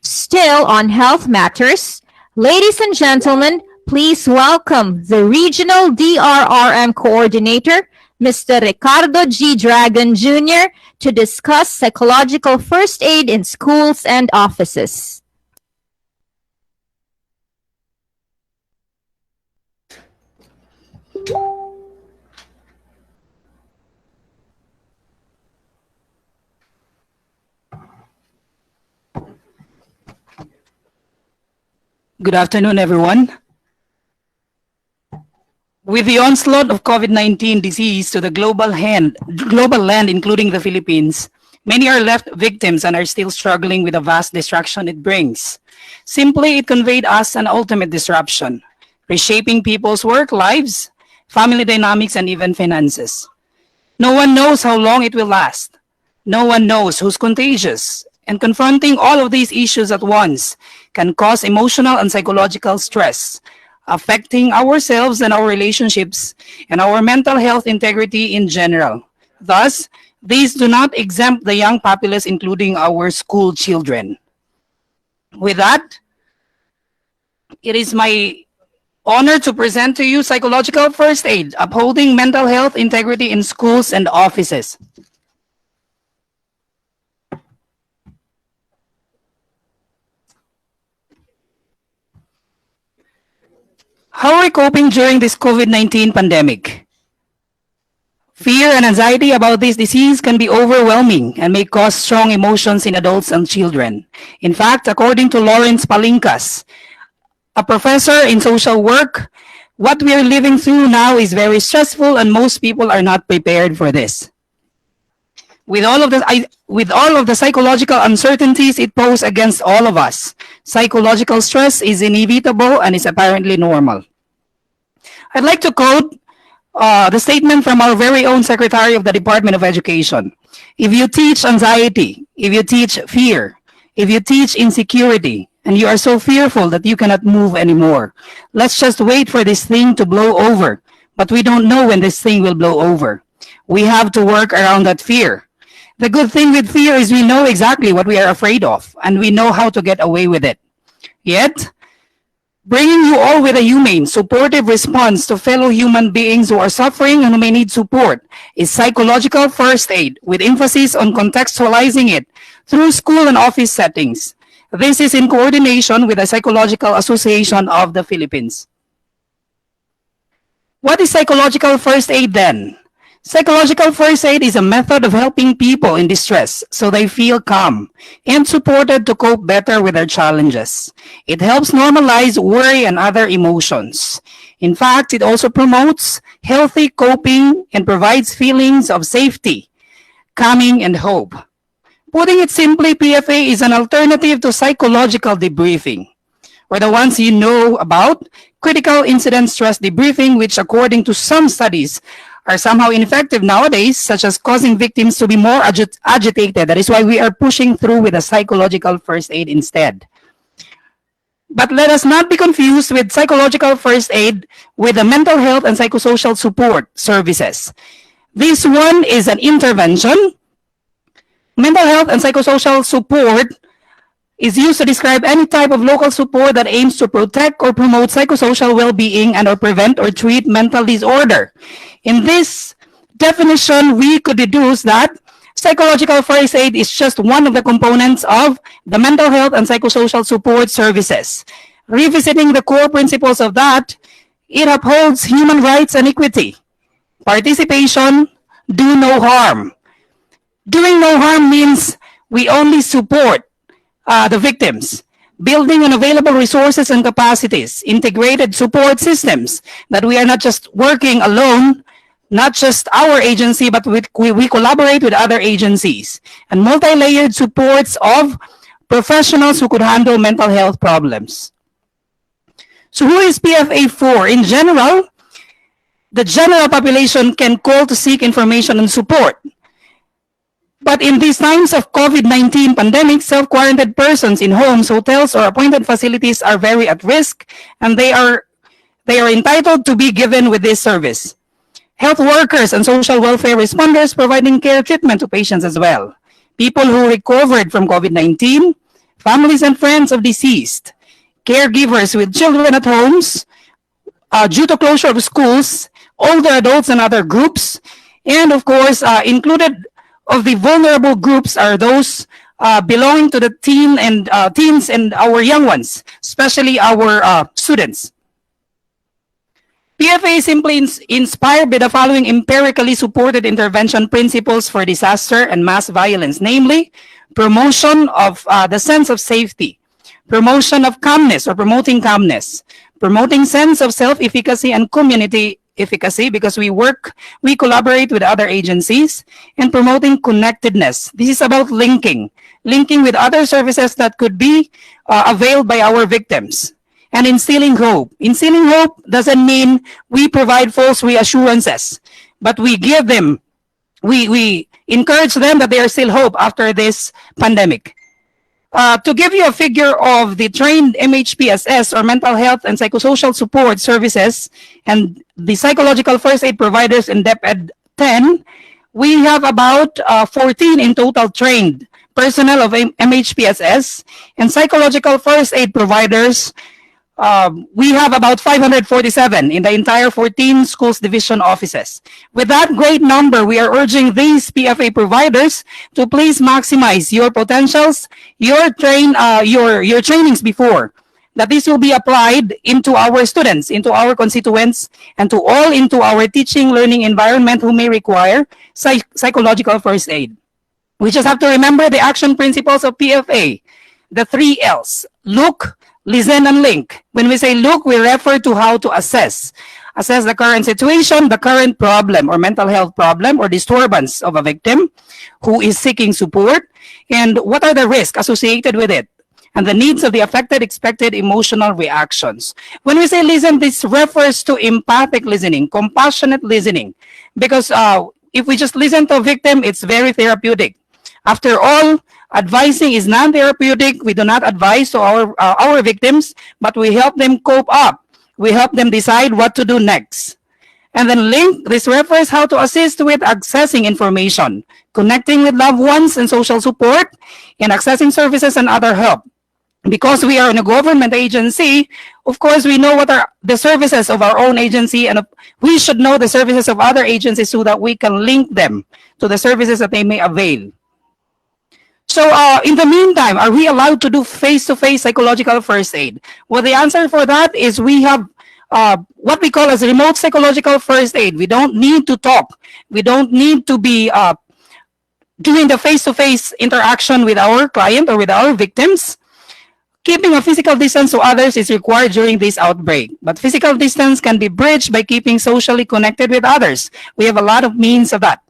Still on health matters, ladies and gentlemen, please welcome the Regional DRRM Coordinator, Mr. Ricardo G. Dragon Jr., to discuss psychological first aid in schools and offices. Good afternoon, everyone. With the onslaught of COVID-19 disease to the global land, including the Philippines, many are left victims and are still struggling with the vast destruction it brings. Simply, it conveyed us an ultimate disruption, reshaping people's work lives, family dynamics, and even finances. No one knows how long it will last. No one knows who's contagious. And confronting all of these issues at once can cause emotional and psychological stress, affecting ourselves and our relationships and our mental health integrity in general. Thus, these do not exempt the young populace, including our school children. With that, it is my honor to present to you Psychological First Aid, Upholding Mental Health Integrity in Schools and Offices. How are we coping during this COVID-19 pandemic? Fear and anxiety about this disease can be overwhelming and may cause strong emotions in adults and children. In fact, according to Lawrence Palinkas, a professor in social work, what we are living through now is very stressful and most people are not prepared for this. With all of the psychological uncertainties it poses against all of us, psychological stress is inevitable and is apparently normal. I'd like to quote the statement from our very own Secretary of the Department of Education. If you teach anxiety, if you teach fear, if you teach insecurity, and you are so fearful that you cannot move anymore, let's just wait for this thing to blow over. But we don't know when this thing will blow over. We have to work around that fear. The good thing with fear is we know exactly what we are afraid of, and we know how to get away with it. Yet, bringing you all with a humane, supportive response to fellow human beings who are suffering and who may need support is psychological first aid, with emphasis on contextualizing it through school and office settings. This is in coordination with the Psychological Association of the Philippines. What is psychological first aid then? Psychological first aid is a method of helping people in distress so they feel calm and supported to cope better with their challenges. It helps normalize worry and other emotions. In fact, it also promotes healthy coping and provides feelings of safety, calming, and hope. Putting it simply, PFA is an alternative to psychological debriefing, or the ones you know about, critical incident stress debriefing, which according to some studies are somehow ineffective nowadays, such as causing victims to be more agitated. That is why we are pushing through with a psychological first aid instead. But let us not be confused with psychological first aid with the mental health and psychosocial support services. This one is an intervention. Mental health and psychosocial support is used to describe any type of local support that aims to protect or promote psychosocial well-being and or prevent or treat mental disorder. In this definition, we could deduce that psychological first aid is just one of the components of the mental health and psychosocial support services. Revisiting the core principles of that, it upholds human rights and equity, participation, do no harm. Doing no harm means we only support the victims, building on available resources and capacities, integrated support systems, that we are not just working alone, not just our agency, but we collaborate with other agencies, and multi-layered supports of professionals who could handle mental health problems. So who is PFA for? In general, the general population can call to seek information and support. But in these times of COVID-19 pandemic, self-quarantined persons in homes, hotels, or appointed facilities are very at risk, and they are entitled to be given with this service. Health workers and social welfare responders providing care treatment to patients as well. People who recovered from COVID-19, families and friends of deceased, caregivers with children at homes, due to closure of schools, older adults and other groups, and of course, included of the vulnerable groups are those belonging to the teens and our young ones, especially our students. PFA is simply inspired by the following empirically supported intervention principles for disaster and mass violence, namely promotion of the sense of safety, promotion of calmness or promoting calmness, promoting sense of self-efficacy and community efficacy because we collaborate with other agencies, and promoting connectedness. This is about linking with other services that could be availed by our victims, and instilling hope. Instilling hope doesn't mean we provide false reassurances, but we give them, we encourage them that there is still hope after this pandemic. To give you a figure of the trained MHPSS or mental health and psychosocial support services and the psychological first aid providers in DepEd 10, we have about 14 in total trained personnel of MHPSS and psychological first aid providers. We have about 547 in the entire 14 schools division offices. With that great number, we are urging these PFA providers to please maximize your potentials, your trainings before, that this will be applied into our students, into our constituents, and to all into our teaching learning environment who may require psychological first aid. We just have to remember the action principles of PFA, the 3 L's: look, listen, and link. When we say look, we refer to how to assess the current situation, the current problem or mental health problem or disturbance of a victim who is seeking support, and what are the risks associated with it, and the needs of the affected expected emotional reactions. When we say listen, this refers to empathic listening, compassionate listening, because if we just listen to a victim, it's very therapeutic. After all, advising is non-therapeutic. We do not advise to our victims, but we help them cope up. We help them decide what to do next. And then link, this refers how to assist with accessing information, connecting with loved ones and social support, and accessing services and other help. Because we are in a government agency, of course, we know what are the services of our own agency, and we should know the services of other agencies so that we can link them to the services that they may avail. So in the meantime, are we allowed to do face-to-face psychological first aid? Well, the answer for that is we have what we call as remote psychological first aid. We don't need to talk. We don't need to be doing the face-to-face interaction with our client or with our victims. Keeping a physical distance to others is required during this outbreak, but physical distance can be bridged by keeping socially connected with others. We have a lot of means of that.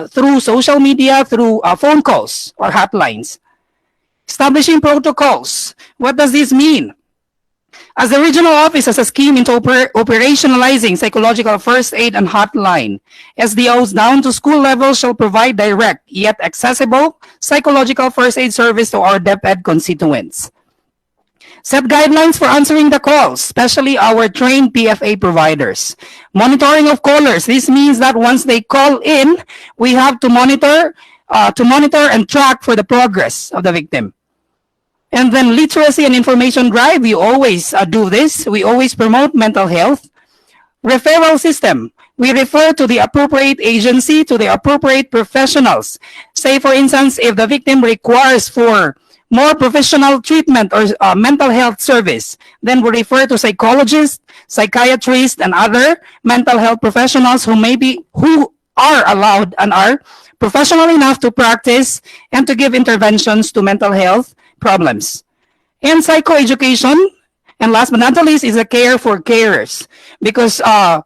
Through social media, through phone calls or hotlines. Establishing protocols. What does this mean? As the regional office has a scheme into operationalizing psychological first aid and hotline, SDOs down to school level shall provide direct yet accessible psychological first aid service to our DepEd constituents. Set guidelines for answering the calls, especially our trained PFA providers. Monitoring of callers. This means that once they call in, we have to monitor and track for the progress of the victim. And then literacy and information drive. We always do this. We always promote mental health. Referral system. We refer to the appropriate agency, to the appropriate professionals. Say, for instance, if the victim requires for more professional treatment or mental health service, then we refer to psychologists, psychiatrists, and other mental health professionals who are allowed and are professional enough to practice and to give interventions to mental health problems. And psychoeducation, and last but not the least, is a care for carers. Because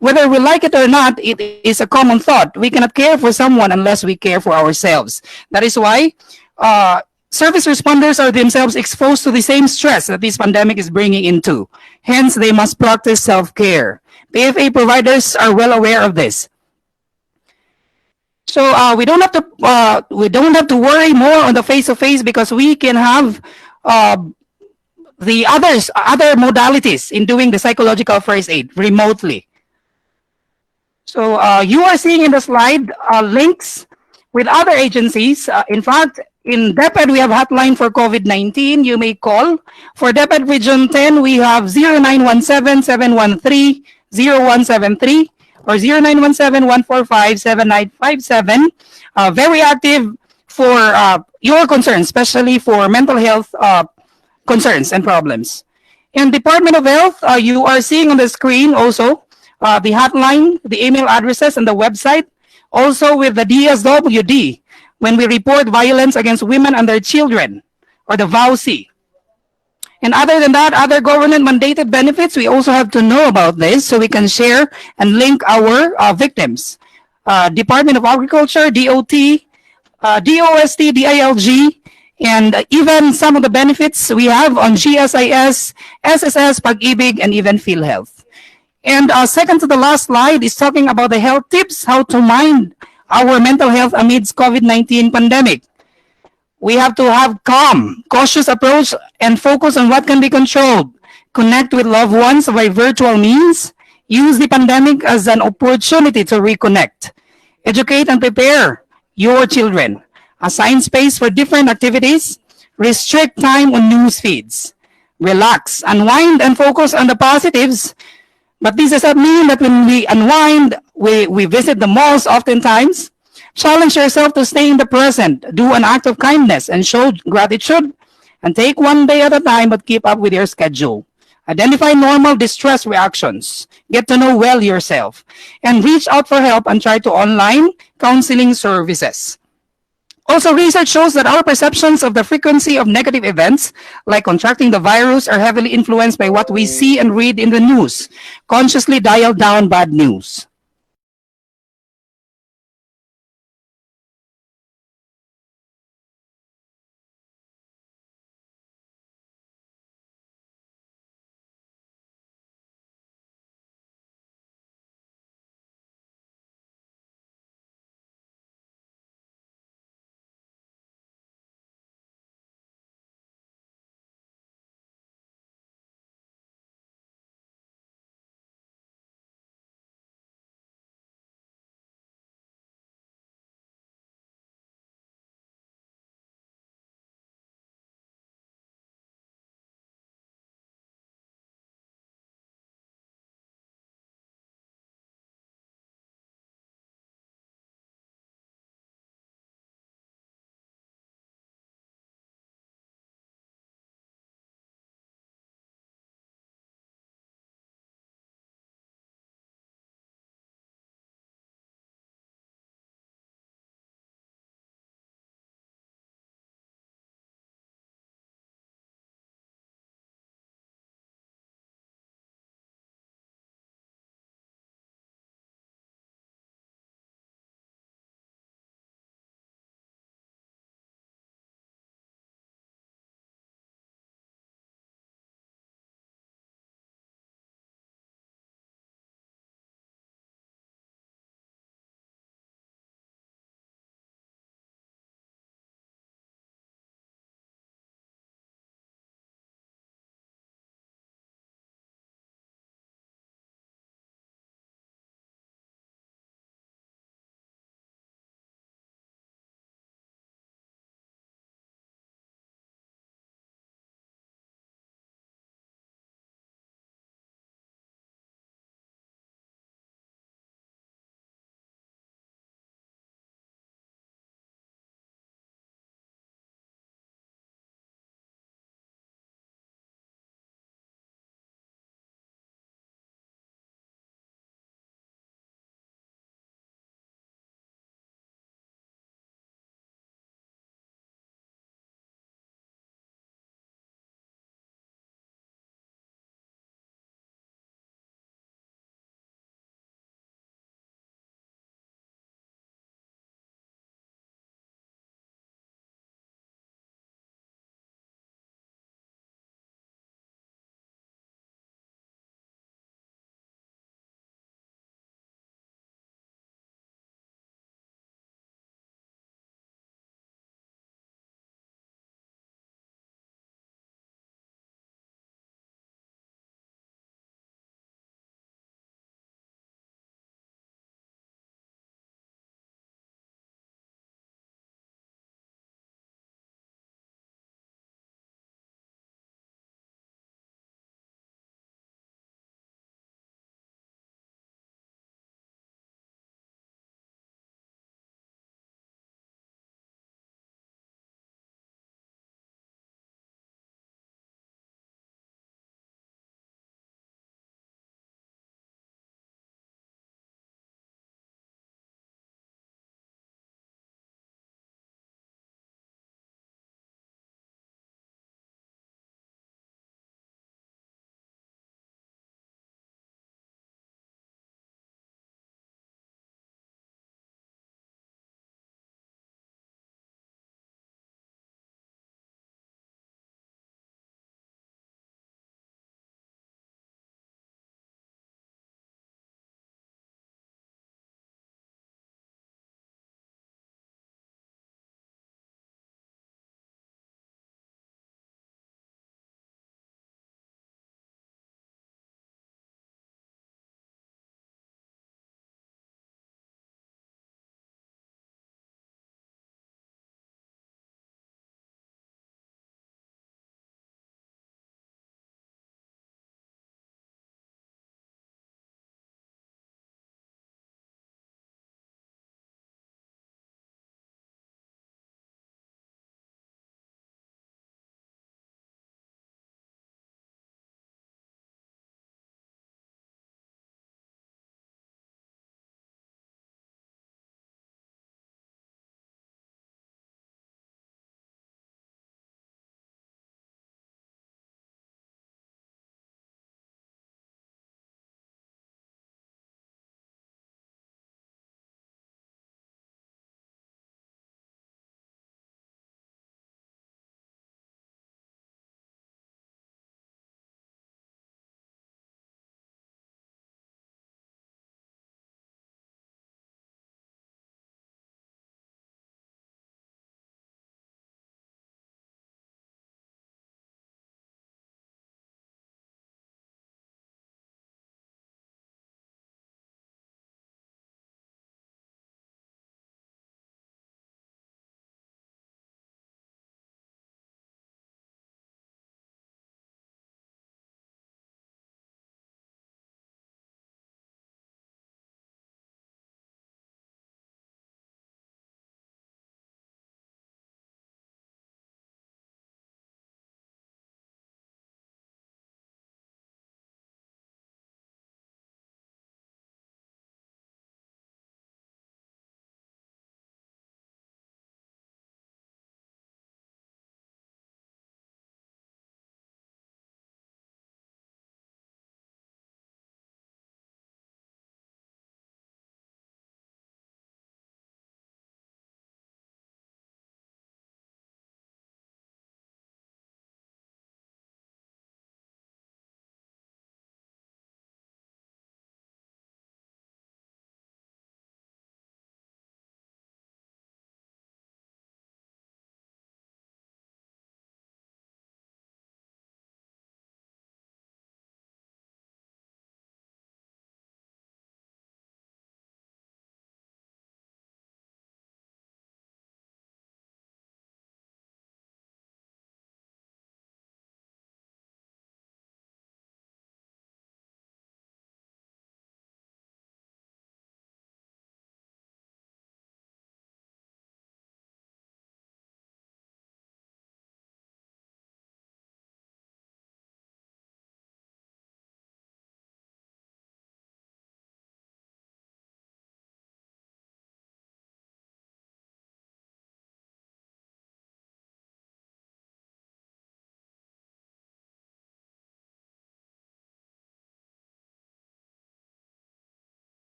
whether we like it or not, it is a common thought. We cannot care for someone unless we care for ourselves. That is why service responders are themselves exposed to the same stress that this pandemic is bringing into. Hence, they must practice self-care. PFA providers are well aware of this. So we don't have to worry more on the face-to-face because we can have the other modalities in doing the psychological first aid remotely. So you are seeing in the slide links with other agencies. In fact, in DepEd, we have hotline for COVID-19. You may call. For DepEd Region 10, we have 0917-713-0173 or 0917-145-7957. Very active for your concerns, especially for mental health concerns and problems. In Department of Health, you are seeing on the screen also the hotline, the email addresses, and the website. Also with the DSWD, when we report violence against women and their children, or the VAUC. And other than that, other government mandated benefits, we also have to know about this so we can share and link our victims. Department of Agriculture, DOT, DOST, DILG, and even some of the benefits we have on GSIS, SSS, Pag-ibig, and even PhilHealth. And second to the last slide is talking about the health tips, how to mind our mental health amidst COVID-19 pandemic. We have to have calm, cautious approach and focus on what can be controlled. Connect with loved ones by virtual means. Use the pandemic as an opportunity to reconnect. Educate and prepare your children. Assign space for different activities. Restrict time on news feeds. Relax, unwind, and focus on the positives. But this does not mean that when we unwind, we visit the malls oftentimes. Challenge yourself to stay in the present. Do an act of kindness and show gratitude. And take one day at a time, but keep up with your schedule. Identify normal distress reactions. Get to know well yourself. And reach out for help and try to online counseling services. Also, research shows that our perceptions of the frequency of negative events, like contracting the virus, are heavily influenced by what we see and read in the news. Consciously dial down bad news.